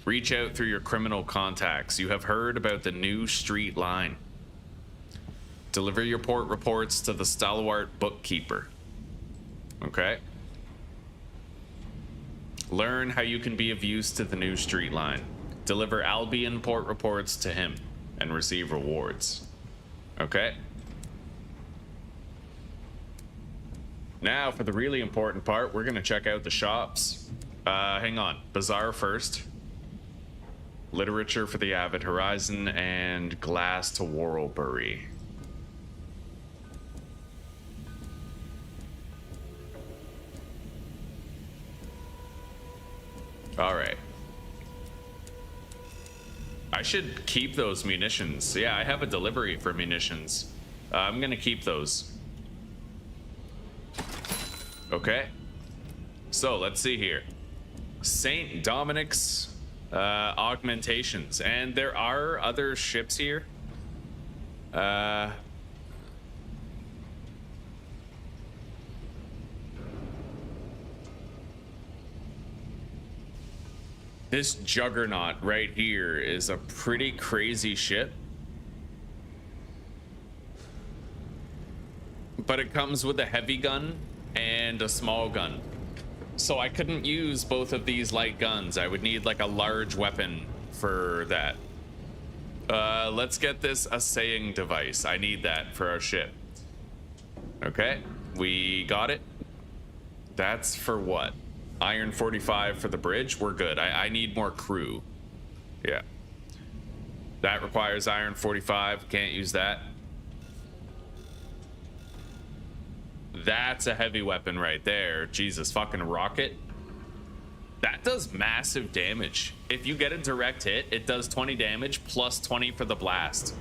Reach out through your criminal contacts. You have heard about the new street line. Deliver your port reports to the stalwart bookkeeper. Okay. Learn how you can be of use to the new street line. Deliver Albion port reports to him and receive rewards. Okay. Now for the really important part, we're gonna check out the shops. Hang on. Bazaar first. Literature for the Avid Horizon and glass to Whorlbury. All right. I should keep those munitions. Yeah, I have a delivery for munitions. I'm gonna keep those. Okay. So let's see here. St. Dominic's augmentations, and there are other ships here. This juggernaut right here is a pretty crazy ship. But it comes with a heavy gun and a small gun. So I couldn't use both of these light guns. I would need like a large weapon for that. Let's get this assaying device. I need that for our ship. Okay, we got it. That's for what? Iron 45 for the bridge. We're good. I need more crew. Yeah. That requires iron 45. Can't use that. That's a heavy weapon right there. Jesus, fucking rocket. That does massive damage. If you get a direct hit, it does 20 damage plus 20 for the blast.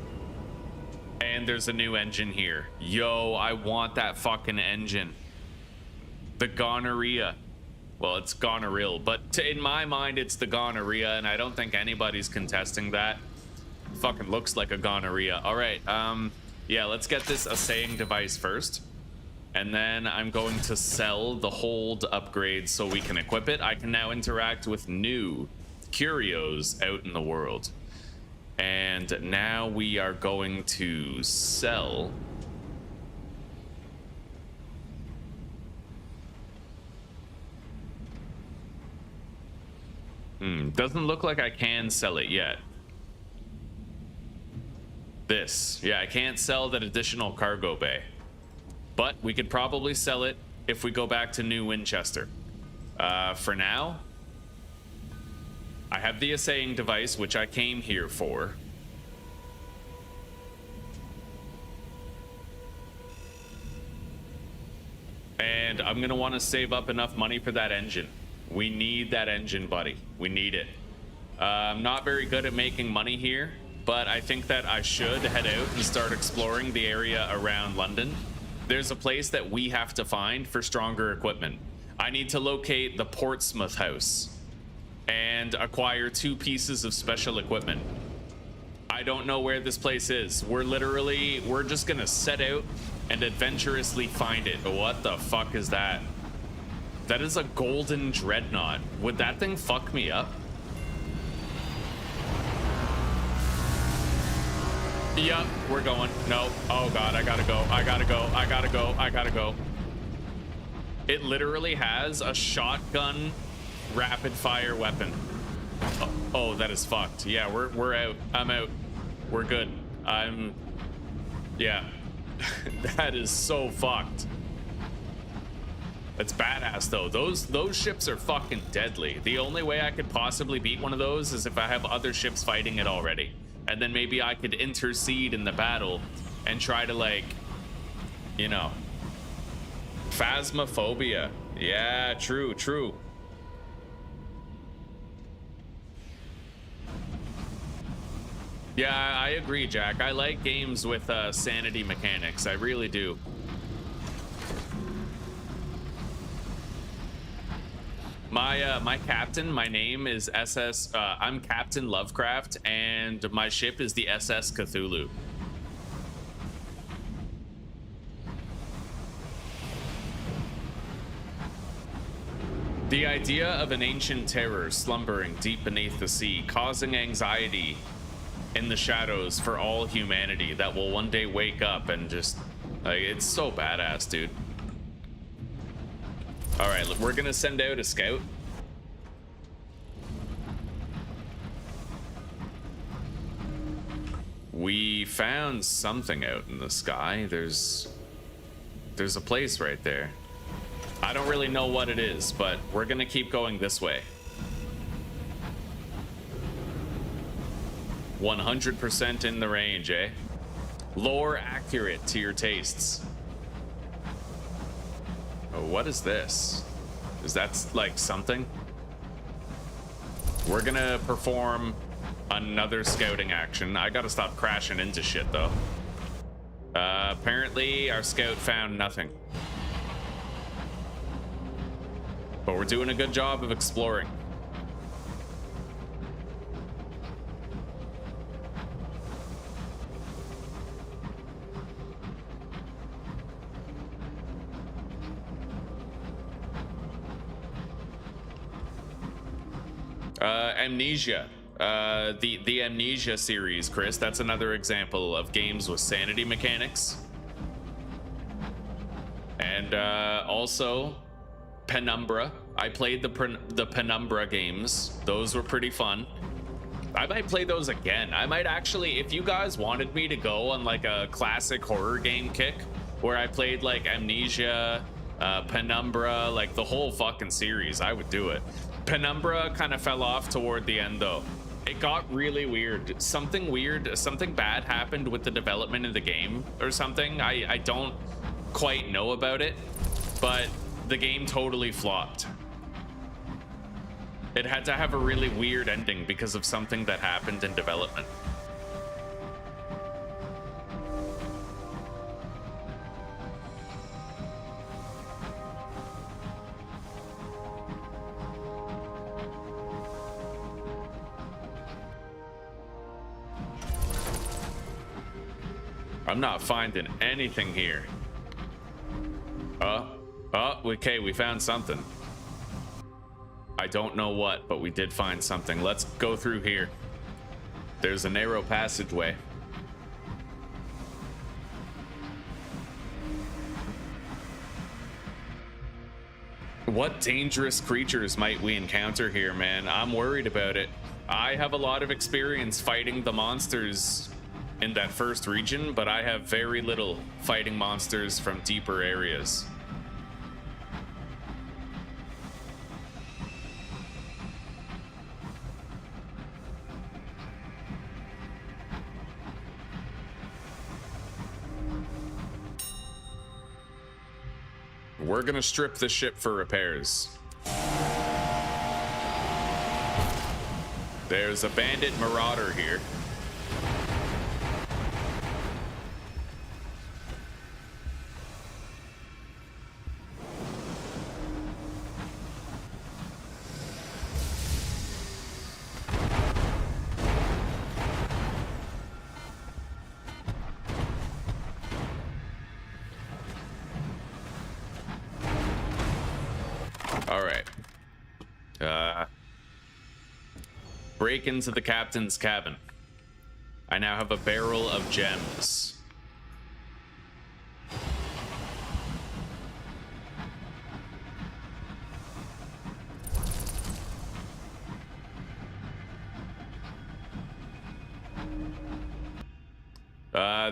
And there's a new engine here. Yo, I want that fucking engine. The gonorrhea. Well, it's gonorrhea, but in my mind, it's the gonorrhea, and I don't think anybody's contesting that. Fucking looks like a gonorrhea. All right, yeah, let's get this assaying device first. And then I'm going to sell the hold upgrade so we can equip it. I can now interact with new curios out in the world. And now we are going to sell. Doesn't look like I can sell it yet. This, yeah, I can't sell that additional cargo bay. But we could probably sell it if we go back to New Winchester. For now, I have the assaying device, which I came here for. And I'm gonna want to save up enough money for that engine. We need that engine, buddy. We need it. I'm not very good at making money here, but I think that I should head out and start exploring the area around London. There's a place that we have to find for stronger equipment. I need to locate the Portsmouth house and acquire 2 pieces of special equipment. I don't know where this place is. We're just gonna set out and adventurously find it. What the fuck is that? That is a golden dreadnought. Would that thing fuck me up? Yep, we're going. No. Oh god, I gotta go. I gotta go. I gotta go. I gotta go. It literally has a shotgun rapid fire weapon. Oh, that is fucked. Yeah, we're out. I'm out. We're good. Yeah. That is so fucked. It's badass though. Those ships are fucking deadly. The only way I could possibly beat one of those is if I have other ships fighting it already. And then maybe I could intercede in the battle and try to, like, you know. Phasmophobia. Yeah, true. Yeah, I agree, Jack. I like games with sanity mechanics. I really do. My captain, my name is SS, I'm Captain Lovecraft, and my ship is the SS Cthulhu. The idea of an ancient terror slumbering deep beneath the sea, causing anxiety in the shadows for all humanity that will one day wake up and just, like, it's so badass, dude. All right, look, we're gonna send out a scout. We found something out in the sky. There's a place right there. I don't really know what it is, but we're gonna keep going this way. 100% in the range, eh? Lore accurate to your tastes. Oh, what is this? Is that like something? We're gonna perform another scouting action. I gotta stop crashing into shit though. Apparently our scout found nothing. But we're doing a good job of exploring. Amnesia. The Amnesia series, Chris, that's another example of games with sanity mechanics. And also Penumbra. I played the Penumbra games. Those were pretty fun. I might play those again. I might actually, if you guys wanted me to go on like a classic horror game kick where I played like Amnesia, Penumbra, like the whole fucking series, I would do it. Penumbra kind of fell off toward the end though. It got really weird. Something bad happened with the development of the game or something. I don't quite know about it, but the game totally flopped. It had to have a really weird ending because of something that happened in development. I'm not finding anything here. Okay, we found something. I don't know what, but we did find something. Let's go through here. There's a narrow passageway. What dangerous creatures might we encounter here, man? I'm worried about it. I have a lot of experience fighting the monsters in that first region, but I have very little fighting monsters from deeper areas. We're gonna strip the ship for repairs. There's a bandit marauder here. Break into the captain's cabin. I now have a barrel of gems.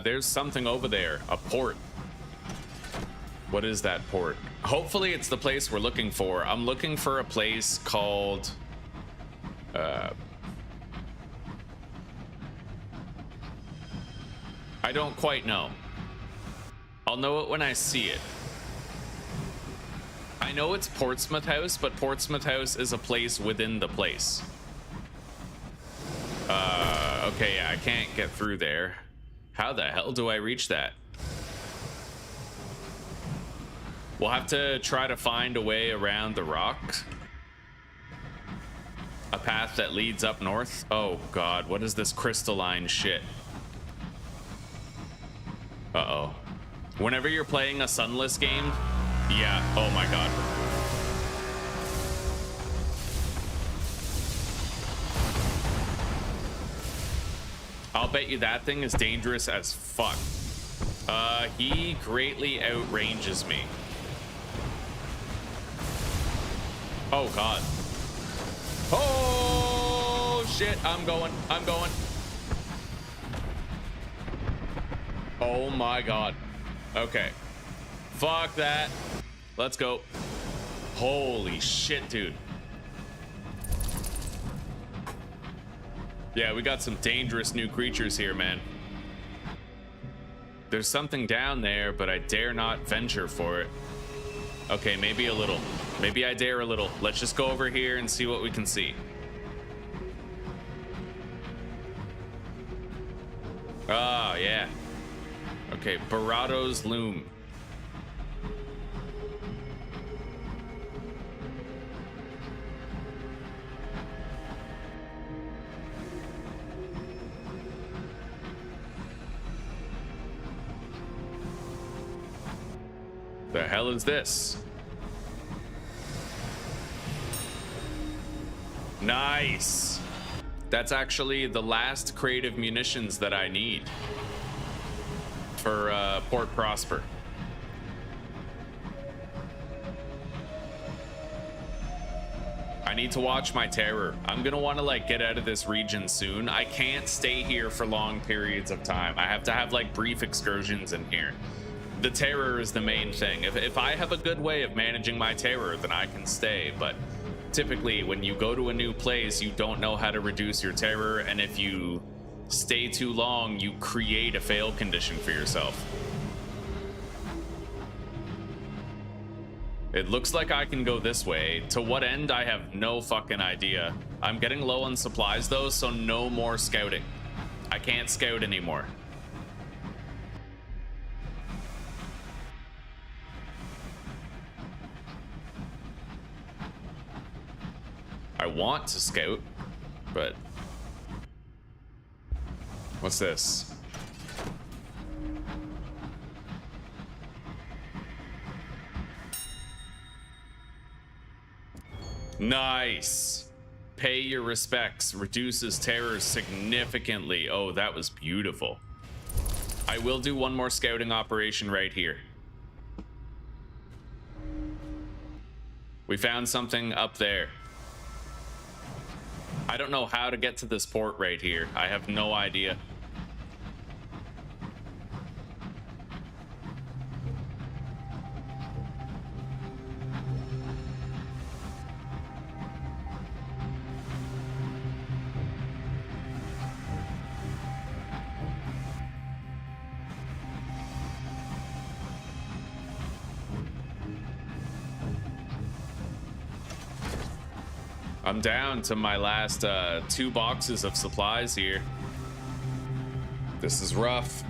There's something over there, a port. What is that port? Hopefully it's the place we're looking for. I'm looking for a place called I don't quite know. I'll know it when I see it. I know it's Portsmouth House, but Portsmouth House is a place within the place. Okay, yeah, I can't get through there. How the hell do I reach that? We'll have to try to find a way around the rock. A path that leads up north. Oh god, what is this crystalline shit? Uh-oh. Whenever you're playing a sunless game, yeah, oh my god. I'll bet you that thing is dangerous as fuck. He greatly outranges me. Oh god. Oh shit, I'm going. Oh my god. Okay. Fuck that. Let's go. Holy shit, dude. Yeah, we got some dangerous new creatures here, man. There's something down there, but I dare not venture for it. Okay, maybe a little. Maybe I dare a little. Let's just go over here and see what we can see. Oh, yeah. Okay, Barado's Loom. The hell is this? Nice. That's actually the last creative munitions that I need for Port Prosper. I need to watch my terror. I'm gonna want to like get out of this region soon. I can't stay here for long periods of time. I have to have like brief excursions in here. The terror is the main thing. If I have a good way of managing my terror, then I can stay, but typically when you go to a new place, you don't know how to reduce your terror, and if you stay too long, you create a fail condition for yourself. It looks like I can go this way. To what end, I have no fucking idea. I'm getting low on supplies though, so no more scouting. I can't scout anymore. I want to scout, but... What's this? Nice. Pay your respects. Reduces terror significantly. Oh, that was beautiful. I will do one more scouting operation right here. We found something up there. I don't know how to get to this port right here. I have no idea. I'm down to my last 2 boxes of supplies here. This is rough.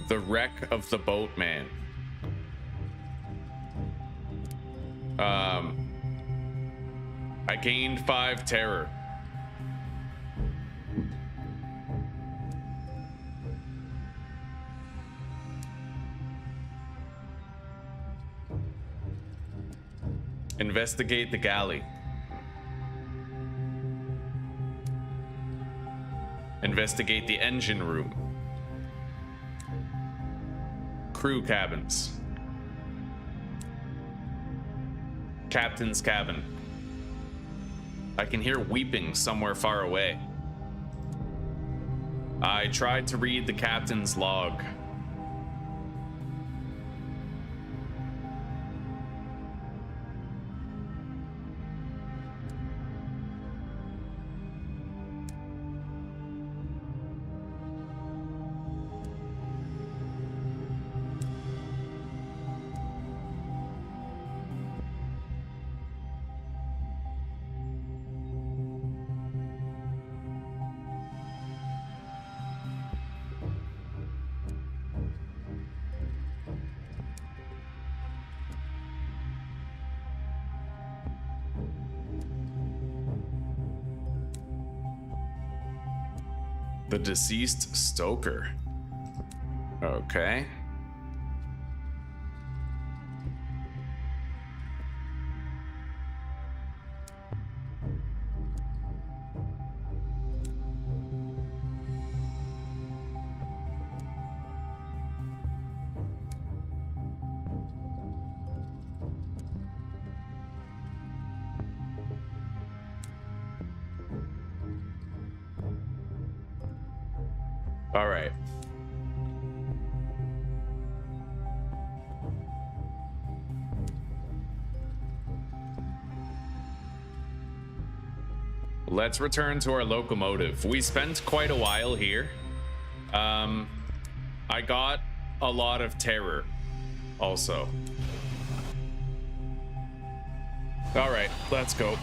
The wreck of the boatman. I gained 5 terror. Investigate the galley. Investigate the engine room. Crew cabins. Captain's cabin. I can hear weeping somewhere far away. I tried to read the captain's log. The deceased stoker. Okay. All right. Let's return to our locomotive. We spent quite a while here. I got a lot of terror also. All right, let's go.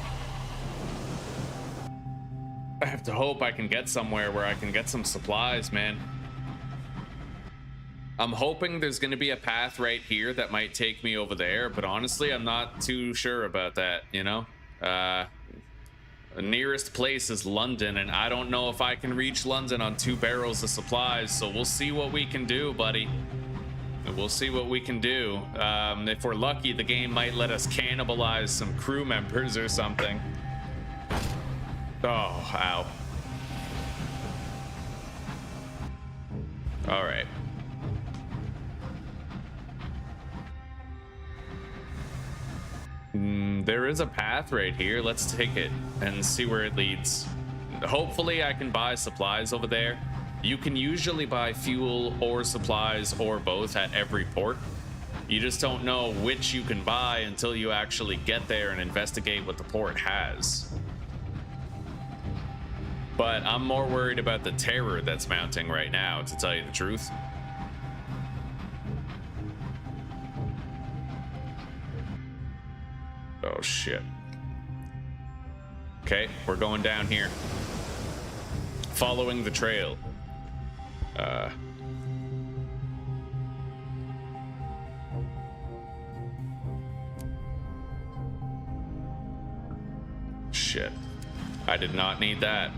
I have to hope I can get somewhere where I can get some supplies, man. I'm hoping there's going to be a path right here that might take me over there, but honestly, I'm not too sure about that, you know? The nearest place is London, and I don't know if I can reach London on 2 barrels of supplies, so we'll see what we can do, buddy. We'll see what we can do. If we're lucky, the game might let us cannibalize some crew members or something. Oh, ow. All right. There is a path right here. Let's take it and see where it leads. Hopefully I can buy supplies over there. You can usually buy fuel or supplies or both at every port. You just don't know which you can buy until you actually get there and investigate what the port has. But I'm more worried about the terror that's mounting right now, to tell you the truth. Oh, shit. Okay, we're going down here. Following the trail. Shit. I did not need that.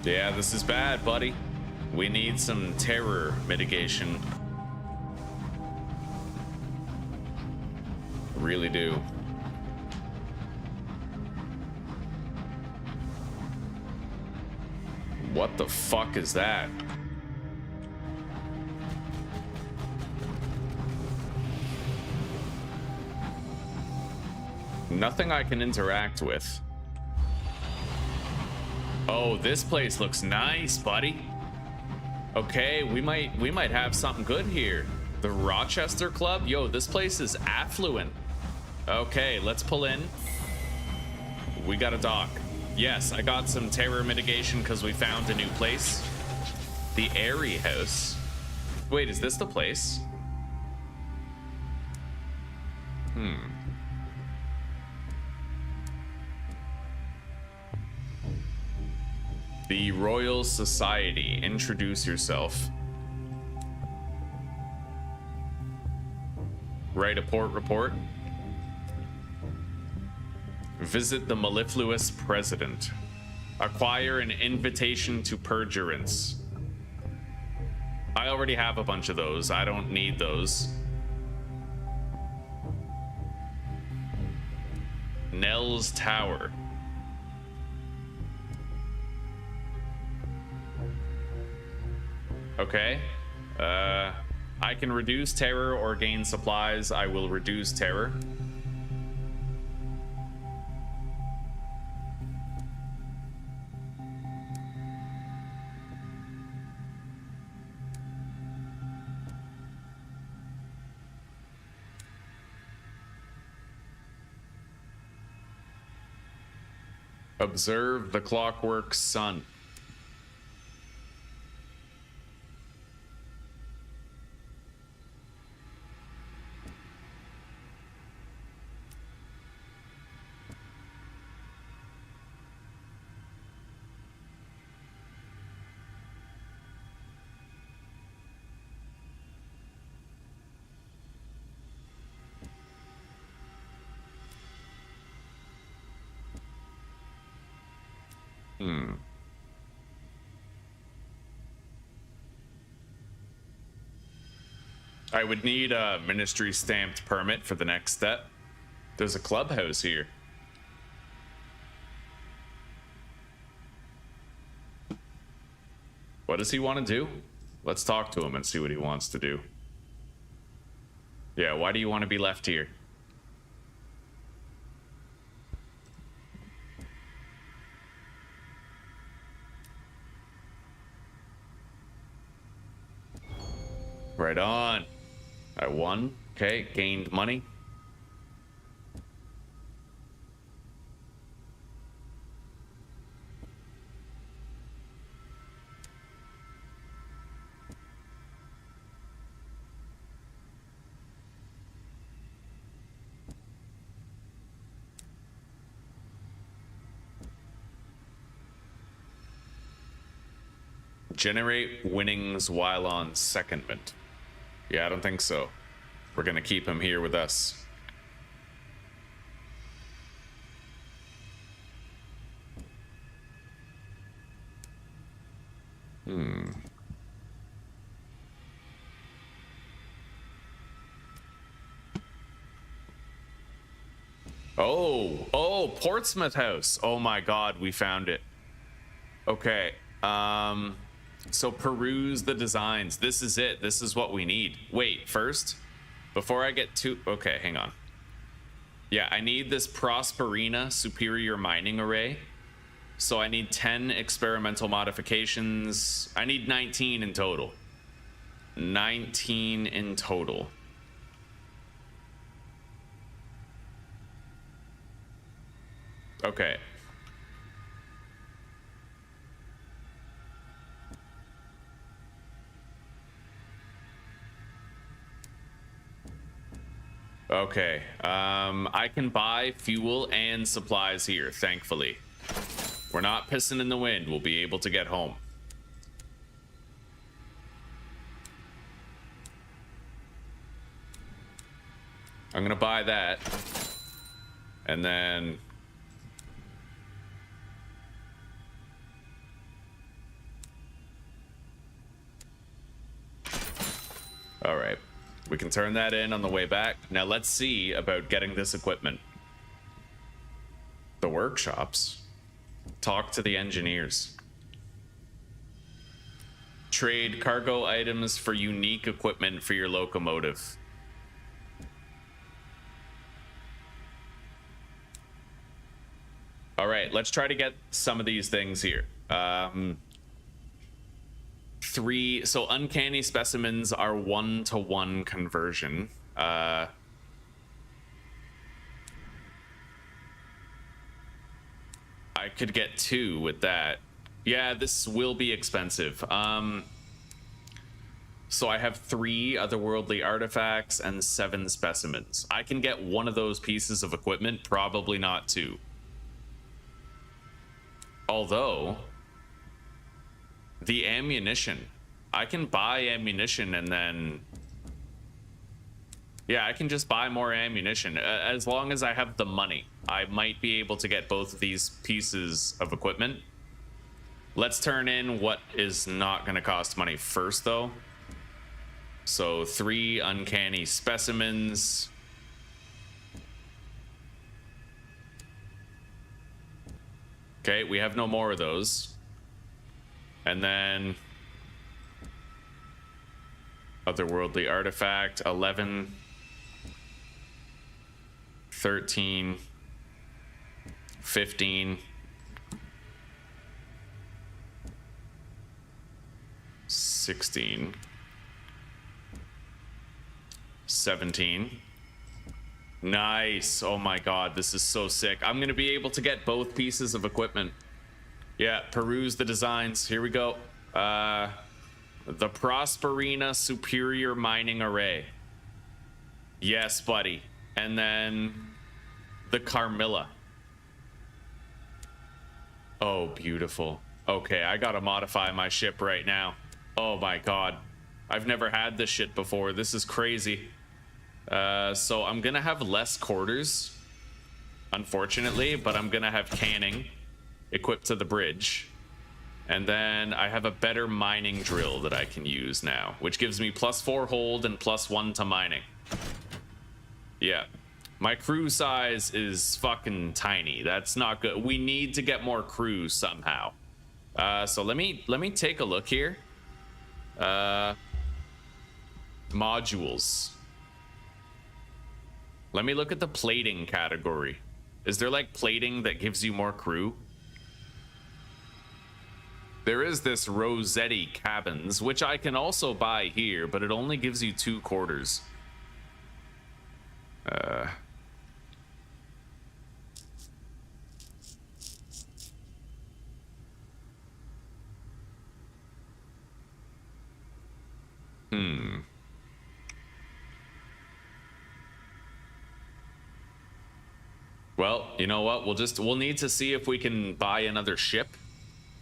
Yeah, this is bad, buddy. We need some terror mitigation. Really do. What the fuck is that? Nothing I can interact with. Oh, this place looks nice, buddy. Okay, we might have something good here. The Rochester Club? Yo, this place is affluent. Okay, let's pull in. We got a dock. Yes, I got some terror mitigation because we found a new place. The Airy House. Wait, is this the place? The Royal Society. Introduce yourself. Write a port report. Visit the mellifluous president. Acquire an invitation to perjurance. I already have a bunch of those. I don't need those. Nell's Tower. Okay. I can reduce terror or gain supplies. I will reduce terror. Observe the clockwork sun. I would need a ministry stamped permit for the next step. There's a clubhouse here. What does he want to do? Let's talk to him and see what he wants to do. Yeah, why do you want to be left here? Right on. I won. Okay, gained money. Generate winnings while on secondment. Yeah, I don't think so. We're gonna keep him here with us. Oh, Portsmouth House. Oh my God, we found it. Okay, so peruse the designs. This is it. This is what we need. Wait, first, before I get to... Okay, hang on. Yeah, I need this Prosperina Superior Mining Array. So I need 10 experimental modifications. I need 19 in total. 19 in total. Okay. Okay. I can buy fuel and supplies here, thankfully. We're not pissing in the wind. We'll be able to get home. I'm gonna buy that. And then... all right. We can turn that in on the way back. Now let's see about getting this equipment. The workshops. Talk to the engineers. Trade cargo items for unique equipment for your locomotive. All right, let's try to get some of these things here. 3, so uncanny specimens are 1-to-1 conversion. I could get 2 with that. Yeah, this will be expensive. So I have 3 otherworldly artifacts and 7 specimens. I can get 1 of those pieces of equipment, probably not 2. Although, the ammunition, I can buy ammunition and then... yeah, I can just buy more ammunition. As long as I have the money, I might be able to get both of these pieces of equipment. Let's turn in what is not going to cost money first, though. So 3 uncanny specimens. Okay, we have no more of those. And then otherworldly artifact, 11, 13, 15, 16, 17. Nice. Oh my god, this is so sick. I'm gonna be able to get both pieces of equipment. Yeah, peruse the designs. Here we go. The Prosperina Superior Mining Array. Yes, buddy. And then the Carmilla. Oh, beautiful. Okay, I gotta modify my ship right now. Oh my god. I've never had this shit before. This is crazy. So I'm gonna have less quarters, unfortunately, but I'm gonna have canning equipped to the bridge. And then I have a better mining drill that I can use now, which gives me +4 hold and +1 to mining. Yeah. My crew size is fucking tiny. That's not good. We need to get more crew somehow. So let me take a look here. Modules. Let me look at the plating category. Is there like plating that gives you more crew? There is this Rossetti cabins, which I can also buy here, but it only gives you 2 quarters. Well, you know what? We'll need to see if we can buy another ship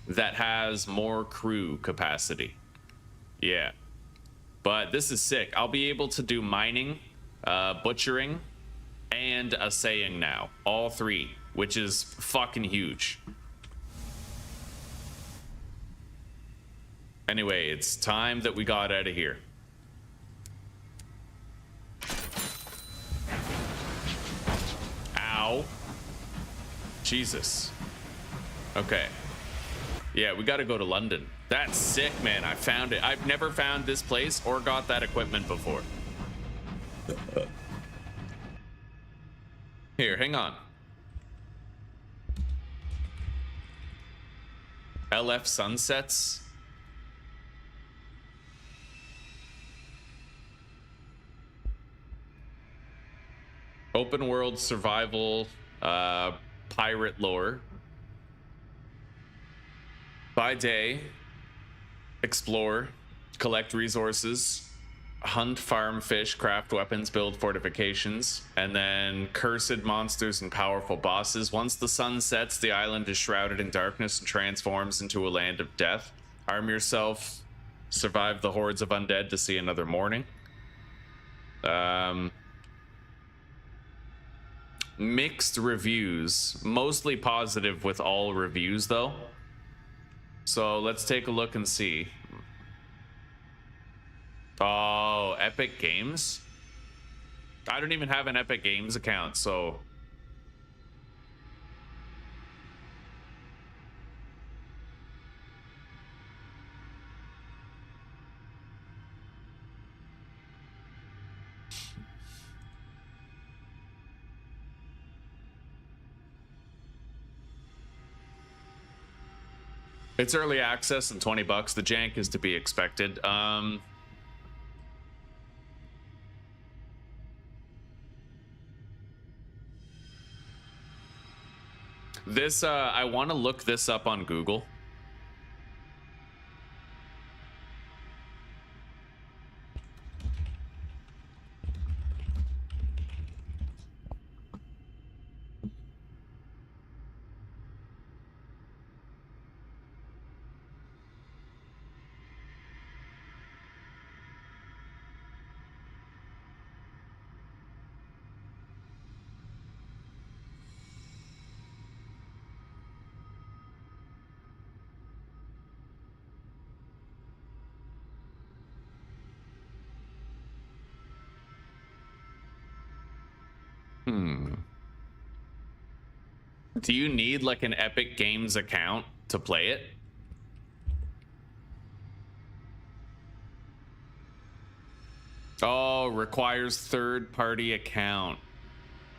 that has more crew capacity. Yeah. But this is sick. I'll be able to do mining, butchering, and assaying now. All 3, which is fucking huge. Anyway, it's time that we got out of here. Ow. Jesus. Okay. Yeah, we gotta go to London. That's sick, man. I found it. I've never found this place or got that equipment before. Here, hang on. LF Sunsets. Open world survival, pirate lore. By day, explore, collect resources, hunt, farm, fish, craft weapons, build fortifications, and then cursed monsters and powerful bosses. Once the sun sets, the island is shrouded in darkness and transforms into a land of death. Arm yourself, survive the hordes of undead to see another morning. Mixed reviews, mostly positive with all reviews though. So let's take a look and see. Oh, Epic Games? I don't even have an Epic Games account, so... It's early access and 20 bucks. The jank is to be expected. This, I want to look this up on Google. Do you need like an Epic Games account to play it? Oh, requires third-party account.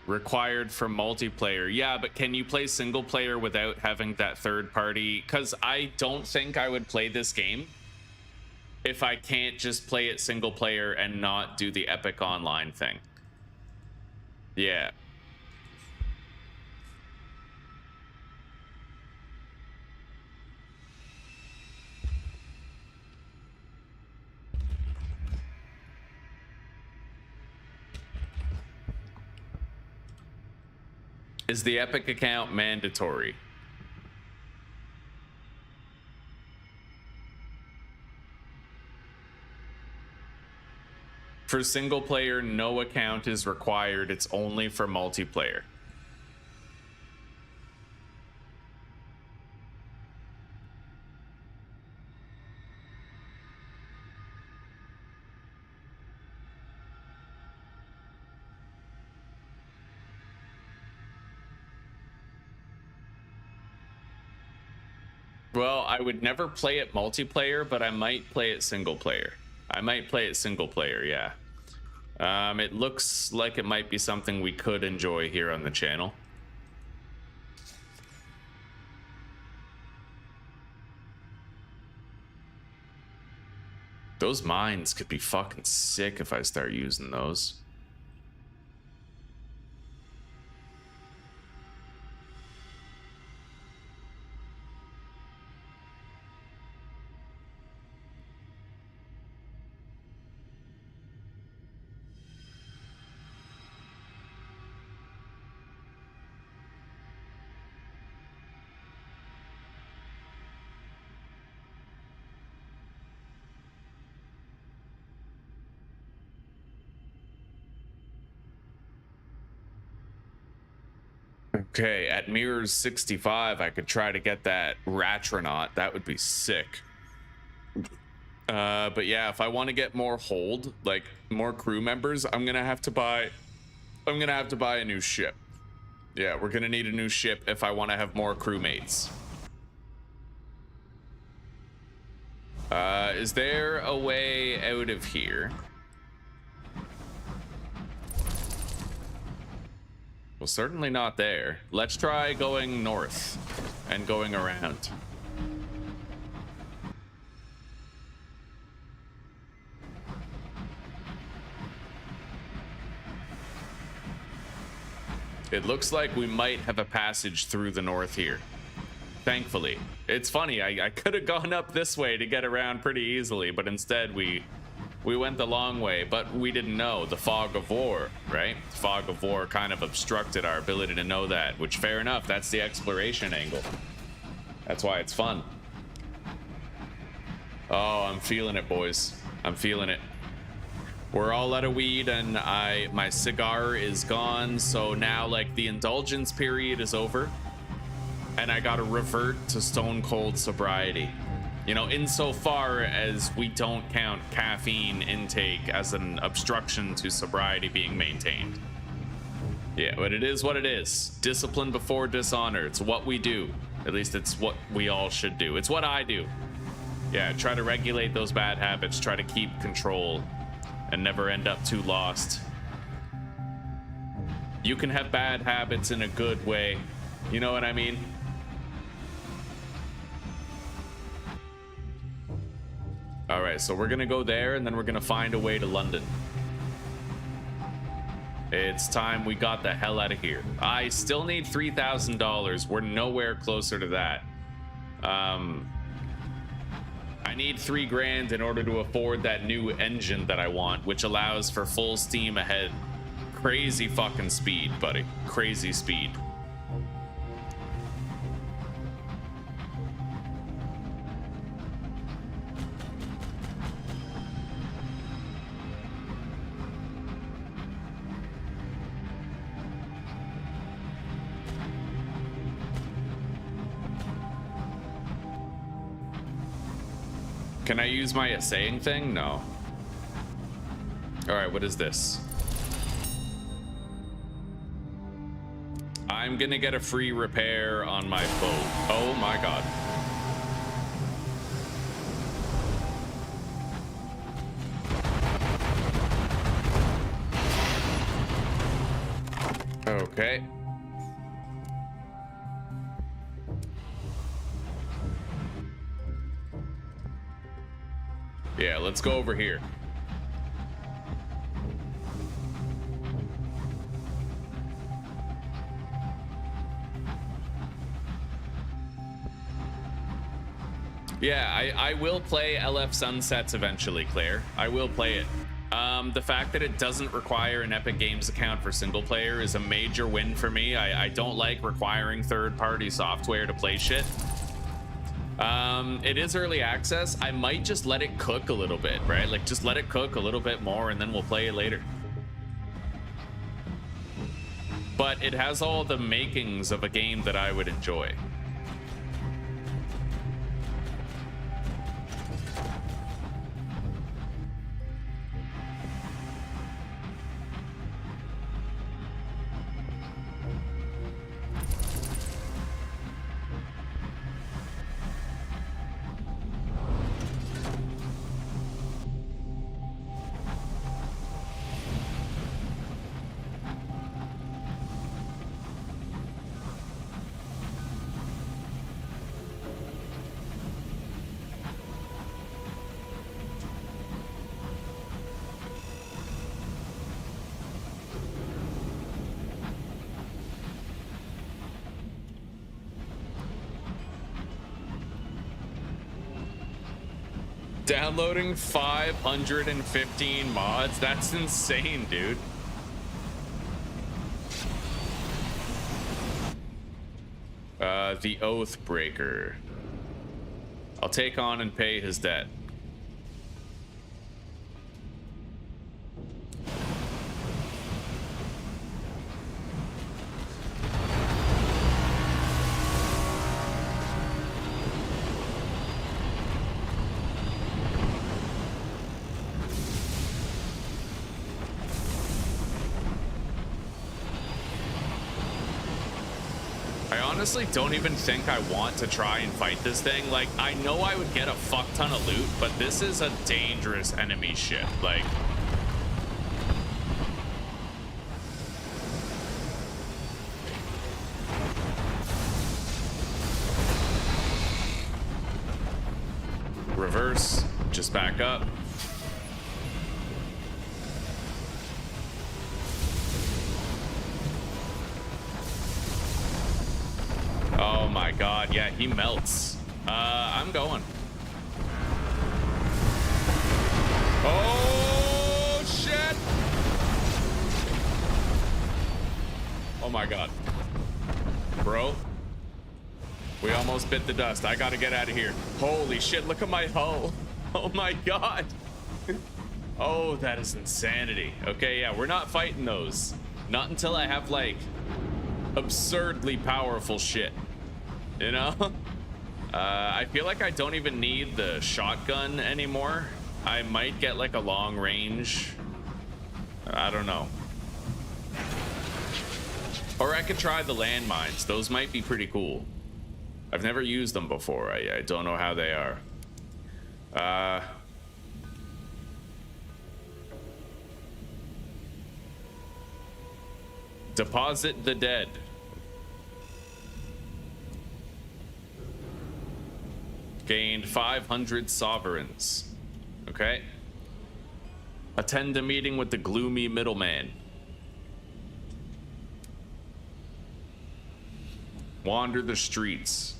Required for multiplayer. Yeah, but can you play single player without having that third party? Because I don't think I would play this game if I can't just play it single player and not do the Epic Online thing. Yeah. Is the Epic account mandatory? For single player, no account is required. It's only for multiplayer. Well, I would never play it multiplayer, but I might play it single player. I might play it single player, yeah. It looks like it might be something we could enjoy here on the channel. Those mines could be fucking sick if I start using those. Okay, at Mirrors 65, I could try to get that Ratronaut. That would be sick. But yeah, if I want to get more hold, like more crew members, I'm gonna have to buy a new ship. Yeah, we're gonna need a new ship if I want to have more crewmates. Is there a way out of here? Well, certainly not there. Let's try going north and going around. It looks like we might have a passage through the north here. Thankfully. It's funny, I could have gone up this way to get around pretty easily, but instead we went the long way, but we didn't know. The fog of war, right? The fog of war kind of obstructed our ability to know that, which fair enough, that's the exploration angle. That's why it's fun. Oh, I'm feeling it, boys. I'm feeling it. We're all out of weed and my cigar is gone, so now like the indulgence period is over and I gotta revert to stone cold sobriety. You know, insofar as we don't count caffeine intake as an obstruction to sobriety being maintained. Yeah, but it is what it is. Discipline before dishonor. It's what we do. At least it's what we all should do. It's what I do. Yeah, try to regulate those bad habits, try to keep control, and never end up too lost. You can have bad habits in a good way. You know what I mean? All right, so we're gonna go there and then we're gonna find a way to London. It's time we got the hell out of here. I still need $3,000. We're nowhere closer to that. I need $3 grand in order to afford that new engine that I want, which allows for full steam ahead. Crazy fucking speed, buddy. Crazy speed. Can I use my assaying thing? No. All right, what is this? I'm gonna get a free repair on my boat. Oh my God. Okay. Yeah, let's go over here. Yeah, I will play LF Sunsets eventually, Claire. I will play it. The fact that it doesn't require an Epic Games account for single player is a major win for me. I don't like requiring third-party software to play shit. It is early access. I might just let it cook a little bit, right? Like, just let it cook a little bit more and then we'll play it later. But it has all the makings of a game that I would enjoy. Downloading 515 mods? That's insane, dude. The Oathbreaker. I'll take on and pay his debt. Honestly, don't even think I want to try and fight this thing. Like, I know I would get a fuck ton of loot, but this is a dangerous enemy ship. Like, reverse, just back up. my god, yeah, he melts. I'm going. Oh, shit! Oh my god. Bro. We almost bit the dust. I gotta get out of here. Holy shit, look at my hull. Oh my god. Oh, that is insanity. Okay, yeah, we're not fighting those. Not until I have, like, absurdly powerful shit. You know? I feel like I don't even need the shotgun anymore. I might get, like, a long range. I don't know. Or I could try the landmines. Those might be pretty cool. I've never used them before. I don't know how they are. Deposit the dead. Gained 500 sovereigns. Okay. Attend a meeting with the gloomy middleman. Wander the streets.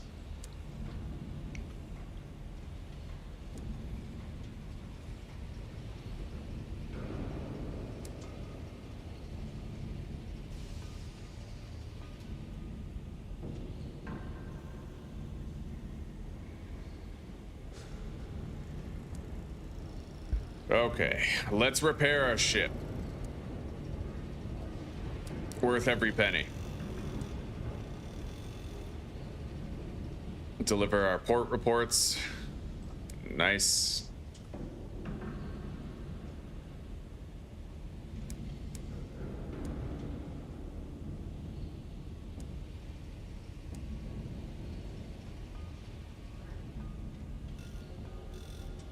Okay, let's repair our ship. Worth every penny. Deliver our port reports. Nice.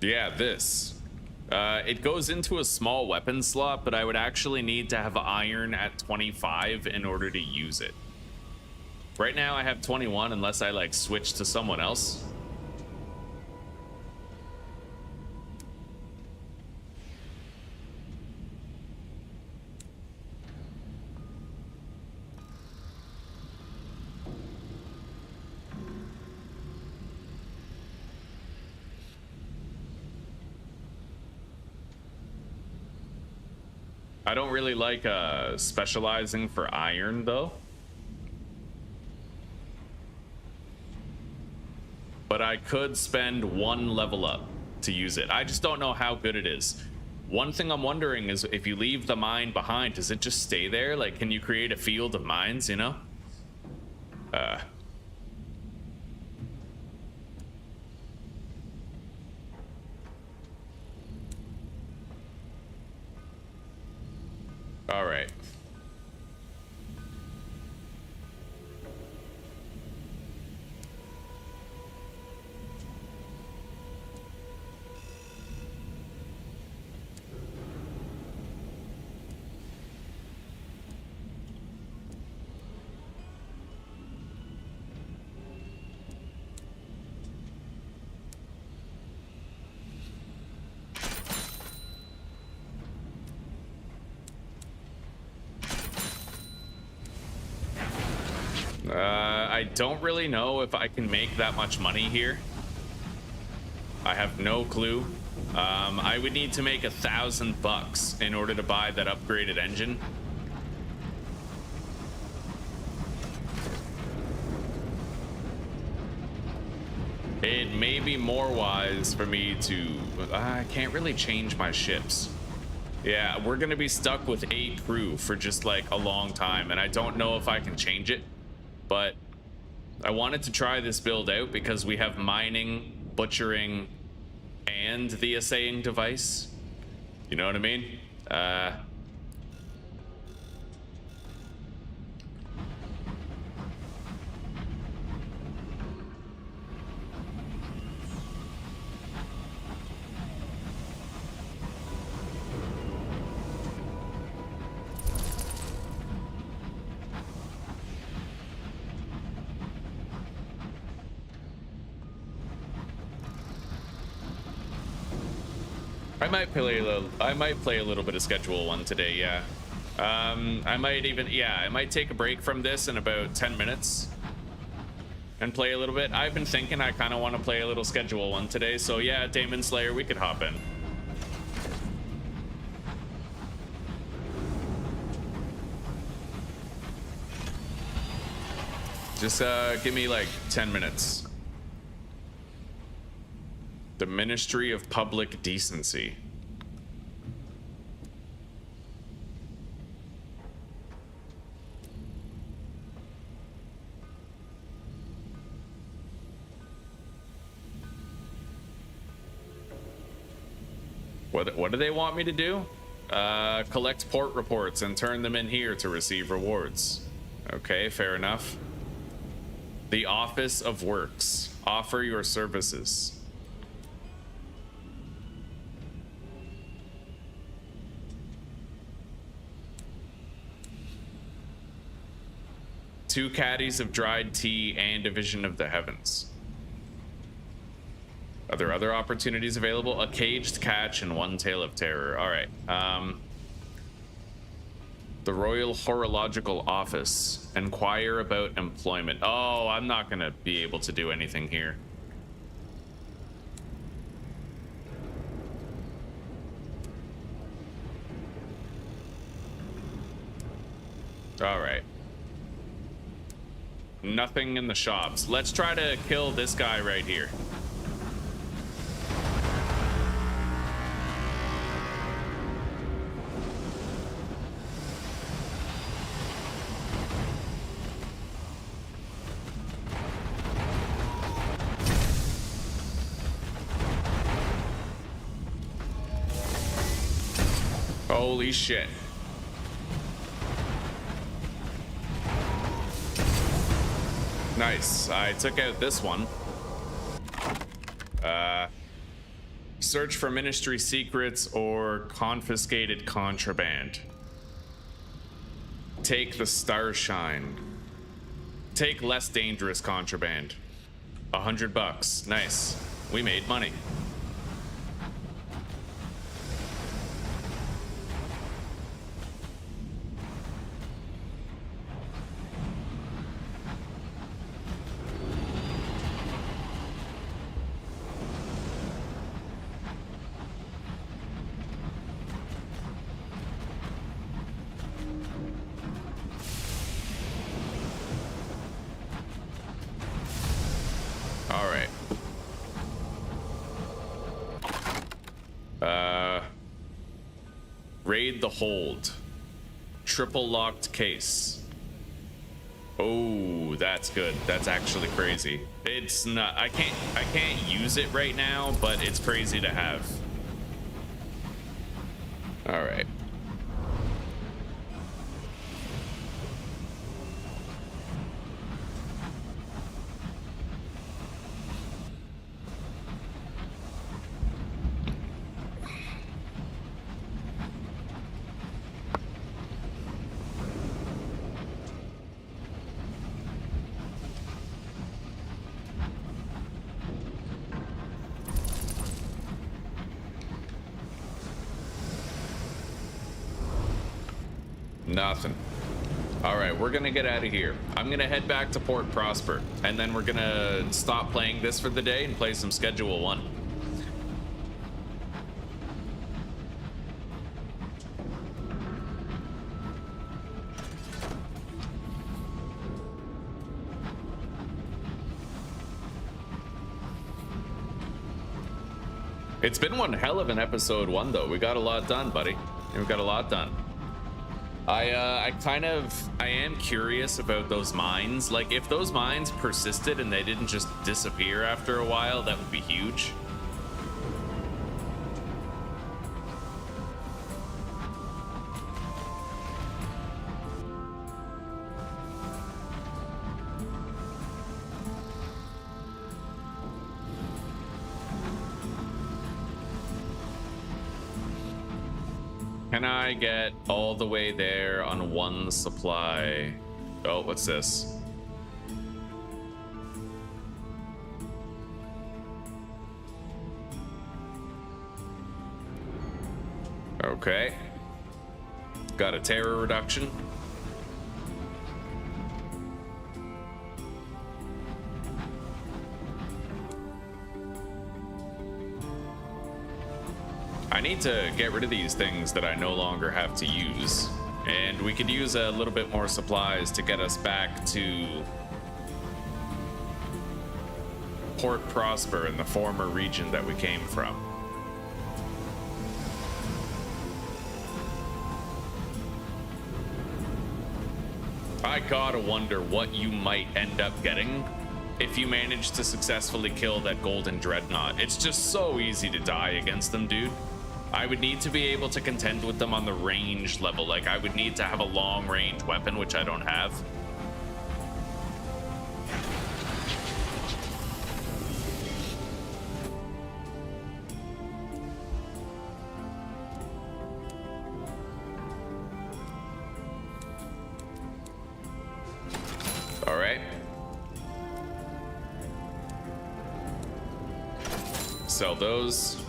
Yeah, this. It goes into a small weapon slot, but I would actually need to have iron at 25 in order to use it. Right now I have 21 unless I like switch to someone else. I don't really like specializing for iron though. But I could spend one level up to use it. I just don't know how good it is. One thing I'm wondering is if you leave the mine behind, does it just stay there? Like, can you create a field of mines, you know? All right. I don't really know if I can make that much money here. I have no clue. I would need to make $1,000 in order to buy that upgraded engine. It may be more wise for me to... I can't really change my ships. Yeah, we're gonna be stuck with 8 crew for just like a long time, and I don't know if I can change it. But I wanted to try this build out because we have mining, butchering, and the assaying device. You know what I mean? I might play a little bit of Schedule 1 today, yeah. I might take a break from this in about 10 minutes. and play a little bit. I've been thinking I kind of want to play a little schedule one today, so yeah, Demon Slayer, we could hop in. Just give me like 10 minutes. The Ministry of Public Decency. What do they want me to do? Collect port reports and turn them in here to receive rewards. Okay, fair enough. The Office of Works. Offer your services. Two caddies of dried tea and a vision of the heavens. Are there other opportunities available? A caged catch and one tale of terror. All right. The Royal Horological Office. Inquire about employment. Oh, I'm not gonna be able to do anything here. All right. Nothing in the shops. Let's try to kill this guy right here. Holy shit. Nice. I took out this one. Search for ministry secrets or confiscated contraband. Take the starshine. Take less dangerous contraband. $100. Nice. We made money. Raid the hold. Triple locked case. Oh, that's good. That's actually crazy. It's not, I can't use it right now, but it's crazy to have. All right. Nothing. All right, we're gonna get out of here. I'm gonna head back to Port Prosper, and then we're gonna stop playing this for the day and play some Schedule 1. It's been one hell of an episode 1, though. We got a lot done, buddy. We got a lot done. I am curious about those mines. Like, if those mines persisted and they didn't just disappear after a while, that would be huge. Can I get all the way there on one supply? Oh, what's this? Okay. Got a terror reduction. I need to get rid of these things that I no longer have to use. And we could use a little bit more supplies to get us back to Port Prosper in the former region that we came from. I gotta wonder what you might end up getting if you manage to successfully kill that golden dreadnought. It's just so easy to die against them, dude. I would need to be able to contend with them on the range level. Like, I would need to have a long range weapon, which I don't have. All right. Sell those.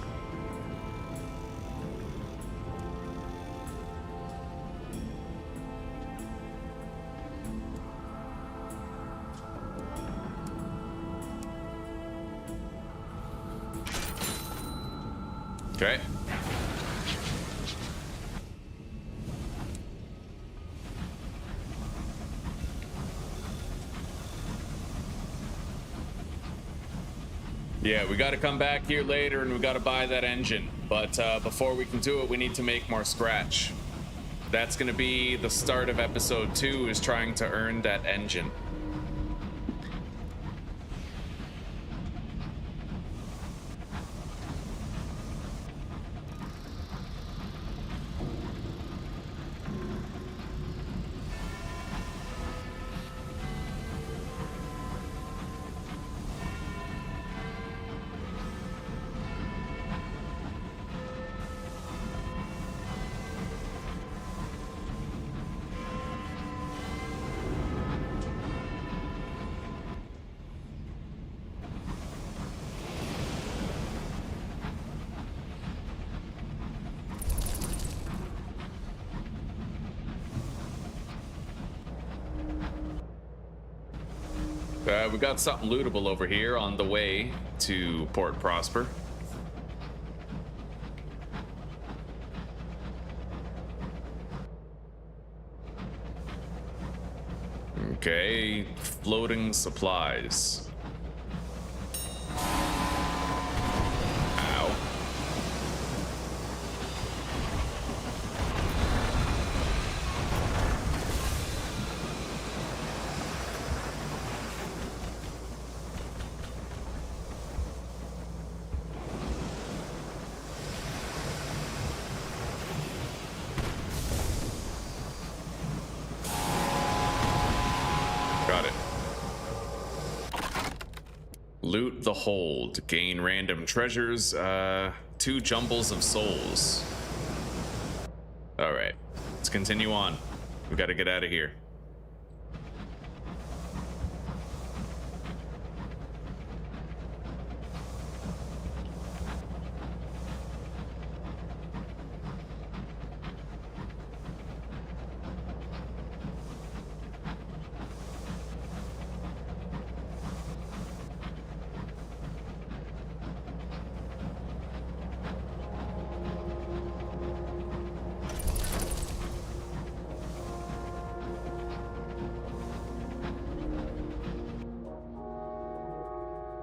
Okay. Yeah, we got to come back here later and we got to buy that engine. But before we can do it, we need to make more scratch. That's going to be the start of episode 2, is trying to earn that engine. We got something lootable over here on the way to Port Prosper. Okay, floating supplies. Ow. Loot the hold. Gain random treasures. 2 jumbles of souls. Alright. Let's continue on. We gotta get out of here.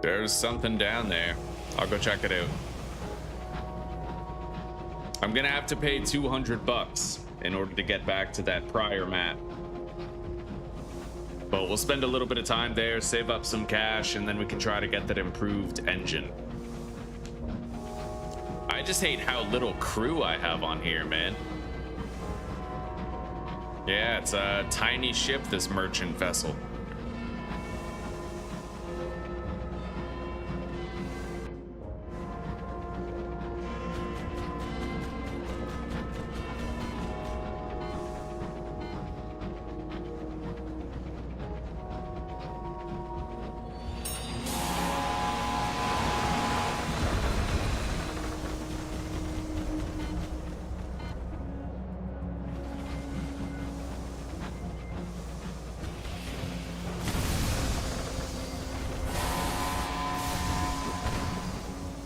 There's something down there. I'll go check it out. I'm gonna have to pay 200 bucks in order to get back to that prior map. But we'll spend a little bit of time there, save up some cash, and then we can try to get that improved engine. I just hate how little crew I have on here, man. Yeah, it's a tiny ship, this merchant vessel.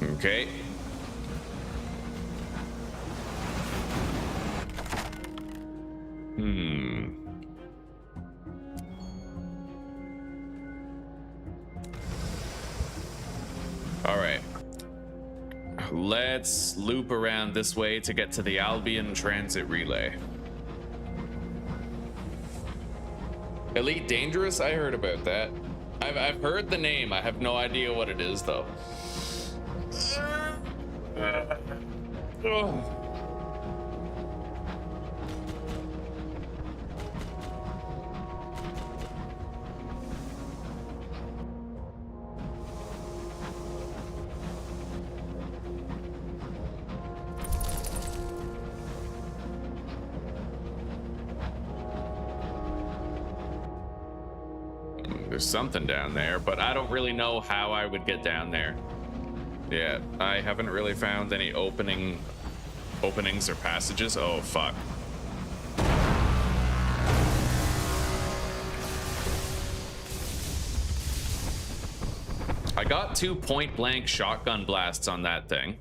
Okay. All right. Let's loop around this way to get to the Albion Transit Relay. Elite Dangerous? I heard about that. I've heard the name. I have no idea what it is, though. There's something down there, but I don't really know how I would get down there. Yeah, I haven't really found any openings or passages. Oh, fuck. I got 2 point-blank shotgun blasts on that thing,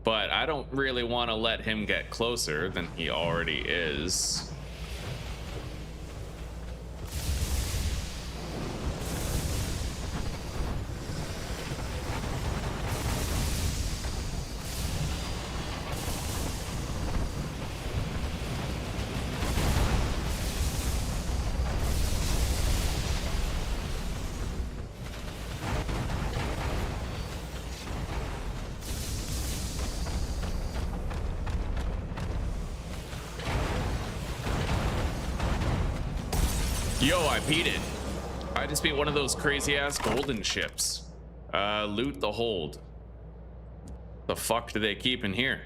but I don't really want to let him get closer than he already is. Yo, I beat it. I just beat one of those crazy ass golden ships. Loot the hold. The fuck do they keep in here?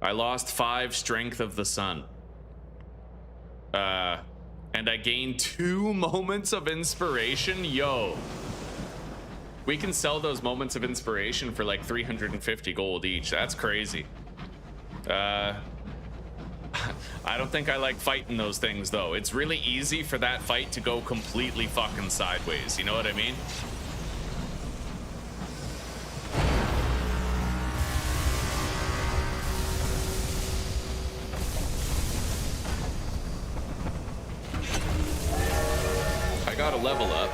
I lost 5 strength of the sun. And I gained 2 moments of inspiration. Yo. We can sell those moments of inspiration for like 350 gold each. That's crazy. I don't think I like fighting those things, though. It's really easy for that fight to go completely fucking sideways. You know what I mean? I gotta level up.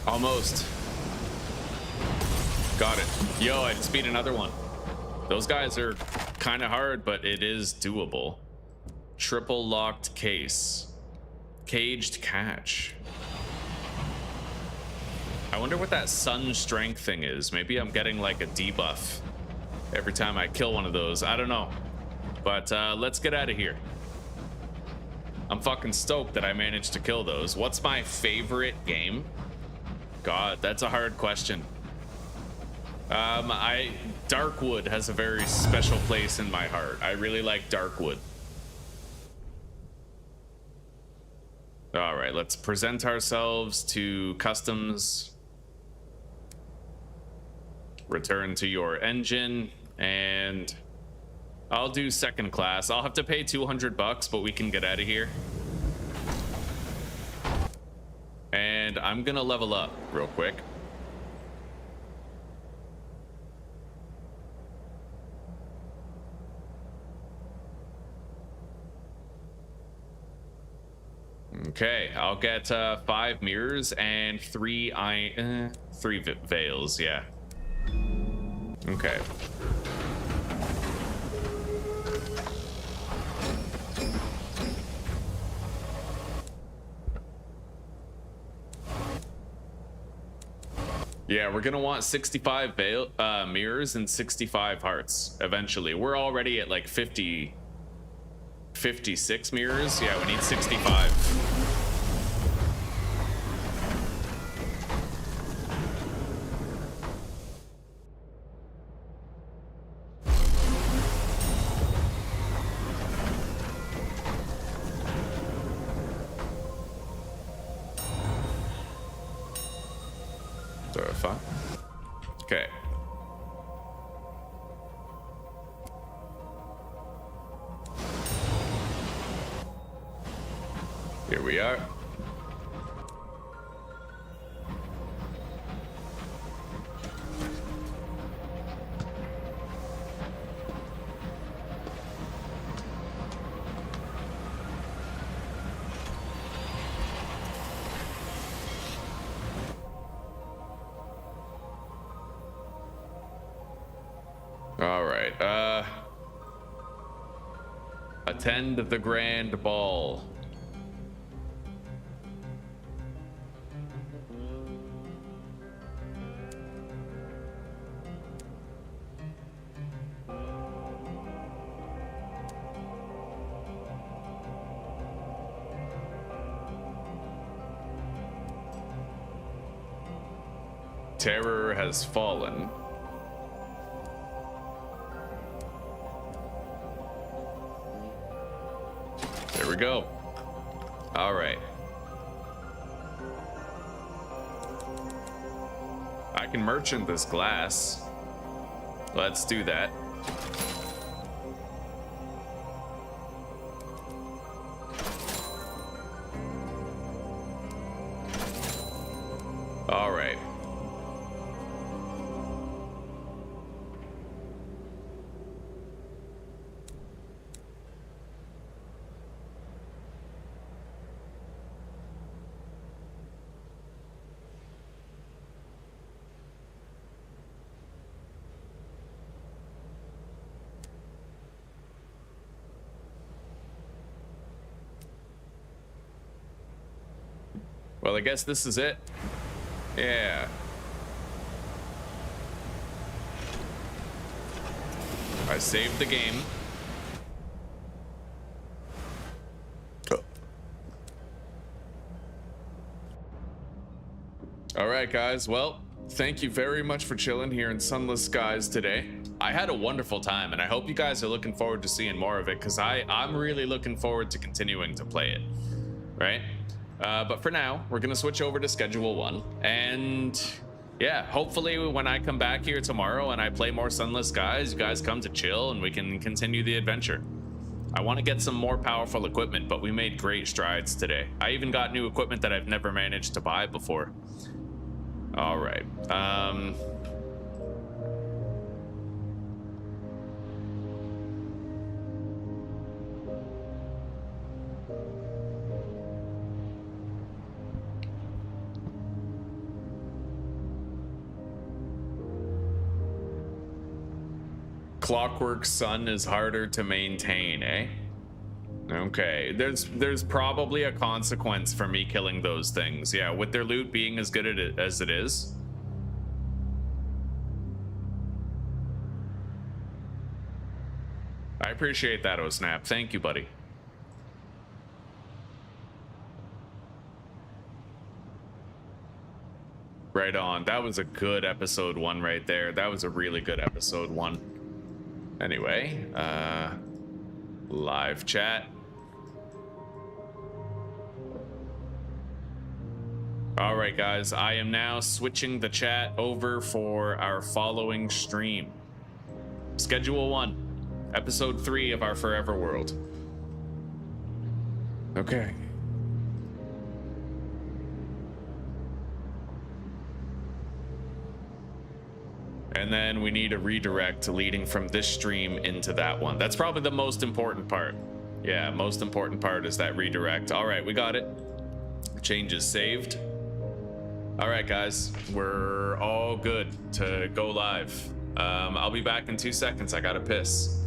Almost. Got it. Yo, I just beat another one. Those guys are kind of hard, but it is doable. Triple locked case. Caged catch. I wonder what that sun strength thing is. Maybe I'm getting like a debuff every time I kill one of those. I don't know. But let's get out of here. I'm fucking stoked that I managed to kill those. What's my favorite game? God, that's a hard question. Darkwood has a very special place in my heart. I really like Darkwood. All right, let's present ourselves to customs. Return to your engine, and I'll do second class. I'll have to pay 200 bucks, but we can get out of here. And I'm gonna level up real quick. Okay, I'll get 5 mirrors and 3 veils, yeah. Okay. Yeah, we're gonna want 65 mirrors and 65 hearts eventually. We're already at like 56 mirrors. Yeah, we need 65. Okay. Here we are. All right. Attend the grand ball. Terror has fallen. There we go. All right. I can merchant this glass. Let's do that. All right. Well, I guess this is it. Yeah. I saved the game. All right, guys. Well, thank you very much for chilling here in Sunless Skies today. I had a wonderful time, and I hope you guys are looking forward to seeing more of it, because I'm really looking forward to continuing to play it, right? But for now, we're gonna switch over to Schedule 1, and yeah, hopefully when I come back here tomorrow and I play more Sunless Skies, you guys come to chill and we can continue the adventure. I want to get some more powerful equipment, but we made great strides today. I even got new equipment that I've never managed to buy before. All right. Clockwork Sun is harder to maintain, eh? Okay, there's probably a consequence for me killing those things. Yeah, with their loot being as good as it is. I appreciate that, O'Snap. Thank you, buddy. Right on. That was a good episode 1 right there. That was a really good episode 1. Anyway, live chat. All right, guys, I am now switching the chat over for our following stream. Schedule 1, episode 3 of our Forever World. Okay. And then we need a redirect leading from this stream into that one. That's probably the most important part. Yeah, most important part is that redirect. All right, we got it. Changes saved. All right, guys, we're all good to go live. I'll be back in 2 seconds. I gotta piss.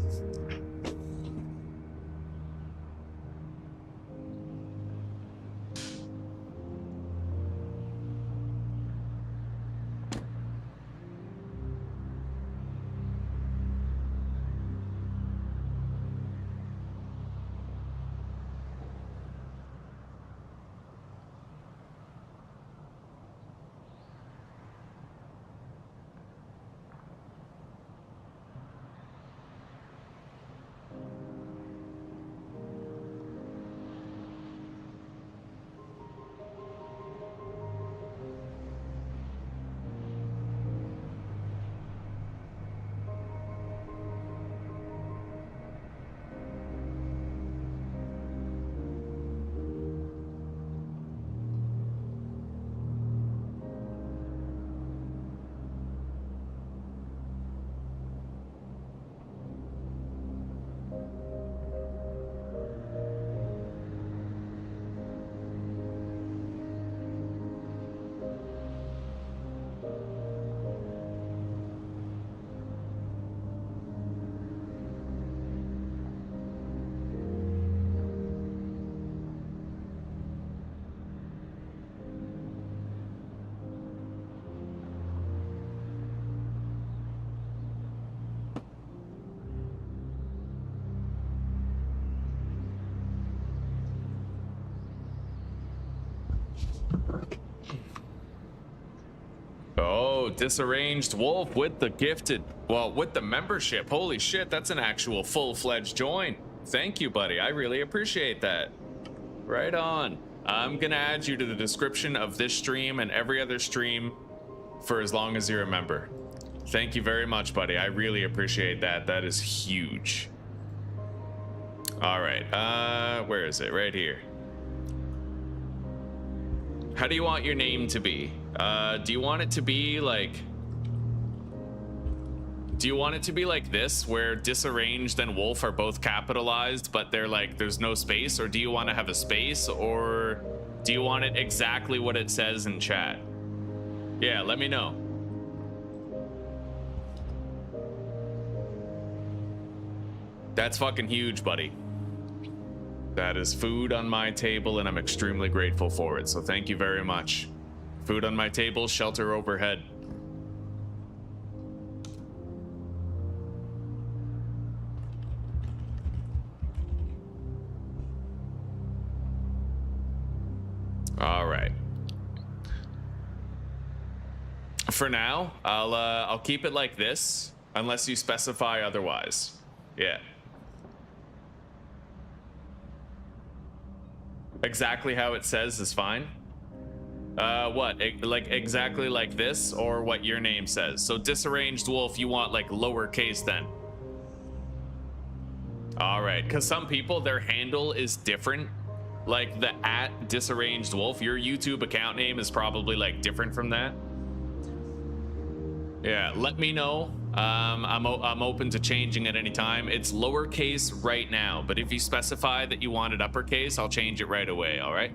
Oh, disarranged wolf with the gifted. Well, with the membership. Holy shit, that's an actual full-fledged join. Thank you, buddy. I really appreciate that. Right on. I'm gonna add you to the description of this stream and every other stream for as long as you're a member. Thank you very much, buddy. I really appreciate that. That is huge. All right. Where is it? Right here. How do you want your name to be? Do you want it to be like... Do you want it to be like this, where disarranged and wolf are both capitalized, but they're like, there's no space? Or do you want to have a space? Or do you want it exactly what it says in chat? Yeah, let me know. That's fucking huge, buddy. That is food on my table, and I'm extremely grateful for it, so thank you very much. Food on my table, shelter overhead. All right. For now, I'll keep it like this, unless you specify otherwise. Yeah. Exactly how it says is fine. What? Like exactly like this, or what your name says? So disarranged wolf, you want like lowercase then? All right, because some people, their handle is different. Like the @disarranged wolf, your YouTube account name is probably like different from that. Yeah, let me know. I'm open to changing at any time. It's lowercase right now, but if you specify that you want it uppercase, I'll change it right away. All right.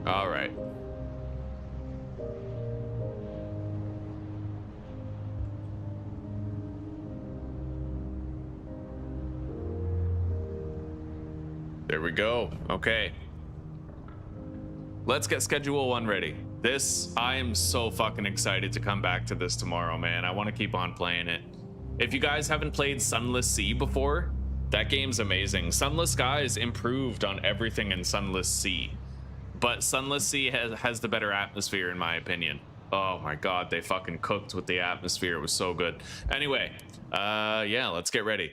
All right. There we go. Okay. Let's get schedule 1 ready. This, I am so fucking excited to come back to this tomorrow, man. I want to keep on playing it. If you guys haven't played Sunless Sea before, that game's amazing. Sunless Skies improved on everything in Sunless Sea, but Sunless Sea has the better atmosphere in my opinion. Oh my god, they fucking cooked with the atmosphere. It was so good. Anyway, yeah, let's get ready.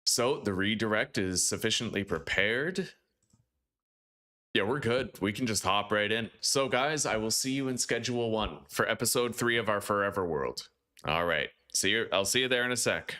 So the redirect is sufficiently prepared. Yeah, we're good. We can just hop right in. So guys, I will see you in schedule 1 for episode 3 of our Forever World. All right. I'll see you there in a sec.